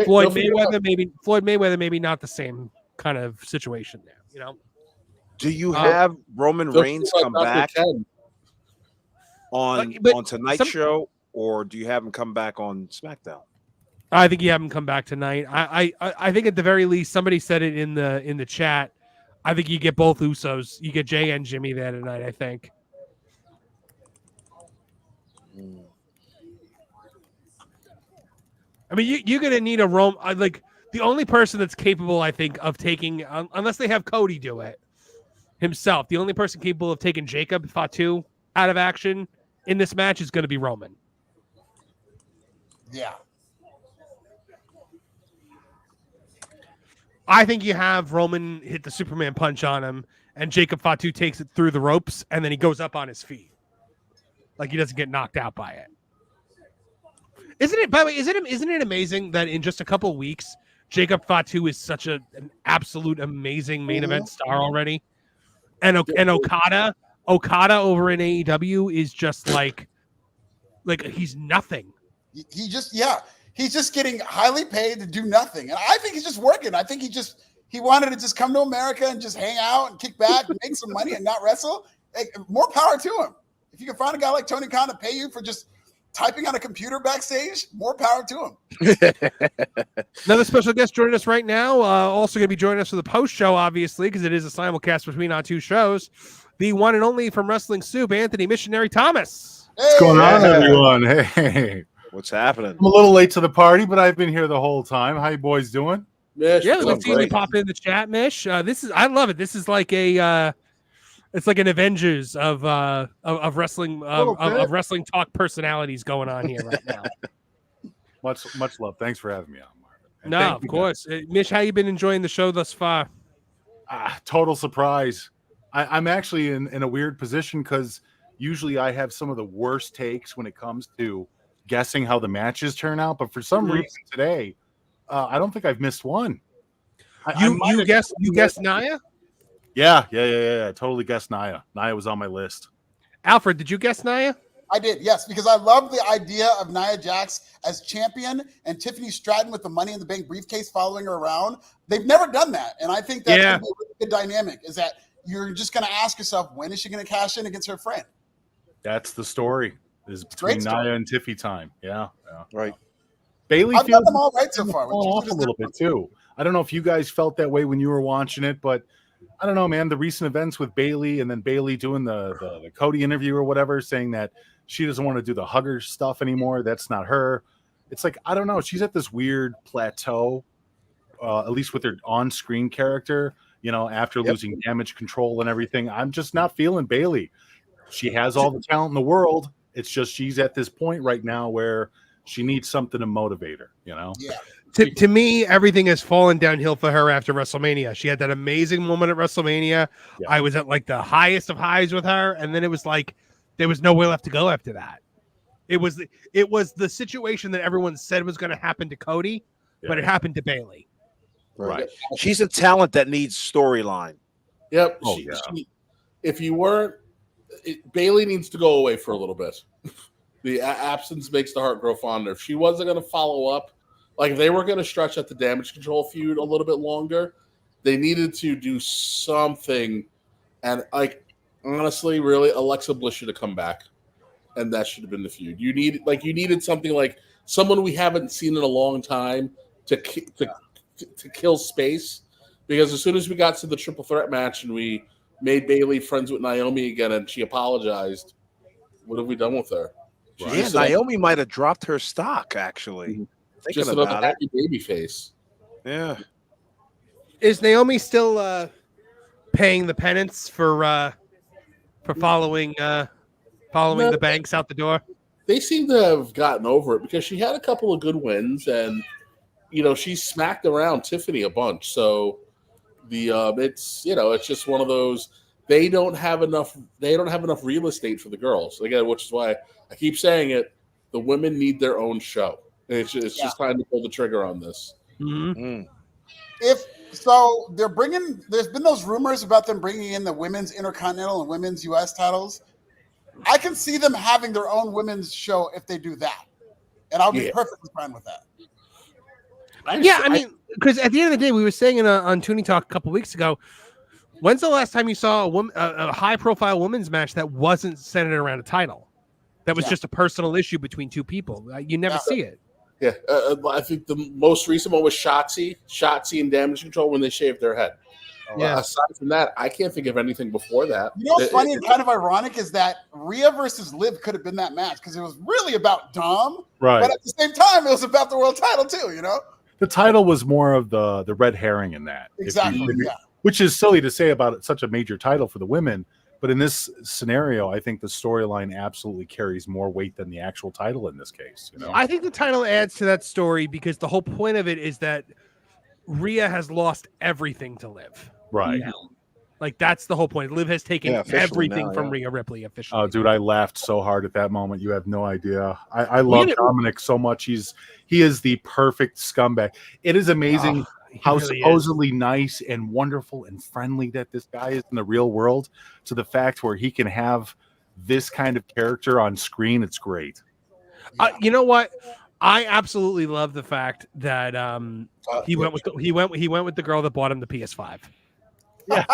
Floyd Mayweather, maybe not the same kind of situation there. Do you have Roman Reigns come back on tonight's show, or do you have him come back on SmackDown? I think you have him come back tonight. I think at the very least, somebody said it in the chat. I think you get both Usos. You get Jay and Jimmy there tonight, I think. I mean, you're going to need a the only person that's capable, I think, of taking, unless they have Cody do it himself, the only person capable of taking Jacob Fatu out of action in this match is going to be Roman. Yeah. I think you have Roman hit the Superman punch on him, and Jacob Fatu takes it through the ropes, and then he goes up on his feet, like he doesn't get knocked out by it. Isn't it? By the way, isn't it amazing that in just a couple weeks, Jacob Fatu is such an absolute amazing main event star already, and Okada over in AEW is just like he's nothing. He's just getting highly paid to do nothing, and I think he's just working. I think he wanted to just come to America and just hang out and kick back and make some money and not wrestle. Hey, more power to him. If you can find a guy like Tony Khan to pay you for just typing on a computer backstage, more power to him. Another special guest joining us right now. Also going to be joining us for the post show, obviously, because it is a simulcast between our two shows. The one and only from Wrestling Soup, Anthony Missionary Thomas. What's going on, everyone? Hey, what's happening? I'm a little late to the party, but I've been here the whole time. How you boys doing? Mish, yeah, we've seen you pop in the chat, Mish. I love it. This is like it's like an Avengers of wrestling of wrestling talk personalities going on here right now. Much love. Thanks for having me on, Marvin. And no, of course. Mish, how you been enjoying the show thus far? Total surprise. I'm actually in a weird position because usually I have some of the worst takes when it comes to guessing how the matches turn out, but for some reason today, I don't think I've missed one. You guessed Nia? Yeah. I totally guessed Nia. Nia was on my list. Alfred, did you guess Nia? I did, yes, because I love the idea of Nia Jax as champion and Tiffany Stratton with the Money in the Bank briefcase following her around. They've never done that, and I think that's going to be a really good dynamic, is that you're just going to ask yourself, when is she going to cash in against her friend? That's the story. Is between Nia and Tiffy time. Yeah. Right. Bailey I've feels got them all right so far. Off a little bit too. I don't know if you guys felt that way when you were watching it, but I don't know, man. The recent events with Bailey and then Bailey doing the Cody interview or whatever, saying that she doesn't want to do the hugger stuff anymore. That's not her. It's like, I don't know. She's at this weird plateau, at least with her on-screen character, after losing Damage Control and everything. I'm just not feeling Bailey. She has all the talent in the world. It's just she's at this point right now where she needs something to motivate her, Yeah. To me, everything has fallen downhill for her after WrestleMania. She had that amazing moment at WrestleMania. Yeah. I was at like the highest of highs with her, and then it was like there was nowhere left to go after that. It was the situation that everyone said was going to happen to Cody, but it happened to Bailey. Right. She's a talent that needs storyline. Yep. If you weren't, Bailey needs to go away for a little bit. The absence makes the heart grow fonder. If she wasn't going to follow up, like if they were going to stretch out the Damage Control feud a little bit longer, they needed to do something. And honestly, really, Alexa Bliss should have come back, and that should have been the feud. You needed something like someone we haven't seen in a long time to kill space. Because as soon as we got to the triple threat match and we made Bailey friends with Naomi again, and she apologized, what have we done with her? Right. Yeah, Naomi might have dropped her stock, actually. Just another happy baby face. Yeah. Is Naomi still paying the penance for following the Banks out the door? They seem to have gotten over it because she had a couple of good wins, and she smacked around Tiffany a bunch. So it's just one of those. They don't have enough real estate for the girls again, which is why I keep saying it. The women need their own show. It's just time to pull the trigger on this. Mm-hmm. There's been those rumors about them bringing in the women's Intercontinental and women's U.S. titles. I can see them having their own women's show if they do that, and I'll be perfectly fine with that. I mean, because at the end of the day, we were saying on Tooney Talk a couple weeks ago, when's the last time you saw a high-profile women's match that wasn't centered around a title? That was just a personal issue between two people. You never see it. Yeah, I think the most recent one was Shotzi and Damage Control when they shaved their head. Aside from that, I can't think of anything before that. What's funny and kind of ironic is that Rhea versus Liv could have been that match because it was really about Dom, right? But at the same time, it was about the world title too. The title was more of the red herring in that. Exactly. Which is silly to say about such a major title for the women. But in this scenario, I think the storyline absolutely carries more weight than the actual title in this case. I think the title adds to that story because the whole point of it is that Rhea has lost everything to Liv. Right. Like that's the whole point. Liv has taken everything from Rhea Ripley officially. Oh, dude, I laughed so hard at that moment. You have no idea. I love Dominic so much. He is the perfect scumbag. It is amazing how really supposedly nice and wonderful and friendly that this guy is in the real world, to the fact where he can have this kind of character on screen. It's great. You know what? I absolutely love the fact that he went with the girl that bought him the PS5. Yeah.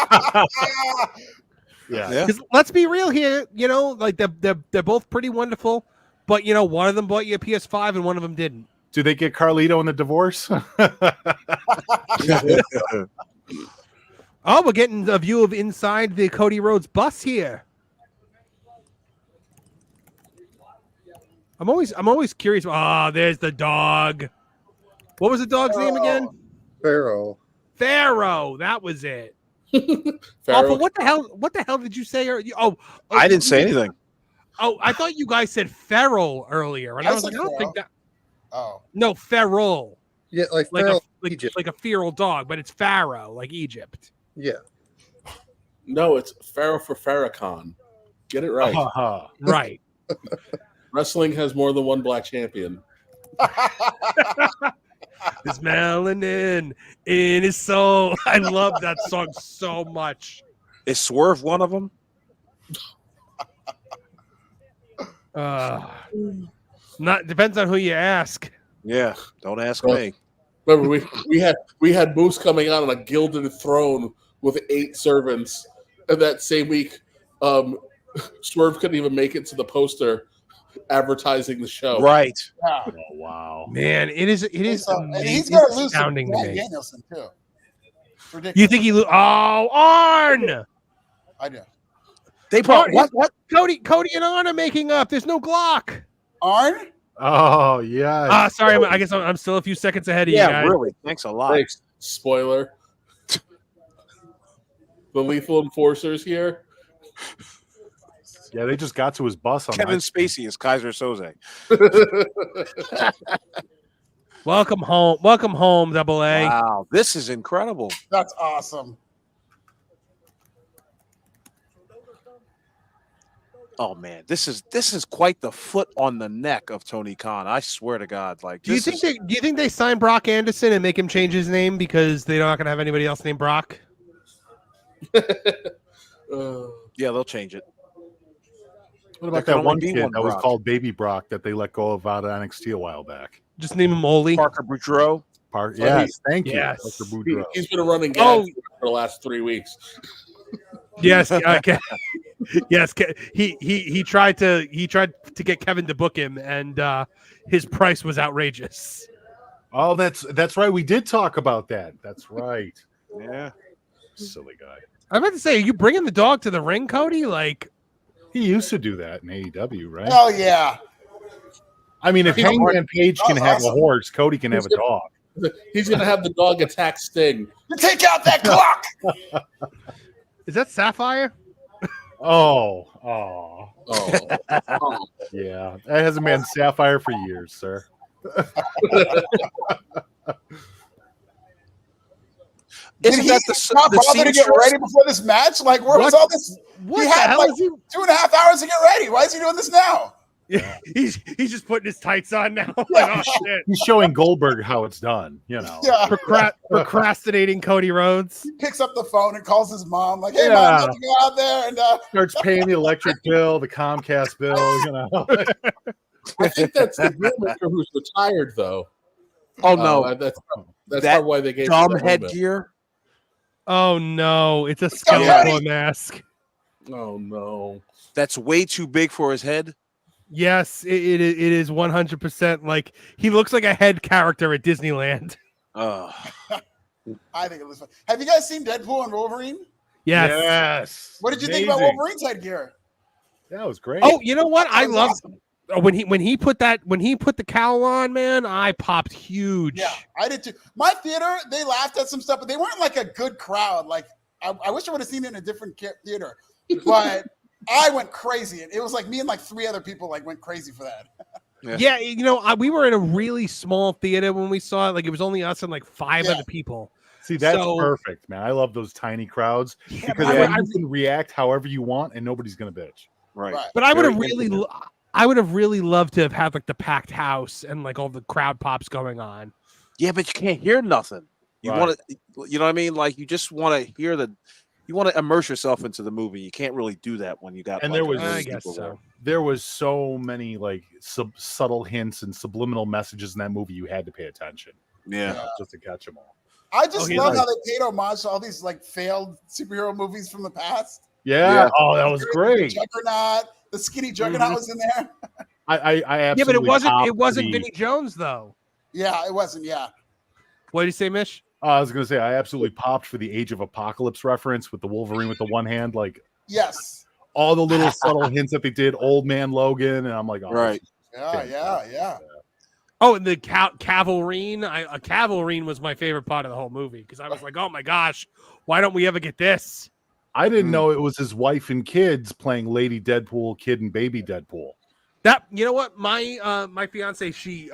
Yeah. Let's be real here. You know, like they're both pretty wonderful, but you know, one of them bought you a PS5 and one of them didn't. Do they get Carlito in the divorce? Oh, we're getting a view of inside the Cody Rhodes bus here. I'm always curious. Ah, there's the dog. What was the dog's name again? Pharaoh. Pharaoh. That was it. Pharaoh. What the hell did you say? I didn't say anything. Oh, I thought you guys said feral earlier, and I was like, I don't think that. Oh no, feral. Yeah, like feral, like a feral dog, but it's Pharaoh, like Egypt. Yeah. No, it's Pharaoh for Farrakhan. Get it right. Right. Wrestling has more than one black champion. There's melanin in his soul. I love that song so much. Is Swerve one of them? Not depends on who you ask. Yeah, don't ask me. Remember, we had Moose coming out on a gilded throne with 8 servants, and that same week, Swerve couldn't even make it to the poster advertising the show. Right. Yeah. Oh, wow. Man, it is and he's going to lose to astounding to Brad me. Danielson too. Ridiculous. You think he Arn? I do. They brought what? Cody and Arn are making up. There's no Glock. Arn? Oh, yeah. Sorry. I guess I'm still a few seconds ahead of you guys. Yeah, really. Thanks a lot. Thanks. Spoiler. The Lethal Enforcers here. Yeah, they just got to his bus. On Kevin Spacey is Kaiser Soze. Welcome home, Double A. Wow, this is incredible. That's awesome. Oh man, this is quite the foot on the neck of Tony Khan. I swear to God. Like, do you think they sign Brock Anderson and make him change his name because they're not going to have anybody else named Brock? Yeah, they'll change it. What about that one kid that was called Baby Brock that they let go of out of NXT a while back? Just name him Oli. Parker Boudreaux. Yes, thank you. Yes. Parker Boudreaux. He's been a running gag for the last 3 weeks. Yes, yes. He tried to get Kevin to book him, and his price was outrageous. Oh, that's right. We did talk about that. That's right. Yeah, silly guy. I'm about to say, are you bringing the dog to the ring, Cody? Like, he used to do that in AEW, right? Oh yeah. I mean, if Hangman Page can have a horse, Cody can have a dog. He's gonna have the dog attack Sting. Take out that clock. Is that Sapphire? Oh. Oh. Yeah, that hasn't been Sapphire for years, sir. Did he not bother to get ready before this match? Like, where was all this? What he had like 2.5 hours to get ready. Why is he doing this now? Yeah, he's just putting his tights on now. Like, oh shit. He's showing Goldberg how it's done. You know, procrastinating Cody Rhodes. He picks up the phone and calls his mom, like, "Hey, mom, let's go out there." And starts paying the electric bill, the Comcast bill. You know, I think that's the Grootmaker who's retired, though. Oh no, that's probably why they gave dumb him that headgear. Oh no, it's a Skeletor mask. Oh no, that's way too big for his head. Yes, it is 100%. Like, he looks like a head character at Disneyland. Oh, I think it was fun. Have you guys seen Deadpool and Wolverine? Yes. What did you think about Wolverine's headgear? That was great. Oh, you know what? I love when he put the cowl on, man. I popped huge. Yeah, I did too. My theater, they laughed at some stuff, but they weren't like a good crowd. Like, I wish I would have seen it in a different theater, but I went crazy. It was like me and like 3 other people like went crazy for that. Yeah, you know, we were in a really small theater when we saw it. Like, it was only us and like 5 other people. See, that's perfect, man. I love those tiny crowds because but then you can react however you want, and nobody's gonna bitch. Right. But I would have really loved to have had like the packed house and like all the crowd pops going on. Yeah, but you can't hear nothing. You want to, you know what I mean? Like, you just want to hear you want to immerse yourself into the movie. You can't really do that when you got. And like, there was, I guess so. There was so many like subtle hints and subliminal messages in that movie. You had to pay attention. Yeah, just to catch them all. I just love how they paid homage to all these like failed superhero movies from the past. Yeah. Oh, that was great. Juggernaut, the skinny Juggernaut was in there. I absolutely. Yeah, but it wasn't Vinnie Jones though. Yeah, it wasn't. Yeah. What did you say, Mish? I was gonna say I absolutely popped for the Age of Apocalypse reference with the Wolverine with the one hand, like yes, all the little subtle hints that they did. Old Man Logan, and I'm like, oh, right, yeah. Oh, and the Cavalrine. Cavalrine was my favorite part of the whole movie because I was like, oh my gosh, why don't we ever get this? I didn't know it was his wife and kids playing Lady Deadpool, Kid and Baby Deadpool. That, you know what, my fiance, she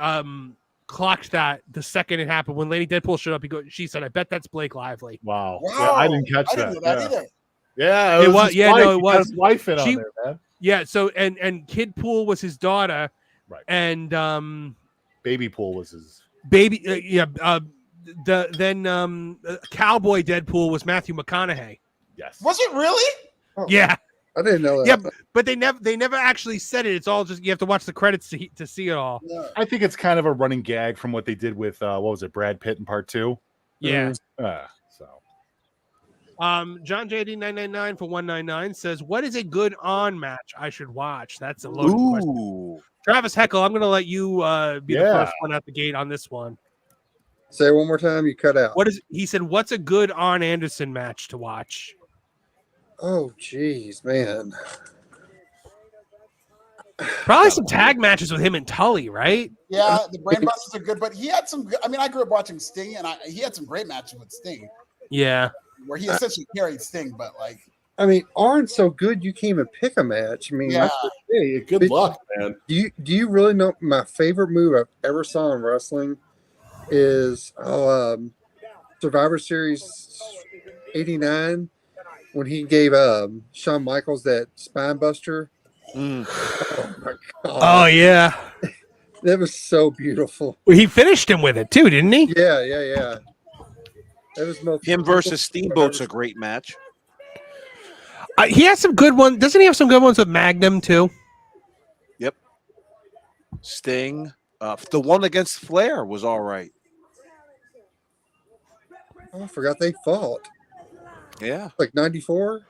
clocked that the second it happened when Lady Deadpool showed up. She said, "I bet that's Blake Lively." Wow. Yeah, I didn't catch that. Didn't know that either. Yeah, it was. Yeah, no, it was his wife in on there, man. Yeah. So and Kid Pool was his daughter, right? And Baby Pool was his baby. Cowboy Deadpool was Matthew McConaughey. Yes. Was it really? Oh, Yeah. I didn't know that. Yeah, but they never actually said it. It's all just you have to watch the credits to see it all. Yeah. I think it's kind of a running gag from what they did with what was it, Brad Pitt in Part 2. Yeah. So. John JD 999 for 199 says, "What is a good on match I should watch?" That's a loaded question. Travis Heckle, I'm going to let you be the first one out the gate on this one. Say it one more time. You cut out. He said, "What's a good Arn Anderson match to watch?" Oh, geez, man. Probably some tag matches with him and Tully, right? Yeah, the Brainbusters are good, but he had some. I mean, I grew up watching Sting, and he had some great matches with Sting. Yeah, where he essentially carried Sting, but like, I mean, Arn's so good you can't even pick a match. I mean, yeah. Hey, good luck, man. Do you really know my favorite move I've ever saw in wrestling is Survivor Series '89 when he gave Shawn Michaels that spine buster. Oh my god! Oh yeah, that was so beautiful. Well, he finished him with it too, didn't he? Yeah. That was him versus Steamboat's a great match. He has some good ones. Doesn't he have some good ones with Magnum too? Yep. Sting. The one against Flair was all right. Oh, I forgot they fought. Yeah. Like 94?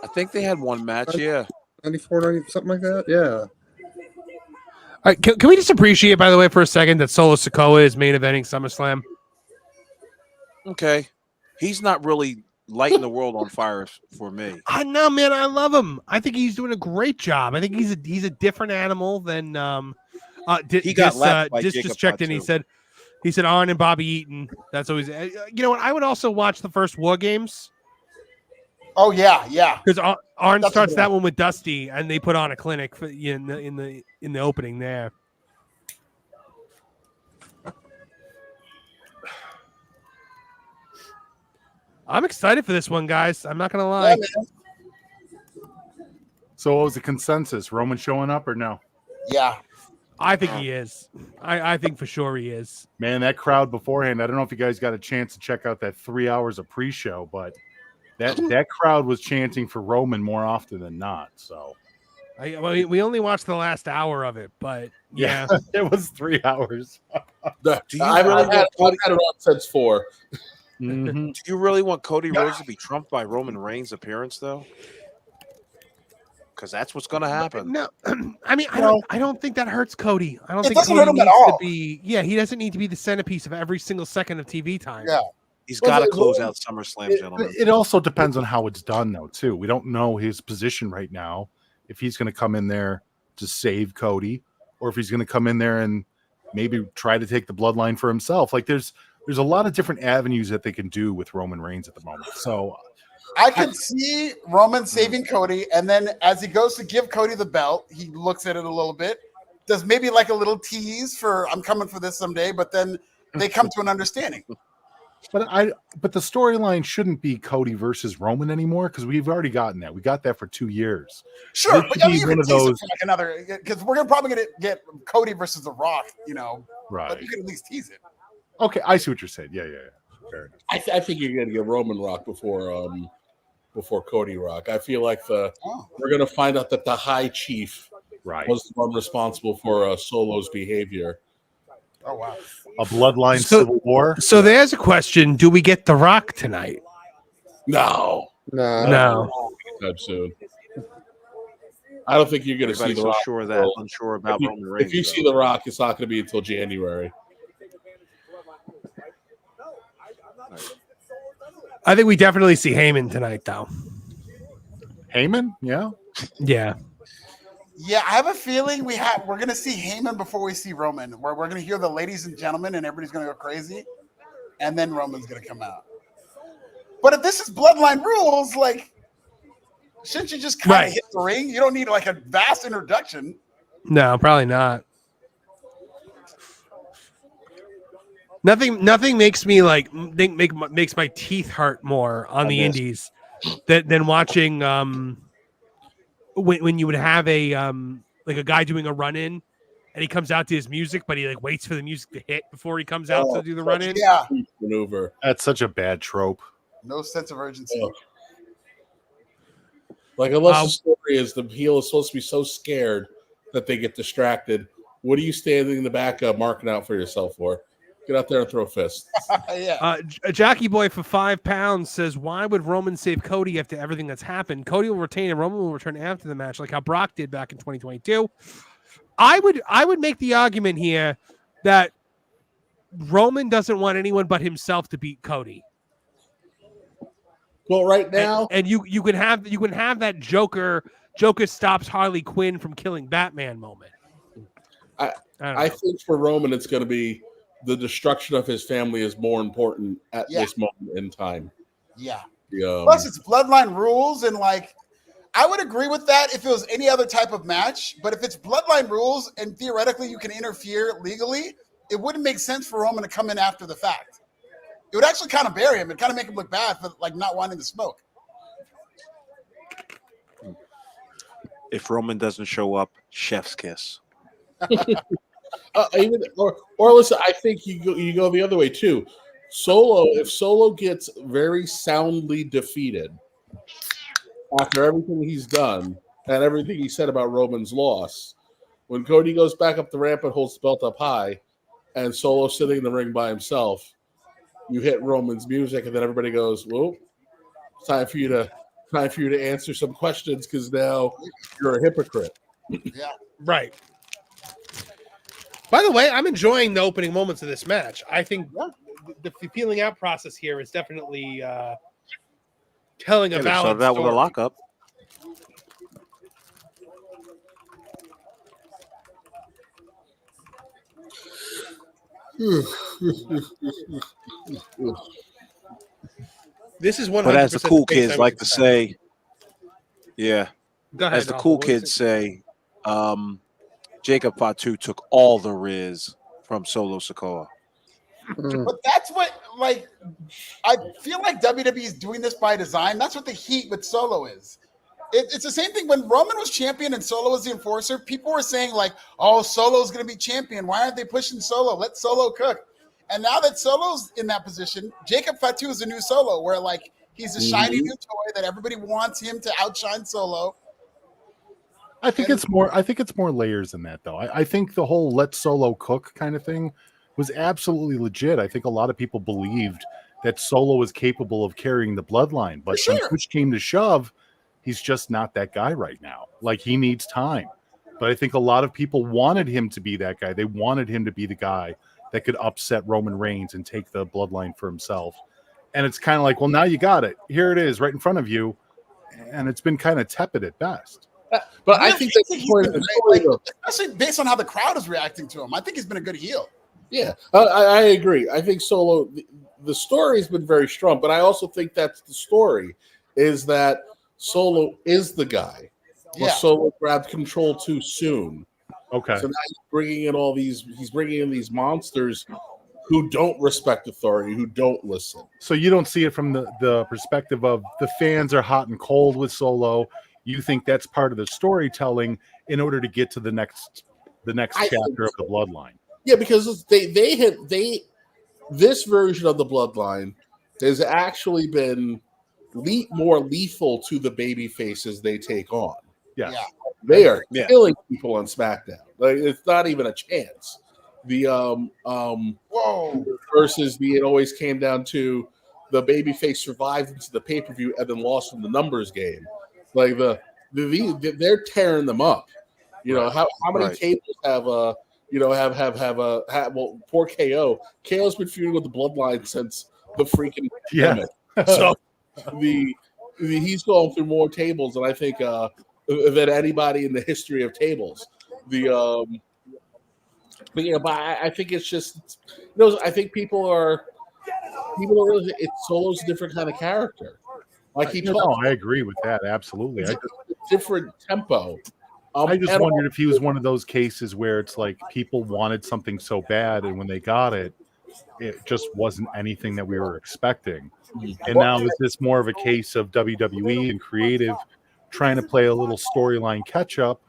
I think they had one match, yeah. 94, 90, something like that? Yeah. All right, can we just appreciate, by the way, for a second, that Solo Sikoa is main eventing SummerSlam? Okay. He's not really lighting the world on fire for me. I know, man. I love him. I think he's doing a great job. I think he's a different animal than he got lapped by Jacob just checked in. He said Arn and Bobby Eaton. That's always you know what? I would also watch the first War Games. Oh yeah. Because Arn starts that one with Dusty, and they put on a clinic for in the opening there. I'm excited for this one, guys. I'm not gonna lie. So, what was the consensus? Roman showing up or no? Yeah, I think he is. I think for sure he is. Man, that crowd beforehand. I don't know if you guys got a chance to check out that 3 hours of pre-show, but that crowd was chanting for Roman more often than not. So, we only watched the last hour of it, but yeah. It was 3 hours. I've had it on since 4. Mm-hmm. Do you really want Cody Rhodes to be trumped by Roman Reigns' appearance, though? Because that's what's going to happen. No, I mean, I don't think that hurts Cody. I don't think doesn't Cody hurt him at needs all. to be. Yeah, he doesn't need to be the centerpiece of every single second of TV time. Yeah, he's got to close out SummerSlam, gentlemen. It also depends on how it's done, though. Too. We don't know his position right now. If he's going to come in there to save Cody, or if he's going to come in there and maybe try to take the bloodline for himself. Like there's a lot of different avenues that they can do with Roman Reigns at the moment. So I can see Roman saving Cody, and then as he goes to give Cody the belt, he looks at it a little bit, does maybe like a little tease for I'm coming for this someday, but then they come to an understanding. But the storyline shouldn't be Cody versus Roman anymore because we've already gotten that. We got that for 2 years. Sure, This but should I mean, be you one can of tease it those. for like another because we're probably gonna get Cody versus The Rock, you know. Right. But you can at least tease it. Okay, I see what you're saying. Yeah. Fair enough. I think you're going to get Roman Rock before Cody Rock. I feel like we're going to find out that the High Chief was the one responsible for Solo's behavior. Oh wow! A bloodline civil war. So there's a question: do we get The Rock tonight? No. Not soon. I don't think you're going to see The Rock. Unsure about Roman Reigns. If you see The Rock, it's not going to be until January. I think we definitely see Heyman tonight, though. Heyman? Yeah. Yeah. Yeah, I have a feeling we're gonna see Heyman before we see Roman. Where we're gonna hear the ladies and gentlemen, and everybody's gonna go crazy, and then Roman's gonna come out. But if this is Bloodline rules, like, shouldn't you just kind of hit the ring? You don't need like a vast introduction. No, probably not. Nothing makes me makes my teeth hurt more on the indies than watching when you would have a like a guy doing a run-in and he comes out to his music, but he like waits for the music to hit before he comes out to do the run-in. Yeah, maneuver. That's such a bad trope. No sense of urgency. Like, unless the story is the heel is supposed to be so scared that they get distracted, what are you standing in the back marking out for yourself for? Get out there and throw fists. Yeah. Jackie Boy for £5 says, why would Roman save Cody after everything that's happened? Cody will retain and Roman will return after the match, like how Brock did back in 2022. I would make the argument here that Roman doesn't want anyone but himself to beat Cody. Well, right now, and you can have that Joker stops Harley Quinn from killing Batman moment. I think for Roman it's going to be the destruction of his family is more important at this moment in time. Yeah. Plus, it's Bloodline rules, and like, I would agree with that if it was any other type of match. But if it's Bloodline rules and theoretically you can interfere legally, it wouldn't make sense for Roman to come in after the fact. It would actually kind of bury him and kind of make him look bad for like not wanting to smoke. If Roman doesn't show up, chef's kiss. Or listen, I think you go the other way too. If Solo gets very soundly defeated after everything he's done and everything he said about Roman's loss, when Cody goes back up the ramp and holds the belt up high, and Solo's sitting in the ring by himself, you hit Roman's music, and then everybody goes, "Well, it's time for you to answer some questions because now you're a hypocrite." Yeah, right. By the way, I'm enjoying the opening moments of this match. I think the feeling out process here is definitely telling a valid that story. with a lockup. This is 100%. But as the cool kids like to say, Go ahead, as the cool kids say, Jacob Fatu took all the Riz from Solo Sikoa. But that's what, like, I feel like WWE is doing this by design. That's what the heat with Solo is. It's the same thing when Roman was champion and Solo was the enforcer. People were saying, like, oh, Solo's going to be champion. Why aren't they pushing Solo? Let Solo cook. And now that Solo's in that position, Jacob Fatu is a new Solo where, like, he's a shiny new toy that everybody wants him to outshine Solo. I think it's more layers than that, though. I think the whole let Solo cook kind of thing was absolutely legit. I think a lot of people believed that Solo was capable of carrying the bloodline, but when push came to shove, he's just not that guy right now. Like, he needs time. But I think a lot of people wanted him to be that guy. They wanted him to be the guy that could upset Roman Reigns and take the bloodline for himself. And it's kind of like, well, now you got it. Here it is right in front of you. And it's been kind of tepid at best. But I think that's the point of the story, especially based on how the crowd is reacting to him. I think he's been a good heel. Yeah, I agree. I think Solo, the story has been very strong, but I also think that's the story, is that Solo is the guy. But Solo grabbed control too soon Okay. So now he's bringing in these monsters who don't respect authority, who don't listen. So you don't see it from the perspective of the fans are hot and cold with Solo. You think that's part of the storytelling in order to get to the next chapter of the bloodline. Yeah, because this version of the bloodline has actually been more lethal to the baby faces they take on. Yes. They are killing people on SmackDown. Like, it's not even a chance. The versus it always came down to the babyface survived into the pay-per-view and then lost in the numbers game. Like they're tearing them up. You know how many tables have poor KO. KO's been feuding with the bloodline since the freaking pandemic. So he's going through more tables than I think than anybody in the history of tables. But I think it's just, I think people are really, Solo's a different kind of character. Like I agree with that absolutely. It's a different tempo. I just wondered if he was one of those cases where it's like people wanted something so bad, and when they got it, it just wasn't anything that we were expecting. And now is this more of a case of WWE and creative trying to play a little storyline catch up,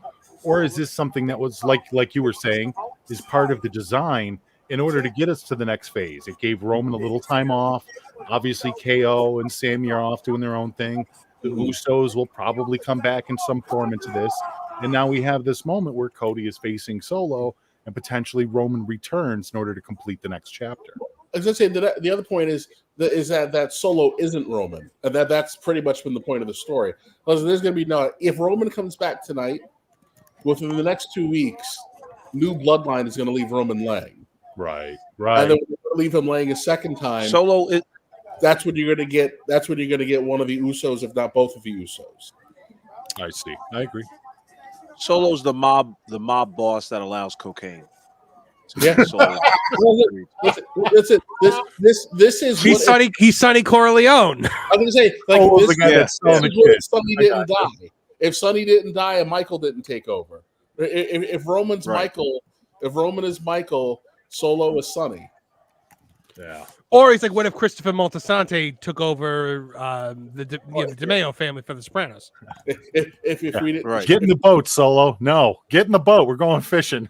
or is this something that was like you were saying is part of the design in order to get us to the next phase? It gave Roman a little time off. Obviously, KO and Sammy are off doing their own thing. The Usos will probably come back in some form into this. And now we have this moment where Cody is facing Solo and potentially Roman returns in order to complete the next chapter. I was going to say the other point is that Solo isn't Roman. And that's pretty much been the point of the story. Because there's going to be if Roman comes back tonight, within the next 2 weeks, new bloodline is going to leave Roman laying. Right. And then we're going to leave him laying a second time. Solo that's when you're going to get. That's when you're going to get one of the Usos, if not both of the Usos. I see. I agree. Solo's the mob boss that allows cocaine. Yeah. This is he's Sonny Corleone. I'm going to say the guy that's selling the kid. Sonny didn't die. If Sonny didn't die and Michael didn't take over, if Roman's Michael, if Roman is Michael, Solo is Sonny. Yeah. Or he's like, what if Christopher Moltisanti took over the DeMeo family for The Sopranos? If we didn't Get in the boat, Solo. No, get in the boat. We're going fishing.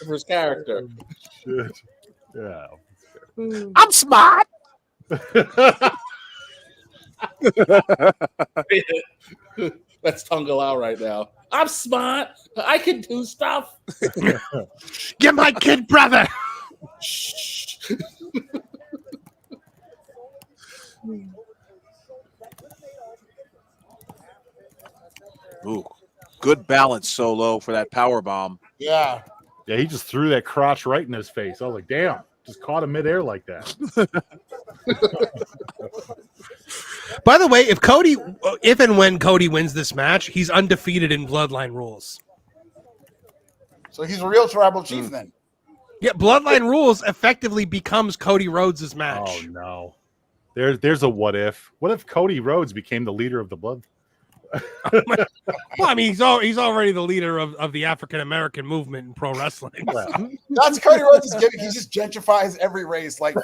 His character. Yeah. I'm smart. That's Tungal out right now. I'm smart. I can do stuff. Get my kid brother. Ooh, good balance, Solo, for that power bomb. Yeah. Yeah, he just threw that crotch right in his face. I was like, damn, just caught him midair like that. By the way, if and when Cody wins this match, he's undefeated in Bloodline rules. So he's a real tribal chief then. Yeah, Bloodline rules effectively becomes Cody Rhodes' match. Oh no. There's a what if. What if Cody Rhodes became the leader of the blood? Well, I mean, he's already the leader of the African American movement in pro wrestling. That's Cody Rhodes' gimmick. He just gentrifies every race. Like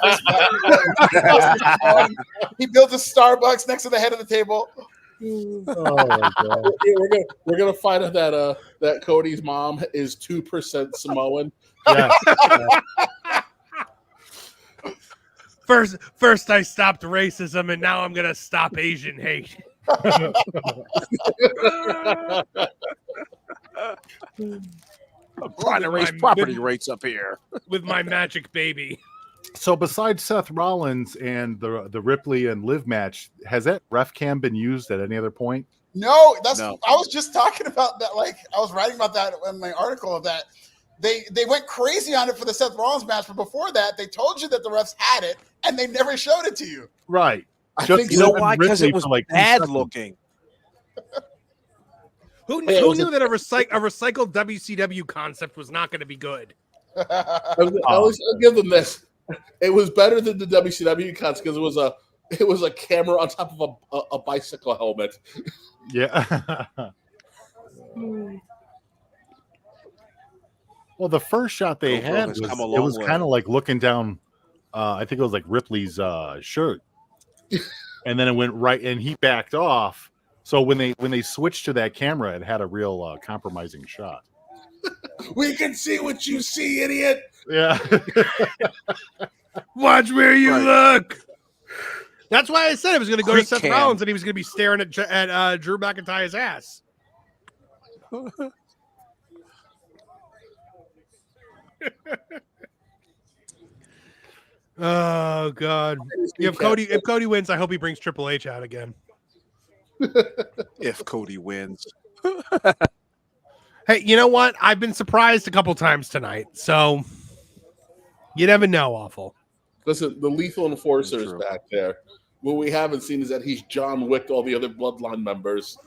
he built a Starbucks next to the head of the table. Oh my God. We're gonna find out that Cody's mom is 2% Samoan. Yeah. First I stopped racism, and now I'm gonna stop Asian hate. I'm trying to raise property rates up here with my magic baby. So besides Seth Rollins and the Ripley and Liv match, has that ref cam been used at any other point? No, I was just talking about that. Like I was writing about that in my article of that. They went crazy on it for the Seth Rollins match, but before that, they told you that the refs had it and they never showed it to you. Right. I think you know why? Because it was bad looking. Who knew that a recycled WCW concept was not going to be good? I'll give them this. It was better than the WCW concept because it was a camera on top of a bicycle helmet. Yeah. Well, the first shot they GoPro had has was come a it long was way. kind of like looking down. I think it was like Ripley's shirt, and then it went right, and he backed off. So when they switched to that camera, it had a real compromising shot. We can see what you see, idiot. Yeah. Watch where you Right. look. That's why I said it was going to go to Quick Seth cam. Rollins and he was going to be staring at Drew McIntyre's ass. Oh God! If Cody wins, I hope he brings Triple H out again. If Cody wins. Hey, you know what? I've been surprised a couple times tonight, so you never know. Awful. Listen, the Lethal Enforcer is True. back there. What we haven't seen is that he's John Wick all the other Bloodline members.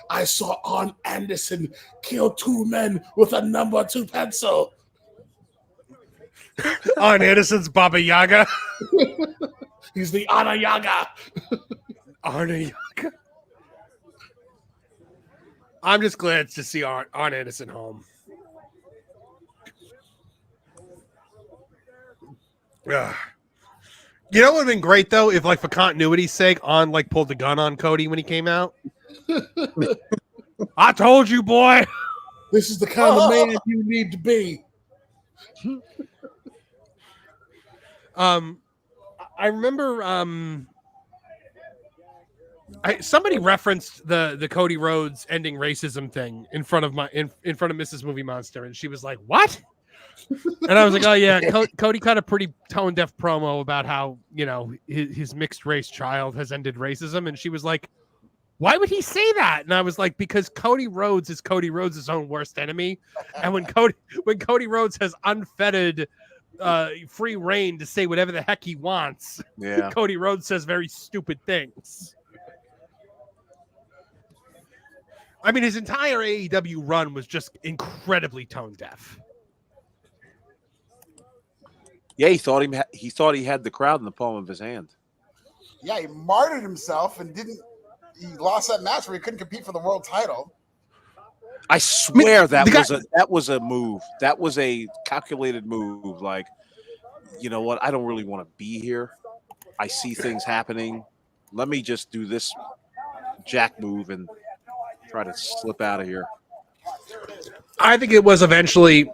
I saw Arn Anderson kill 2 men with a number 2 pencil. Arn Anderson's Baba Yaga. He's the Ana Yaga. Arna Yaga. I'm just glad to see Arn Anderson home. Ugh. You know what would have been great though if, like, for continuity's sake, Arn like pulled the gun on Cody when he came out. I told you, boy. This is the kind of man you need to be. I remember somebody referenced the Cody Rhodes ending racism thing in front of in front of Mrs. Movie Monster, and she was like, "What?" And I was like, "Oh yeah, Cody cut a pretty tone deaf promo about how, you know, his mixed race child has ended racism," and she was like, "Why would he say that?" And I was like, "Because Cody Rhodes is Cody Rhodes' own worst enemy, and when Cody Rhodes has unfettered free reign to say whatever the heck he wants, Yeah. Cody Rhodes says very stupid things." I mean, his entire AEW run was just incredibly tone deaf. Yeah, he thought he had the crowd in the palm of his hand. Yeah, he martyred himself and he lost that match where he couldn't compete for the world title. I swear that was a move. That was a calculated move. Like, you know what? I don't really want to be here. I see things happening. Let me just do this jack move and try to slip out of here. I think it was eventually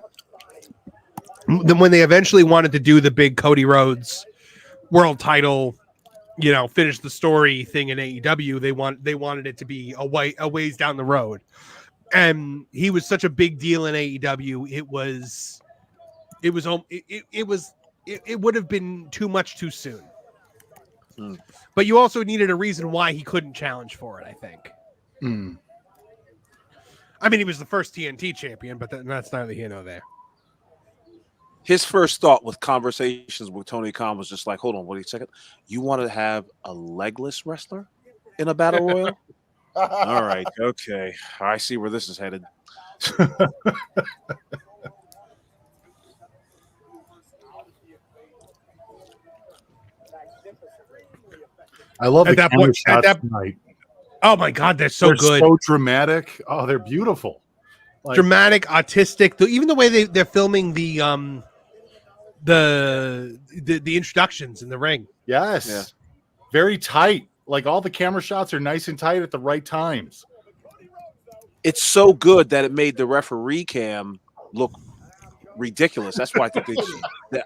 when they eventually wanted to do the big Cody Rhodes world title, you know, finish the story thing in AEW. They wanted it to be a ways down the road, and he was such a big deal in AEW. It would have been too much too soon. But you also needed a reason why he couldn't challenge for it, I think. I mean, he was the first TNT champion, but that's neither here nor there. His first thought with conversations with Tony Khan was just like, hold on, wait a second. You want to have a legless wrestler in a battle royal? All right, okay. I see where this is headed. I love At the that camera point- at shots that- tonight. Oh my God, they're so They're good. so dramatic. Oh, they're beautiful. Like, Dramatic, artistic. Even the way they're filming the introductions in the ring. yes. Yeah. Very tight. Like all the camera shots are nice and tight at the right times. It's so good that it made the referee cam look ridiculous. That's why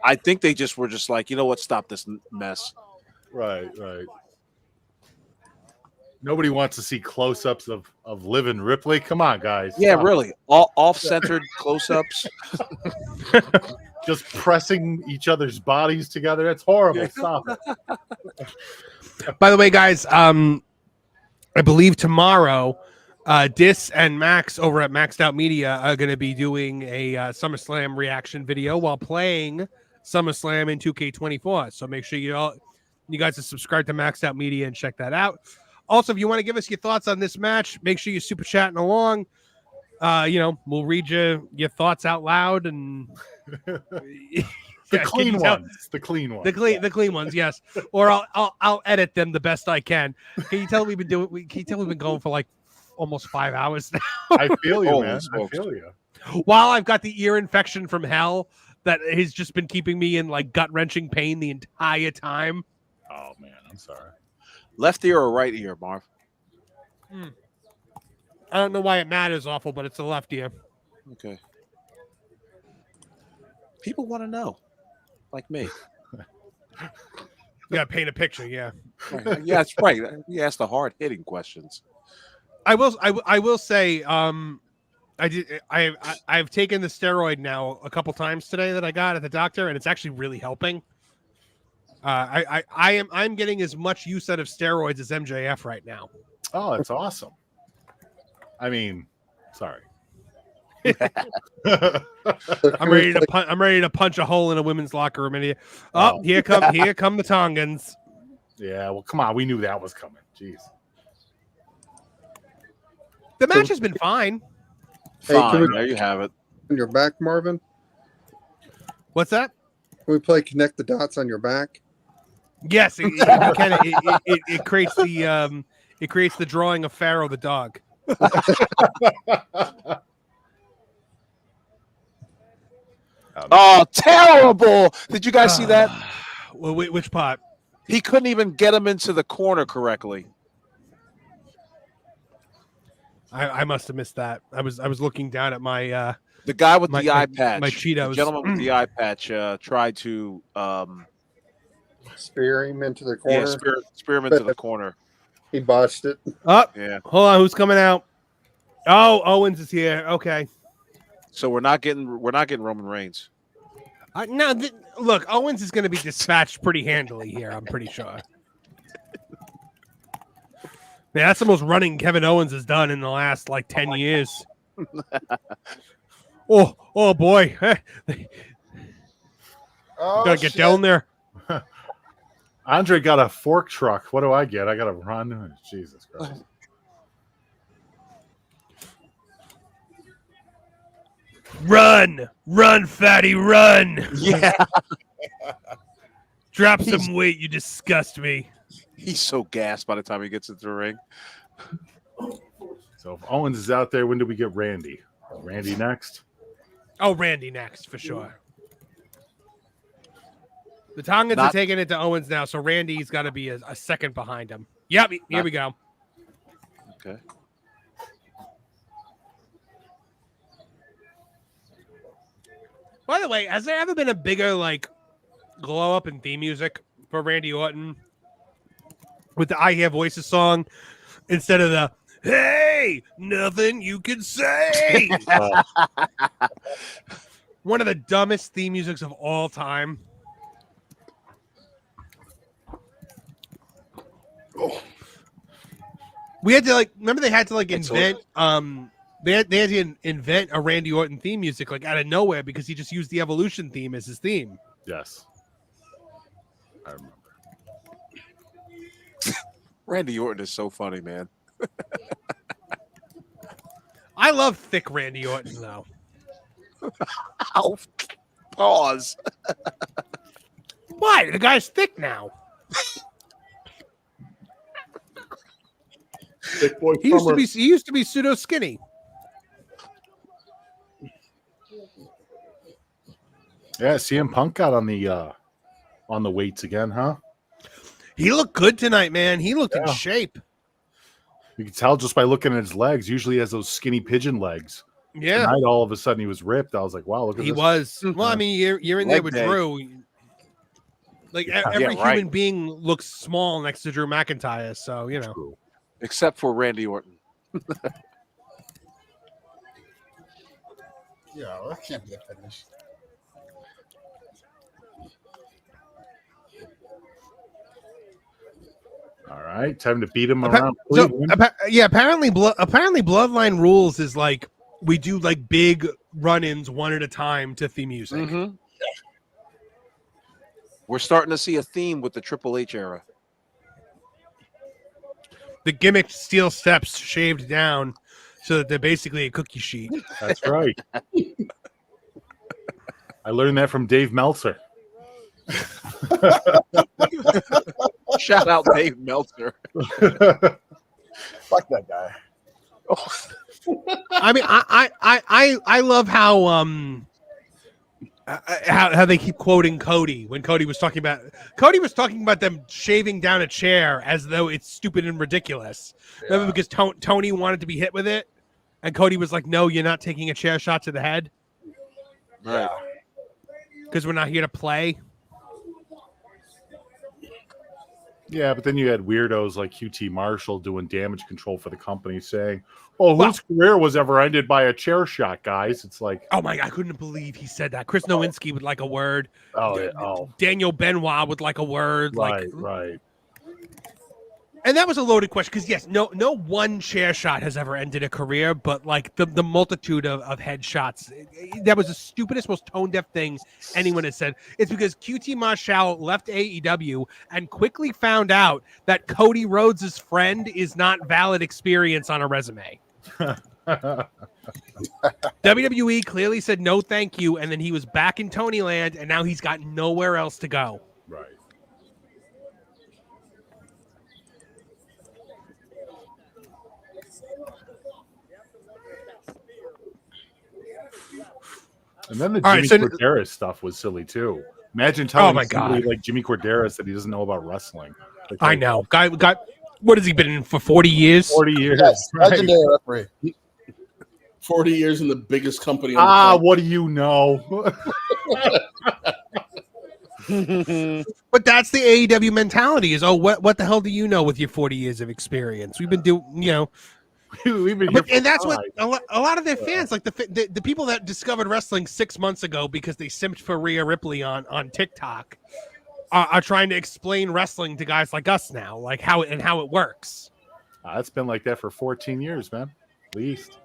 I think they just were just like, you know what, stop this mess. Right. Nobody wants to see close-ups of Liv and Ripley. Come on, guys. Yeah, Stop. really. All off-centered close-ups. Just pressing each other's bodies together. That's horrible. Stop it. By the way, guys, I believe tomorrow, Dis and Max over at Maxed Out Media are going to be doing a SummerSlam reaction video while playing SummerSlam in 2K24. So make sure you guys are subscribed to Maxed Out Media and check that out. Also, if you want to give us your thoughts on this match, make sure you're super chatting along. We'll read your thoughts out loud and The clean ones. The clean ones, yes. Or I'll edit them the best I can. Can you tell we've been going for like almost 5 hours now. I feel you, Holy man. I smokes. feel you. While I've got the ear infection from hell that has just been keeping me in like gut wrenching pain the entire time. Oh man, I'm sorry. Left ear or right ear, Marv? I don't know why it matters awful, but it's the left ear. Okay. People want to know, like me. You gotta paint a picture, yeah. Right. Yeah, that's right. You ask the hard hitting questions. I will say, I've taken the steroid now a couple times today that I got at the doctor, and it's actually really helping. I'm getting as much use out of steroids as MJF right now. Oh, that's awesome. I mean, sorry. I'm ready to punch a hole in a women's locker room. Here come the Tongans. Yeah, well, come on. We knew that was coming. Jeez. The match has been fine. Hey, Fine, there you have it. On your back, Marvin? What's that? Can we play Connect the Dots on your back? Yes, it creates the drawing of Pharaoh the dog. Oh, terrible! Did you guys see that? Well, which part? He couldn't even get him into the corner correctly. I must have missed that. I was looking down at my the guy with the eye patch. my Cheetos. The gentleman with the eye patch tried to spear him into the corner. Yeah, spear him into the corner. He botched it. Yeah. Hold on, who's coming out? Oh, Owens is here. Okay. So we're not getting Roman Reigns. No, look, Owens is going to be dispatched pretty handily here. I'm pretty sure. Man, that's the most running Kevin Owens has done in the last like 10 years. oh boy. Gotta get down there. Andre got a fork truck. What do I get? I got to run. Jesus Christ. Run, fatty, run. Yeah. Drop some weight. You disgust me. He's so gassed by the time he gets into the ring. So if Owens is out there, when do we get Randy? Randy next? Oh, Randy next for sure. The Tongans are taking it to Owens now, so Randy's got to be a second behind him. Yep, here we go. Okay. By the way, has there ever been a bigger like glow up in theme music for Randy Orton with the I Hear Voices song instead of the "Hey, nothing you can say"? One of the dumbest theme musics of all time. We had to remember they had to invent they had to invent a Randy Orton theme music out of nowhere because he just used the Evolution theme as his theme. Yes. I remember. Randy Orton is so funny, man. I love thick Randy Orton though. Ow. Pause. Why? The guy's thick now. Thick boy He used to be pseudo skinny. Yeah, CM Punk got on the weights again, huh? He looked good tonight, man. He looked in shape. You can tell just by looking at his legs. Usually he has those skinny pigeon legs. Yeah. Tonight, all of a sudden, he was ripped. I was like, wow, look at He this. was. Well, I mean, you're in there with Drew. Every human being looks small next to Drew McIntyre, so, you know. True. Except for Randy Orton. Yeah, that can't be a finish. All right, time to beat him around. So, apparently Bloodline Rules is we do big run-ins one at a time to theme music. Mm-hmm. We're starting to see a theme with the Triple H era. The gimmicked steel steps shaved down so that they're basically a cookie sheet. That's right. I learned that from Dave Meltzer. Shout out Dave Meltzer. Fuck that guy. I mean, I love how they keep quoting Cody when Cody was talking about them shaving down a chair as though it's stupid and ridiculous. Yeah. Maybe because Tony wanted to be hit with it, and Cody was like, "No, you're not taking a chair shot to the head, Right? Because we're not here to play." Yeah, but then you had weirdos like QT Marshall doing damage control for the company saying, "Oh, whose career was ever ended by a chair shot, guys?" It's like, oh my God, I couldn't believe he said that. Chris Nowinski would like a word. Oh. Daniel Benoit would like a word. Right. And that was a loaded question because yes, no one chair shot has ever ended a career, but like the multitude of headshots, that was the stupidest, most tone deaf thing anyone has said. It's because QT Marshall left AEW and quickly found out that Cody Rhodes' friend is not valid experience on a resume. WWE clearly said no thank you, and then he was back in Tonyland, and now he's got nowhere else to go. Right. And then the Jimmy Corderas stuff was silly too. Imagine telling somebody like Jimmy Corderas that he doesn't know about wrestling. I know. Guy got, what has he been in for 40 years? 40 years. Yes, legendary referee. 40 years in the biggest company. What do you know? But that's the AEW mentality is, what the hell do you know with your 40 years of experience? We've been doing, we've been and that's what a lot of their fans, like the people that discovered wrestling 6 months ago because they simped for Rhea Ripley on TikTok are trying to explain wrestling to guys like us now, like how it works. It's been like that for 14 years, man. At least.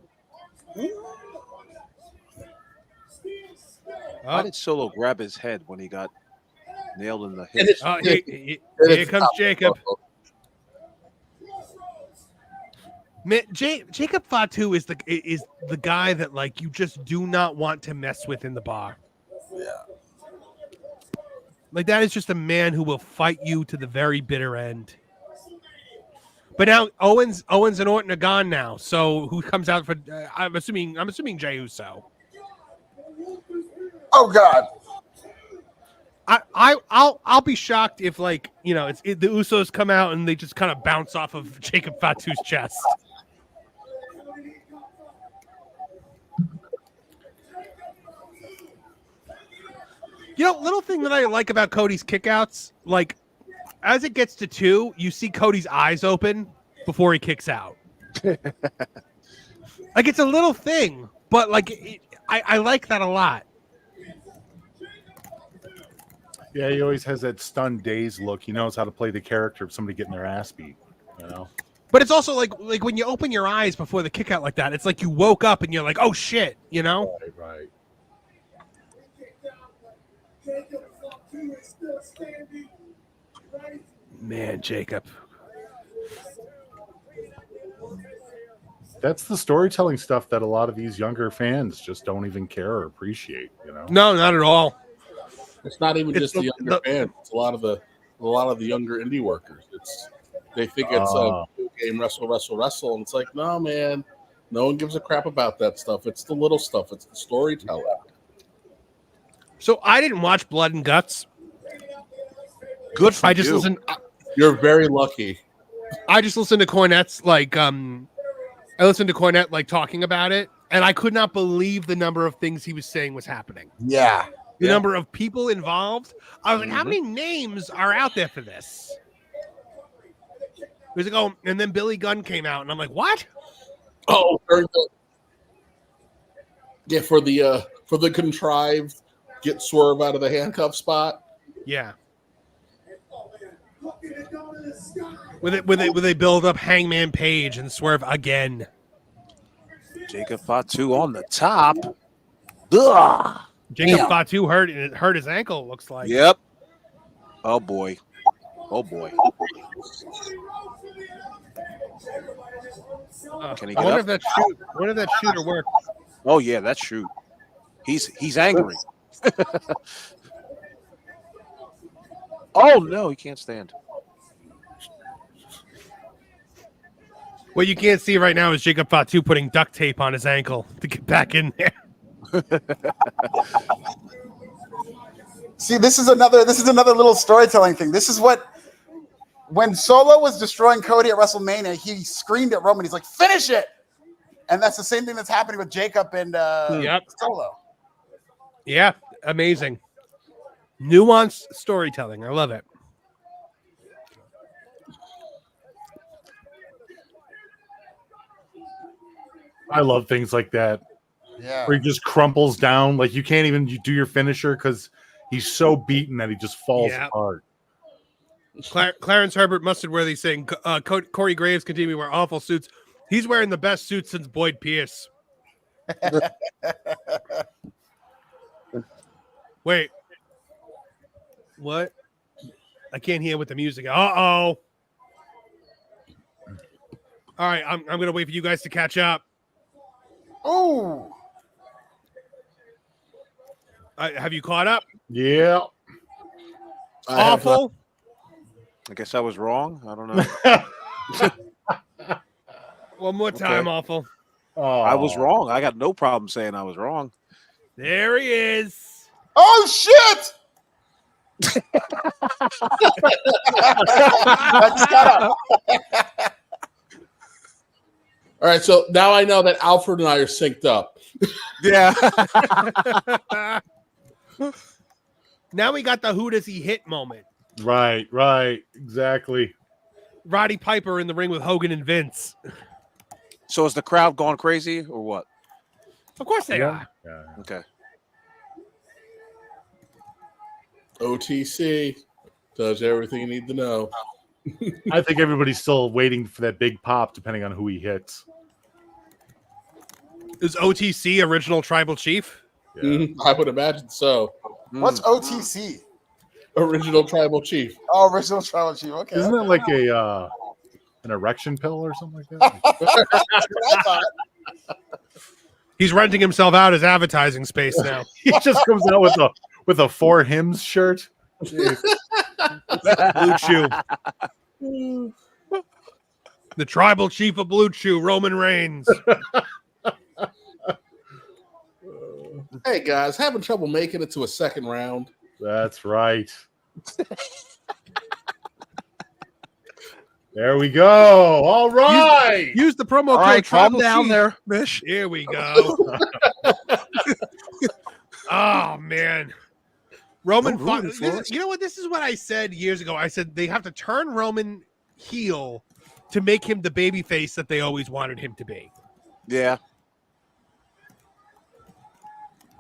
Why did Solo grab his head when he got nailed in the hip? Here comes Jacob. Man, Jacob Fatu is the guy that like you just do not want to mess with in the bar. Yeah. Like that is just a man who will fight you to the very bitter end. But now Owens and Orton are gone now. So who comes out for? I'm assuming Jey Uso. Oh God. I'll be shocked if the Usos come out and they just kind of bounce off of Jacob Fatu's chest. Little thing that I like about Cody's kickouts, like as it gets to 2, you see Cody's eyes open before he kicks out. Like it's a little thing, but like I like that a lot. Yeah, he always has that stunned, dazed look. He knows how to play the character of somebody getting their ass beat. But it's also like when you open your eyes before the kick out like that, it's like you woke up and you're like, oh shit, Right. Man, Jacob. That's the storytelling stuff that a lot of these younger fans just don't even care or appreciate. No, not at all. It's not even just the younger fans. It's a lot of the younger indie workers. They think it's a game wrestle, and it's like, no, man, no one gives a crap about that stuff. It's the little stuff. It's the storytelling. So I didn't watch Blood and Guts. Good for I just you. listened. You're very lucky. I just listened to Cornette's I listened to Cornette talking about it, and I could not believe the number of things he was saying was happening. Yeah. The number of people involved. I was like, how many names are out there for this? He was like, oh, and then Billy Gunn came out, and I'm like, what? Oh, yeah, for the contrived get Swerve out of the handcuff spot. Yeah. Where they build up Hangman Page and Swerve again. Jacob Fatu on the top. Ugh. Jacob Fatu hurt his ankle, it looks like. Yep. Oh boy. Can he get I wonder up? if that shooter worked. Oh yeah, that shoot. He's angry. Oh no, he can't stand. What you can't see right now is Jacob Fatu putting duct tape on his ankle to get back in there. See, this is another little storytelling thing. This is what when Solo was destroying Cody at WrestleMania, he screamed at Roman. He's like, "Finish it!" And that's the same thing that's happening with Jacob and Solo. Yeah, amazing. Nuanced storytelling. I love it. I love things like that. Yeah. Where he just crumples down. Like you can't even do your finisher because he's so beaten that he just falls apart. Clarence Herbert Mustardworthy saying Corey Graves continue to wear awful suits. He's wearing the best suit since Boyd Pierce. Wait. What? I can't hear with the music. Uh-oh. All right, I'm going to wait for you guys to catch up. Oh. Have you caught up? Yeah. Awful. I guess I was wrong. I don't know. One more time, Awful. Oh. I was wrong. I got no problem saying I was wrong. There he is. Oh, shit! All right, so now I know that Alfred and I are synced up. Yeah. Now we got the who does he hit moment. Right, exactly. Roddy Piper in the ring with Hogan and Vince. So is the crowd going crazy or what? Of course they are. Yeah. Okay. OTC does everything you need to know. I think everybody's still waiting for that big pop, depending on who he hits. Is OTC original tribal chief? Yeah. I would imagine so. What's OTC? Original tribal chief. Oh, original tribal chief. Okay. Isn't that like an erection pill or something like that? That's what I thought. He's renting himself out as advertising space now. He just comes out with a Four Hymns shirt. Blue Chew. The tribal chief of Blue Chew, Roman Reigns. Hey guys, having trouble making it to a second round? That's right. There we go. All right. Use the promo code. All right, calm Tribal down Chief. there, Mish. Here we go. Oh man, Roman. You know what? This is what I said years ago. I said they have to turn Roman heel to make him the babyface that they always wanted him to be. Yeah.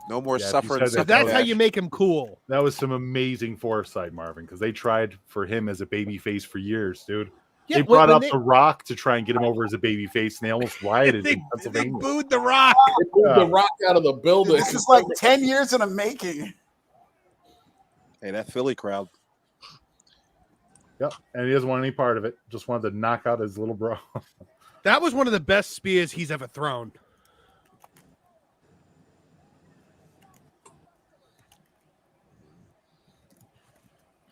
No more suffering. So that's how you make him cool. That was some amazing foresight, Marvin, because they tried for him as a baby face for years, dude. Yeah, they brought up The Rock to try and get him over as a baby face, and they almost rioted in Pennsylvania. They booed The Rock. They booed The Rock out of the building. This is like 10 years in the making. Hey, that Philly crowd. Yep, and he doesn't want any part of it. Just wanted to knock out his little bro. That was one of the best spears he's ever thrown.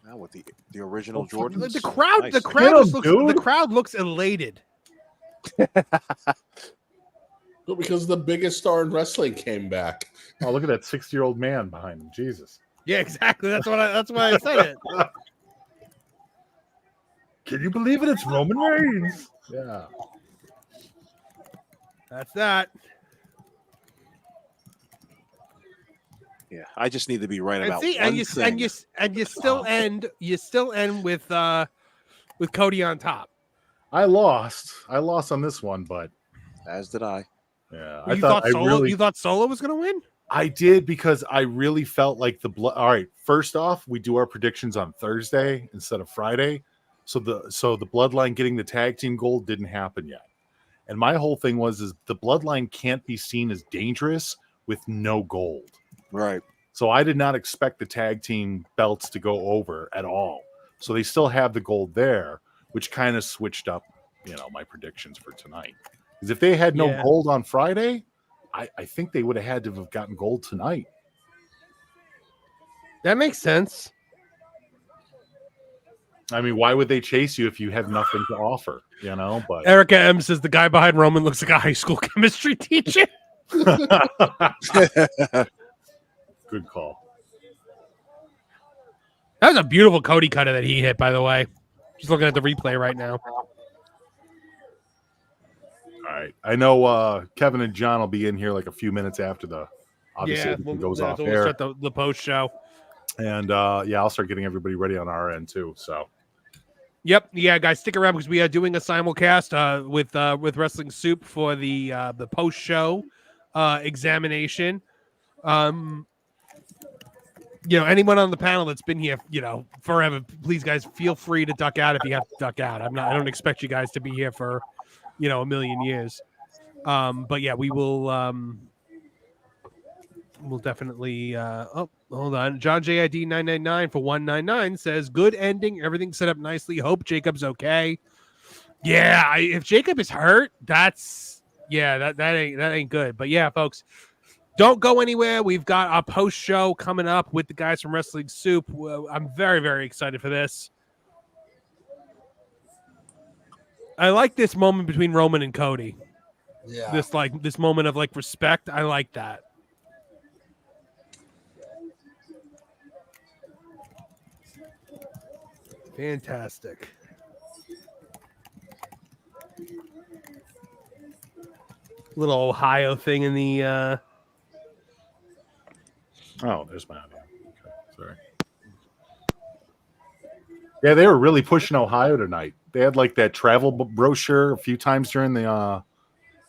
Now with the original Jordan. The crowd, nice. the crowd looks elated. But because the biggest star in wrestling came back. Oh, look at that 60-year-old man behind him. Jesus. Yeah, exactly. That's why I said it. Can you believe it? It's Roman Reigns. Yeah. That's that. Yeah, I just need to be right And about see, one and you thing. still end with Cody on top. I lost on this one, but as did I. Yeah, You thought Solo was going to win? I did, because I really felt like the blood. All right, first off, we do our predictions on Thursday instead of Friday, so the Bloodline getting the tag team gold didn't happen yet. And my whole thing is the Bloodline can't be seen as dangerous with no gold. Right. So I did not expect the tag team belts to go over at all. So they still have the gold there, which kind of switched up, my predictions for tonight. Because if they had no gold on Friday, I think they would have had to have gotten gold tonight. That makes sense. I mean, why would they chase you if you have nothing to offer? You know, but Erica M says the guy behind Roman looks like a high school chemistry teacher. Good call. That was a beautiful Cody cutter that he hit, by the way. Just looking at the replay right now. All right. I know Kevin and John will be in here like a few minutes after the everything goes off we'll air. start the post show. And I'll start getting everybody ready on our end too. So Yep, yeah, guys, stick around because we are doing a simulcast with Wrestling Soup for the post show examination. Anyone on the panel that's been here, forever, please, guys, feel free to duck out if you have to duck out. I don't expect you guys to be here for, a million years. But yeah, we will. We'll definitely. Hold on. John JID 999 for 199 says good ending. Everything set up nicely. Hope Jacob's okay. Yeah, if Jacob is hurt, that ain't good. But yeah, folks, don't go anywhere. We've got our post show coming up with the guys from Wrestling Soup. I'm very, very excited for this. I like this moment between Roman and Cody. Yeah. This moment of respect. I like that. Fantastic. Little Ohio thing in the Oh, there's my audio. Okay, sorry. Yeah, they were really pushing Ohio tonight. They had that travel brochure a few times during the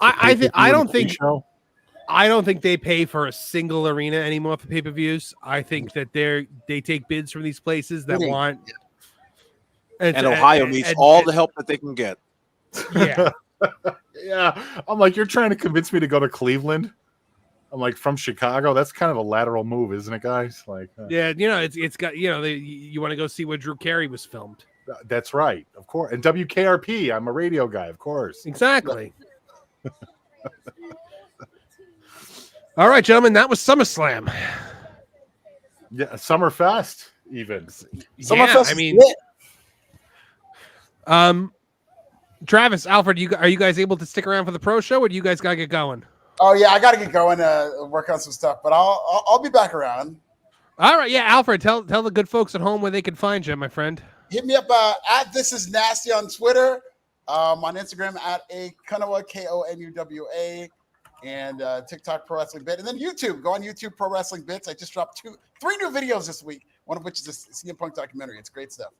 I don't think they pay for a single arena anymore for pay-per-views. I think that they take bids from these places that want and Ohio needs all the help that they can get. Yeah. Yeah. I'm like, you're trying to convince me to go to Cleveland? I'm like, from Chicago? That's kind of a lateral move, isn't it, guys? Yeah, it's got, you want to go see where Drew Carey was filmed. That's right, of course. And WKRP, I'm a radio guy, of course. Exactly. All right, gentlemen, that was SummerSlam. Yeah, Summerfest, even. Summerfest, I mean, Travis, Alfred, are you guys able to stick around for the pro show, or do you guys gotta get going? Oh yeah, I gotta get going to work on some stuff, but I'll be back around. All right, yeah, Alfred, tell the good folks at home where they can find you, my friend. Hit me up at This Is Nasty on Twitter, on Instagram at Konuwa KONUWA, and TikTok Pro Wrestling Bit, and then YouTube. Go on YouTube Pro Wrestling Bits. I just dropped 3 new videos this week. One of which is a CM Punk documentary. It's great stuff.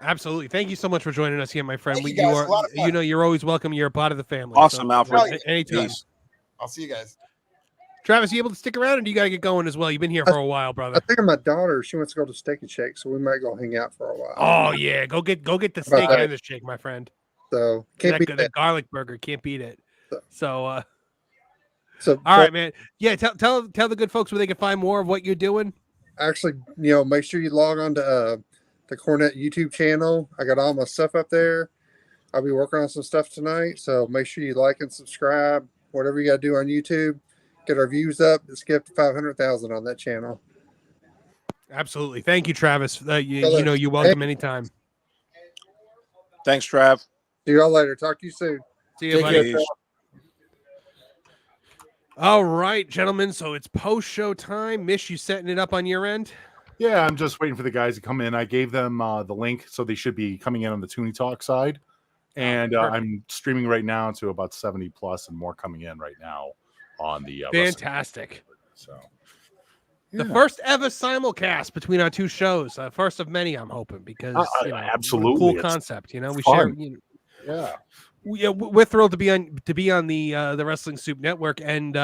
Absolutely. Thank you so much for joining us here, my friend. Thank you guys. A lot of fun. You're always welcome. You're a part of the family. Awesome, so, Alfred. Anytime. Peace. I'll see you guys. Travis, you able to stick around, or do you got to get going as well? You've been here for a while, brother. I think my daughter, she wants to go to Steak and Shake, so we might go hang out for a while. Oh yeah, go get the steak and the shake, my friend. So can't beat the garlic burger. Can't beat it. So all So right, man. Yeah, tell the good folks where they can find more of what you're doing. Actually, make sure you log on to the Cornette YouTube channel. I got all my stuff up there. I'll be working on some stuff tonight, so make sure you like and subscribe. Whatever you got to do on YouTube, get our views up. Let's get up to 500,000 on that channel. Absolutely. Thank you, Travis. You're welcome anytime. Thanks, Trav. See y'all later. Talk to you soon. See you, buddy. All right, gentlemen. So it's post-show time. Mish, you setting it up on your end? Yeah, I'm just waiting for the guys to come in. I gave them the link, so they should be coming in on the Tooney Talk side. And I'm streaming right now to about 70 plus and more coming in right now on the fantastic. So the first ever simulcast between our two shows, first of many, I'm hoping, because absolutely cool concept. We fun. Share. We're thrilled to be on the Wrestling Soup Network, and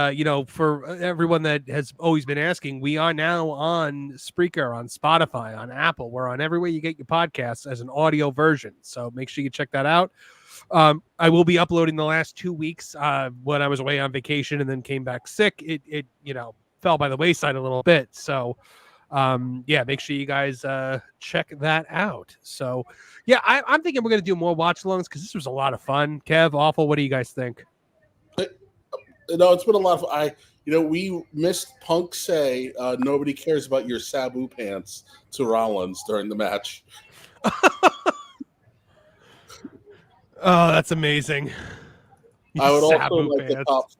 for everyone that has always been asking, we are now on Spreaker, on Spotify, on Apple. We're on everywhere you get your podcasts as an audio version. So make sure you check that out. I will be uploading the last 2 weeks when I was away on vacation and then came back sick. It fell by the wayside a little bit. So make sure you guys check that out. So I'm thinking we're gonna do more watch-alongs because this was a lot of fun. Kev, Awful, what do you guys think? It's been a lot of fun. We missed Punk say nobody cares about your Sabu pants to Rollins during the match. Oh, that's amazing. I would also Sabu like the pants. top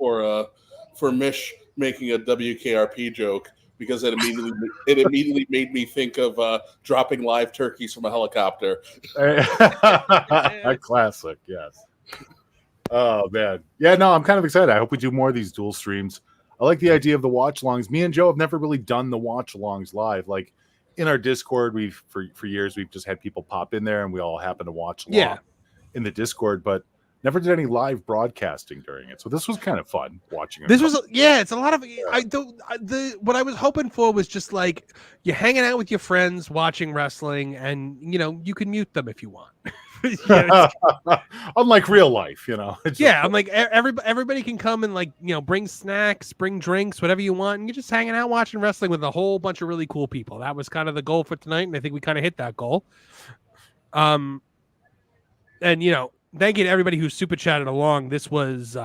for Mish making a WKRP joke because it immediately made me think of dropping live turkeys from a helicopter. A classic, yes. Oh man, yeah. No, I'm kind of excited. I hope we do more of these dual streams. I like the idea of the watch-alongs. Me and Joe have never really done the watch-alongs live. Like in our Discord, we've for years we've just had people pop in there and we all happen to watch along in the Discord, but never did any live broadcasting during it. So this was kind of fun watching it. This was it's a lot of what I was hoping for was just like you're hanging out with your friends watching wrestling, and you can mute them if you want. Unlike real life, I'm like everybody can come and bring snacks, bring drinks, whatever you want, and you're just hanging out watching wrestling with a whole bunch of really cool people. That was kind of the goal for tonight, and I think we kind of hit that goal. And thank you to everybody who super chatted along. This was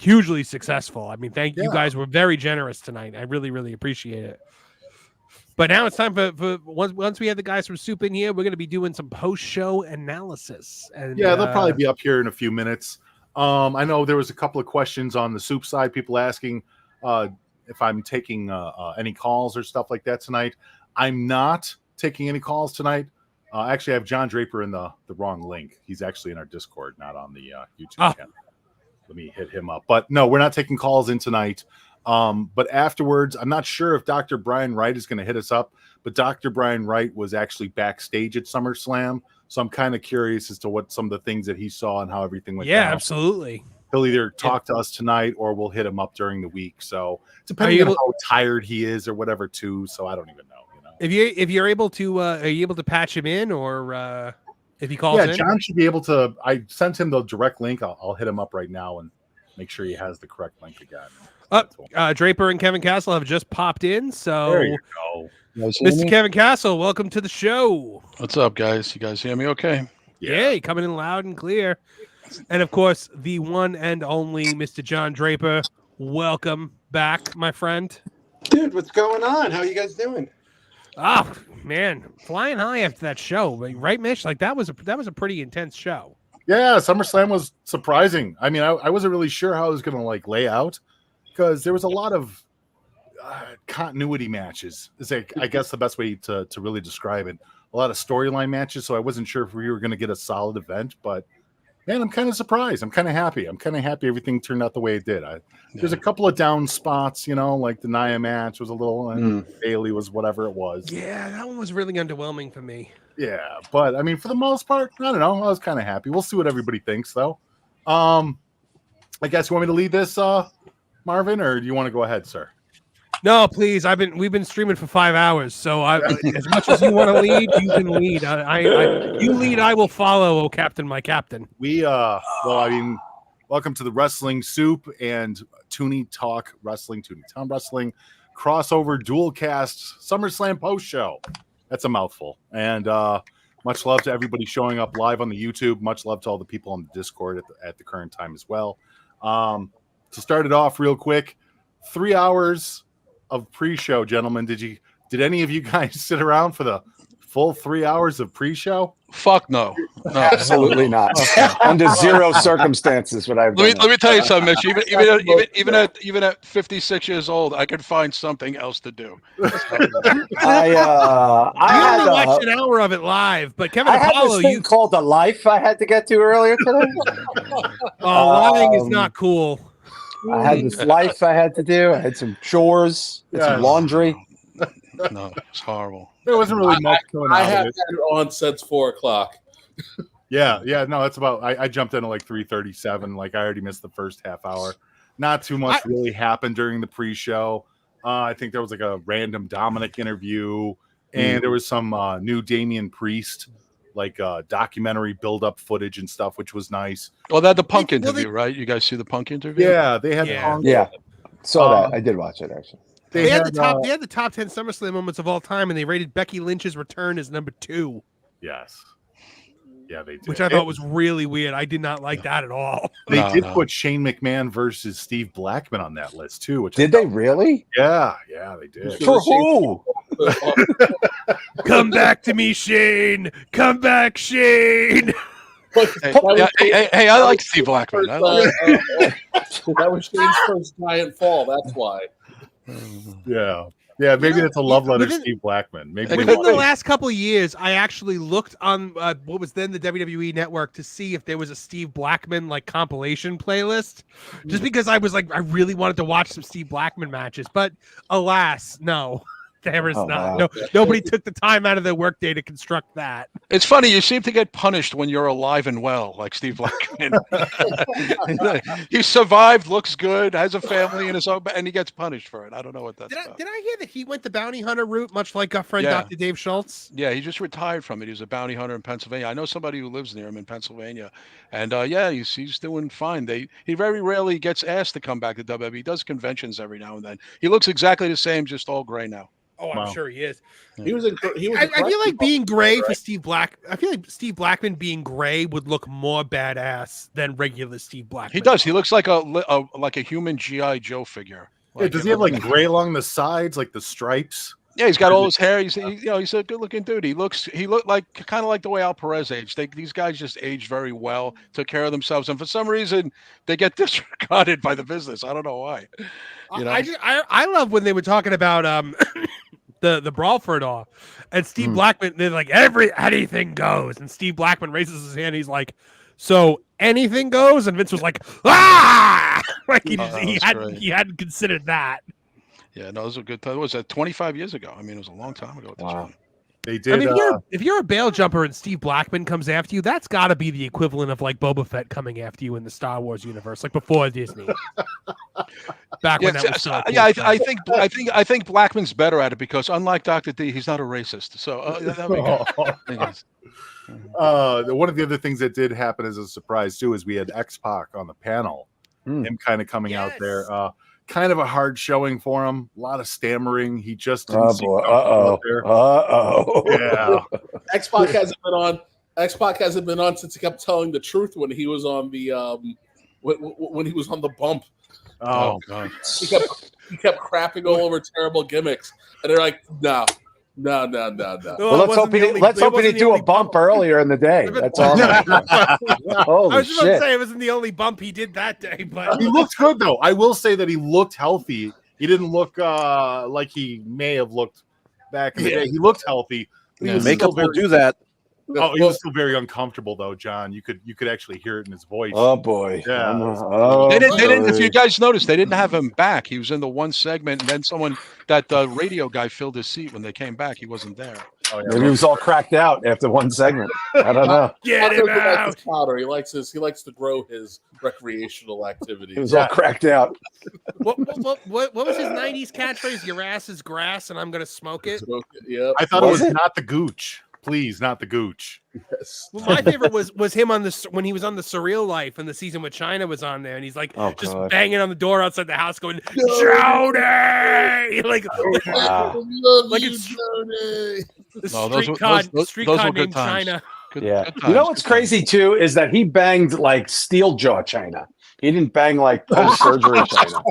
hugely successful. I mean, you guys were very generous tonight. I really, really appreciate it. But now it's time for once we have the guys from Soup in here, we're going to be doing some post-show analysis. And they'll probably be up here in a few minutes. I know there was a couple of questions on the Soup side, people asking if I'm taking any calls or stuff like that tonight. I'm not taking any calls tonight. Actually, I have John Draper in the wrong link. He's actually in our Discord, not on the YouTube channel. Let me hit him up. But no, we're not taking calls in tonight. But afterwards, I'm not sure if Dr. Brian Wright is going to hit us up, but Dr. Brian Wright was actually backstage at SummerSlam. So I'm kind of curious as to what some of the things that he saw and how everything went down. Yeah, absolutely. He'll either talk to us tonight or we'll hit him up during the week. So depending on how tired he is or whatever too. So I don't even know. If you're able to, are you able to patch him in, or if he calls in? Yeah, John should be able to. I sent him the direct link. I'll hit him up right now and make sure he has the correct link again. Draper and Kevin Castle have just popped in. So there you go. Mr. Kevin Castle, welcome to the show. What's up, guys? You guys hear me okay? Yeah, coming in loud and clear. And of course, the one and only Mr. John Draper. Welcome back, my friend. Dude, what's going on? How you guys doing? Oh man, flying high after that show, right, Mitch? Like that was a pretty intense show. Yeah, SummerSlam was surprising. I mean, I wasn't really sure how it was going to lay out because there was a lot of continuity matches. Is I guess the best way to really describe it. A lot of storyline matches, so I wasn't sure if we were going to get a solid event. But man, I'm kind of surprised. I'm kind of happy. Everything turned out the way it did. There's a couple of down spots, like the Nia match was a little, and Bailey was whatever it was. Yeah, that one was really underwhelming for me. Yeah, but I mean, for the most part, I don't know. I was kind of happy. We'll see what everybody thinks, though. I guess you want me to lead this, Marvin, or do you want to go ahead, sir? No, please. We've been streaming for 5 hours, so as much as you want to lead, you can lead. You lead, I will follow. Oh, Captain, my Captain. Welcome to the Wrestling Soup and Tooney Talk Wrestling, Tooney Town Wrestling crossover dual cast SummerSlam post show. That's a mouthful. And much love to everybody showing up live on the YouTube. Much love to all the people on the Discord at the current time as well. To start it off real quick, 3 hours of pre-show, gentlemen. Did any of you guys sit around for the full 3 hours of pre-show? Fuck no. Absolutely not. Under zero circumstances would I have done let me tell you something, Mitch. Even at 56 years old, I could find something else to do. I only watched an hour of it live, but Kevin I had Apollo, this thing called The Life I had to get to earlier today. Lying is not cool. I had this life I had to do. I had some chores, some laundry. No, it's horrible. There wasn't really much going on. I have had it on since 4:00. Yeah, no, it's about. I jumped in at 3:37. I already missed the first half hour. Not too much really happened during the pre-show. I think there was a random Dominic interview, and there was some new Damian Priest documentary build-up footage and stuff, which was nice. Well, they had the Punk interview, right? You guys see the Punk interview? Yeah, they had Punk. Yeah, saw that. I did watch it actually. They had the top 10 SummerSlam moments of all time, and they rated Becky Lynch's return as number 2. Yes. Yeah, they did. Which I thought was really weird. I did not like that at all. They did put Shane McMahon versus Steve Blackman on that list too. Did they really? Yeah, they did. For who? Come back to me, Shane. Come back, Shane. Hey, I like Steve Blackman. That was Shane's first giant fall. That's why. Yeah, maybe that's a love letter to Steve Blackman. Maybe within the last couple of years, I actually looked on what was then the WWE Network to see if there was a Steve Blackman like compilation playlist, just because I was like, I really wanted to watch some Steve Blackman matches, but alas, no. There is not. wow. No, nobody took the time out of their workday to construct that. It's funny. You seem to get punished when you're alive and well, like Steve Blackman. He survived, looks good, has a family in his own, and he gets punished for it. I don't know what that's about. Did I hear that he went the bounty hunter route, much like our friend Yeah. Dr. Dave Schultz? Yeah, he just retired from it. He was a bounty hunter in Pennsylvania. I know somebody who lives near him in Pennsylvania, and yeah, he's doing fine. He very rarely gets asked to come back to WWE. He does conventions every now and then. He looks exactly the same, just all gray now. Oh, I'm sure he is. He was. I feel like being gray for Steve Black. I feel like Steve Blackman being gray would look more badass than regular Steve Blackman. He does. He looks like a human GI Joe figure. Yeah, does he have like gray along the sides, like the stripes? Yeah, he's got all his hair. He's a good-looking dude. He looked like kind of like the way Al Perez aged. These guys just age very well, took care of themselves, and for some reason they get disregarded by the business. I don't know why. You know? I love when they were talking about the brawl for it all, and Steve Blackman. They're like anything goes, and Steve Blackman raises his hand. He's like, "So anything goes," and Vince was like, "Ah!" Like he hadn't considered that. Yeah, no, those were good times. What was that 25 years ago? I mean, it was a long time ago at this point. They did. I mean, if you're a bail jumper and Steve Blackman comes after you, that's got to be the equivalent of like Boba Fett coming after you in the Star Wars universe, like before Disney. Back when that was so cool. Yeah, I think Blackman's better at it because unlike Dr. D, he's not a racist. So that'd be good. One of the other things that did happen as a surprise too is we had X-Pac on the panel, him kind of coming out there. Kind of a hard showing for him. A lot of stammering. He just didn't seem comfortable out there. Yeah. X-Pac hasn't been on. X-Pac hasn't been on since he kept telling the truth when he was on the when he was on the bump. Oh God. He kept crapping all over terrible gimmicks, and they're like, no. Well, let's hope he didn't do a bump earlier in the day. That's all. Holy I was just about to shit. say it wasn't the only bump he did that day, but He looked good though. I will say that he looked healthy. He didn't look like he may have looked back in the day. He looked healthy. He was Makeup still will do that. Oh, he was still very uncomfortable though, John. You could actually hear it in his voice. Oh boy. Yeah. They didn't. If you guys noticed, they didn't have him back. He was in the one segment, and then that radio guy filled his seat when they came back. He wasn't there. Oh, yeah. Maybe he was all cracked out after one segment. I don't know. Get him out. He likes to grow his recreational activity. He was all cracked out. What was his '90s catchphrase? Your ass is grass, and I'm gonna smoke it. Yeah, I thought it was not the gooch. Please, not the gooch. Yes. Well, my favorite was him when he was on the Surreal Life and the season with China was on there, and he's like just banging on the door outside the house, going Jody, like it's the street cod named China. Yeah, you know what's crazy too is that he banged like steel jaw China. He didn't bang like post surgery China.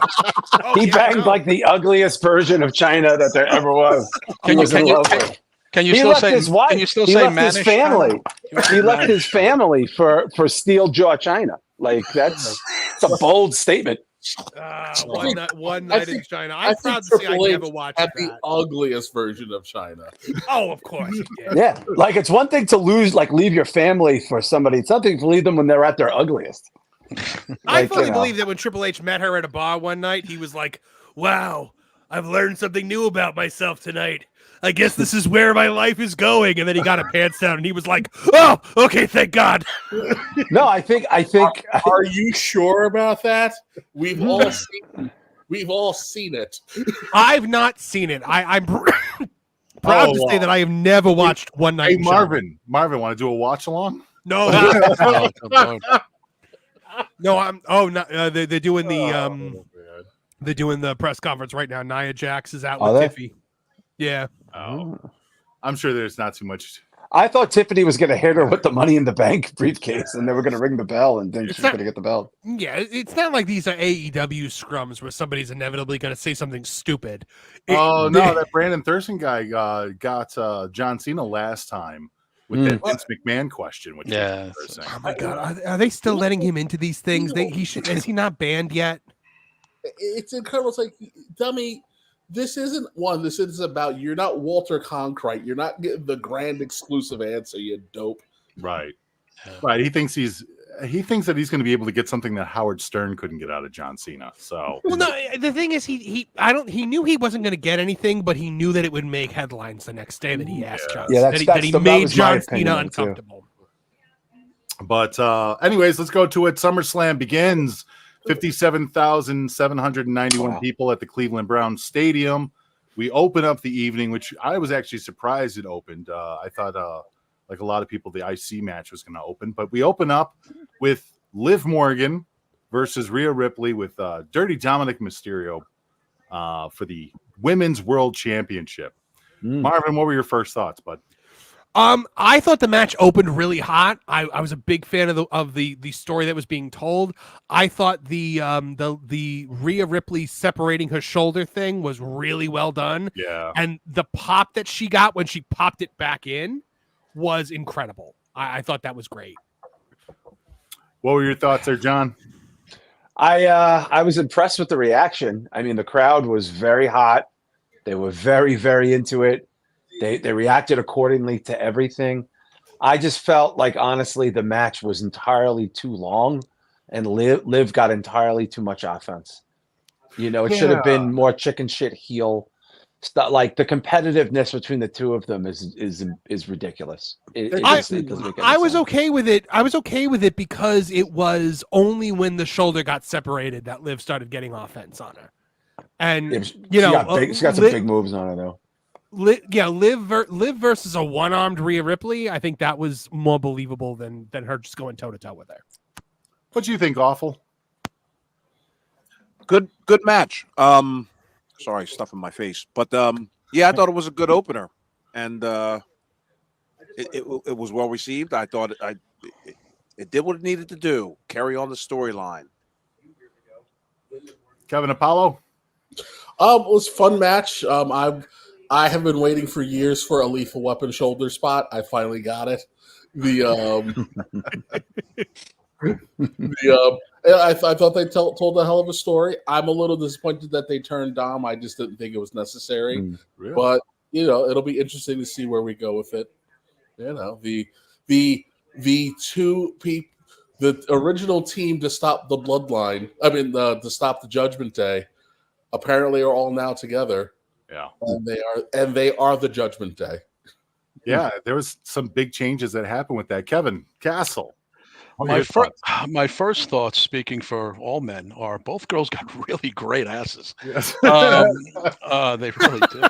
He banged like the ugliest version of China that there ever was. Can you still say his wife? Can you still he say left his family? He left his family for steel jaw China. Like it's a bold statement. One night in China. I'm proud to say I never watched that. The ugliest version of China. Oh, of course. Yeah, like it's one thing to leave your family for somebody. It's something to leave them when they're at their ugliest. I fully believe that when Triple H met her at a bar one night, he was like, "Wow, I've learned something new about myself tonight. I guess this is where my life is going." And then he got his pants down and he was like, "Oh, okay, thank God." No, I think. Are you sure about that? We've all seen it. I've not seen it. I'm proud to say that I have never watched One Night. Hey, Marvin, want to do a watch along? No. No, I'm. Oh, no, they're doing the they're doing the press conference right now. Nia Jax is out with Tiffy. Yeah. Oh, I'm sure there's not too much I thought Tiffany was going to hit her with the Money in the Bank briefcase, and they were going to ring the bell, and then she's going to get the belt. Yeah, it's not like these are AEW scrums where somebody's inevitably going to say something stupid. No, that Brandon Thurston guy got John Cena last time with that Vince McMahon question. Which yeah. Oh my God, are they still letting him into these things? Is he not banned yet? It's incredible. It's like, dummy. This isn't about, you're not Walter Cronkite. You're not getting the grand exclusive answer, you dope. Right. Right. He thinks that he's going to be able to get something that Howard Stern couldn't get out of John Cena. So, well, no, the thing is, he knew he wasn't going to get anything, but he knew that it would make headlines the next day that he asked John. Yeah, that he made John Cena uncomfortable. But anyways, let's go to it. SummerSlam begins. 57,791 people at the Cleveland Browns Stadium. We open up the evening, which I was actually surprised it opened. I thought, like a lot of people, the IC match was going to open. But we open up with Liv Morgan versus Rhea Ripley with Dirty Dominic Mysterio for the Women's World Championship. Marvin, what were your first thoughts, bud? I thought the match opened really hot. I was a big fan of the story that was being told. I thought the Rhea Ripley separating her shoulder thing was really well done. Yeah. And the pop that she got when she popped it back in was incredible. I thought that was great. What were your thoughts there, John? I was impressed with the reaction. I mean, the crowd was very hot. They were very, very into it. They reacted accordingly to everything. I just felt like, honestly, the match was entirely too long, and Liv got entirely too much offense. You know, it should have been more chicken shit heel stuff. Like, the competitiveness between the two of them is ridiculous. It doesn't make any I was sense. okay with it. I was okay with it because it was only when the shoulder got separated that Liv started getting offense on her. And she got some big moves on her though. Liv versus a one-armed Rhea Ripley. I think that was more believable than her just going toe-to-toe with her. What do you think, Awful? Good match. Sorry, stuff in my face. But yeah, I thought it was a good opener, and it was well received. I thought it did what it needed to do. Carry on the storyline. Kevin Apollo. It was a fun match. I have been waiting for years for a lethal weapon shoulder spot. I finally got it. I thought they told a hell of a story. I'm a little disappointed that they turned Dom. I just didn't think it was necessary. Really? But it'll be interesting to see where we go with it. The two people, the original team to stop the bloodline. I mean, to stop the Judgment Day, apparently are all now together. Yeah, and they are the Judgment Day. Yeah, there was some big changes that happened with that. Kevin Castle. My first thoughts, speaking for all men, are both girls got really great asses. Yes. They really do.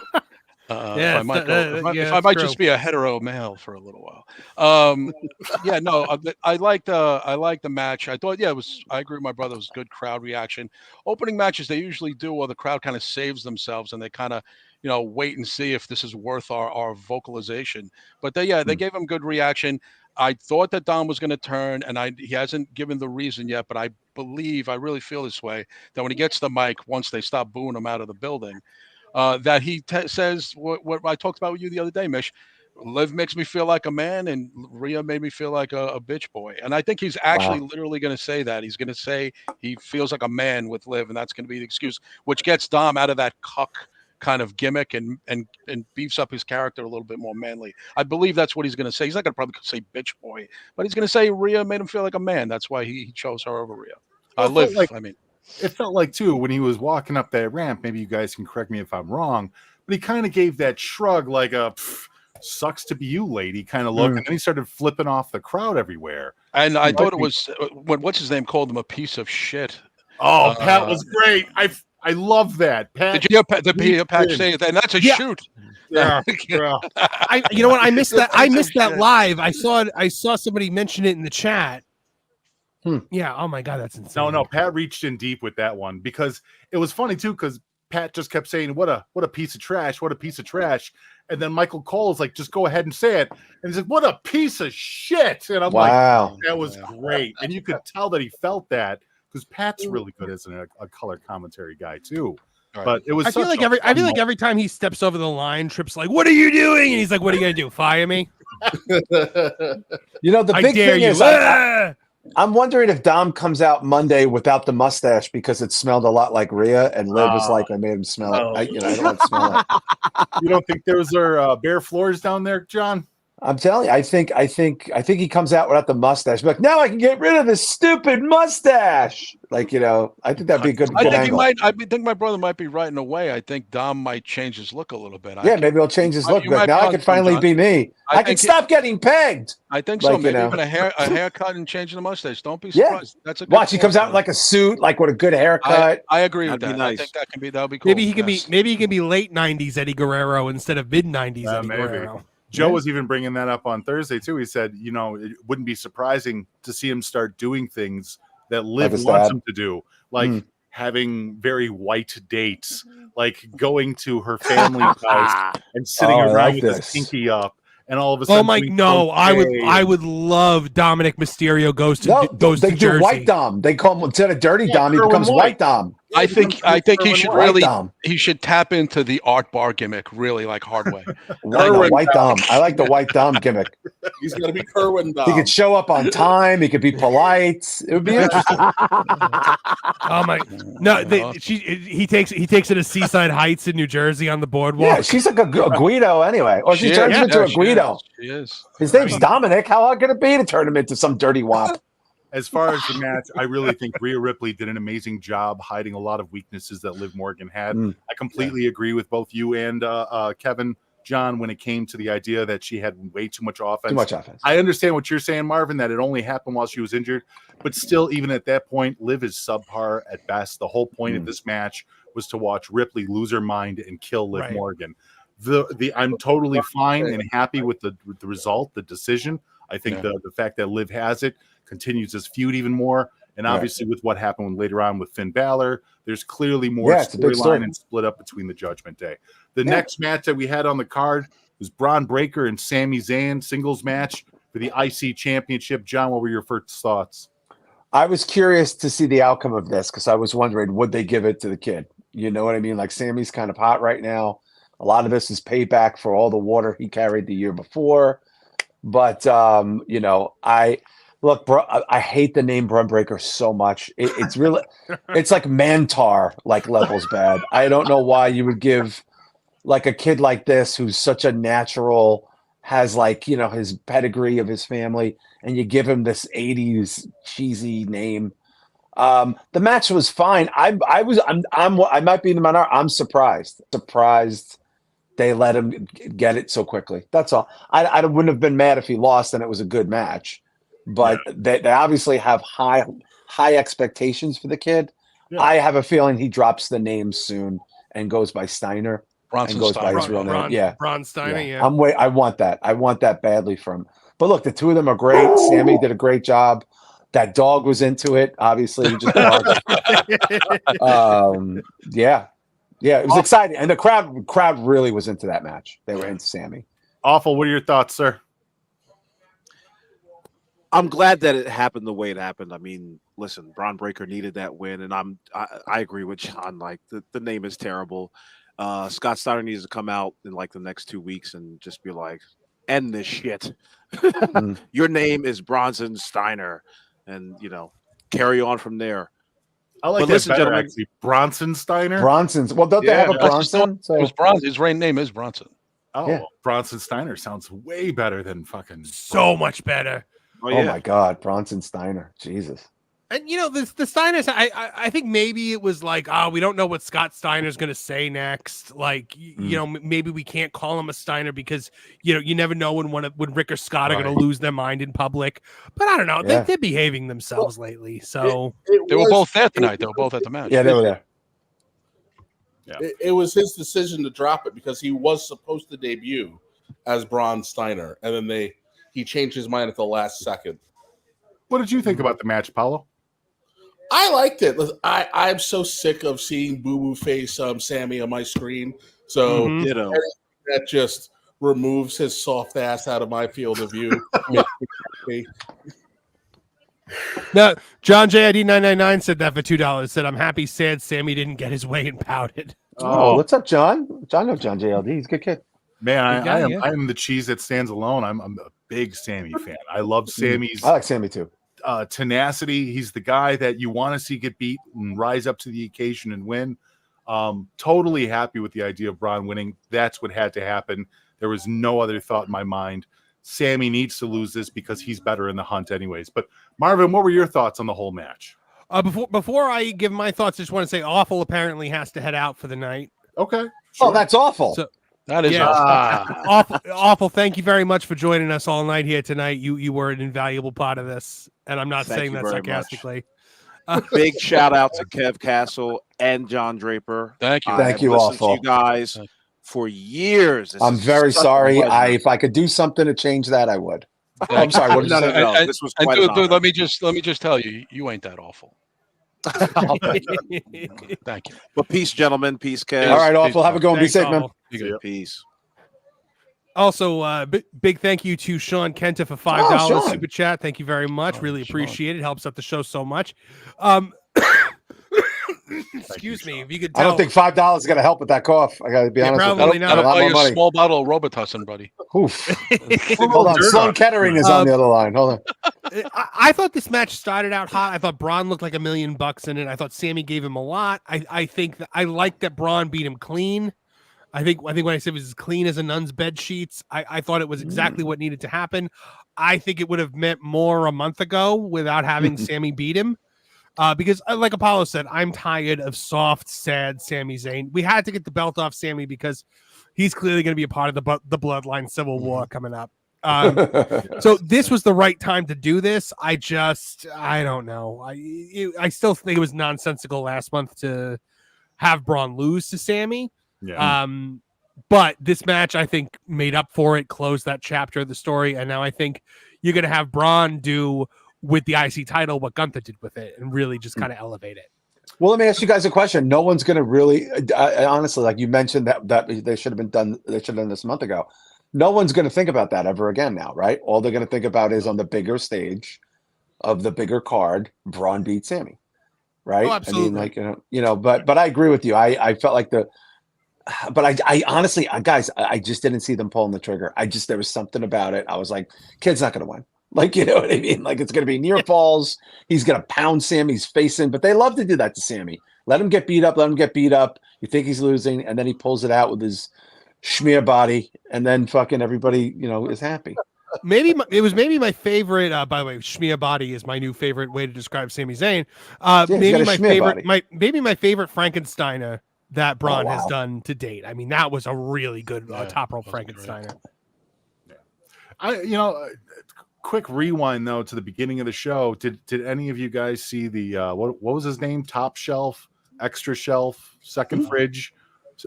If I might just be a hetero male for a little while. I liked the match. I thought, I agree with my brother. It was a good crowd reaction. Opening matches, they usually do, or the crowd kind of saves themselves and they kind of, wait and see if this is worth our vocalization. But they gave him good reaction. I thought that Dom was going to turn, and he hasn't given the reason yet, but I really feel this way, that when he gets the mic, once they stop booing him out of the building, that he says what I talked about with you the other day, Mish. Liv makes me feel like a man, and Rhea made me feel like a bitch boy. And I think he's actually literally going to say that. He's going to say he feels like a man with Liv, and that's going to be the excuse, which gets Dom out of that cuck kind of gimmick and beefs up his character a little bit more manly. I believe that's what he's going to say. He's not going to probably say bitch boy, but he's going to say Rhea made him feel like a man. That's why he chose her over Rhea. It felt like, too, when he was walking up that ramp, maybe you guys can correct me if I'm wrong, but he kind of gave that shrug like a sucks to be you lady kind of look, and then he started flipping off the crowd everywhere. And I thought it was, what's his name called him a piece of shit. Oh, Pat was great. I love that. Pat, did you hear Pat say that? And that's a shoot. Yeah. You know what? I missed that. I missed that live. I saw somebody mention it in the chat. Yeah. Oh my God, that's insane. No. Pat reached in deep with that one because it was funny too. Because Pat just kept saying, what a piece of trash, what a piece of trash. And then Michael Cole is like, just go ahead and say it. And he's like, what a piece of shit. And I'm like, that was great. And you could tell that he felt that because Pat's really good as a color commentary guy too. But it was. I feel like every time he steps over the line, Tripp's like, "What are you doing?" And he's like, "What are you gonna do? Fire me?" You know, the big thing is, I'm wondering if Dom comes out Monday without the mustache because it smelled a lot like Rhea, and Liv was like, "I made him smell it." I don't want to smell it. You don't think those are bare floors down there, John? I'm telling you, I think he comes out without the mustache. Like, now I can get rid of this stupid mustache. Like, I think that'd be a good angle. I think my brother might be right in a way. I think Dom might change his look a little bit. Maybe he'll change his look. But now I can finally be me. I can stop getting pegged. I think so. Maybe even a haircut and changing the mustache. Don't be surprised. That's a good watch. He comes out in like a suit, like with a good haircut. I agree with that. Nice. I think that'll be cool. Maybe he can be late '90s Eddie Guerrero instead of mid '90s Eddie Guerrero. Joe was even bringing that up on Thursday too. He said, it wouldn't be surprising to see him start doing things that Liv wants him to do, like having very white dates, like going to her family's house and sitting around with his pinky up. And all of a sudden, I would love Dominic Mysterio goes to they do Jersey. White Dom. They call him instead of Dirty Dom, he becomes White Dom. I think he should he should tap into the Art Bar gimmick really like hard way. White Dom. I like the White Dom gimmick. He's gonna be Kerwin Dom. He could show up on time. He could be polite. It would be interesting. Oh my! No, he takes it to Seaside Heights in New Jersey on the boardwalk. Yeah, she's like a Guido anyway, or she turns into a Guido. She is. His name's Dominic. How hard could it be to turn him into some dirty wop? As far as the match, I really think Rhea Ripley did an amazing job hiding a lot of weaknesses that Liv Morgan had. I completely agree with both you and Kevin, John, when it came to the idea that she had way too much offense. I understand what you're saying, Marvin, that it only happened while she was injured, but still, even at that point, Liv is subpar at best. The whole point of this match was to watch Ripley lose her mind and kill Liv Morgan. I'm totally fine and happy with the result, the decision. I think the fact that Liv has it continues this feud even more. And obviously with what happened later on with Finn Balor, there's clearly more storyline and split up between the Judgment Day. The next match that we had on the card was Braun Breaker and Sami Zayn singles match for the IC Championship. John, what were your first thoughts? I was curious to see the outcome of this because I was wondering, would they give it to the kid? You know what I mean? Like Sammy's kind of hot right now. A lot of this is payback for all the water he carried the year before. But, I hate the name Braun Breaker so much. It's really, it's like Mantar, like levels bad. I don't know why you would give like a kid like this, who's such a natural, has his pedigree of his family, and you give him this 80s cheesy name. The match was fine. I might be in the minority. I'm surprised they let him get it so quickly. That's all. I wouldn't have been mad if he lost and it was a good match. But they obviously have high expectations for the kid. Yeah. I have a feeling he drops the name soon and goes by Steiner. Bronson and goes Steiner. by his real name. Braun Steiner. Yeah. I want that. I want that badly from. But look, the two of them are great. Sammy did a great job. That dog was into it. Obviously, he just barked. Yeah, it was exciting, and the crowd really was into that match. They were into Sammy. Awful. What are your thoughts, sir? I'm glad that it happened the way it happened. I mean, listen, Braun Breaker needed that win, and I agree with John. Like the name is terrible. Scott Steiner needs to come out in like the next 2 weeks and just be like, end this shit. Your name is Bronson Steiner, and carry on from there. I like that better, actually. Bronson Steiner. Bronson's. Well, don't they have a Bronson? It was Bronson. His name is Bronson. Oh, yeah. Bronson Steiner sounds way better than fucking. So much better. Oh my God, Bronson Steiner, Jesus! And the Steiners, I think maybe it was like, we don't know what Scott Steiner's going to say next. Like, maybe we can't call him a Steiner because you never know when Rick or Scott are going to lose their mind in public. But I don't know, they're behaving themselves lately. So they were both there tonight. They were both at the match. Yeah, they were there. Yeah. It was his decision to drop it because he was supposed to debut as Braun Steiner, and then he changed his mind at the last second. What did you think about the match, Paulo? I liked it. I'm so sick of seeing Boo Boo Face Sammy on my screen. So Ditto. that just removes his soft ass out of my field of view. No, John JID 999 said that for $2. Said, I'm happy, sad Sammy didn't get his way and pouted. Oh, what's up, John? John knows John JLD. He's a good kid. Man, Good guy, I am the cheese that stands alone. I'm a big Sammy fan. I love Sammy's. I like Sammy too. Tenacity. He's the guy that you want to see get beat and rise up to the occasion and win. Totally happy with the idea of Braun winning. That's what had to happen. There was no other thought in my mind. Sammy needs to lose this because he's better in the hunt anyways. But Marvin, what were your thoughts on the whole match? Before I give my thoughts, I just want to say Awful apparently has to head out for the night. Okay. Sure. Oh, that's awful. So, that is awful. Thank you very much for joining us all night here tonight. You were an invaluable part of this, and I'm not saying that sarcastically. Big shout out to Kev Castle and John Draper. Thank you. Thank you, Awful. You guys for years. I'm very sorry. If I could do something to change that, I would. I'm sorry. What did you say? This was and quite dude, let me just tell you, you ain't that awful. Thank you. But peace, gentlemen. Peace, Kev. All right, Awful. Have a go and be safe, man. Peace. Also, big thank you to Sean Kenta for $5 super chat. Thank you very much. Really appreciate it. Helps out the show so much. Excuse me, if you could tell. I don't think $5 is going to help with that cough. I got to be honest with you. Probably not. I'll buy you a small bottle of Robitussin, buddy. Oof. Hold on. Sloan Kettering is on the other line. Hold on. I thought this match started out hot. I thought Braun looked like $1 million in it. I thought Sammy gave him a lot. I think that I like that Braun beat him clean. I think when I said it was as clean as a nun's bed sheets, I thought it was exactly what needed to happen. I think it would have meant more a month ago without having Sammy beat him. Because like Apollo said, I'm tired of soft, sad Sami Zayn. We had to get the belt off Sammy because he's clearly going to be a part of the Bloodline Civil War coming up. So this was the right time to do this. I don't know. I still think it was nonsensical last month to have Braun lose to Sammy. Yeah. But this match, I think, made up for it, closed that chapter of the story, and now I think you're going to have Braun do with the IC title what Gunther did with it and really just kind of elevate it. Well, let me ask you guys a question. No one's going to really, honestly, like you mentioned that they should have done this a month ago. No one's going to think about that ever again now, right? All they're going to think about is on the bigger stage of the bigger card, Braun beat Sammy, right? Oh, absolutely. I mean, like, but I agree with you. I felt like I honestly, guys, I just didn't see them pulling the trigger. There was something about it. I was like, kid's not going to win. Like, you know what I mean? Like, it's going to be near falls. He's going to pound Sammy's face in, but they love to do that to Sammy. Let him get beat up. You think he's losing, and then he pulls it out with his schmear body, and then fucking everybody, is happy. It was my favorite. By the way, schmear body is my new favorite way to describe Sami Zayn. Maybe my favorite Frankensteiner that Braun has done to date. I mean, that was a really good top rope Frankensteiner. Quick rewind though to the beginning of the show. Did any of you guys see the what was his name? Top shelf, extra shelf, second fridge,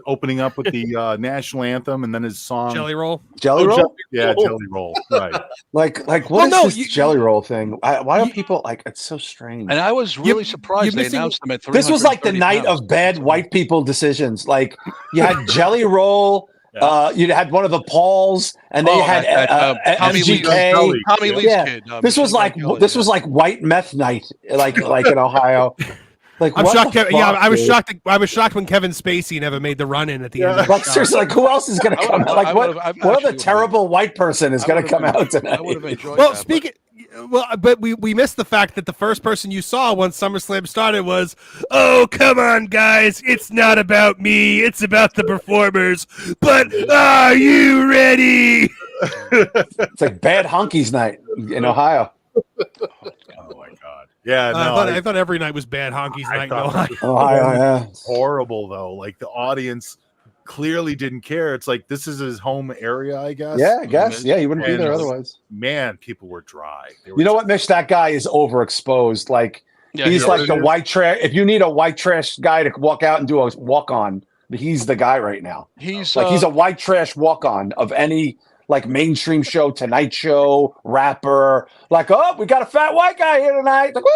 opening up with the national anthem and then his song Jelly Roll. Jelly Roll? Yeah, Jelly Roll. Right. Like what is this Jelly Roll thing? Why do people like it's so strange? And I was really surprised they announced them at 330 This was like the night of bad white people decisions. Like you had Jelly Roll. You had one of the Pauls, and then you had Tommy Lee's kid. This was like white meth night, like in Ohio. Like I'm shocked. I was shocked. I was shocked when Kevin Spacey never made the run in at the end. Like seriously, like who else is going to come out? Like what other terrible white person is going to come out tonight? I would have enjoyed that. But we missed the fact that the first person you saw once SummerSlam started was, "Oh, come on, guys! It's not about me. It's about the performers. But are you ready?" It's like bad honkies night in Ohio. Oh my god! Yeah, I thought every night was bad honkies night in Ohio. Ohio, yeah. Horrible though. Like the audience clearly didn't care. It's like this is his home area, I guess. Yeah, I guess. Yeah, he wouldn't be there otherwise. Man, people were dry. You know what, Mitch? That guy is overexposed. Like he's like the white trash. If you need a white trash guy to walk out and do a walk on, he's the guy right now. He's like he's a white trash walk on of any like mainstream show, Tonight Show, rapper. Like, oh, we got a fat white guy here tonight. Like, woo!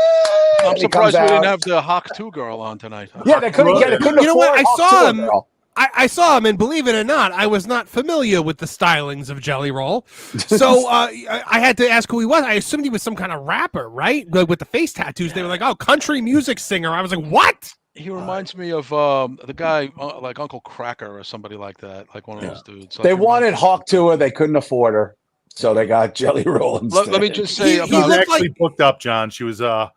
I'm And he comes surprised we didn't out. have the Hawk 2 girl on tonight. Yeah, they couldn't get it. Couldn't You know what? afford I Hawk saw Tuah, him. girl. I saw him, and believe it or not, I was not familiar with the stylings of Jelly Roll. So I had to ask who he was. I assumed he was some kind of rapper, right? With the face tattoos. They were like, oh, country music singer. I was like, what? He reminds me of the guy like Uncle Cracker or somebody like that, like one of those dudes. They wanted Hawk Tuah. They couldn't afford her. So they got Jelly Roll instead. Let me just say, he was actually booked up, John. She was at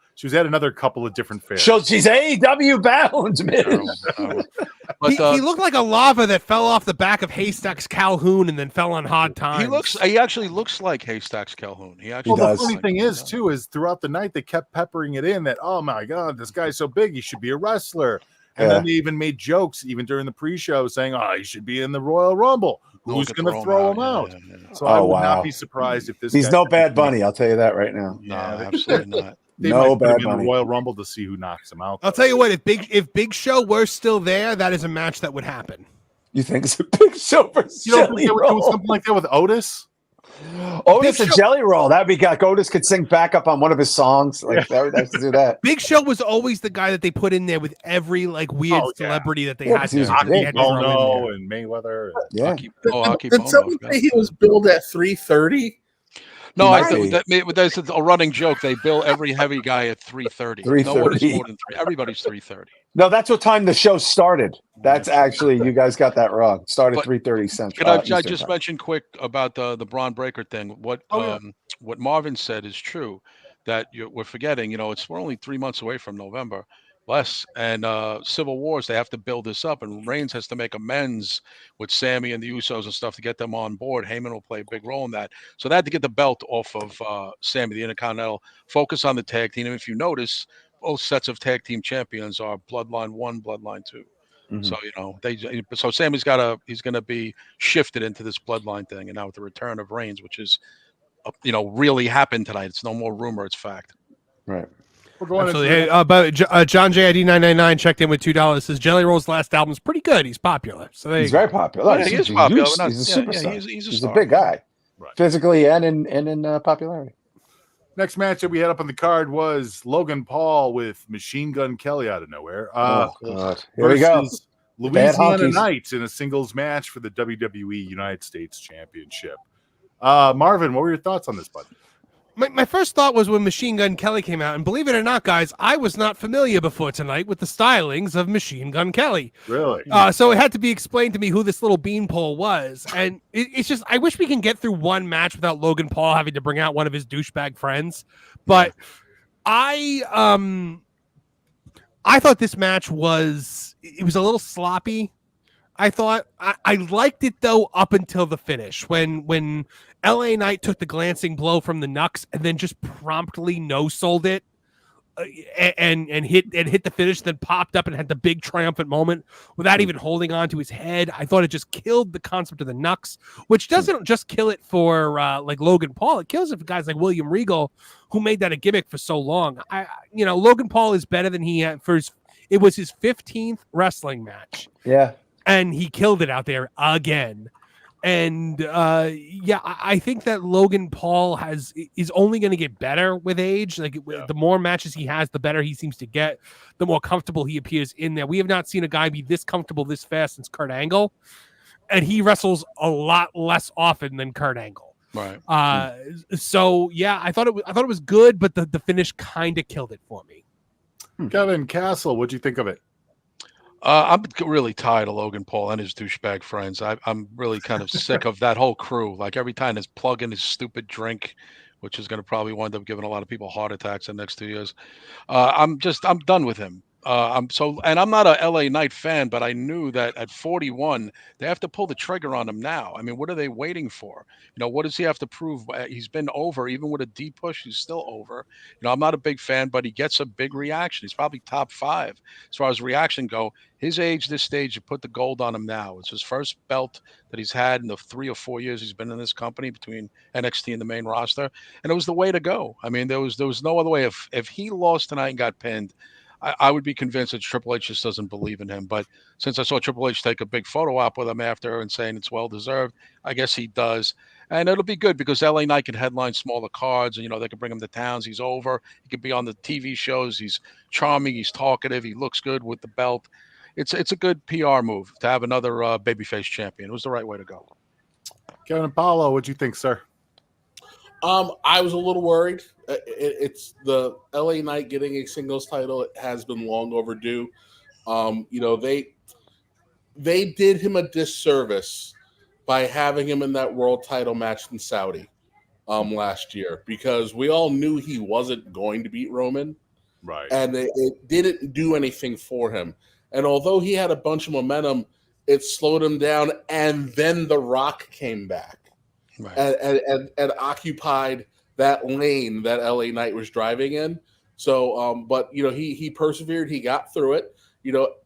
another couple of different fairs. She's AEW bound, man. But, he looked like a lava that fell off the back of Haystacks Calhoun and then fell on hard times. He actually looks like Haystacks Calhoun. He actually Well, the funny thing is, too, is throughout the night they kept peppering it in that, oh my God, this guy's so big, he should be a wrestler. And then they even made jokes, even during the pre-show, saying, oh, he should be in the Royal Rumble. Who's going to throw him out? So I would not be surprised if this He's guy no Bad Bunny, I'll tell you that right now. No, absolutely not. They No might put him Bad in the Bunny. Royal Rumble to see who knocks him out. I'll tell you what, if Big Show were still there, that is a match that would happen. You think it's a Big Show for You don't think Jelly they would do Roll? something like that with Otis? Otis and Jelly Roll. That'd be like Otis could sing back up on one of his songs. Like that would have to do that. Big Show was always the guy that they put in there with every like weird celebrity that they had. he was to- they big. had to throw in there. Bono and Mayweather. Yeah. Did someone say he was billed at 330? No, He I might think be. that's a running joke. They bill every heavy guy at 3:30. No one is 3:30. more than 3. Everybody's 3:30. No, that's what time the show started. That's actually, you guys got that wrong. Started But 3:30 Central. Can I Eastern just time. mention quick about the Braun Breaker thing? What Marvin said is true. That we're forgetting. We're only 3 months away from November, less, and Civil Wars. They have to build this up, and Reigns has to make amends with Sammy and the Usos and stuff to get them on board. Heyman will play a big role in that. So they had to get the belt off of Sammy, the Intercontinental. Focus on the tag team. And if you notice, both sets of tag team champions are Bloodline 1, Bloodline 2. Mhm. So Sammy's he's going to be shifted into this Bloodline thing, and now with the return of Reigns, which is really happened tonight. It's no more rumor; it's fact. Right. We're going Absolutely. Hey, but John JID 999 checked in with $2. Says Jelly Roll's last album is pretty good. He's popular. So there He's you go. very popular. Yeah, he is He's popular, He's, but not- he's a yeah, superstar. he's a He's star. a big guy, Right. physically and in popularity. Next match that we had up on the card was Logan Paul with Machine Gun Kelly out of nowhere. Oh, God. Here we go. Versus Bad Louisiana honkies. Knights in a singles match for the WWE United States Championship. Marvin, what were your thoughts on this, bud? My first thought was when Machine Gun Kelly came out, and believe it or not, guys, I was not familiar before tonight with the stylings of Machine Gun Kelly. Really? So it had to be explained to me who this little beanpole was, and it's just I wish we can get through one match without Logan Paul having to bring out one of his douchebag friends. But I thought this match was a little sloppy. I thought I liked it though up until the finish when LA Knight took the glancing blow from the Nux and then just promptly no-sold it and hit the finish, then popped up and had the big triumphant moment without even holding on to his head. I thought it just killed the concept of the Nux, which doesn't just kill it for like Logan Paul. It kills it for guys like William Regal, who made that a gimmick for so long. Logan Paul is better than he had it was his 15th wrestling match. Yeah. And he killed it out there again. And I think that Logan Paul is only going to get better with age. Like the more matches he has, the better he seems to get, the more comfortable he appears in there. We have not seen a guy be this comfortable this fast since Kurt Angle, and he wrestles a lot less often than Kurt Angle. Right. So yeah, I thought it was good, but the finish kind of killed it for me. Kevin Castle, what'd you think of it? I'm really tired of Logan Paul and his douchebag friends. I'm really kind of sick of that whole crew. Like every time there's plugging his stupid drink, which is going to probably wind up giving a lot of people heart attacks in the next 2 years. I'm done with him. I'm not a LA Knight fan, but I knew that at 41, they have to pull the trigger on him now. I mean, what are they waiting for? What does he have to prove? He's been over, even with a D push, he's still over. I'm not a big fan, but he gets a big reaction. He's probably top 5 as far as reaction go. His age, this stage, you put the gold on him now. It's his first belt that he's had in the 3 or 4 years he's been in this company between NXT and the main roster, and it was the way to go. I mean, there was no other way. If he lost tonight and got pinned, I would be convinced that Triple H just doesn't believe in him. But since I saw Triple H take a big photo op with him after and saying it's well deserved, I guess he does. And it'll be good because LA Knight can headline smaller cards, and they can bring him to towns. He's over. He can be on the TV shows. He's charming. He's talkative. He looks good with the belt. It's a good PR move to have another babyface champion. It was the right way to go. Kevin Apollo, what'd you think, sir? I was a little worried. It's the LA Knight getting a singles title. It has been long overdue. They did him a disservice by having him in that world title match in Saudi last year, because we all knew he wasn't going to beat Roman. Right. And it didn't do anything for him. And although he had a bunch of momentum, it slowed him down. And then The Rock came back. Right. And occupied that lane that LA Knight was driving in. So, but he persevered. He got through it.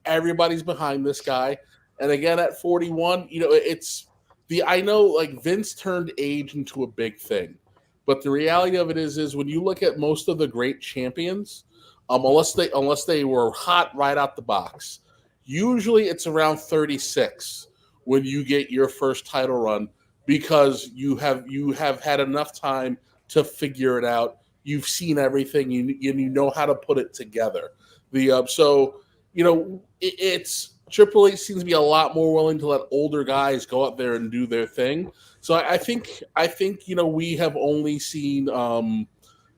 Everybody's behind this guy. And again, at 41, I know like Vince turned age into a big thing, but the reality of it is when you look at most of the great champions, unless they were hot right out the box, usually it's around 36 when you get your first title run, because you have had enough time to figure it out. You've seen everything. You know how to put it together. It's Triple H seems to be a lot more willing to let older guys go out there and do their thing. So I think we have only seen we're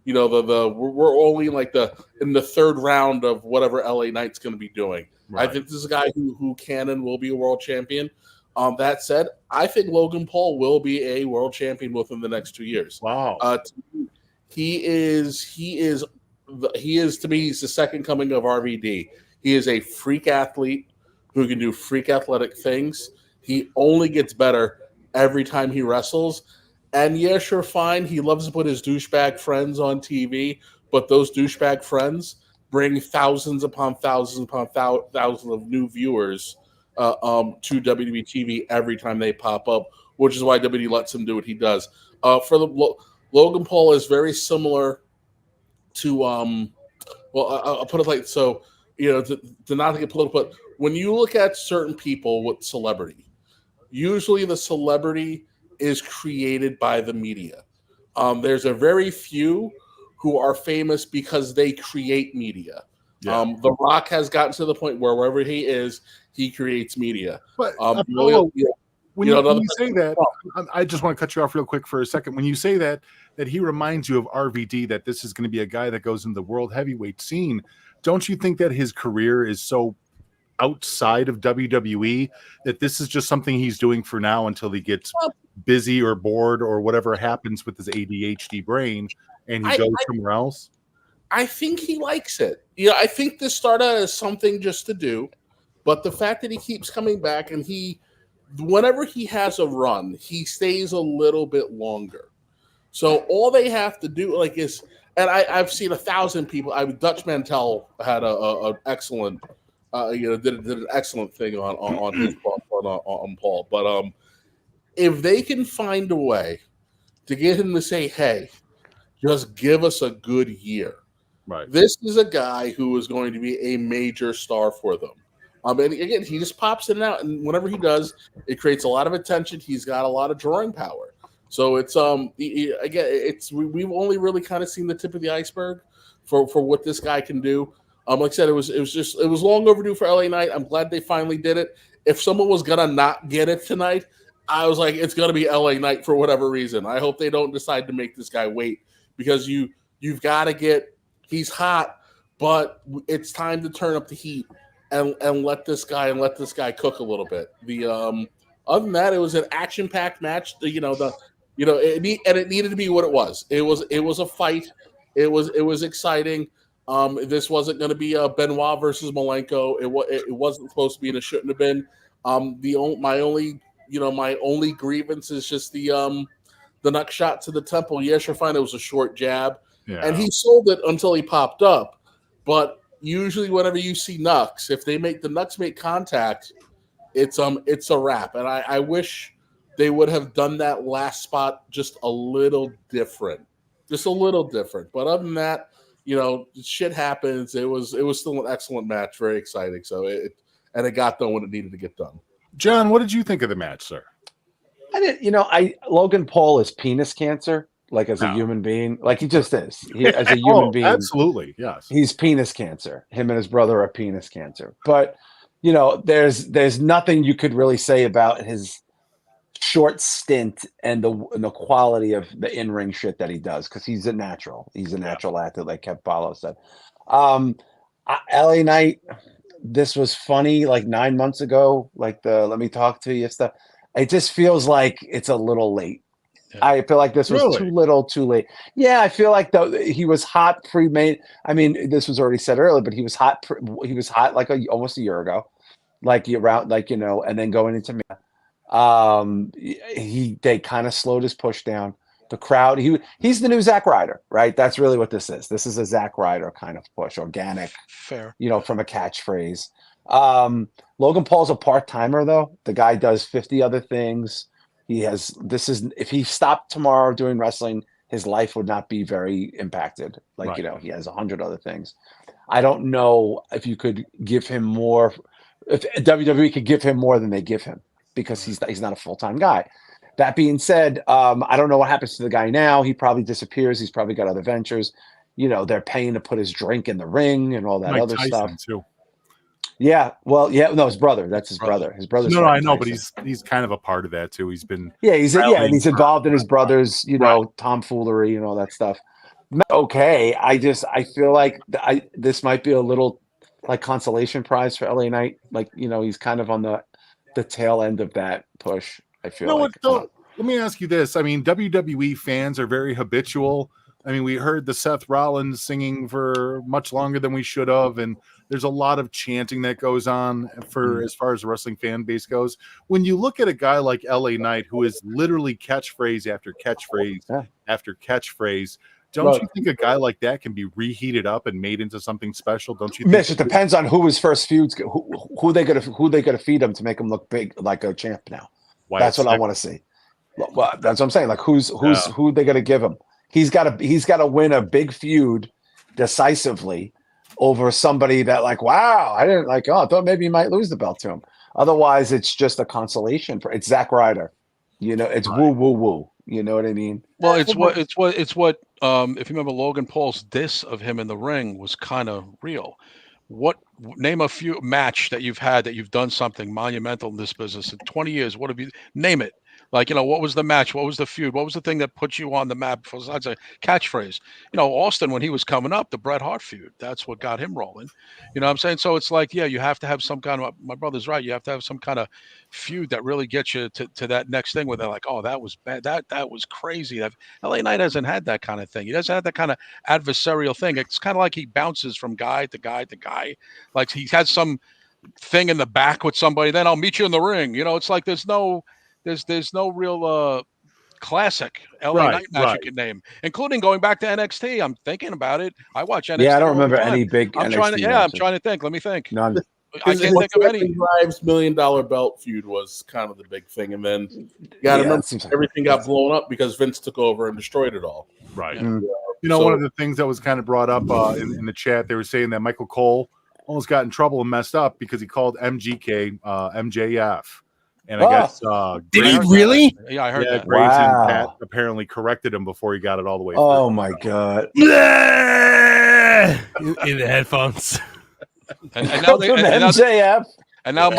only like in the third round of whatever LA Knight's going to be doing. Right. I think this is a guy who can and will be a world champion. That said, I think Logan Paul will be a world champion within the next 2 years. Wow. He is to me, he's the second coming of RVD. He is a freak athlete who can do freak athletic things. He only gets better every time he wrestles. And yeah, sure, fine. He loves to put his douchebag friends on TV, but those douchebag friends bring thousands upon thousands upon thousands of new viewers to WWE TV every time they pop up, which is why WWE lets him do what he does. Logan Paul is very similar to I'll put it like so. To not get political, but when you look at certain people with celebrity, usually the celebrity is created by the media. There's a very few who are famous because they create media. Yeah. The Rock has gotten to the point where wherever he is, he creates media. But Apollo, when you say that, I just want to cut you off real quick for a second. When you say that he reminds you of RVD, that this is going to be a guy that goes in the world heavyweight scene, don't you think that his career is so outside of WWE that this is just something he's doing for now until he gets busy or bored or whatever happens with his ADHD brain and he goes somewhere else? I think he likes it. I think this started as something just to do, but the fact that he keeps coming back and whenever he has a run, he stays a little bit longer. So all they have to do is, and I've seen 1,000 people. Dutch Mantel had an excellent, did an excellent thing on his on Paul. But if they can find a way to get him to say, "Hey, just give us a good year," right? This is a guy who is going to be a major star for them. And again, he just pops in and out, and whenever he does, it creates a lot of attention. He's got a lot of drawing power. So it's we've only really kind of seen the tip of the iceberg for what this guy can do. Like I said, it was long overdue for LA Knight. I'm glad they finally did it. If someone was gonna not get it tonight, I was like, it's gonna be LA Knight for whatever reason. I hope they don't decide to make this guy wait, because you've got to get. He's hot, but it's time to turn up the heat and let this guy cook a little bit. Other than that, it was an action-packed match. It needed to be what it was. It was a fight. It was exciting. This wasn't going to be a Benoit versus Malenko. It wasn't supposed to be, and it shouldn't have been. My only grievance is just the neck shot to the temple. Yeah, sure, fine. It was a short jab, and he sold it until he popped up. But usually, whenever you see Nux, if the Nux make contact, it's a wrap. And I wish they would have done that last spot just a little different. But other than that, shit happens. It was still an excellent match, very exciting. So it got done when it needed to get done. John, what did you think of the match, sir? I didn't. Logan Paul is penis cancer, like as a human being, like he just is. As a human being, absolutely, yes. He's penis cancer. Him and his brother are penis cancer. But there's nothing you could really say about his short stint and the quality of the in-ring shit that he does, because he's a natural. He's a natural athlete, like Kev Paulo said. LA Knight, this was funny like 9 months ago, like the let me talk to you stuff. It just feels like it's a little late. Yeah. I feel like this was too little, too late. Yeah, I feel like he was hot pre-main. I mean, this was already said earlier, but he was hot. He was hot like almost a year ago, and then going into they kind of slowed his push down. The crowd, he's the new Zack Ryder, right? That's really what this is. This is a Zack Ryder kind of push, organic, fair, from a catchphrase. Logan Paul's a part-timer though. The guy does 50 other things. If he stopped tomorrow doing wrestling, his life would not be very impacted. He has 100 other things. I don't know if you could give him more, if WWE could give him more than they give him, because he's not a full-time guy. That being said, I don't know what happens to the guy now. He probably disappears. He's probably got other ventures. They're paying to put his drink in the ring and all that other stuff too. Yeah, well, no, his brother. That's his brother. His brother's no, I know, but he's kind of a part of that too. He's been he's involved in his brother's tomfoolery and all that stuff. Okay, I feel like this might be a little like consolation prize for LA Knight. He's kind of on the tail end of that push. I feel let me ask you this. I mean, WWE fans are very habitual. I mean, we heard the Seth Rollins singing for much longer than we should have, and there's a lot of chanting that goes on as far as the wrestling fan base goes. When you look at a guy like LA Knight, who is literally catchphrase after catchphrase after catchphrase, don't you think a guy like that can be reheated up and made into something special? Don't you think? Mitch, it depends on who his first feuds, who they gonna feed him to make him look big like a champ now. That's what I want to see. Well, that's what I'm saying. Like who they gonna give him? He's got to win a big feud decisively over somebody that I thought maybe he might lose the belt to him. Otherwise, it's just a consolation. It's Zack Ryder. It's woo woo woo. You know what I mean? Well, it's what if you remember Logan Paul's diss of him in the ring was kind of real. Name a few match that you've had that you've done something monumental in this business in 20 years. What have you name it? What was the match? What was the feud? What was the thing that put you on the map besides a catchphrase? Austin, when he was coming up, the Bret Hart feud, that's what got him rolling. You know what I'm saying? So it's you have to have some kind of, my brother's right, you have to have some kind of feud that really gets you to that next thing where they're like, oh, that was bad. That was crazy. LA Knight hasn't had that kind of thing. He doesn't have that kind of adversarial thing. It's kind of like he bounces from guy to guy to guy. Like he has some thing in the back with somebody, then I'll meet you in the ring. It's like there's no real classic LA Knight match you can name, including going back to NXT. I'm thinking about it. I watch NXT. Yeah, I don't remember any big. I'm trying to think. Let me think. None. I can't think of any. Drive's $1 million belt feud was kind of the big thing, and then you got to remember everything got blown up because Vince took over and destroyed it all. Right. One of the things that was kind of brought up in the chat, they were saying that Michael Cole almost got in trouble and messed up because he called MGK MJF. And I guess did he really? Yeah, I heard that. Graves and Pat apparently corrected him before he got it all the way through. Oh my god! In the headphones. And now MJF. And now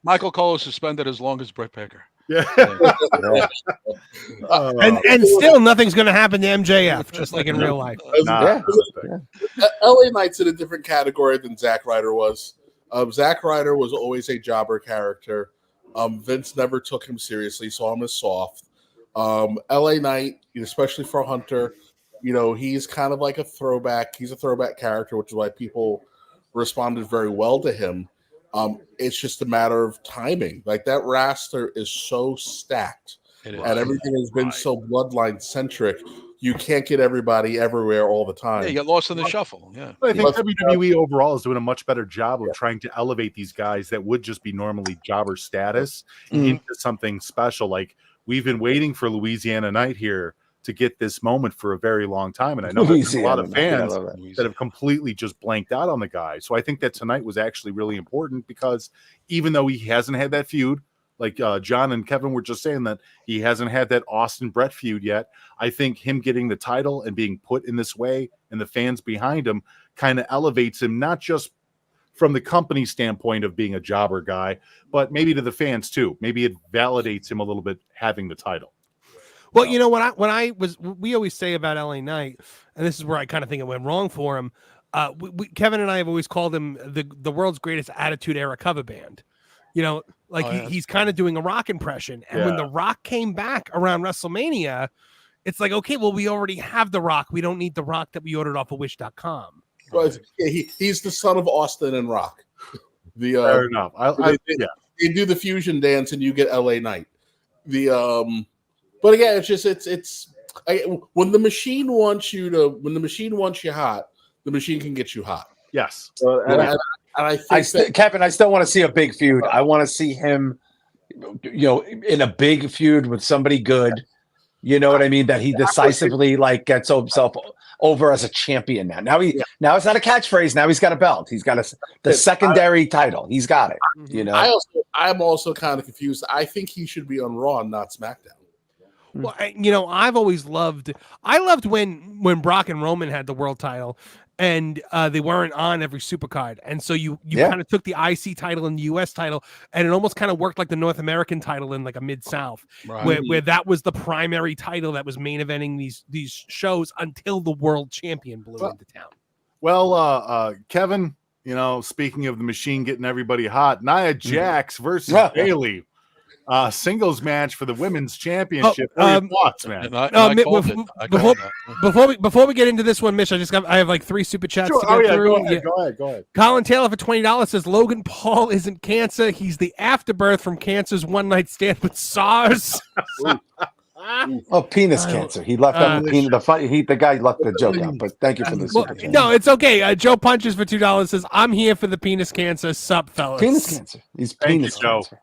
Michael Cole is suspended as long as Britt Baker. Yeah. And still nothing's going to happen to MJF, just like in real life. LA Knight's in a different category than Zack Ryder was. Zack Ryder was always a jobber character. Vince never took him seriously, saw him as soft. LA Knight, especially for Hunter, he's kind of like a throwback. He's a throwback character, which is why people responded very well to him. It's just a matter of timing. Like that roster is so stacked, and everything has been so bloodline centric. You can't get everybody everywhere all the time. Yeah, you get lost in the shuffle. Yeah, I think WWE overall is doing a much better job of trying to elevate these guys that would just be normally jobber status into something special. Like we've been waiting for Louisiana Knight here to get this moment for a very long time. And I know there's a lot of fans that have completely just blanked out on the guy. So I think that tonight was actually really important because even though he hasn't had that feud, like John and Kevin were just saying that he hasn't had that Austin Brett feud yet, I think him getting the title and being put in this way and the fans behind him kind of elevates him, not just from the company standpoint of being a jobber guy, but maybe to the fans too. Maybe it validates him a little bit having the title. Well, you know, we always say about LA Knight, and this is where I kind of think it went wrong for him. Kevin and I have always called him the world's greatest Attitude Era cover band. You know, like he's kind of doing a Rock impression. And when The Rock came back around WrestleMania, it's like, okay, well, we already have The Rock. We don't need The Rock that we ordered off of Wish.com. Well, he's the son of Austin and Rock. Fair enough. They do the fusion dance, and you get LA Knight. But again, when the machine wants you hot, the machine can get you hot. Yes. And I think Kevin, I still want to see a big feud. I want to see him, in a big feud with somebody good. You know what I mean? That he decisively gets himself over as a champion now. Now it's not a catchphrase. Now he's got a belt. He's got the secondary title. He's got it. You know. I'm also kind of confused. I think he should be on Raw, not SmackDown. Well, I've always loved when Brock and Roman had the world title and they weren't on every Supercard. And so you kind of took the IC title and the US title, and it almost kind of worked like the North American title in like a Mid-South, where that was the primary title that was main eventing these shows until the world champion blew into town. Well, Kevin, speaking of the machine getting everybody hot, Nia Jax versus Bayley. Singles match for the women's championship. What are your thoughts, man? Before we get into this one, Mitch, I have like 3 super chats to go through. Go ahead. Colin Taylor for $20 says Logan Paul isn't cancer. He's the afterbirth from cancer's one night stand with SARS. Penis cancer. He left out the penis. The guy left the joke out. But thank you for this. No, it's okay. Joe Punches for $2 says I'm here for the penis cancer. Sup, fellas? Penis cancer. He's penis cancer.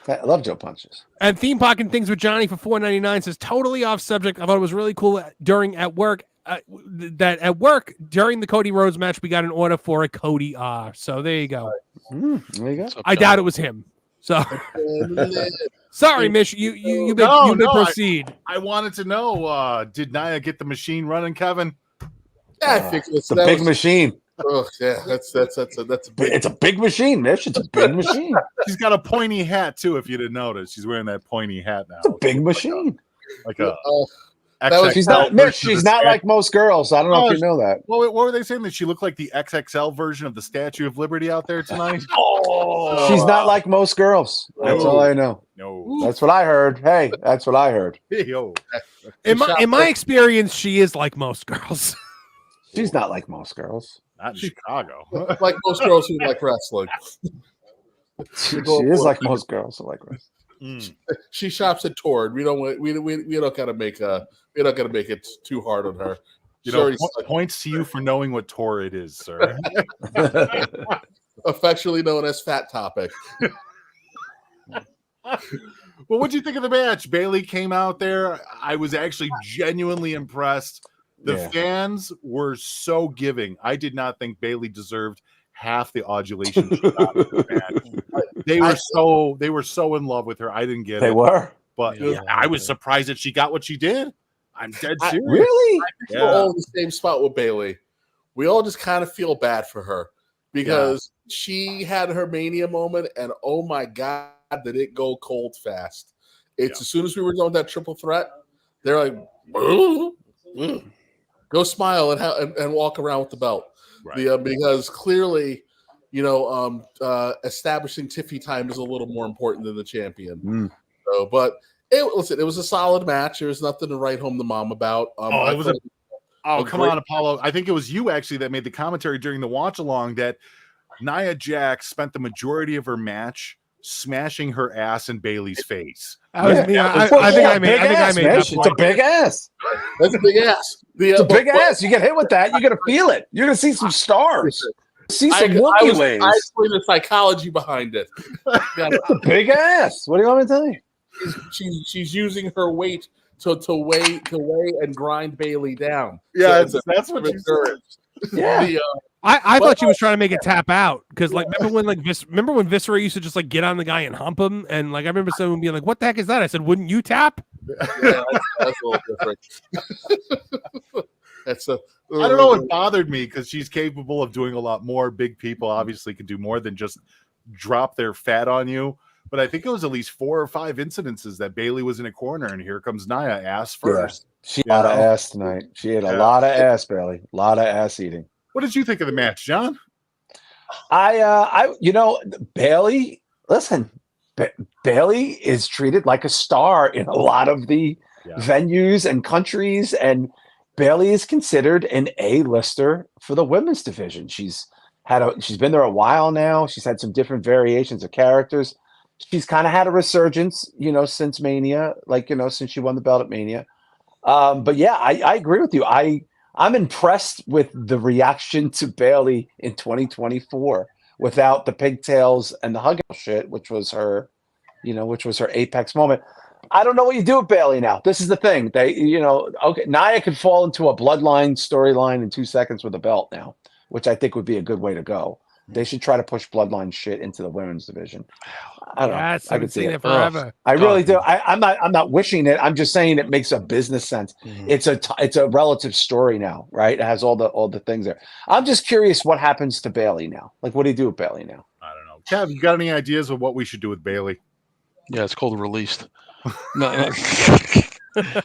I love Joe Punches. And Theme Park and Things with Johnny for $4.99 says totally off subject. I thought it was really cool that during the Cody Rhodes match we got an order for a Cody R. So there you go. There you go. I doubt it was him. So sorry, Mish. You may proceed. I wanted to know, did Nia get the machine running, Kevin? Yeah, I think it's a big machine. Oh yeah, that's a big. It's a big machine, Mitch. It's a big machine. She's got a pointy hat too. If you didn't notice, she's wearing that pointy hat now. It's a big machine. Like a. She's not Mitch. She's not like most girls. I don't know if you know that. Well, what were they saying, that she looked like the XXL version of the Statue of Liberty out there tonight? She's not like most girls. That's all I know. No, that's what I heard. Hey, that's what I heard. In my experience, she is like most girls. She's not like most girls. Not in Chicago. Like most girls who like wrestling. She is like most girls who like wrestling. She shops at Torrid. We don't gotta make it too hard on her. Points to you for knowing what Torrid is, sir. Affectionately known as Fat Topic. Well, what do you think of the match? Bayley came out there. I was actually genuinely impressed. The fans were so giving. I did not think Bayley deserved half the adulation she got in the match. They were so in love with her. I didn't get it. They were. But I was surprised that she got what she did. I'm dead serious. Really? I think we're all in the same spot with Bayley. We all just kind of feel bad for her because she had her Mania moment, and oh my God, did it go cold fast. As soon as we were doing that triple threat, they're like, go smile and walk around with the belt. Right. Because clearly, establishing Tiffy time is a little more important than the champion. So, but it was a solid match. There was nothing to write home to mom about. Come on, Apollo. I think it was you actually that made the commentary during the watch along that Nia Jax spent the majority of her match smashing her ass in Bayley's face. I think I made that point. It's a big ass. That's a big ass. It's a big ass. You get hit with that, you're gonna feel it. You're gonna see some stars. See some Wookiee waves. I explained the psychology behind it. It's a big ass. What do you want me to tell you? She's using her weight to weigh and grind Bailey down. Yeah, So that's what you said. Yeah. The, I thought she was trying to make it tap out because, like, remember when Viscera used to just like get on the guy and hump him, and like I remember someone being like, "What the heck is that?" I said, "Wouldn't you tap?" yeah, that's a little different. That's a. I don't know. It bothered me because she's capable of doing a lot more. Big people obviously can do more than just drop their fat on you. But I think it was at least 4 or 5 incidences that Bailey was in a corner, and here comes Nia ass first. She ate a lot of ass tonight. She ate a lot of ass, Bailey. A lot of ass eating. What did you think of the match, John? Bailey. Listen, Bailey is treated like a star in a lot of the venues and countries, and Bailey is considered an A-lister for the women's division. She's been there a while now. She's had some different variations of characters. She's kind of had a resurgence, since Mania, since she won the belt at Mania. But yeah, I agree with you. I'm impressed with the reaction to Bailey in 2024 without the pigtails and the hug shit, which was her apex moment. I don't know what you do with Bailey now. This is the thing. Nia could fall into a bloodline storyline in 2 seconds with a belt now, which I think would be a good way to go. They should try to push bloodline shit into the women's division. I don't know. I could see it forever. I really do. I'm not wishing it. I'm just saying it makes a business sense. Mm-hmm. It's a relative story now, right? It has all the things there. I'm just curious what happens to Bailey now. Like, what do you do with Bailey now? I don't know. Kev, you got any ideas of what we should do with Bailey? Yeah, it's called released. No.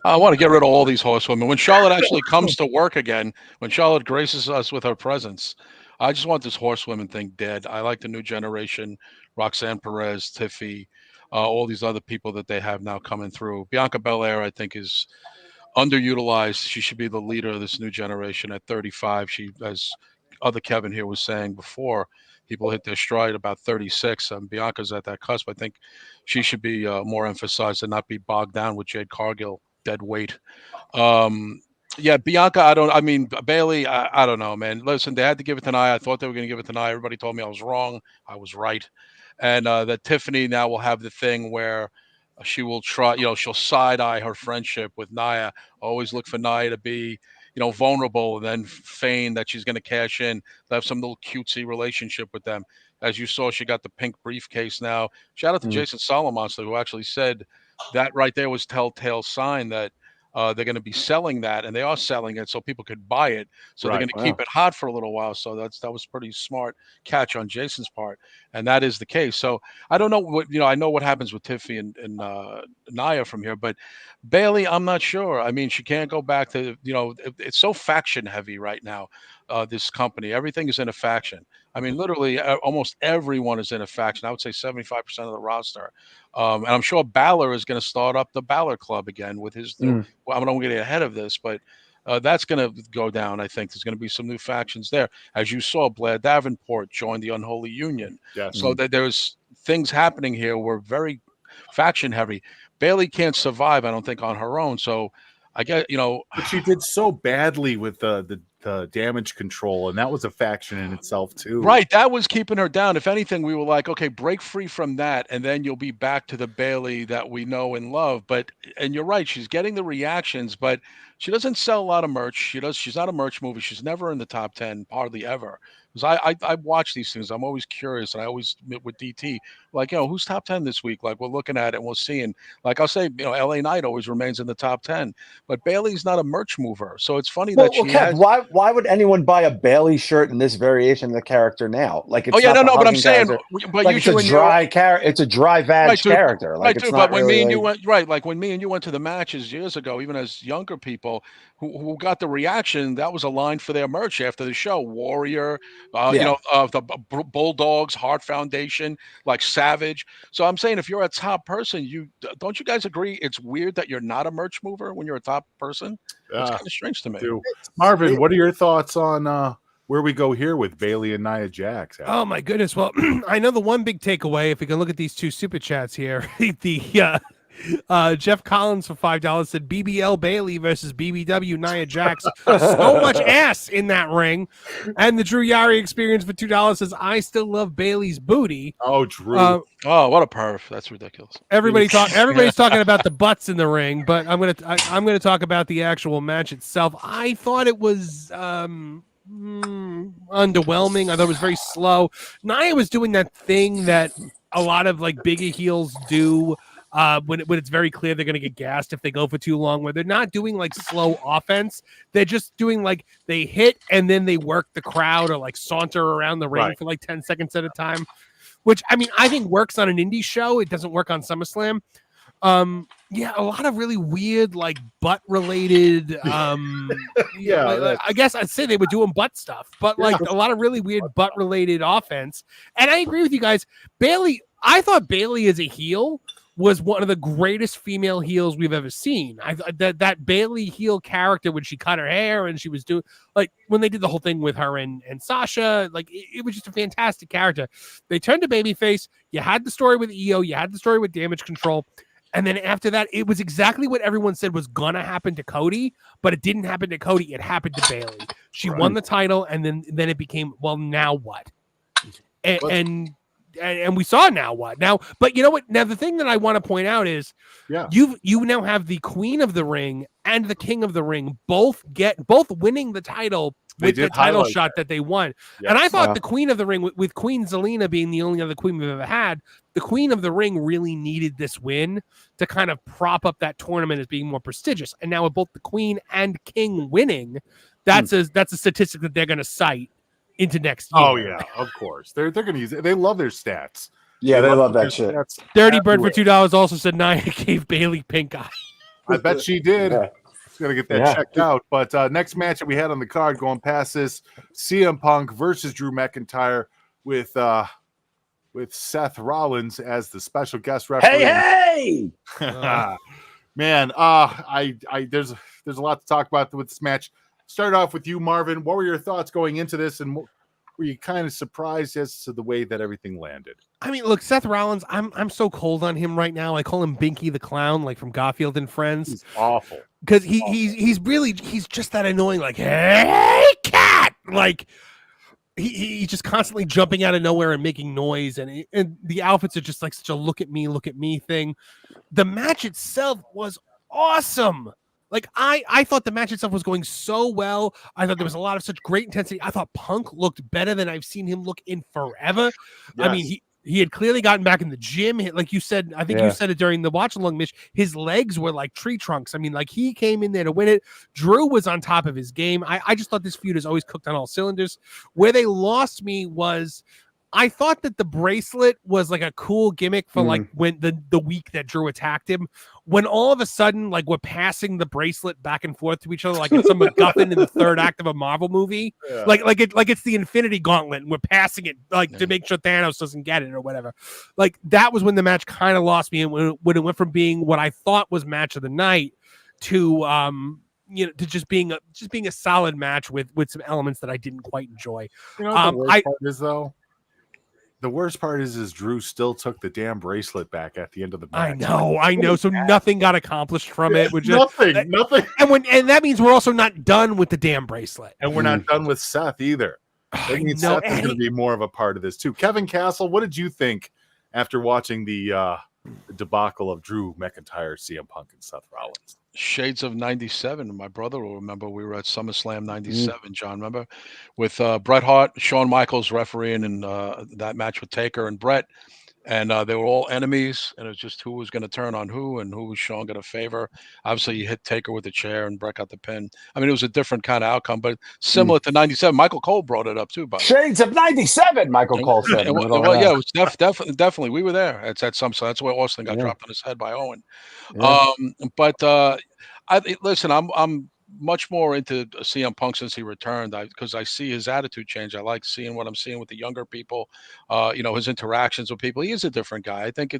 I want to get rid of all these horsewomen. When Charlotte actually comes to work again, when Charlotte graces us with her presence, I just want this horsewomen thing dead. I like the new generation, Roxanne Perez, Tiffy, all these other people that they have now coming through. Bianca Belair, I think, is underutilized. She should be the leader of this new generation at 35. She, as other Kevin here was saying before, people hit their stride about 36. Bianca's at that cusp. I think she should be more emphasized and not be bogged down with Jade Cargill, dead weight. Yeah, Bianca, Bailey, I don't know, man. Listen, they had to give it to Nia. I thought they were going to give it to Nia. Everybody told me I was wrong. I was right. And that Tiffany now will have the thing where she will try, she'll side-eye her friendship with Nia. Always look for Nia to be, vulnerable and then feign that she's going to cash in. They'll have some little cutesy relationship with them. As you saw, she got the pink briefcase now. Shout out to Jason Solomonster, who actually said that right there was telltale sign that they're going to be selling that, and they are selling it so people could buy it. So they're going to keep it hot for a little while. So that was pretty smart catch on Jason's part, and that is the case. So I don't know what I know what happens with Tiffy and Nia from here, but Bailey, I'm not sure. I mean, she can't go back to it's so faction heavy right now. This company, everything is in a faction. I mean, literally, almost everyone is in a faction. I would say 75% of the roster. And I'm sure Balor is going to start up the Balor Club again with his. Well, I'm not going to get ahead of this, but that's going to go down. I think there's going to be some new factions there. As you saw, Blair Davenport joined the Unholy Union. Yes. So that there's things happening here. We're very faction heavy. Bailey can't survive, I don't think, on her own. So I get, but she did so badly with the damage control, and that was a faction in itself too. Right, that was keeping her down. If anything, we were like, okay, break free from that, and then you'll be back to the Bailey that we know and love. And you're right, she's getting the reactions, but she doesn't sell a lot of merch. She's not a merch movie. She's never in the top 10, hardly ever. Because I watch these things. I'm always curious, and I always admit with DT, like, who's top 10 this week? Like, we're looking at it and we'll see. And like I'll say, LA Knight always remains in the top 10, but Bailey's not a merch mover. So it's funny that she has. Why would anyone buy a Bailey shirt in this variation of the character now? Like, it's but I'm saying, but like it's a dry character. It's a dry vag character. Like, it's not but when really me and you went like when me and you went to the matches years ago, even as younger people who got the reaction, that was a line for their merch after the show. Warrior, the Bulldogs, Heart Foundation, like Savage. So I'm saying, if you're a top person, don't you guys agree it's weird that you're not a merch mover when you're a top person? It's kind of strange to me. Marvin, what are your thoughts on where we go here with Bailey and Nia Jax? Oh my goodness. Well, I know the one big takeaway, if we can look at these two super chats here, Jeff Collins for $5 said BBL Bailey versus BBW Nia Jax. So much ass in that ring. And the Drew Yari experience for $2 says I still love Bailey's booty. Oh, Drew. Oh, what a perf. That's ridiculous. Everybody's talking about the butts in the ring, but I'm gonna talk about the actual match itself. I thought it was underwhelming. I thought it was very slow. Nia was doing that thing that a lot of like bigger heels do when it's very clear they're gonna get gassed if they go for too long, where they're not doing like slow offense. They're just doing like they hit and then they work the crowd or like saunter around the ring for like 10 seconds at a time. Which I mean, I think works on an indie show. It doesn't work on SummerSlam. Yeah, a lot of really weird, like butt related. I guess I'd say they were doing butt stuff, but like a lot of really weird butt related offense. And I agree with you guys. Bailey, I thought Bailey as a heel was one of the greatest female heels we've ever seen. That Bailey heel character when she cut her hair and she was doing like when they did the whole thing with her and Sasha, like it was just a fantastic character. They turned to babyface. You had the story with EO, you had the story with Damage Control. And then after that, it was exactly what everyone said was gonna happen to Cody, but it didn't happen to Cody. It happened to Bailey. She won the title, and then it became, well, now what? And we saw now what now. But you know what? Now the thing that I want to point out is, you now have the Queen of the Ring and the King of the Ring both winning the title. With the title shot that they won. Yes. And I thought the Queen of the Ring, with Queen Zelina being the only other queen we've ever had, the Queen of the Ring really needed this win to kind of prop up that tournament as being more prestigious. And now with both the Queen and King winning, that's a statistic that they're going to cite into next year. Oh, yeah, of course. They're going to use it. They love their stats. Yeah, they love that shit. Dirty Bird for $2 also said Nia gave Bailey pink eye. I bet she did. Yeah. Got to get that checked out. But next match that we had on the card going past this, CM Punk versus Drew McIntyre with Seth Rollins as the special guest referee. Hey! Man, there's a lot to talk about with this match. Start off with you, Marvin. What were your thoughts going into this, and were you kind of surprised as to the way that everything landed? I mean, look, Seth Rollins, I'm so cold on him right now. I call him Binky the Clown, like from Garfield and Friends. He's awful. Because he's just that annoying, like, hey, cat! Like, he's just constantly jumping out of nowhere and making noise, and the outfits are just like such a look at me thing. The match itself was awesome. Like, I thought the match itself was going so well. I thought there was a lot of such great intensity. I thought Punk looked better than I've seen him look in forever. Yes. I mean, he had clearly gotten back in the gym. Like you said, I think you said it during the watch-along, Mitch, his legs were like tree trunks. I mean, like, he came in there to win it. Drew was on top of his game. I just thought this feud is always cooked on all cylinders. Where they lost me was, I thought that the bracelet was like a cool gimmick for like when the week that Drew attacked him, when all of a sudden, like, we're passing the bracelet back and forth to each other like it's some MacGuffin in the third act of a Marvel movie. Yeah. Like it's the Infinity Gauntlet, and we're passing it like to make sure Thanos doesn't get it or whatever. Like, that was when the match kind of lost me, and when it went from being what I thought was match of the night to to just being a solid match with some elements that I didn't quite enjoy. You know what the worst part is, though? The worst part is Drew still took the damn bracelet back at the end of the match. I know. So nothing got accomplished from it. Nothing. And that means we're also not done with the damn bracelet. And we're not done with Seth either. That means Seth is going to be more of a part of this too. Kevin Castle, what did you think after watching the debacle of Drew McIntyre, CM Punk, and Seth Rollins? Shades of 97. My brother will remember we were at SummerSlam 97, John, remember? With Bret Hart, Shawn Michaels refereeing in that match with Taker and Bret. And they were all enemies, and it was just who was going to turn on who and who was Shawn going to favor. Obviously, you hit Taker with a chair and Bret got the pin. I mean, it was a different kind of outcome, but similar to 97. Michael Cole brought it up, too. Shades of 97, Michael Cole said. It was definitely. We were there. It's at some, so that's where Austin got dropped on his head by Owen. Yeah. Listen, I'm much more into CM Punk since he returned, because I see his attitude change. I like seeing what I'm seeing with the younger people, his interactions with people. He is a different guy. I think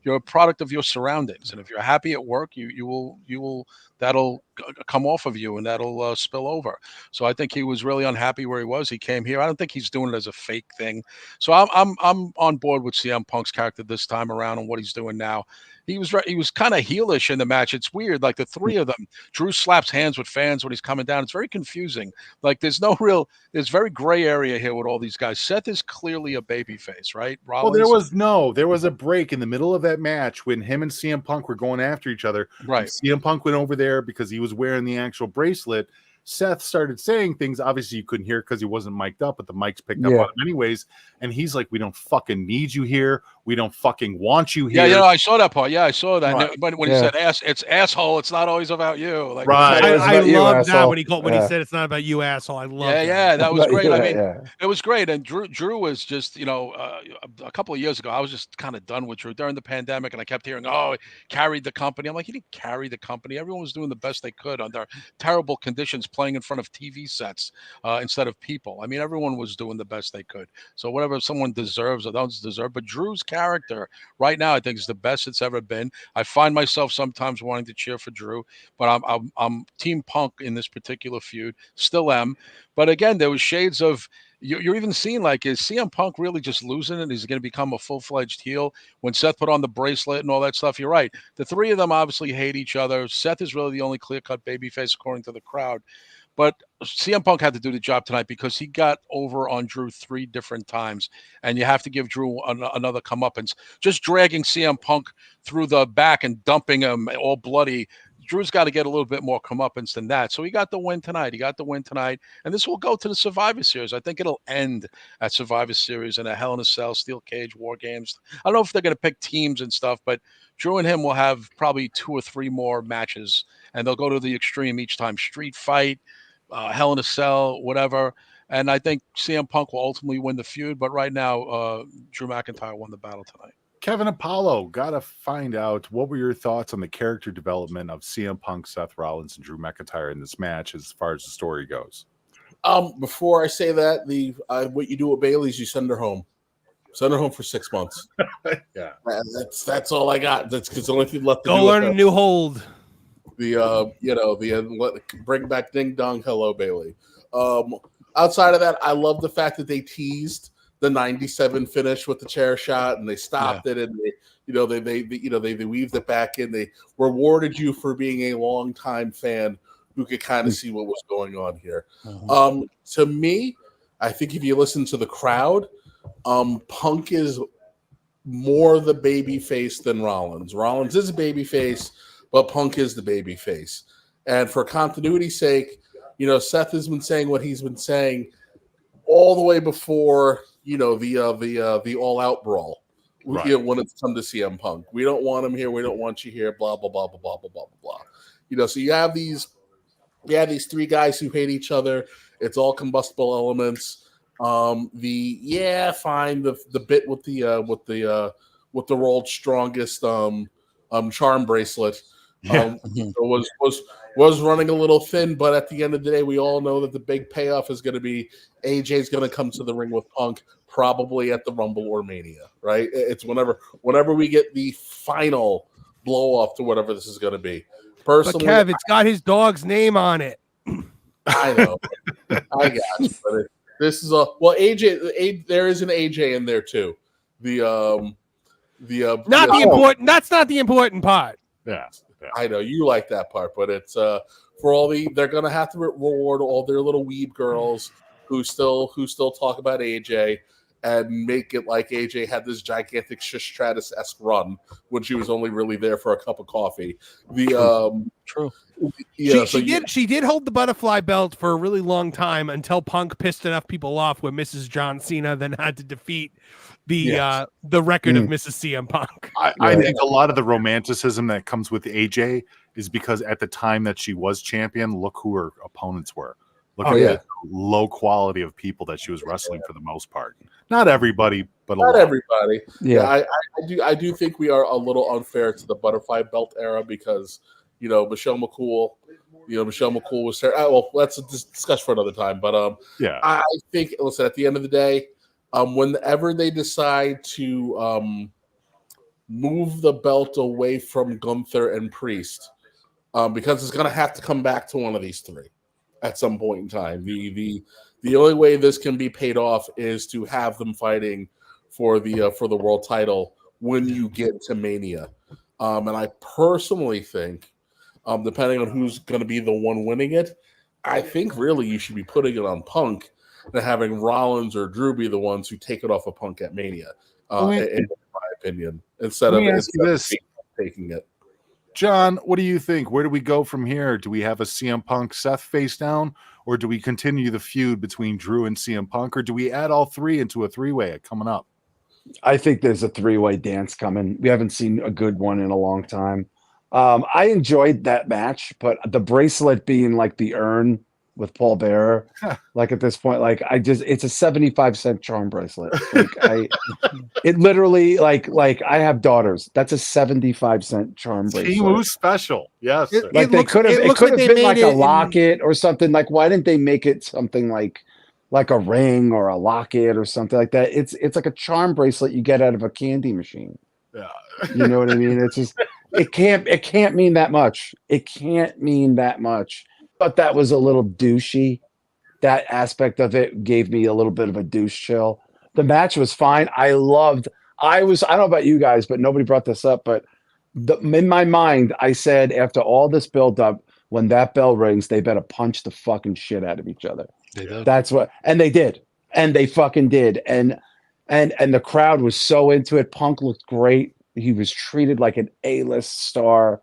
you're a product of your surroundings, and if you're happy at work, you will that'll come off of you, and that'll spill over. So I think he was really unhappy where he was. He came here. I don't think he's doing it as a fake thing. So I'm on board with CM Punk's character this time around and what he's doing now. He was kind of heelish in the match. It's weird. Like the three of them, Drew slaps hands with fans when he's coming down. It's very confusing. Like there's very gray area here with all these guys. Seth is clearly a babyface, right? Rollins? Well, there was a break in the middle of that match when him and CM Punk were going after each other. Right. CM Punk went over there because he was wearing the actual bracelet. Seth started saying things. Obviously, you couldn't hear because he wasn't mic'd up, but the mics picked up on him anyways. And he's like, "We don't fucking need you here. We don't fucking want you here." Yeah, I saw that part. Yeah, I saw that. Right. But when he said it's asshole, it's not always about you. Like, right. I love that when he said it's not about you, asshole. I love that. Yeah, that was great. I mean, it was great. And Drew was just, a couple of years ago, I was just kind of done with Drew during the pandemic, and I kept hearing, "Oh, he carried the company." I'm like, he didn't carry the company. Everyone was doing the best they could under terrible conditions, playing in front of TV sets instead of people. I mean, everyone was doing the best they could. So whatever someone deserves or doesn't deserve, but Drew's character right now, I think, is the best it's ever been. I find myself sometimes wanting to cheer for Drew, but I'm Team Punk in this particular feud. Still am. But again, there was shades of you're even seeing, like, is CM Punk really just losing it? Is he going to become a full-fledged heel? When Seth put on the bracelet and all that stuff, you're right. The three of them obviously hate each other. Seth is really the only clear-cut babyface according to the crowd. But CM Punk had to do the job tonight because he got over on Drew 3 different times, and you have to give Drew another comeuppance. Just dragging CM Punk through the back and dumping him all bloody, Drew's got to get a little bit more comeuppance than that. So he got the win tonight. And this will go to the Survivor Series. I think it'll end at Survivor Series in a Hell in a Cell, Steel Cage, War Games. I don't know if they're going to pick teams and stuff, but Drew and him will have probably 2 or 3 more matches, and they'll go to the extreme each time. Street fight, Hell in a Cell, whatever. And I think CM Punk will ultimately win the feud. But right now, Drew McIntyre won the battle tonight. Kevin Apollo, gotta find out, what were your thoughts on the character development of CM Punk, Seth Rollins, and Drew McIntyre in this match as far as the story goes? Before I say that, what you do with Bailey is you send her home. Send her home for 6 months. Yeah, that's all I got. That's because the only thing left to Go do learn a new hold. Bring back Ding Dong, hello Bailey. Outside of that, I love the fact that they teased the 97 finish with the chair shot, and they stopped it, and they weaved it back in. They rewarded you for being a longtime fan who could kind of see what was going on here. To me, I think if you listen to the crowd, Punk is more the baby face than Rollins. Rollins is a baby face, but Punk is the baby face. And for continuity's sake, Seth has been saying what he's been saying all the way before, the all out brawl. Right. When it's come to CM Punk, we don't want him here. We don't want you here. Blah blah blah blah blah blah blah blah. So you have these 3 guys who hate each other. It's all combustible elements. Fine. The bit with the world's strongest charm bracelet was running a little thin, but at the end of the day, we all know that the big payoff is going to be AJ's going to come to the ring with Punk, probably at the Rumble or Mania, right? It's whenever we get the final blow off to whatever this is going to be. Personally, but Kev, it's got his dog's name on it. I know, I got you, but this is AJ. There is an AJ in there too. That's not the important part. Yeah. I know you like that part, but it's they're gonna have to reward all their little weeb girls who still talk about AJ and make it like AJ had this gigantic Shish Stratus-esque run when she was only really there for a cup of coffee. True. She did hold the butterfly belt for a really long time until Punk pissed enough people off when Mrs. John Cena then had to defeat the record of Mrs. CM Punk. I think a lot of the romanticism that comes with AJ is because at the time that she was champion, look who her opponents were. Look at the low quality of people that she was wrestling for the most part. Not everybody, but not lot. Everybody. Yeah, I do think we are a little unfair to the butterfly belt era because Michelle McCool. Michelle McCool was there. Well, that's a discussion for another time. But I think, listen, at the end of the day, whenever they decide to move the belt away from Gunther and Priest, because it's going to have to come back to one of these three at some point in time. The only way this can be paid off is to have them fighting for the world title when you get to Mania. And I personally think, depending on who's going to be the one winning it, I think really you should be putting it on Punk and having Rollins or Drew be the ones who take it off of Punk at Mania, in my opinion, instead of taking it. John, what do you think? Where do we go from here? Do we have a CM Punk Seth face down, or do we continue the feud between Drew and CM Punk, or do we add all three into a three-way coming up? I think there's a three-way dance coming. We haven't seen a good one in a long time. I enjoyed that match, but the bracelet being like the urn with Paul Bearer, like at this point, like it's a 75-cent charm bracelet. Like it literally like I have daughters. That's a 75-cent charm bracelet. Timu special, yes. Like it could have been like a locket or something. Like why didn't they make it something like a ring or a locket or something like that? It's like a charm bracelet you get out of a candy machine. Yeah, you know what I mean. It's just it can't mean that much. It can't mean that much. But that was a little douchey. That aspect of it gave me a little bit of a douche chill. The match was fine. I don't know about you guys, but nobody brought this up. But in my mind, I said after all this build up, when that bell rings, they better punch the fucking shit out of each other. That's what, and they did, and they fucking did, and the crowd was so into it. Punk looked great. He was treated like an A-list star.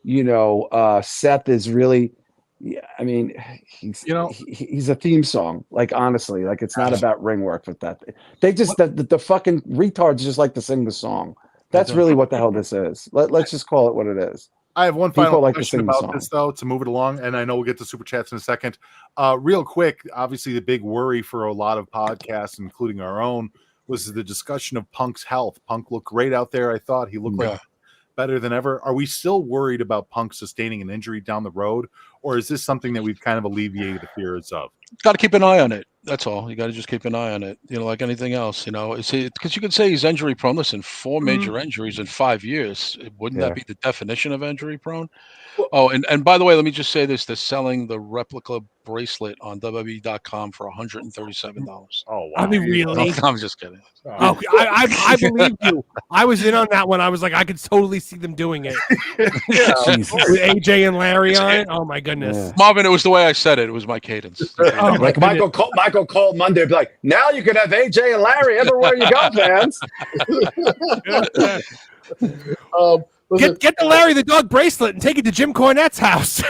You know, Seth is really. Yeah, I mean, he's a theme song. Like honestly, like it's not about ring work with that. They just the fucking retards just like to sing the song. That's really what the hell this is. Let's just call it what it is. I have one final question about this though to move it along, and I know we'll get to super chats in a second. Real quick, obviously the big worry for a lot of podcasts, including our own, was the discussion of Punk's health. Punk looked great out there. I thought he looked like better than ever. Are we still worried about Punk sustaining an injury down the road, or is this something that we've kind of alleviated the fears of? Got to keep an eye on it. That's all. You got to just keep an eye on it. You know, like anything else. You know, because you could say he's injury prone. Listen, 4 major injuries in 5 years. Wouldn't that be the definition of injury prone? Oh, and by the way, let me just say this: they're selling the replica bracelet on WWE.com for $137. Oh, wow. I mean, really? I'm just kidding. Oh, I believe you. I was in on that one. I was like, I could totally see them doing it. With AJ and Larry on it. Oh my goodness, Marvin! It was the way I said it. It was my cadence. Like Michael Cole Monday, be like, now you can have AJ and Larry everywhere you go, fans. Get the Larry the dog bracelet and take it to Jim Cornette's house.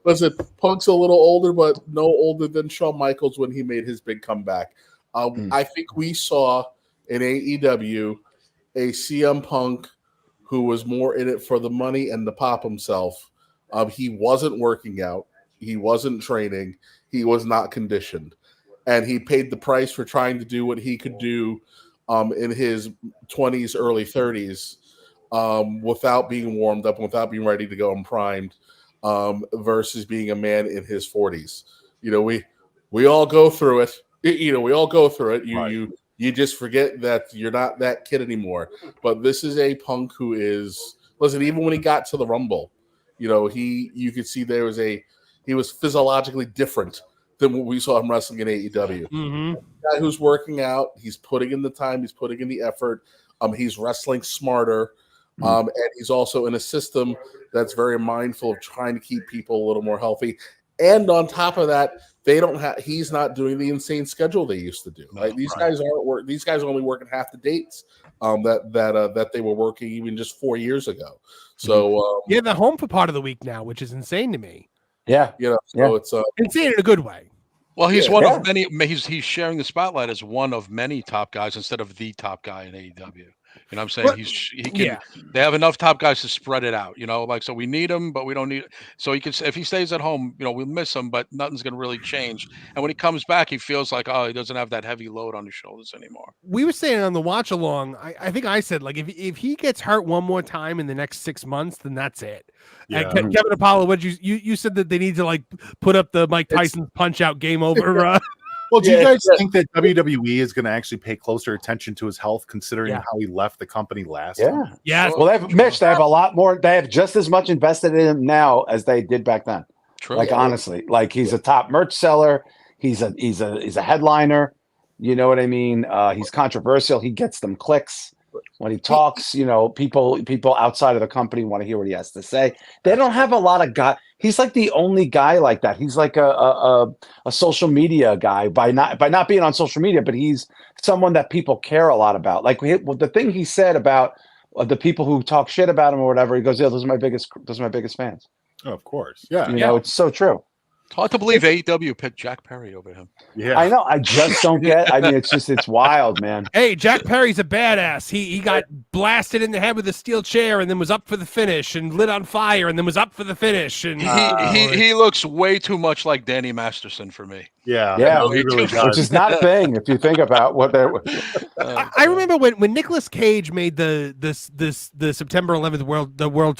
Listen, Punk's a little older, but no older than Shawn Michaels when he made his big comeback. I think we saw in AEW a CM Punk who was more in it for the money and to pop himself. He wasn't working out. He wasn't training. He was not conditioned. And he paid the price for trying to do what he could do in his 20s, early 30s, without being warmed up, without being ready to go and primed, versus being a man in his 40s. You know, we all go through it. You know, we all go through it. You just forget that you're not that kid anymore. But this is a Punk who is, listen, even when he got to the Rumble, you know, you could see he was physiologically different than what we saw him wrestling in AEW. Mm-hmm. Guy who's working out, he's putting in the time, he's putting in the effort, he's wrestling smarter, and he's also in a system that's very mindful of trying to keep people a little more healthy. And on top of that, he's not doing the insane schedule they used to do. Like these guys are only working half the dates that they were working even just 4 years ago. So they're home for part of the week now, which is insane to me. Yeah, you know, so it's insane in a good way. Well, he's one of many. He's sharing the spotlight as one of many top guys instead of the top guy in AEW. You know what I'm saying? They have enough top guys to spread it out, you know, like, so we need him, but we don't need, so he can, if he stays at home, you know, we'll miss him, but nothing's going to really change. And when he comes back, he feels like, oh, he doesn't have that heavy load on his shoulders anymore. We were saying on the watch along, I think I said, like, if he gets hurt one more time in the next 6 months, then that's it. Yeah. And Kevin Apollo, what you said that they need to like put up the Mike Tyson's punch out game over. Well, do you guys think that WWE is going to actually pay closer attention to his health, considering how he left the company last time? Yes. Well, they have a lot more. They have just as much invested in him now as they did back then. True. Like honestly, like he's a top merch seller. He's a headliner. You know what I mean? He's controversial. He gets them clicks when he talks. You know, people outside of the company want to hear what he has to say. They don't have a lot of guy. He's like the only guy like that. He's like a social media guy by not being on social media, but he's someone that people care a lot about. Like the thing he said about the people who talk shit about him or whatever. He goes, "Yeah, those are my biggest fans." Oh, of course, yeah. You know, it's so true. Hard to believe AEW picked Jack Perry over him. Yeah, I know. I just don't get. I mean, it's wild, man. Hey, Jack Perry's a badass. He got blasted in the head with a steel chair and then was up for the finish, and lit on fire and then was up for the finish. And He looks way too much like Danny Masterson for me. Yeah, he really does. Which is not a thing if you think about what they're. I remember when Nicolas Cage made the September 11th World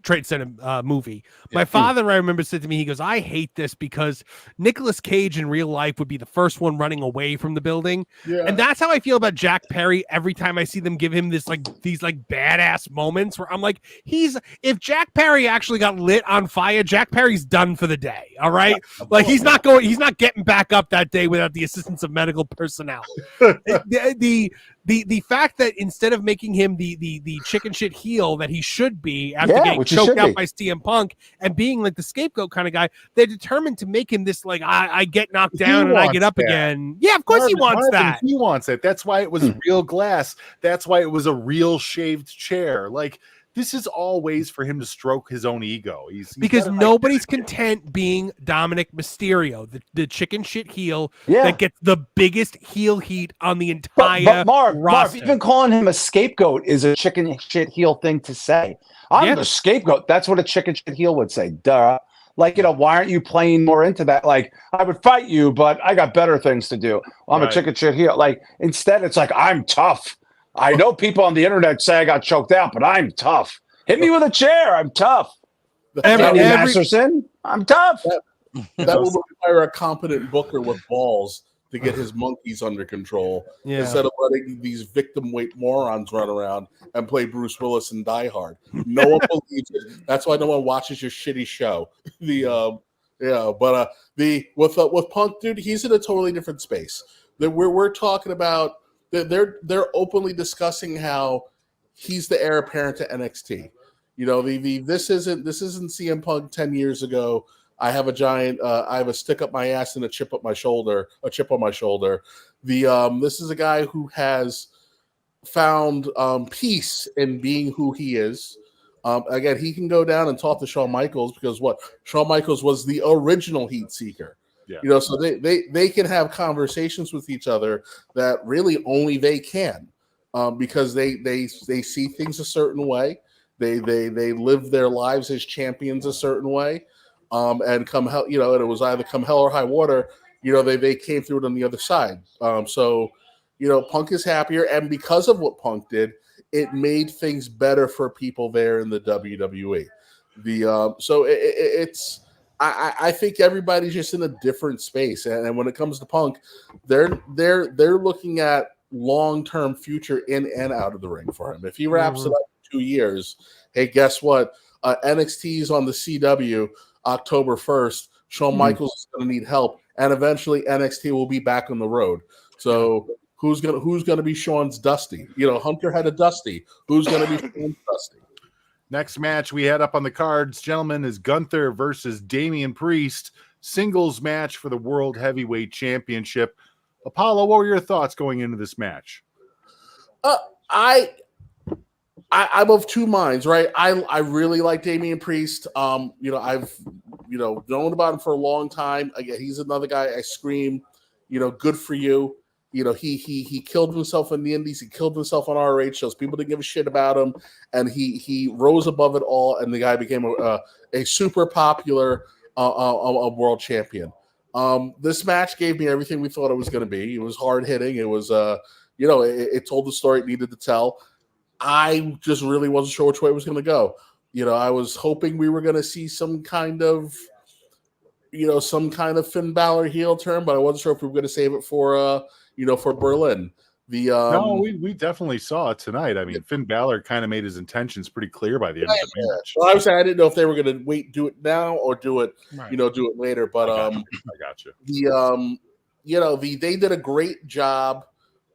Trade Center movie. My father, I remember, said to me, he goes, "I hate this because Nicolas Cage in real life would be the first one running away from the building." Yeah. And that's how I feel about Jack Perry every time I see them give him these badass moments where I'm like, if Jack Perry actually got lit on fire, Jack Perry's done for the day. All right. Like he's not getting back up that day without the assistance of medical personnel. The fact that instead of making him the chicken shit heel that he should be after getting choked out by CM Punk and being like the scapegoat kind of guy, they're determined to make him this like I get knocked down and I get up again. Yeah, of course he wants that. He wants it. That's why it was real glass. That's why it was a real shaved chair. Like this is all ways for him to stroke his own ego. He's because nobody's content being Dominic Mysterio, the chicken shit heel that gets the biggest heel heat on the entire But Marv, roster. even calling him a scapegoat is a chicken shit heel thing to say. I'm the scapegoat. That's what a chicken shit heel would say. Duh. Like, you know, why aren't you playing more into that? Like, I would fight you, but I got better things to do. Well, I'm a chicken shit heel. Like, instead, it's like, I'm tough. I know people on the internet say I got choked out, but I'm tough. Hit me with a chair. I'm tough. Danny Masterson, I'm tough. That would require a competent booker with balls to get his monkeys under control instead of letting these victim weight morons run around and play Bruce Willis and Die Hard. No one believes it. That's why no one watches your shitty show. With Punk, dude, he's in a totally different space. We're talking about they're openly discussing how he's the heir apparent to NXT. You know, this isn't CM Punk 10 years ago. I have a stick up my ass and a chip on my shoulder. This is a guy who has found peace in being who he is. Again, he can go down and talk to Shawn Michaels because Shawn Michaels was the original heat seeker. Yeah. You know, so they can have conversations with each other that really only they can, because they see things a certain way. They live their lives as champions a certain way. And come hell, you know, and it was either come hell or high water, you know, they came through it on the other side. So, you know, Punk is happier, and because of what Punk did, it made things better for people there in the WWE. I think everybody's just in a different space, and when it comes to Punk, they're looking at long-term future in and out of the ring for him. If he wraps it up in 2 years, hey, guess what? NXT's on the CW. October 1st, Shawn Michaels is going to need help, and eventually NXT will be back on the road. So who's gonna be Shawn's Dusty? You know, Hunter had a Dusty. Who's going to be Shawn's Dusty? Next match we had up on the cards, gentlemen, is Gunther versus Damian Priest, singles match for the World Heavyweight Championship. Apollo, what were your thoughts going into this match? I'm of two minds, right? I really like Damian Priest. You know, I've known about him for a long time. Again, he's another guy I scream, you know, good for you. You know, he killed himself in the Indies. He killed himself on ROH shows. People didn't give a shit about him, and he rose above it all. And the guy became a super popular a world champion. This match gave me everything we thought it was going to be. It was hard hitting. It was you know, it told the story it needed to tell. I just really wasn't sure which way it was going to go. You know, I was hoping we were going to see some kind of some kind of Finn Balor heel turn, but I wasn't sure if we were going to save it for for Berlin. No, we definitely saw it tonight. I mean, Finn Balor kind of made his intentions pretty clear by the end of the match. Well, I didn't know if they were going to wait, do it now, or do it, do it later. But I got you. They did a great job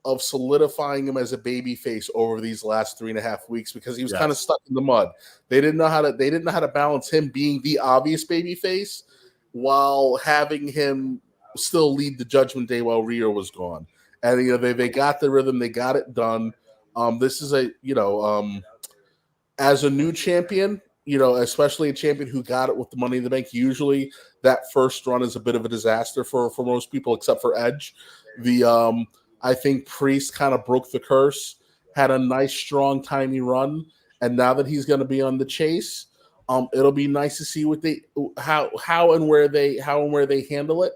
of solidifying him as a babyface over these last 3.5 weeks because he was kind of stuck in the mud. They didn't know how to balance him being the obvious babyface while having him still lead the Judgment Day while Rio was gone. And they got the rhythm, they got it done. This is as a new champion, especially a champion who got it with the Money in the Bank. Usually, that first run is a bit of a disaster for most people, except for Edge. I think Priest kind of broke the curse, had a nice, strong, timely run, and now that he's going to be on the chase, it'll be nice to see what how and where they handle it.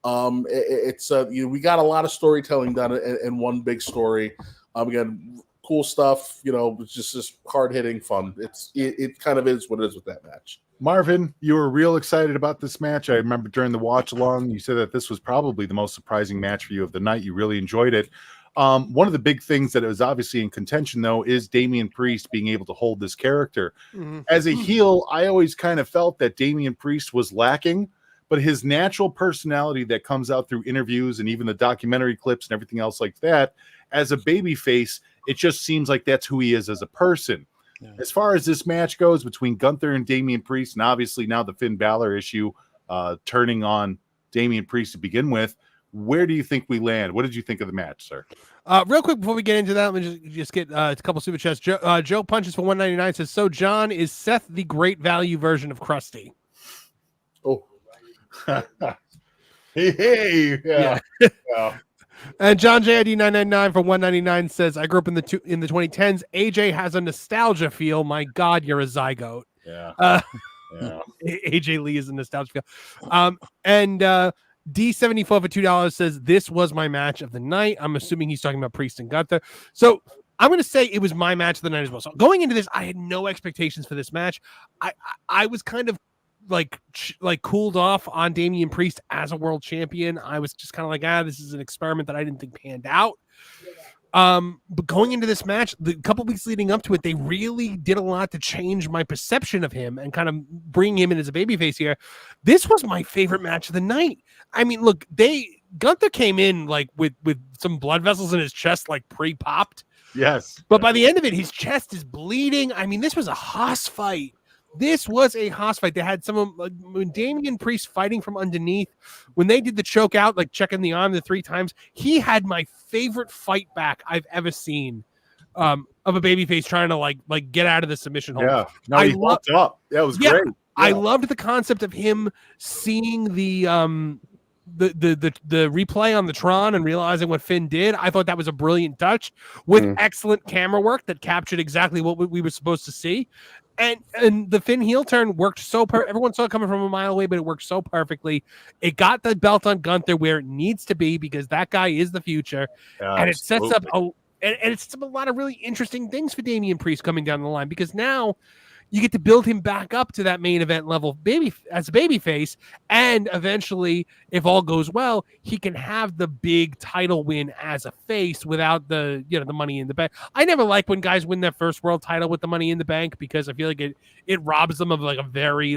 We got a lot of storytelling done in one big story. Again, cool stuff. It's just hard hitting fun. It kind of is what it is with that match. Marvin, you were real excited about this match. I remember during the watch along, you said that this was probably the most surprising match for you of the night. You really enjoyed it. One of the big things that was obviously in contention, though, is Damian Priest being able to hold this character. Mm-hmm. As a heel, I always kind of felt that Damian Priest was lacking, but his natural personality that comes out through interviews and even the documentary clips and everything else like that, as a babyface, it just seems like that's who he is as a person. Yeah. As far as this match goes between Gunther and Damian Priest, and obviously now the Finn Balor issue turning on Damian Priest to begin with, where do you think we land? What did you think of the match, sir? Real quick before we get into that, let me just get a couple super chats. Joe Punches for $1.99 says, "So John, is Seth the great value version of Krusty?" Oh, hey, yeah. Yeah. And John JID 999 for $1.99 says, "I grew up in the 2010s. AJ has a nostalgia feel. My God, you're a zygote." Yeah. AJ Lee is a nostalgia feel. And D74 for $2 says, "This was my match of the night." I'm assuming he's talking about Priest and Gunther. So I'm going to say it was my match of the night as well. So going into this, I had no expectations for this match. I was kind of like cooled off on Damian Priest as a world champion. I was just kind of like, this is an experiment that I didn't think panned out. But going into this match, the couple weeks leading up to it, they really did a lot to change my perception of him and kind of bring him in as a babyface here. This was my favorite match of the night. I mean, look, Gunther came in like with some blood vessels in his chest, like pre-popped. Yes. But by the end of it, his chest is bleeding. I mean, this was a hoss fight. This was a hoss fight. They had when Damian Priest fighting from underneath, when they did the choke out, like checking the arm the 3 times, he had my favorite fight back I've ever seen of a babyface trying to like get out of the submission hold. Yeah, no, he fucked up. That was great. Yeah. I loved the concept of him seeing the replay on the Tron and realizing what Finn did. I thought that was a brilliant touch with excellent camera work that captured exactly what we were supposed to see. And the Finn heel turn worked so everyone saw it coming from a mile away, but it worked so perfectly. It got the belt on Gunther where it needs to be because that guy is the future. And it sets up it sets up a lot of really interesting things for Damian Priest coming down the line, because now you get to build him back up to that main event level as a babyface, and eventually, if all goes well, he can have the big title win as a face without the Money in the Bank. I never like when guys win their first world title with the Money in the Bank because I feel like it robs them of like a very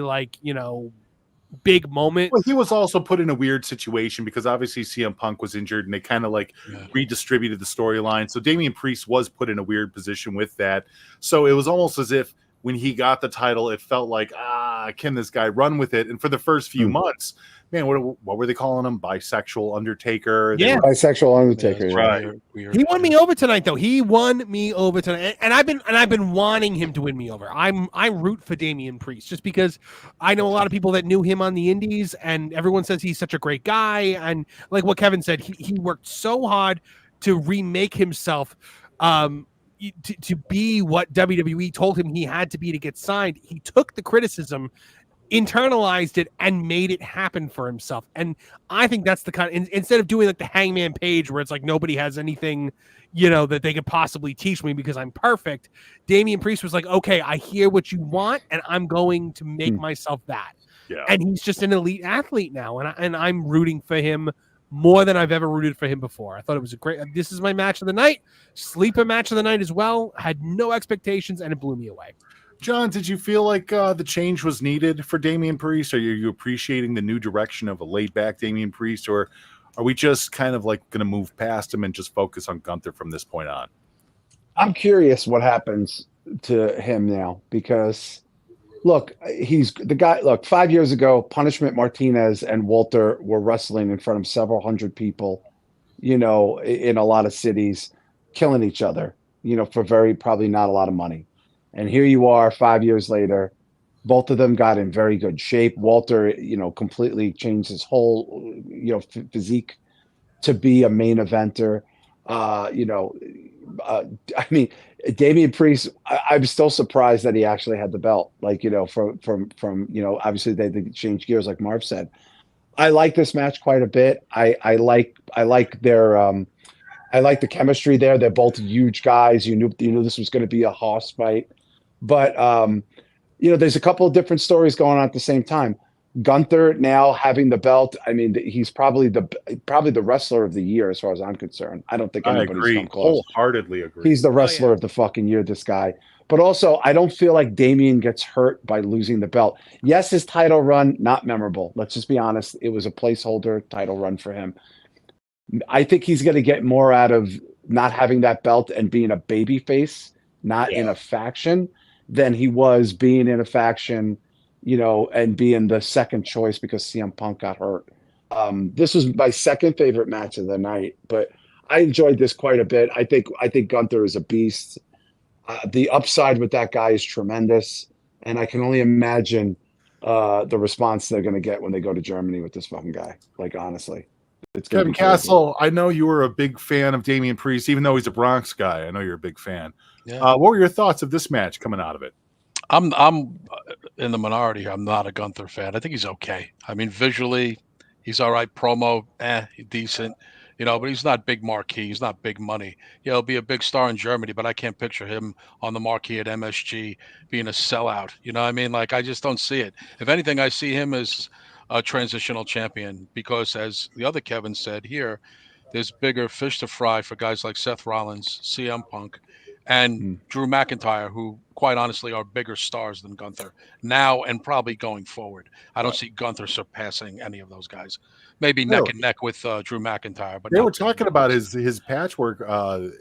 big moment. Well, he was also put in a weird situation because obviously CM Punk was injured and they kind of redistributed the storyline. So Damian Priest was put in a weird position with that. So it was almost as if when he got the title, it felt like, can this guy run with it? And for the first few months, man, what were they calling him? Bisexual Undertaker? Bisexual Undertaker. Right. He won me over tonight, though. He won me over tonight, and I've been wanting him to win me over. I root for Damian Priest just because I know a lot of people that knew him on the Indies, and everyone says he's such a great guy. And like what Kevin said, he worked so hard to remake himself. To be what WWE told him he had to be to get signed. He took the criticism, internalized it, and made it happen for himself. And I think that's the kind instead of doing like the Hangman Page where it's like nobody has anything, that they could possibly teach me because I'm perfect. Damian Priest was like, okay, I hear what you want and I'm going to make myself that. and he's just an elite athlete now, and I'm rooting for him more than I've ever rooted for him before. I thought it was a great. This is my match of the night, sleeper match of the night as well. Had no expectations, and it blew me away. John, did you feel like the change was needed for Damian Priest? Are you appreciating the new direction of a laid-back Damian Priest, or are we just kind of like going to move past him and just focus on Gunther from this point on? I'm curious what happens to him now, because look, he's the guy. Look, 5 years ago, Punishment Martinez and Walter were wrestling in front of several hundred people, in a lot of cities, killing each other, for probably not a lot of money. And here you are 5 years later, both of them got in very good shape. Walter, completely changed his whole, physique to be a main eventer. Damian Priest, I'm still surprised that he actually had the belt. From obviously they changed gears, like Marv said. I like this match quite a bit. I like their I like the chemistry there. They're both huge guys. You knew this was going to be a hoss fight, but there's a couple of different stories going on at the same time. Gunther now having the belt. I mean, he's probably the wrestler of the year as far as I'm concerned. I don't think anybody's come close. Wholeheartedly agree. He's the wrestler of the fucking year, this guy. But also, I don't feel like Damian gets hurt by losing the belt. Yes, his title run, not memorable. Let's just be honest. It was a placeholder title run for him. I think he's going to get more out of not having that belt and being a baby face, not in a faction, than he was being in a faction, and being the second choice because CM Punk got hurt. This was my second favorite match of the night, but I enjoyed this quite a bit. I think Gunther is a beast. The upside with that guy is tremendous, and I can only imagine the response they're going to get when they go to Germany with this fucking guy. Like, honestly. It's Kevin Castle, I know you were a big fan of Damian Priest, even though he's a Bronx guy. I know you're a big fan. Yeah. What were your thoughts of this match coming out of it? I'm in the minority. I'm not a Gunther fan. I think he's okay. I mean, visually, he's all right. Promo, decent. But he's not big marquee. He's not big money. He'll be a big star in Germany, but I can't picture him on the marquee at MSG being a sellout. You know what I mean? Like, I just don't see it. If anything, I see him as a transitional champion because, as the other Kevin said here, there's bigger fish to fry for guys like Seth Rollins, CM Punk, and Drew McIntyre, who quite honestly are bigger stars than Gunther now and probably going forward. I don't see Gunther surpassing any of those guys. Maybe neck and neck with Drew McIntyre. But they were talking about his patchwork,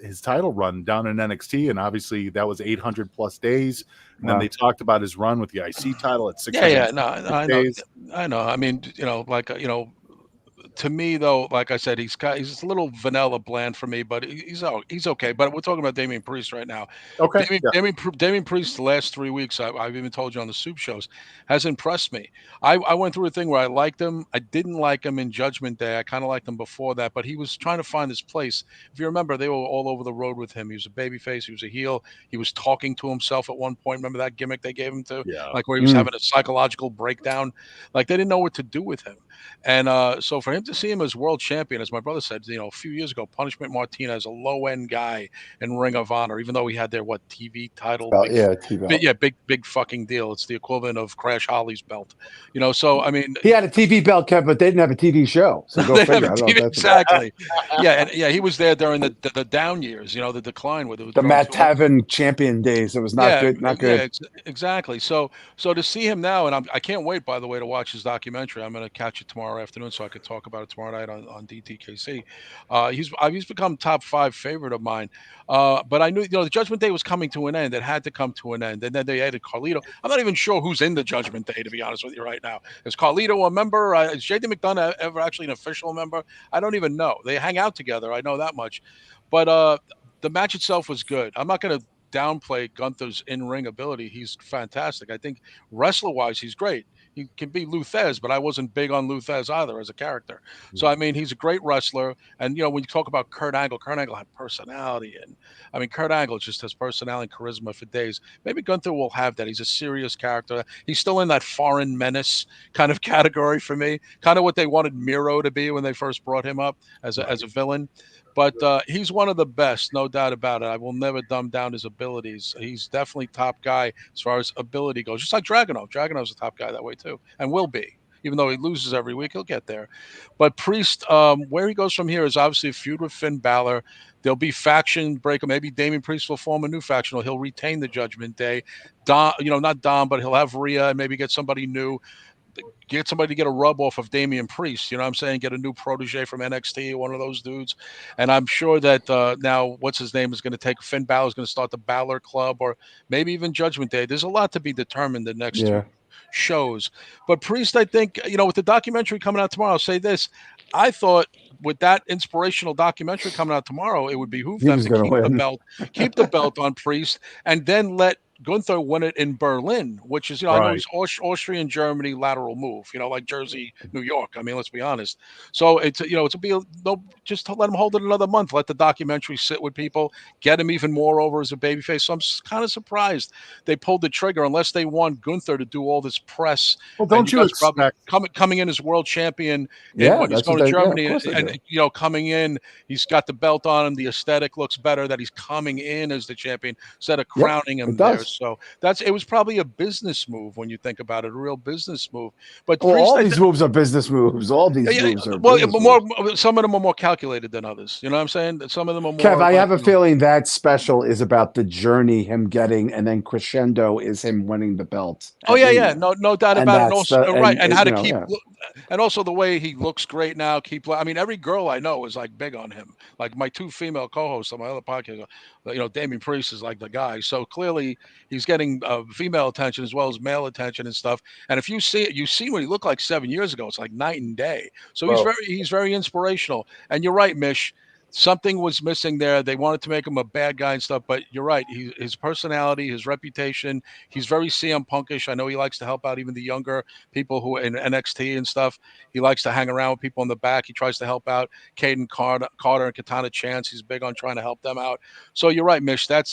his title run down in NXT, and obviously that was 800 plus days. And then they talked about his run with the IC title at 600 days. I know. I mean, to me, though, like I said, he's a little vanilla bland for me, but he's okay. But we're talking about Damian Priest right now. Okay. Damian Priest, the last 3 weeks, I've even told you on the Soup shows, has impressed me. I went through a thing where I liked him. I didn't like him in Judgment Day. I kind of liked him before that, but he was trying to find his place. If you remember, they were all over the road with him. He was a babyface. He was a heel. He was talking to himself at one point. Remember that gimmick they gave him to? Yeah. Like where he was having a psychological breakdown. Like they didn't know what to do with him. And so for him to see him as world champion, as my brother said, a few years ago, Punishment Martinez, a low-end guy in Ring of Honor, even though he had their TV title, big fucking deal. It's the equivalent of Crash Holly's belt, So I mean, he had a TV belt, Kev, but they didn't have a TV show. So go figure. Exactly. He was there during the down years, the decline with the Matt Taven champion days. It was not good. Not good. Yeah, exactly. So to see him now, and I can't wait, by the way, to watch his documentary. I'm going to catch it tomorrow afternoon so I could talk about it tomorrow night on DTKC. He's become top 5 favorite of mine. But I knew the Judgment Day was coming to an end. It had to come to an end. And then they added Carlito. I'm not even sure who's in the Judgment Day, to be honest with you right now. Is Carlito a member? Is JD McDonough ever actually an official member? I don't even know. They hang out together. I know that much. But the match itself was good. I'm not going to downplay Gunther's in-ring ability. He's fantastic. I think wrestler-wise, he's great. He can be Luthez, but I wasn't big on Luthez either as a character. So, I mean, he's a great wrestler. And, when you talk about Kurt Angle had personality. And, I mean, Kurt Angle just has personality and charisma for days. Maybe Gunther will have that. He's a serious character. He's still in that foreign menace kind of category for me. Kind of what they wanted Miro to be when they first brought him up as a villain. But he's one of the best, no doubt about it. I will never dumb down his abilities. He's definitely top guy as far as ability goes. Just like Dragunov. Dragunov's a top guy that way too, and will be. Even though he loses every week, he'll get there. But Priest, where he goes from here is obviously a feud with Finn Balor. There'll be faction breaker. Maybe Damian Priest will form a new faction, or he'll retain the Judgment Day. Dom, not Dom, but he'll have Rhea and maybe get somebody new. Get somebody to get a rub off of Damian Priest. You know what I'm saying? Get a new protege from NXT, one of those dudes. And I'm sure that now, what's his name, is going to take Finn Balor, is going to start the Balor Club, or maybe even Judgment Day. There's a lot to be determined the next two shows. But Priest, I think, with the documentary coming out tomorrow, I'll say this. I thought with that inspirational documentary coming out tomorrow, it would behoove them to keep the belt on Priest, and then let Gunther won it in Berlin, which is, I know he's Austrian, Germany, lateral move, like Jersey, New York. I mean, let's be honest. So just to let him hold it another month, let the documentary sit with people, get him even more over as a babyface. So I'm kind of surprised they pulled the trigger, unless they want Gunther to do all this press. Well, don't you expect coming in as world champion? When he's going to Germany, and coming in, he's got the belt on him. The aesthetic looks better that he's coming in as the champion instead of crowning him there. So it was probably a business move when you think about it, a real business move. But all these moves are business moves. All these moves are moves. Some of them are more calculated than others. You know what I'm saying? Some of them are more. Kev, I have a feeling that special is about the journey, him getting, and then crescendo is him winning the belt. No doubt about it. And also, and how to keep, and also the way he looks great now. Every girl I know is like big on him. Like my two female co-hosts on my other podcast, Damian Priest is like the guy. So clearly he's getting female attention as well as male attention and stuff. And if you see it, you see what he looked like 7 years ago. It's like night and day. So he's very inspirational. And you're right, Mish. Something was missing there. They wanted to make him a bad guy and stuff, but you're right. His personality, his reputation, he's very CM Punkish. I know he likes to help out even the younger people who are in NXT and stuff. He likes to hang around with people in the back. He tries to help out Caden Carter and Katana Chance. He's big on trying to help them out. So you're right, Mish. They're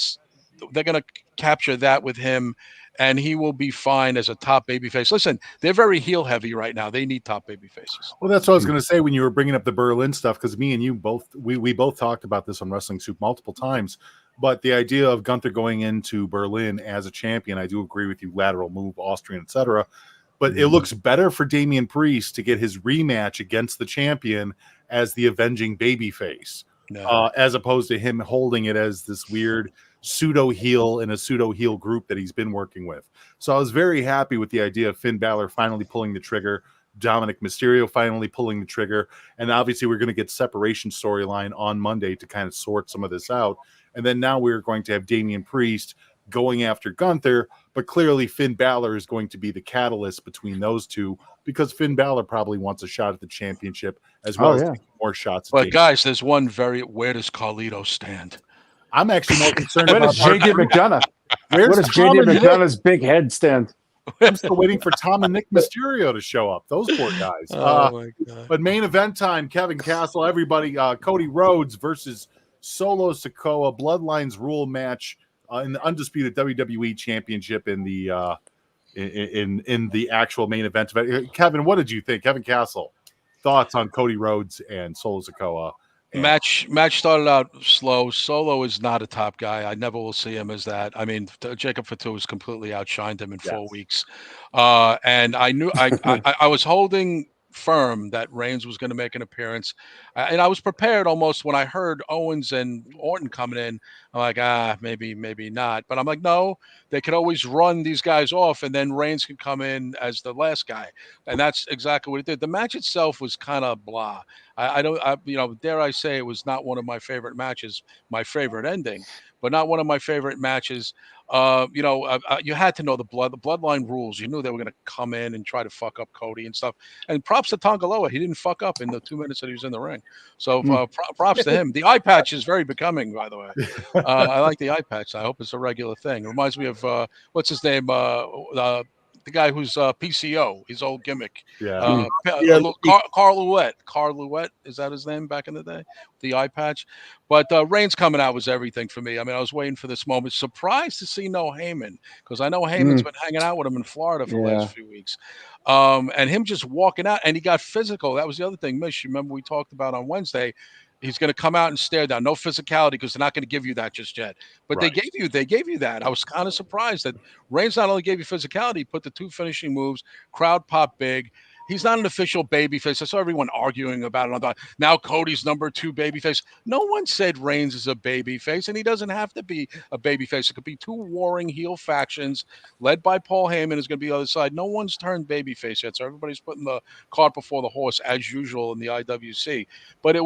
going to capture that with him, and he will be fine as a top babyface. Listen, they're very heel heavy right now. They need top babyfaces. Well, that's what I was going to say when you were bringing up the Berlin stuff, because me and you both, we both talked about this on Wrestling Soup multiple times. But the idea of Gunther going into Berlin as a champion, I do agree with you, lateral move, Austrian, etc. But it looks better for Damian Priest to get his rematch against the champion as the avenging babyface, as opposed to him holding it as this weird pseudo heel in a pseudo heel group that he's been working with. So I was very happy with the idea of Finn Balor finally pulling the trigger, Dominic Mysterio finally pulling the trigger, and obviously we're going to get separation storyline on Monday to kind of sort some of this out. And then now we're going to have Damian Priest going after Gunther, but clearly Finn Balor is going to be the catalyst between those two, because Finn Balor probably wants a shot at the championship as well as more shots. But guys, there's one where does Carlito stand? I'm actually more concerned about JD McDonough. Where does JD McDonough's big head stand? I'm still waiting for Tom and Nick Mysterio to show up. Those poor guys. My God. But main event time, Kevin Castle, everybody, Cody Rhodes versus Solo Sikoa, Bloodlines rule match in the undisputed WWE Championship in the in the actual main event. Kevin, what did you think? Kevin Castle, thoughts on Cody Rhodes and Solo Sikoa? Match started out slow. Solo is not a top guy. I never will see him as that. I mean, Jacob Fatu has completely outshined him in 4 weeks. And I knew I was holding firm that Reigns was going to make an appearance. And I was prepared almost when I heard Owens and Orton coming in. I'm like, maybe not. But I'm like, no, they could always run these guys off, and then Reigns could come in as the last guy. And that's exactly what it did. The match itself was kind of blah. Dare I say it was not one of my favorite matches, my favorite ending, but not one of my favorite matches. You had to know the bloodline rules. You knew they were going to come in and try to fuck up Cody and stuff. And props to Tongaloa. He didn't fuck up in the 2 minutes that he was in the ring. So props to him. The eye patch is very becoming, by the way. I like the eye patch. I hope it's a regular thing. It reminds me of, what's his name? The guy who's PCO, his old gimmick. Yeah. Carl Ouellette, is that his name back in the day? The eye patch. But Reigns coming out was everything for me. I mean, I was waiting for this moment. Surprised to see no Heyman, because I know Heyman's been hanging out with him in Florida for the last few weeks. And him just walking out, and he got physical. That was the other thing, Mish. Remember we talked about on Wednesday. He's going to come out and stare down. No physicality because they're not going to give you that just yet. But Right. they gave you that. I was kind of surprised that Reigns not only gave you physicality, he put the 2 finishing moves, crowd pop big. He's not an official babyface. I saw everyone arguing about it. I thought, now Cody's number 2 babyface. No one said Reigns is a babyface, and he doesn't have to be a babyface. It could be 2 warring heel factions led by Paul Heyman is going to be the other side. No one's turned babyface yet, so everybody's putting the cart before the horse as usual in the IWC. But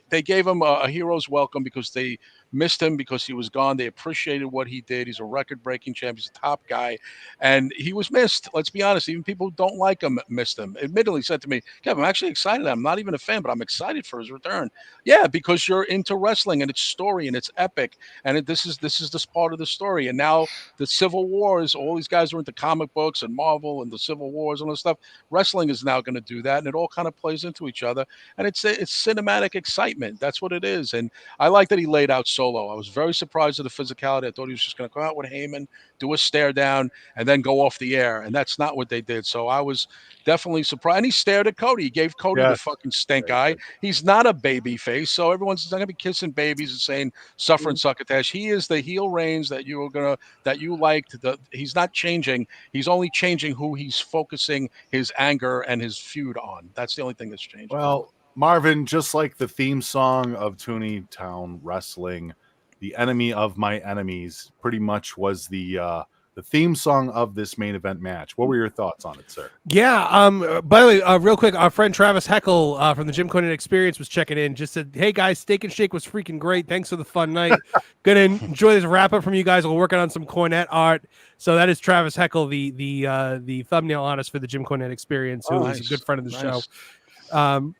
they gave him a hero's welcome because they missed him because he was gone. They appreciated what he did. He's a record-breaking champion. He's a top guy, and he was missed. Let's be honest. Even people who don't like him missed him. Admittedly said to me, Kevin, I'm actually excited. I'm not even a fan, but I'm excited for his return. Yeah, because you're into wrestling and it's story and it's epic, and this is this part of the story. And now the Civil Wars, all these guys are into comic books and Marvel and the Civil Wars and all this stuff. Wrestling is now going to do that, and it all kind of plays into each other. And it's cinematic excitement. That's what it is. And I like that he laid out Solo. I was very surprised at the physicality. I thought he was just going to come out with Heyman, do a stare down, and then go off the air. And that's not what they did. So I was definitely surprised. And he stared at Cody. He gave Cody the fucking stink eye. He's not a baby face. So everyone's not going to be kissing babies and saying suffer and succotash. He is the heel Reigns that you liked. He's not changing. He's only changing who he's focusing his anger and his feud on. That's the only thing that's changed. Well, Marvin, just like the theme song of Tooney Town Wrestling, "The Enemy of My Enemies" pretty much was the theme song of this main event match. What were your thoughts on it, sir? Yeah. By the way, real quick, our friend Travis Heckle from the Jim Cornette Experience was checking in. Just said, "Hey guys, Steak and Shake was freaking great. Thanks for the fun night. Gonna enjoy this wrap up from you guys. We're working on some Cornette art." So that is Travis Heckle, the thumbnail artist for the Jim Cornette Experience, who is a good friend of the show.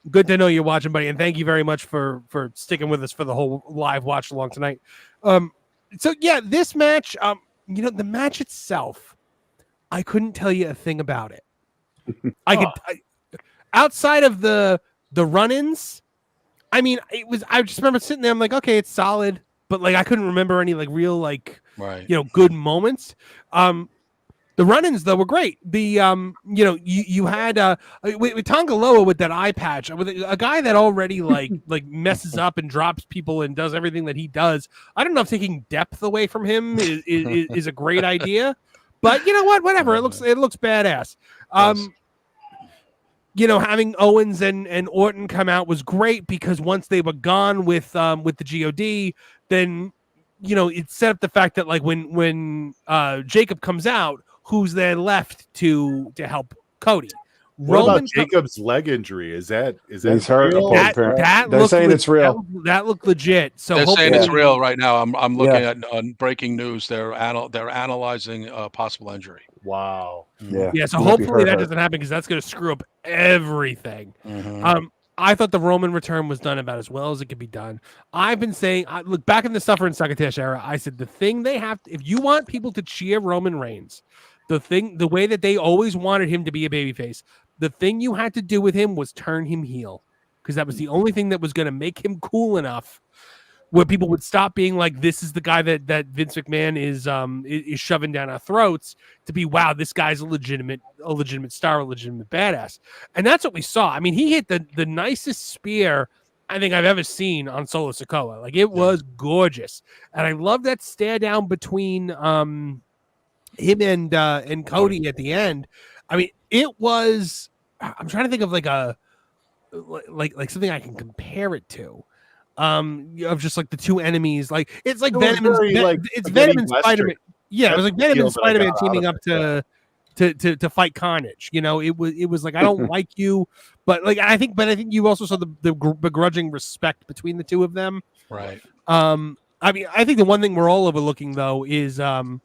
Good to know you're watching, buddy, and thank you very much for sticking with us for the whole live watch along tonight. So yeah, this match, the match itself, I couldn't tell you a thing about it. Outside of the run-ins, I mean, I just remember sitting there, I'm like, okay, it's solid, but like I couldn't remember any like real good moments. The run-ins though were great. The you had with Tongaloa with that eye patch, with a guy that already like messes up and drops people and does everything that he does. I don't know if taking depth away from him is a great idea, but you know what? Whatever. It looks badass. Having Owens and Orton come out was great because once they were gone with the God, then it set up the fact that like when Jacob comes out, who's there left to help Cody? What about Jacob's leg injury? Is that he's hurt? real? They're saying it's real. That looked legit. So they're saying it's real right now. I'm looking at breaking news. They're analyzing a possible injury. Wow. Yeah. So hopefully that doesn't happen because that's going to screw up everything. Mm-hmm. I thought the Roman return was done about as well as it could be done. I've been saying, look back in the Suffer and Succotash era. I said the thing they have, if you want people to cheer Roman Reigns, the way that they always wanted him to be a babyface, the thing you had to do with him was turn him heel, because that was the only thing that was going to make him cool enough where people would stop being like, this is the guy that Vince McMahon is shoving down our throats, to be, wow, this guy's a legitimate star, a legitimate badass. And that's what we saw. I mean, he hit the nicest spear I think I've ever seen on Solo Sikoa. Like, it was gorgeous. And I love that stare down between him and Cody at the end. I mean, it was, I'm trying to think of like something I can compare it to. Of just like the two enemies, like it's like Venom and Spider-Man. Yeah, it was like Venom and Spider-Man teaming up to fight Carnage. It was like, I don't like you, but I think you also saw the begrudging respect between the two of them. Right. I mean, I think the one thing we're all overlooking though is Arn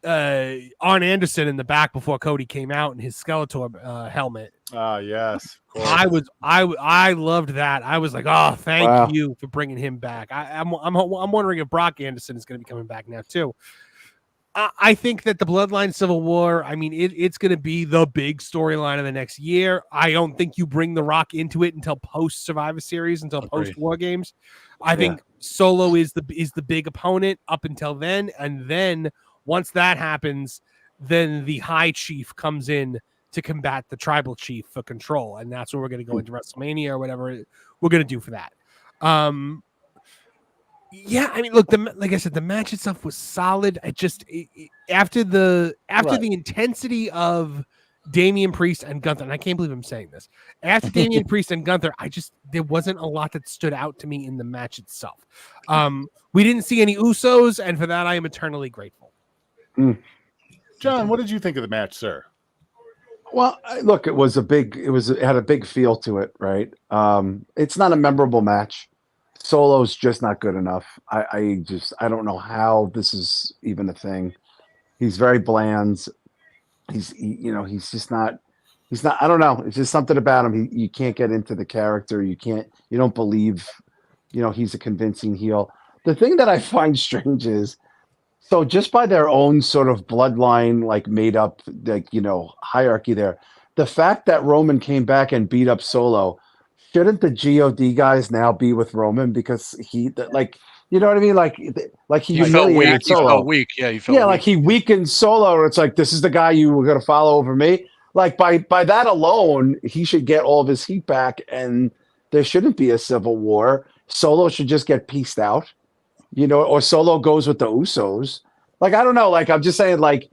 Anderson in the back before Cody came out in his Skeletor helmet. Yes. I loved that. I was like, oh, thank you for bringing him back. I'm wondering if Brock Anderson is going to be coming back now too. I think that the Bloodline Civil War, I mean, it's going to be the big storyline of the next year. I don't think you bring The Rock into it until post Survivor Series, until post War Games. I think Solo is the big opponent up until then, and then once that happens, then the High Chief comes in to combat the Tribal Chief for control, and that's where we're going to go into WrestleMania or whatever we're going to do for that. Yeah, I mean, look, like I said, the match itself was solid. After the intensity of Damian Priest and Gunther, and I can't believe I'm saying this. After Damian Priest and Gunther, there wasn't a lot that stood out to me in the match itself. We didn't see any Usos, and for that I am eternally grateful. John, what did you think of the match, sir? Well, look, it had a big feel to it, right? It's not a memorable match. Solo's just not good enough. I don't know how this is even a thing. He's very bland. He's just not. He's not. I don't know. It's just something about him. You can't get into the character. You don't believe. He's a convincing heel. The thing that I find strange is, so just by their own sort of bloodline, like made up, hierarchy there, the fact that Roman came back and beat up Solo. Shouldn't the God guys now be with Roman because you know what I mean? Like he humiliated Solo. He felt weak. Yeah, he felt weak. Like he weakened Solo. It's like, this is the guy you were going to follow over me. Like by that alone, he should get all of his heat back, and there shouldn't be a civil war. Solo should just get pieced out, or Solo goes with the Usos. Like, I don't know. Like, I'm just saying, like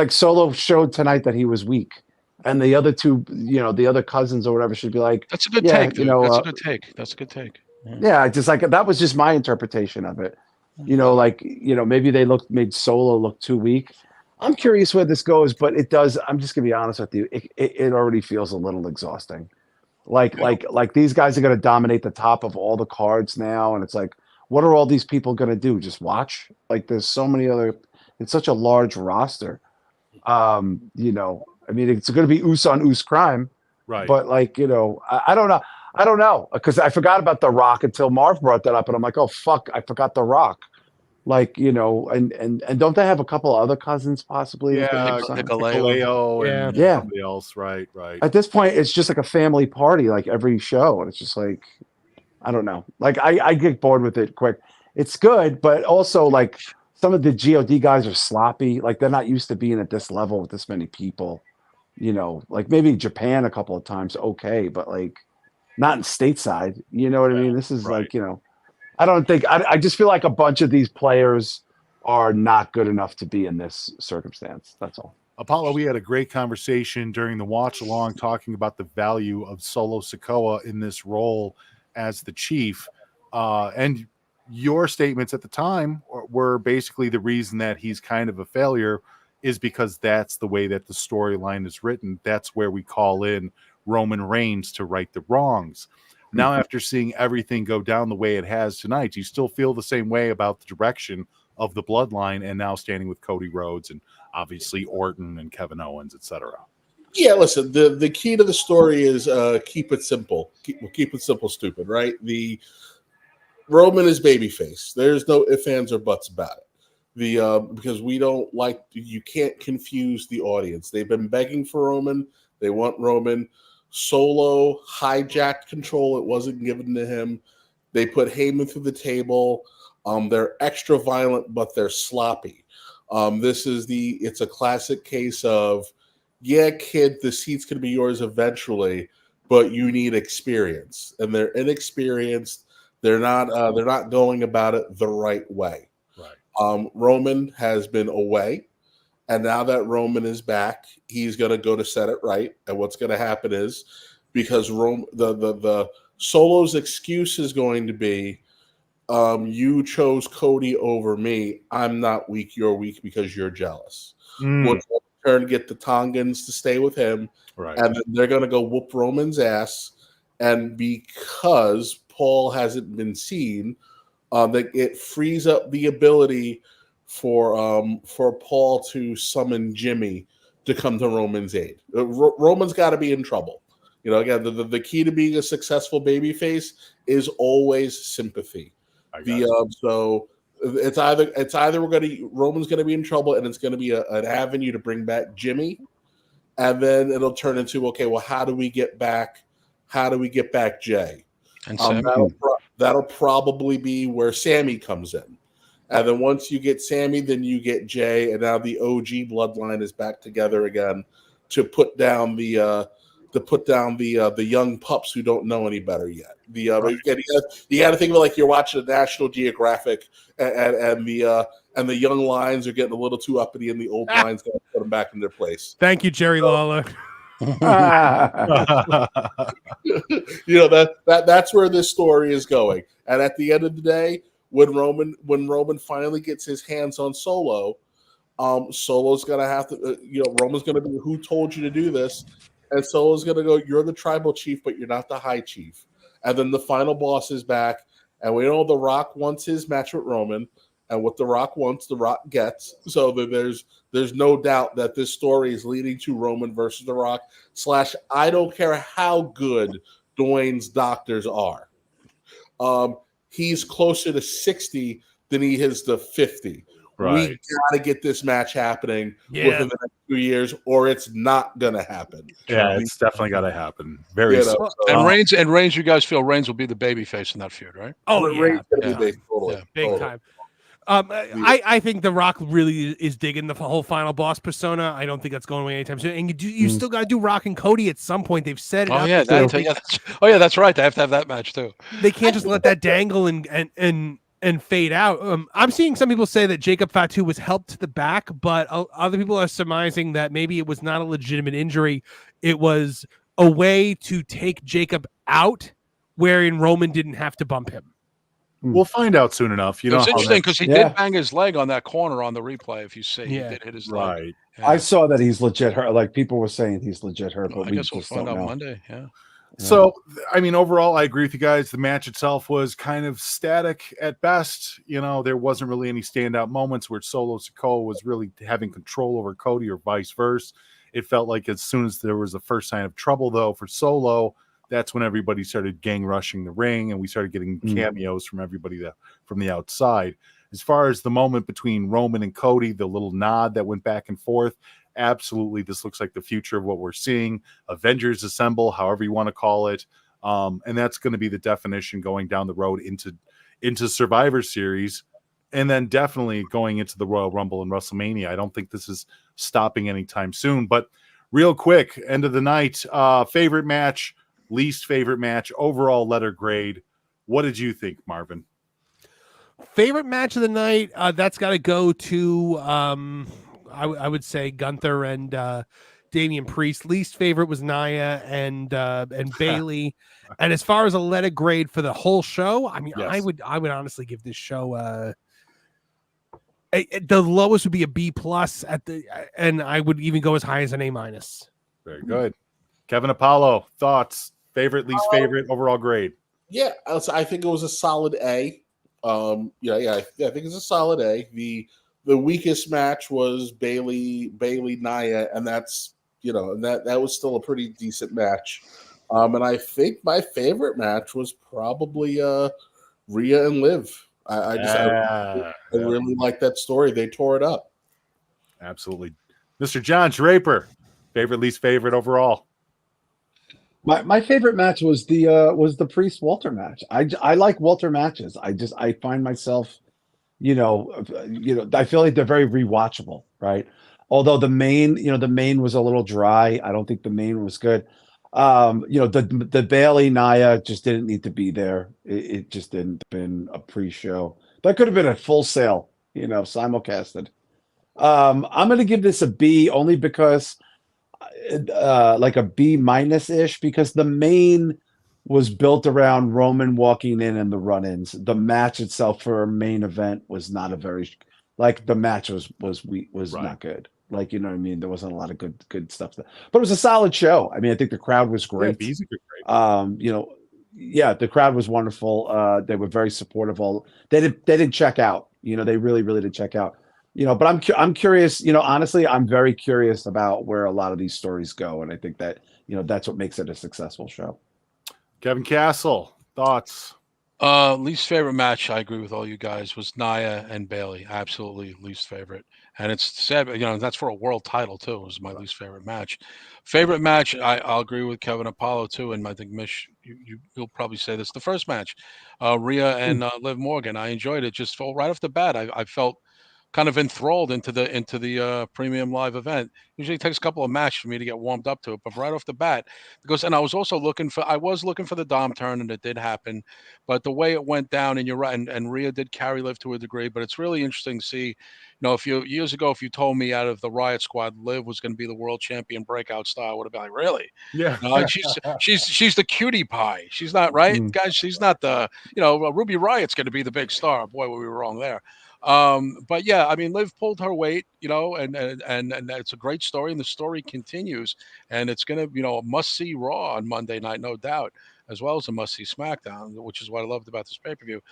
Solo showed tonight that he was weak. And the other two, the other cousins or whatever should be like, that's a good take. That's a good take. That's a good take. Yeah, just like that was just my interpretation of it. Maybe they made Solo look too weak. I'm curious where this goes, but it does. I'm just gonna be honest with you. It already feels a little exhausting. Like these guys are gonna dominate the top of all the cards now, and it's like, what are all these people gonna do? Just watch? Like, there's so many other. It's such a large roster. I mean, it's going to be Us on Us crime, right? But I don't know. I don't know, because I forgot about The Rock until Marv brought that up, and I'm like, oh fuck, I forgot The Rock. And don't they have a couple of other cousins possibly? Yeah, Nicolao and somebody else, right? At this point, it's just like a family party, like every show, and it's just like, I don't know. Like I get bored with it quick. It's good, but also like some of the God guys are sloppy. Like they're not used to being at this level with this many people. Like maybe Japan a couple of times, okay, but like not in stateside. You know what I mean? This is like, I don't think I just feel like a bunch of these players are not good enough to be in this circumstance. That's all. Apollo, we had a great conversation during the watch along talking about the value of Solo Sikoa in this role as the chief. And your statements at the time were basically the reason that he's kind of a failure is because that's the way that the storyline is written. That's where we call in Roman Reigns to right the wrongs. Now, after seeing everything go down the way it has tonight, do you still feel the same way about the direction of the bloodline and now standing with Cody Rhodes and obviously Orton and Kevin Owens, etc.? Yeah, listen, the key to the story is keep it simple. Keep it simple, stupid, right? The Roman is babyface. There's no ifs, ands, or buts about it. Because we don't you can't confuse the audience. They've been begging for Roman. They want Roman. Solo hijacked control. It wasn't given to him. They put Heyman through the table. They're extra violent, but they're sloppy. It's a classic case of, yeah, kid, the seat's going to be yours eventually, but you need experience. And they're inexperienced. They're not going about it the right way. Roman has been away, and now that Roman is back, he's going to go to set it right. And what's going to happen is, because the Solo's excuse is going to be, you chose Cody over me. I'm not weak. You're weak because you're jealous. We'll turn to get the Tongans to stay with him, right? And then they're going to go whoop Roman's ass. And because Paul hasn't been seen, that it frees up the ability for Paul to summon Jimmy to come to Roman's aid. Roman's got to be in trouble. Again, the key to being a successful babyface is always sympathy. So it's either Roman's going to be in trouble and it's going to be an avenue to bring back Jimmy, and then it'll turn into, okay, well, how do we get back Jay? And that'll probably be where Sammy comes in. And then once you get Sammy, then you get Jay, and now the OG bloodline is back together again to put down the to put down the young pups who don't know any better yet. You got to think of it like you're watching a National Geographic, and the young lions are getting a little too uppity, and the old lions got to put them back in their place. Thank you, Jerry Lawler. That's where this story is going. And at the end of the day, when Roman finally gets his hands on Solo, Solo's gonna have to, Roman's gonna be, who told you to do this? And Solo's gonna go, you're the tribal chief, but you're not the high chief. And then the final boss is back, and we know The Rock wants his match with Roman, and what The Rock wants, The Rock gets. So there's no doubt that this story is leading to Roman versus The Rock. / I don't care how good Dwayne's doctors are. He's closer to 60 than he is to 50. Right. We got to get this match happening within the next 2 years, or it's not going to happen. Yeah, it's definitely got to happen. Very soon. And Reigns, you guys feel Reigns will be the baby face in that feud, right? Oh, Reigns yeah. Be totally. Big time. I think The Rock really is digging the whole final boss persona. I don't think that's going away anytime soon. And you still got to do Rock and Cody at some point. They've set it up. That's right. They have to have that match too. They can't just let that dangle and fade out. I'm seeing some people say that Jacob Fatu was helped to the back, but other people are surmising that maybe it was not a legitimate injury. It was a way to take Jacob out, wherein Roman didn't have to bump him. We'll find out soon enough. It's interesting because he did bang his leg on that corner on the replay. If you see, he did hit his leg. Yeah. I saw that he's legit hurt. Like people were saying he's legit hurt, but I guess we'll find out Monday. Yeah. So, I mean, overall, I agree with you guys. The match itself was kind of static at best. There wasn't really any standout moments where Solo Sikoa was really having control over Cody or vice versa. It felt like as soon as there was the first sign of trouble, though, for Solo, that's when everybody started gang rushing the ring, and we started getting cameos from everybody from the outside. As far as the moment between Roman and Cody, the little nod that went back and forth, absolutely, this looks like the future of what we're seeing. Avengers Assemble, however you want to call it, and that's going to be the definition going down the road into Survivor Series, and then definitely going into the Royal Rumble and WrestleMania. I don't think this is stopping anytime soon. But real quick, end of the night, favorite match, least favorite match, overall letter grade. What did you think, Marvin? Favorite match of the night, that's got to go to I would say Gunther and Damian Priest. Least favorite was Nia and Bailey. And as far as a letter grade for the whole show, I mean, I would honestly give this show the lowest would be a B+ and I would even go as high as an A-. Very good. Kevin Apollo, thoughts? Favorite, least favorite, overall grade? Yeah, I think it was a solid A. I think it's a solid A. The weakest match was Bailey Nia, and that's that was still a pretty decent match. And I think my favorite match was probably Rhea and Liv. I really like that story. They tore it up. Absolutely. Mr. John Draper, favorite, least favorite overall? My favorite match was the Priest Walter match. I like Walter matches. I find myself, I feel like they're very rewatchable, right? Although the main was a little dry. I don't think the main was good. The Bailey Nia just didn't need to be there. It just didn't have been a pre-show. That could have been a full sale, simulcasted. I'm going to give this a B only because like a B- ish, because the main was built around Roman walking in and the run-ins. The match itself for a main event was not a very the match was not good. Like, you know what I mean? There wasn't a lot of good stuff there. But it was a solid show. I mean, I think the crowd was great. Yeah, great. The crowd was wonderful. They were very supportive. They didn't check out. They really did check out. But I'm curious. Honestly, I'm very curious about where a lot of these stories go, and I think that that's what makes it a successful show. Kevin Castle, thoughts? Least favorite match, I agree with all you guys, was Nia and Bailey. Absolutely least favorite. And it's sad, that's for a world title too. It was my least favorite match. Favorite match, I'll agree with Kevin Apollo too, and I think Mish, you'll probably say this. The first match, Rhea and Liv Morgan, I enjoyed it. Just right off the bat, I felt kind of enthralled into the premium live event. Usually it takes a couple of matches for me to get warmed up to it, but right off the bat, because and I was looking for the Dom turn, and it did happen, but the way it went down, and you're right, and Rhea did carry Liv to a degree, but it's really interesting to see. If years ago, if you told me out of the Riot Squad, Liv was going to be the world champion breakout star, I would have been like, really? Yeah. Like she's the cutie pie. She's not right, guys. She's not the Ruby Riot's going to be the big star. Boy, were we wrong there. But yeah, I mean, Liv pulled her weight, and it's a great story, and the story continues, and it's going to, a must-see Raw on Monday night, no doubt, as well as a must-see SmackDown, which is what I loved about this pay-per-view.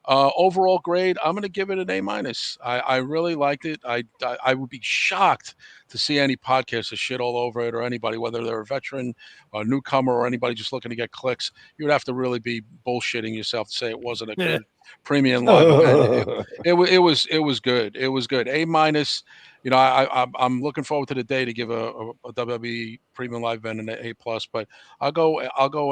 Overall grade, I'm going to give it an A-. I really liked it. I would be shocked to see any podcaster shit all over it, or anybody, whether they're a veteran, a newcomer, or anybody just looking to get clicks. You would have to really be bullshitting yourself to say it wasn't a good premium live event. It was good. It was good. A-. I'm looking forward to the day to give a WWE premium live event an A+, but I'll go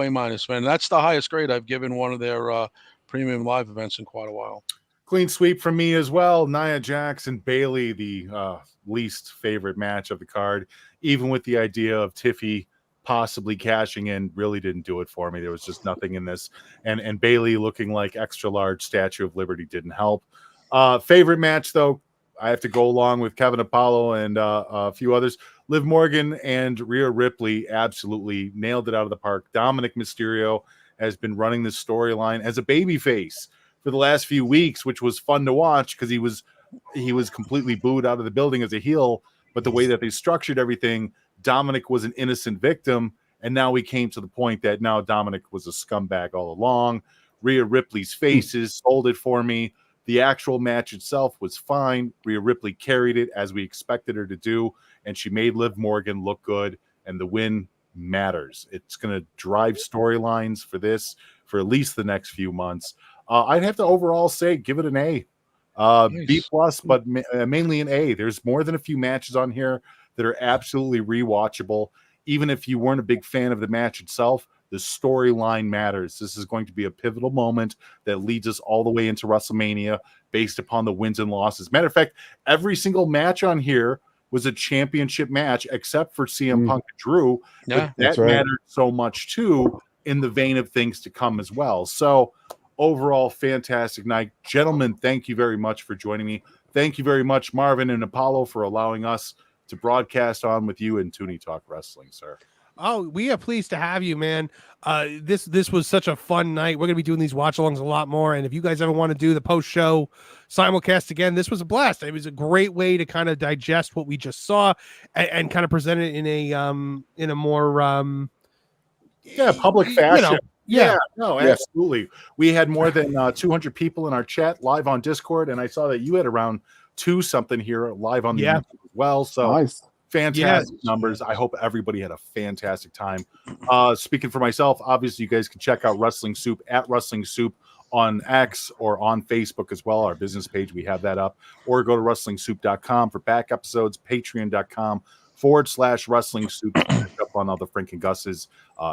A-, man. That's the highest grade I've given one of their premium live events in quite a while. Clean sweep from me as well. Nia Jax and Bayley, the least favorite match of the card, even with the idea of Tiffy possibly cashing in, really didn't do it for me. There was just nothing in this, and Bayley looking like extra large Statue of Liberty didn't help. Favorite match though, I have to go along with Kevin Apollo and a few others. Liv Morgan and Rhea Ripley absolutely nailed it out of the park. Dominic Mysterio has been running this storyline as a babyface for the last few weeks, which was fun to watch because he was completely booed out of the building as a heel. But the way that they structured everything, Dominic was an innocent victim, and now we came to the point that now Dominic was a scumbag all along. Rhea Ripley's faces sold it for me. The actual match itself was fine. Rhea Ripley carried it as we expected her to do, and she made Liv Morgan look good, and the win matters. It's going to drive storylines for this for at least the next few months. I'd have to overall say give it an A. Nice. B+, but mainly an A. There's more than a few matches on here that are absolutely rewatchable. Even if you weren't a big fan of the match itself, the storyline matters. This is going to be a pivotal moment that leads us all the way into WrestleMania based upon the wins and losses. Matter of fact, every single match on here was a championship match except for CM Punk and Drew. Yeah, but that mattered so much too in the vein of things to come as well. So overall, fantastic night. Gentlemen, thank you very much for joining me. Thank you very much, Marvin and Apollo, for allowing us to broadcast on with you and Tooney Talk Wrestling, sir. Oh, we are pleased to have you, man. This was such a fun night. We're going to be doing these watch-alongs a lot more, and if you guys ever want to do the post-show simulcast again, this was a blast. It was a great way to kind of digest what we just saw and kind of present it in a more public fashion. Yeah. No, absolutely. We had more than 200 people in our chat live on Discord, and I saw that you had around 2 something here live on the YouTube as well. So nice. Fantastic numbers. I hope everybody had a fantastic time. Speaking for myself, obviously you guys can check out Wrestling Soup at Wrestling Soup on X or on Facebook as well. Our business page, we have that up. Or go to WrestlingSoup.com for back episodes, Patreon.com/Wrestling Soup to catch up on all the Frank and Gus's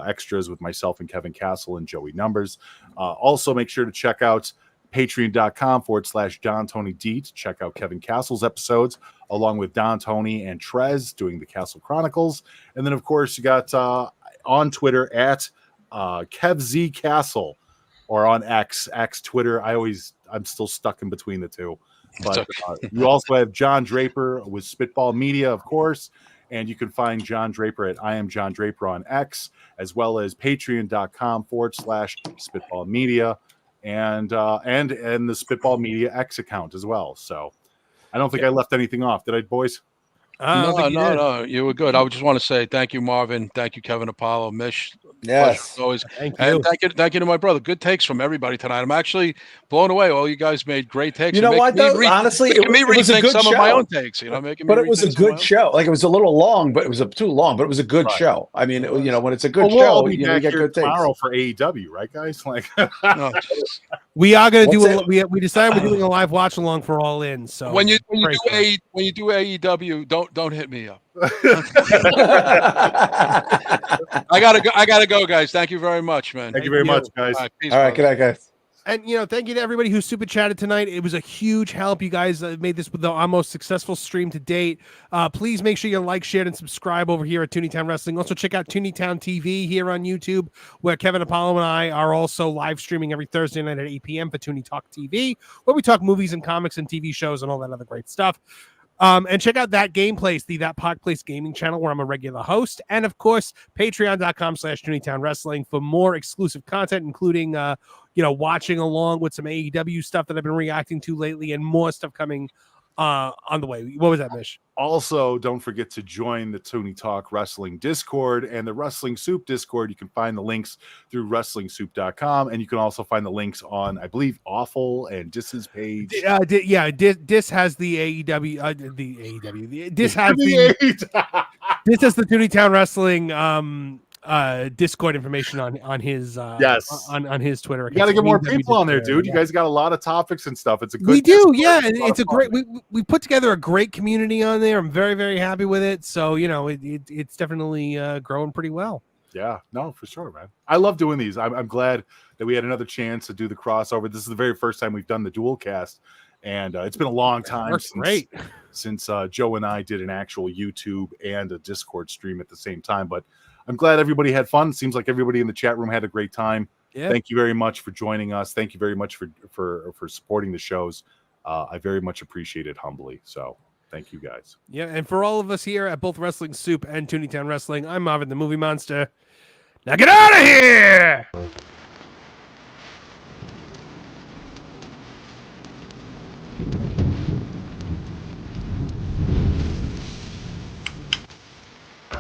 extras with myself and Kevin Castle and Joey Numbers. Also, make sure to check out Patreon.com/Don Tony D to check out Kevin Castle's episodes, along with Don Tony and Trez doing the Castle Chronicles. And then, of course, you got on Twitter at KevZ Castle, or on X Twitter. I'm still stuck in between the two. But you also have John Draper with Spitball Media, of course, and you can find John Draper at I Am John Draper on X, as well as Patreon.com/Spitball Media. And the Spitball Media X account as well. So I don't think I left anything off. Did I, boys? No, you were good. I would just want to say thank you, Marvin. Thank you, Kevin Apollo, Mish. Yes. Always. Thank and you. Thank you to my brother. Good takes from everybody tonight. I'm actually blown away. All you guys made great takes. You know what, though? Honestly, it was a good some show. of my own takes. But it was a good show. Like, it was a little long, but it was too long. But it was a good show. I mean, when it's a good show, you get good takes. Tomorrow for AEW, right, guys? Like, we are going to do. We decided we're doing a live watch along for All In. So when you do AEW, don't hit me up. I gotta go, guys. Thank you very much, man. Thank you very much, guys. All right, peace, All right, good night, guys. And thank you to everybody who super chatted tonight. It was a huge help. You guys made this our most successful stream to date. Please make sure you like, share, and subscribe over here at Tooney Town Wrestling. Also check out Tooney Town TV here on YouTube, where Kevin Apollo and I are also live streaming every Thursday night at 8 p.m. for Tooney Talk TV, where we talk movies and comics and TV shows and all that other great stuff. And check out That Game Place, the That Pod Place gaming channel, where I'm a regular host. And of course, patreon.com/TooneyTown Wrestling for more exclusive content, including watching along with some AEW stuff that I've been reacting to lately, and more stuff coming on the way. What was that, Mish? Also, don't forget to join the Tooney Talk Wrestling Discord and the Wrestling Soup Discord. You can find the links through WrestlingSoup.com, and you can also find the links on, I believe, Awful and Dis's page. Dis has the AEW. Dis has Dis has the Tooney Town Wrestling Discord information on his on his Twitter account. You got to get more people on there, dude. You guys got a lot of topics and stuff. It's a good. We do, yeah. It's a great. We put together a great community on there. I'm very, very happy with it. So it's definitely growing pretty well. Yeah, no, for sure, man. I love doing these. I'm glad that we had another chance to do the crossover. This is the very first time we've done the dual cast, and it's been a long time since Joe and I did an actual YouTube and a Discord stream at the same time. But I'm glad everybody had fun. Seems like everybody in the chat room had a great time. Yeah. Thank you very much for joining us. Thank you very much for supporting the shows. I very much appreciate it humbly. So thank you guys. Yeah, and for all of us here at both Wrestling Soup and Tooney Town Wrestling, I'm Marvin the Movie Monster. Now get out of here!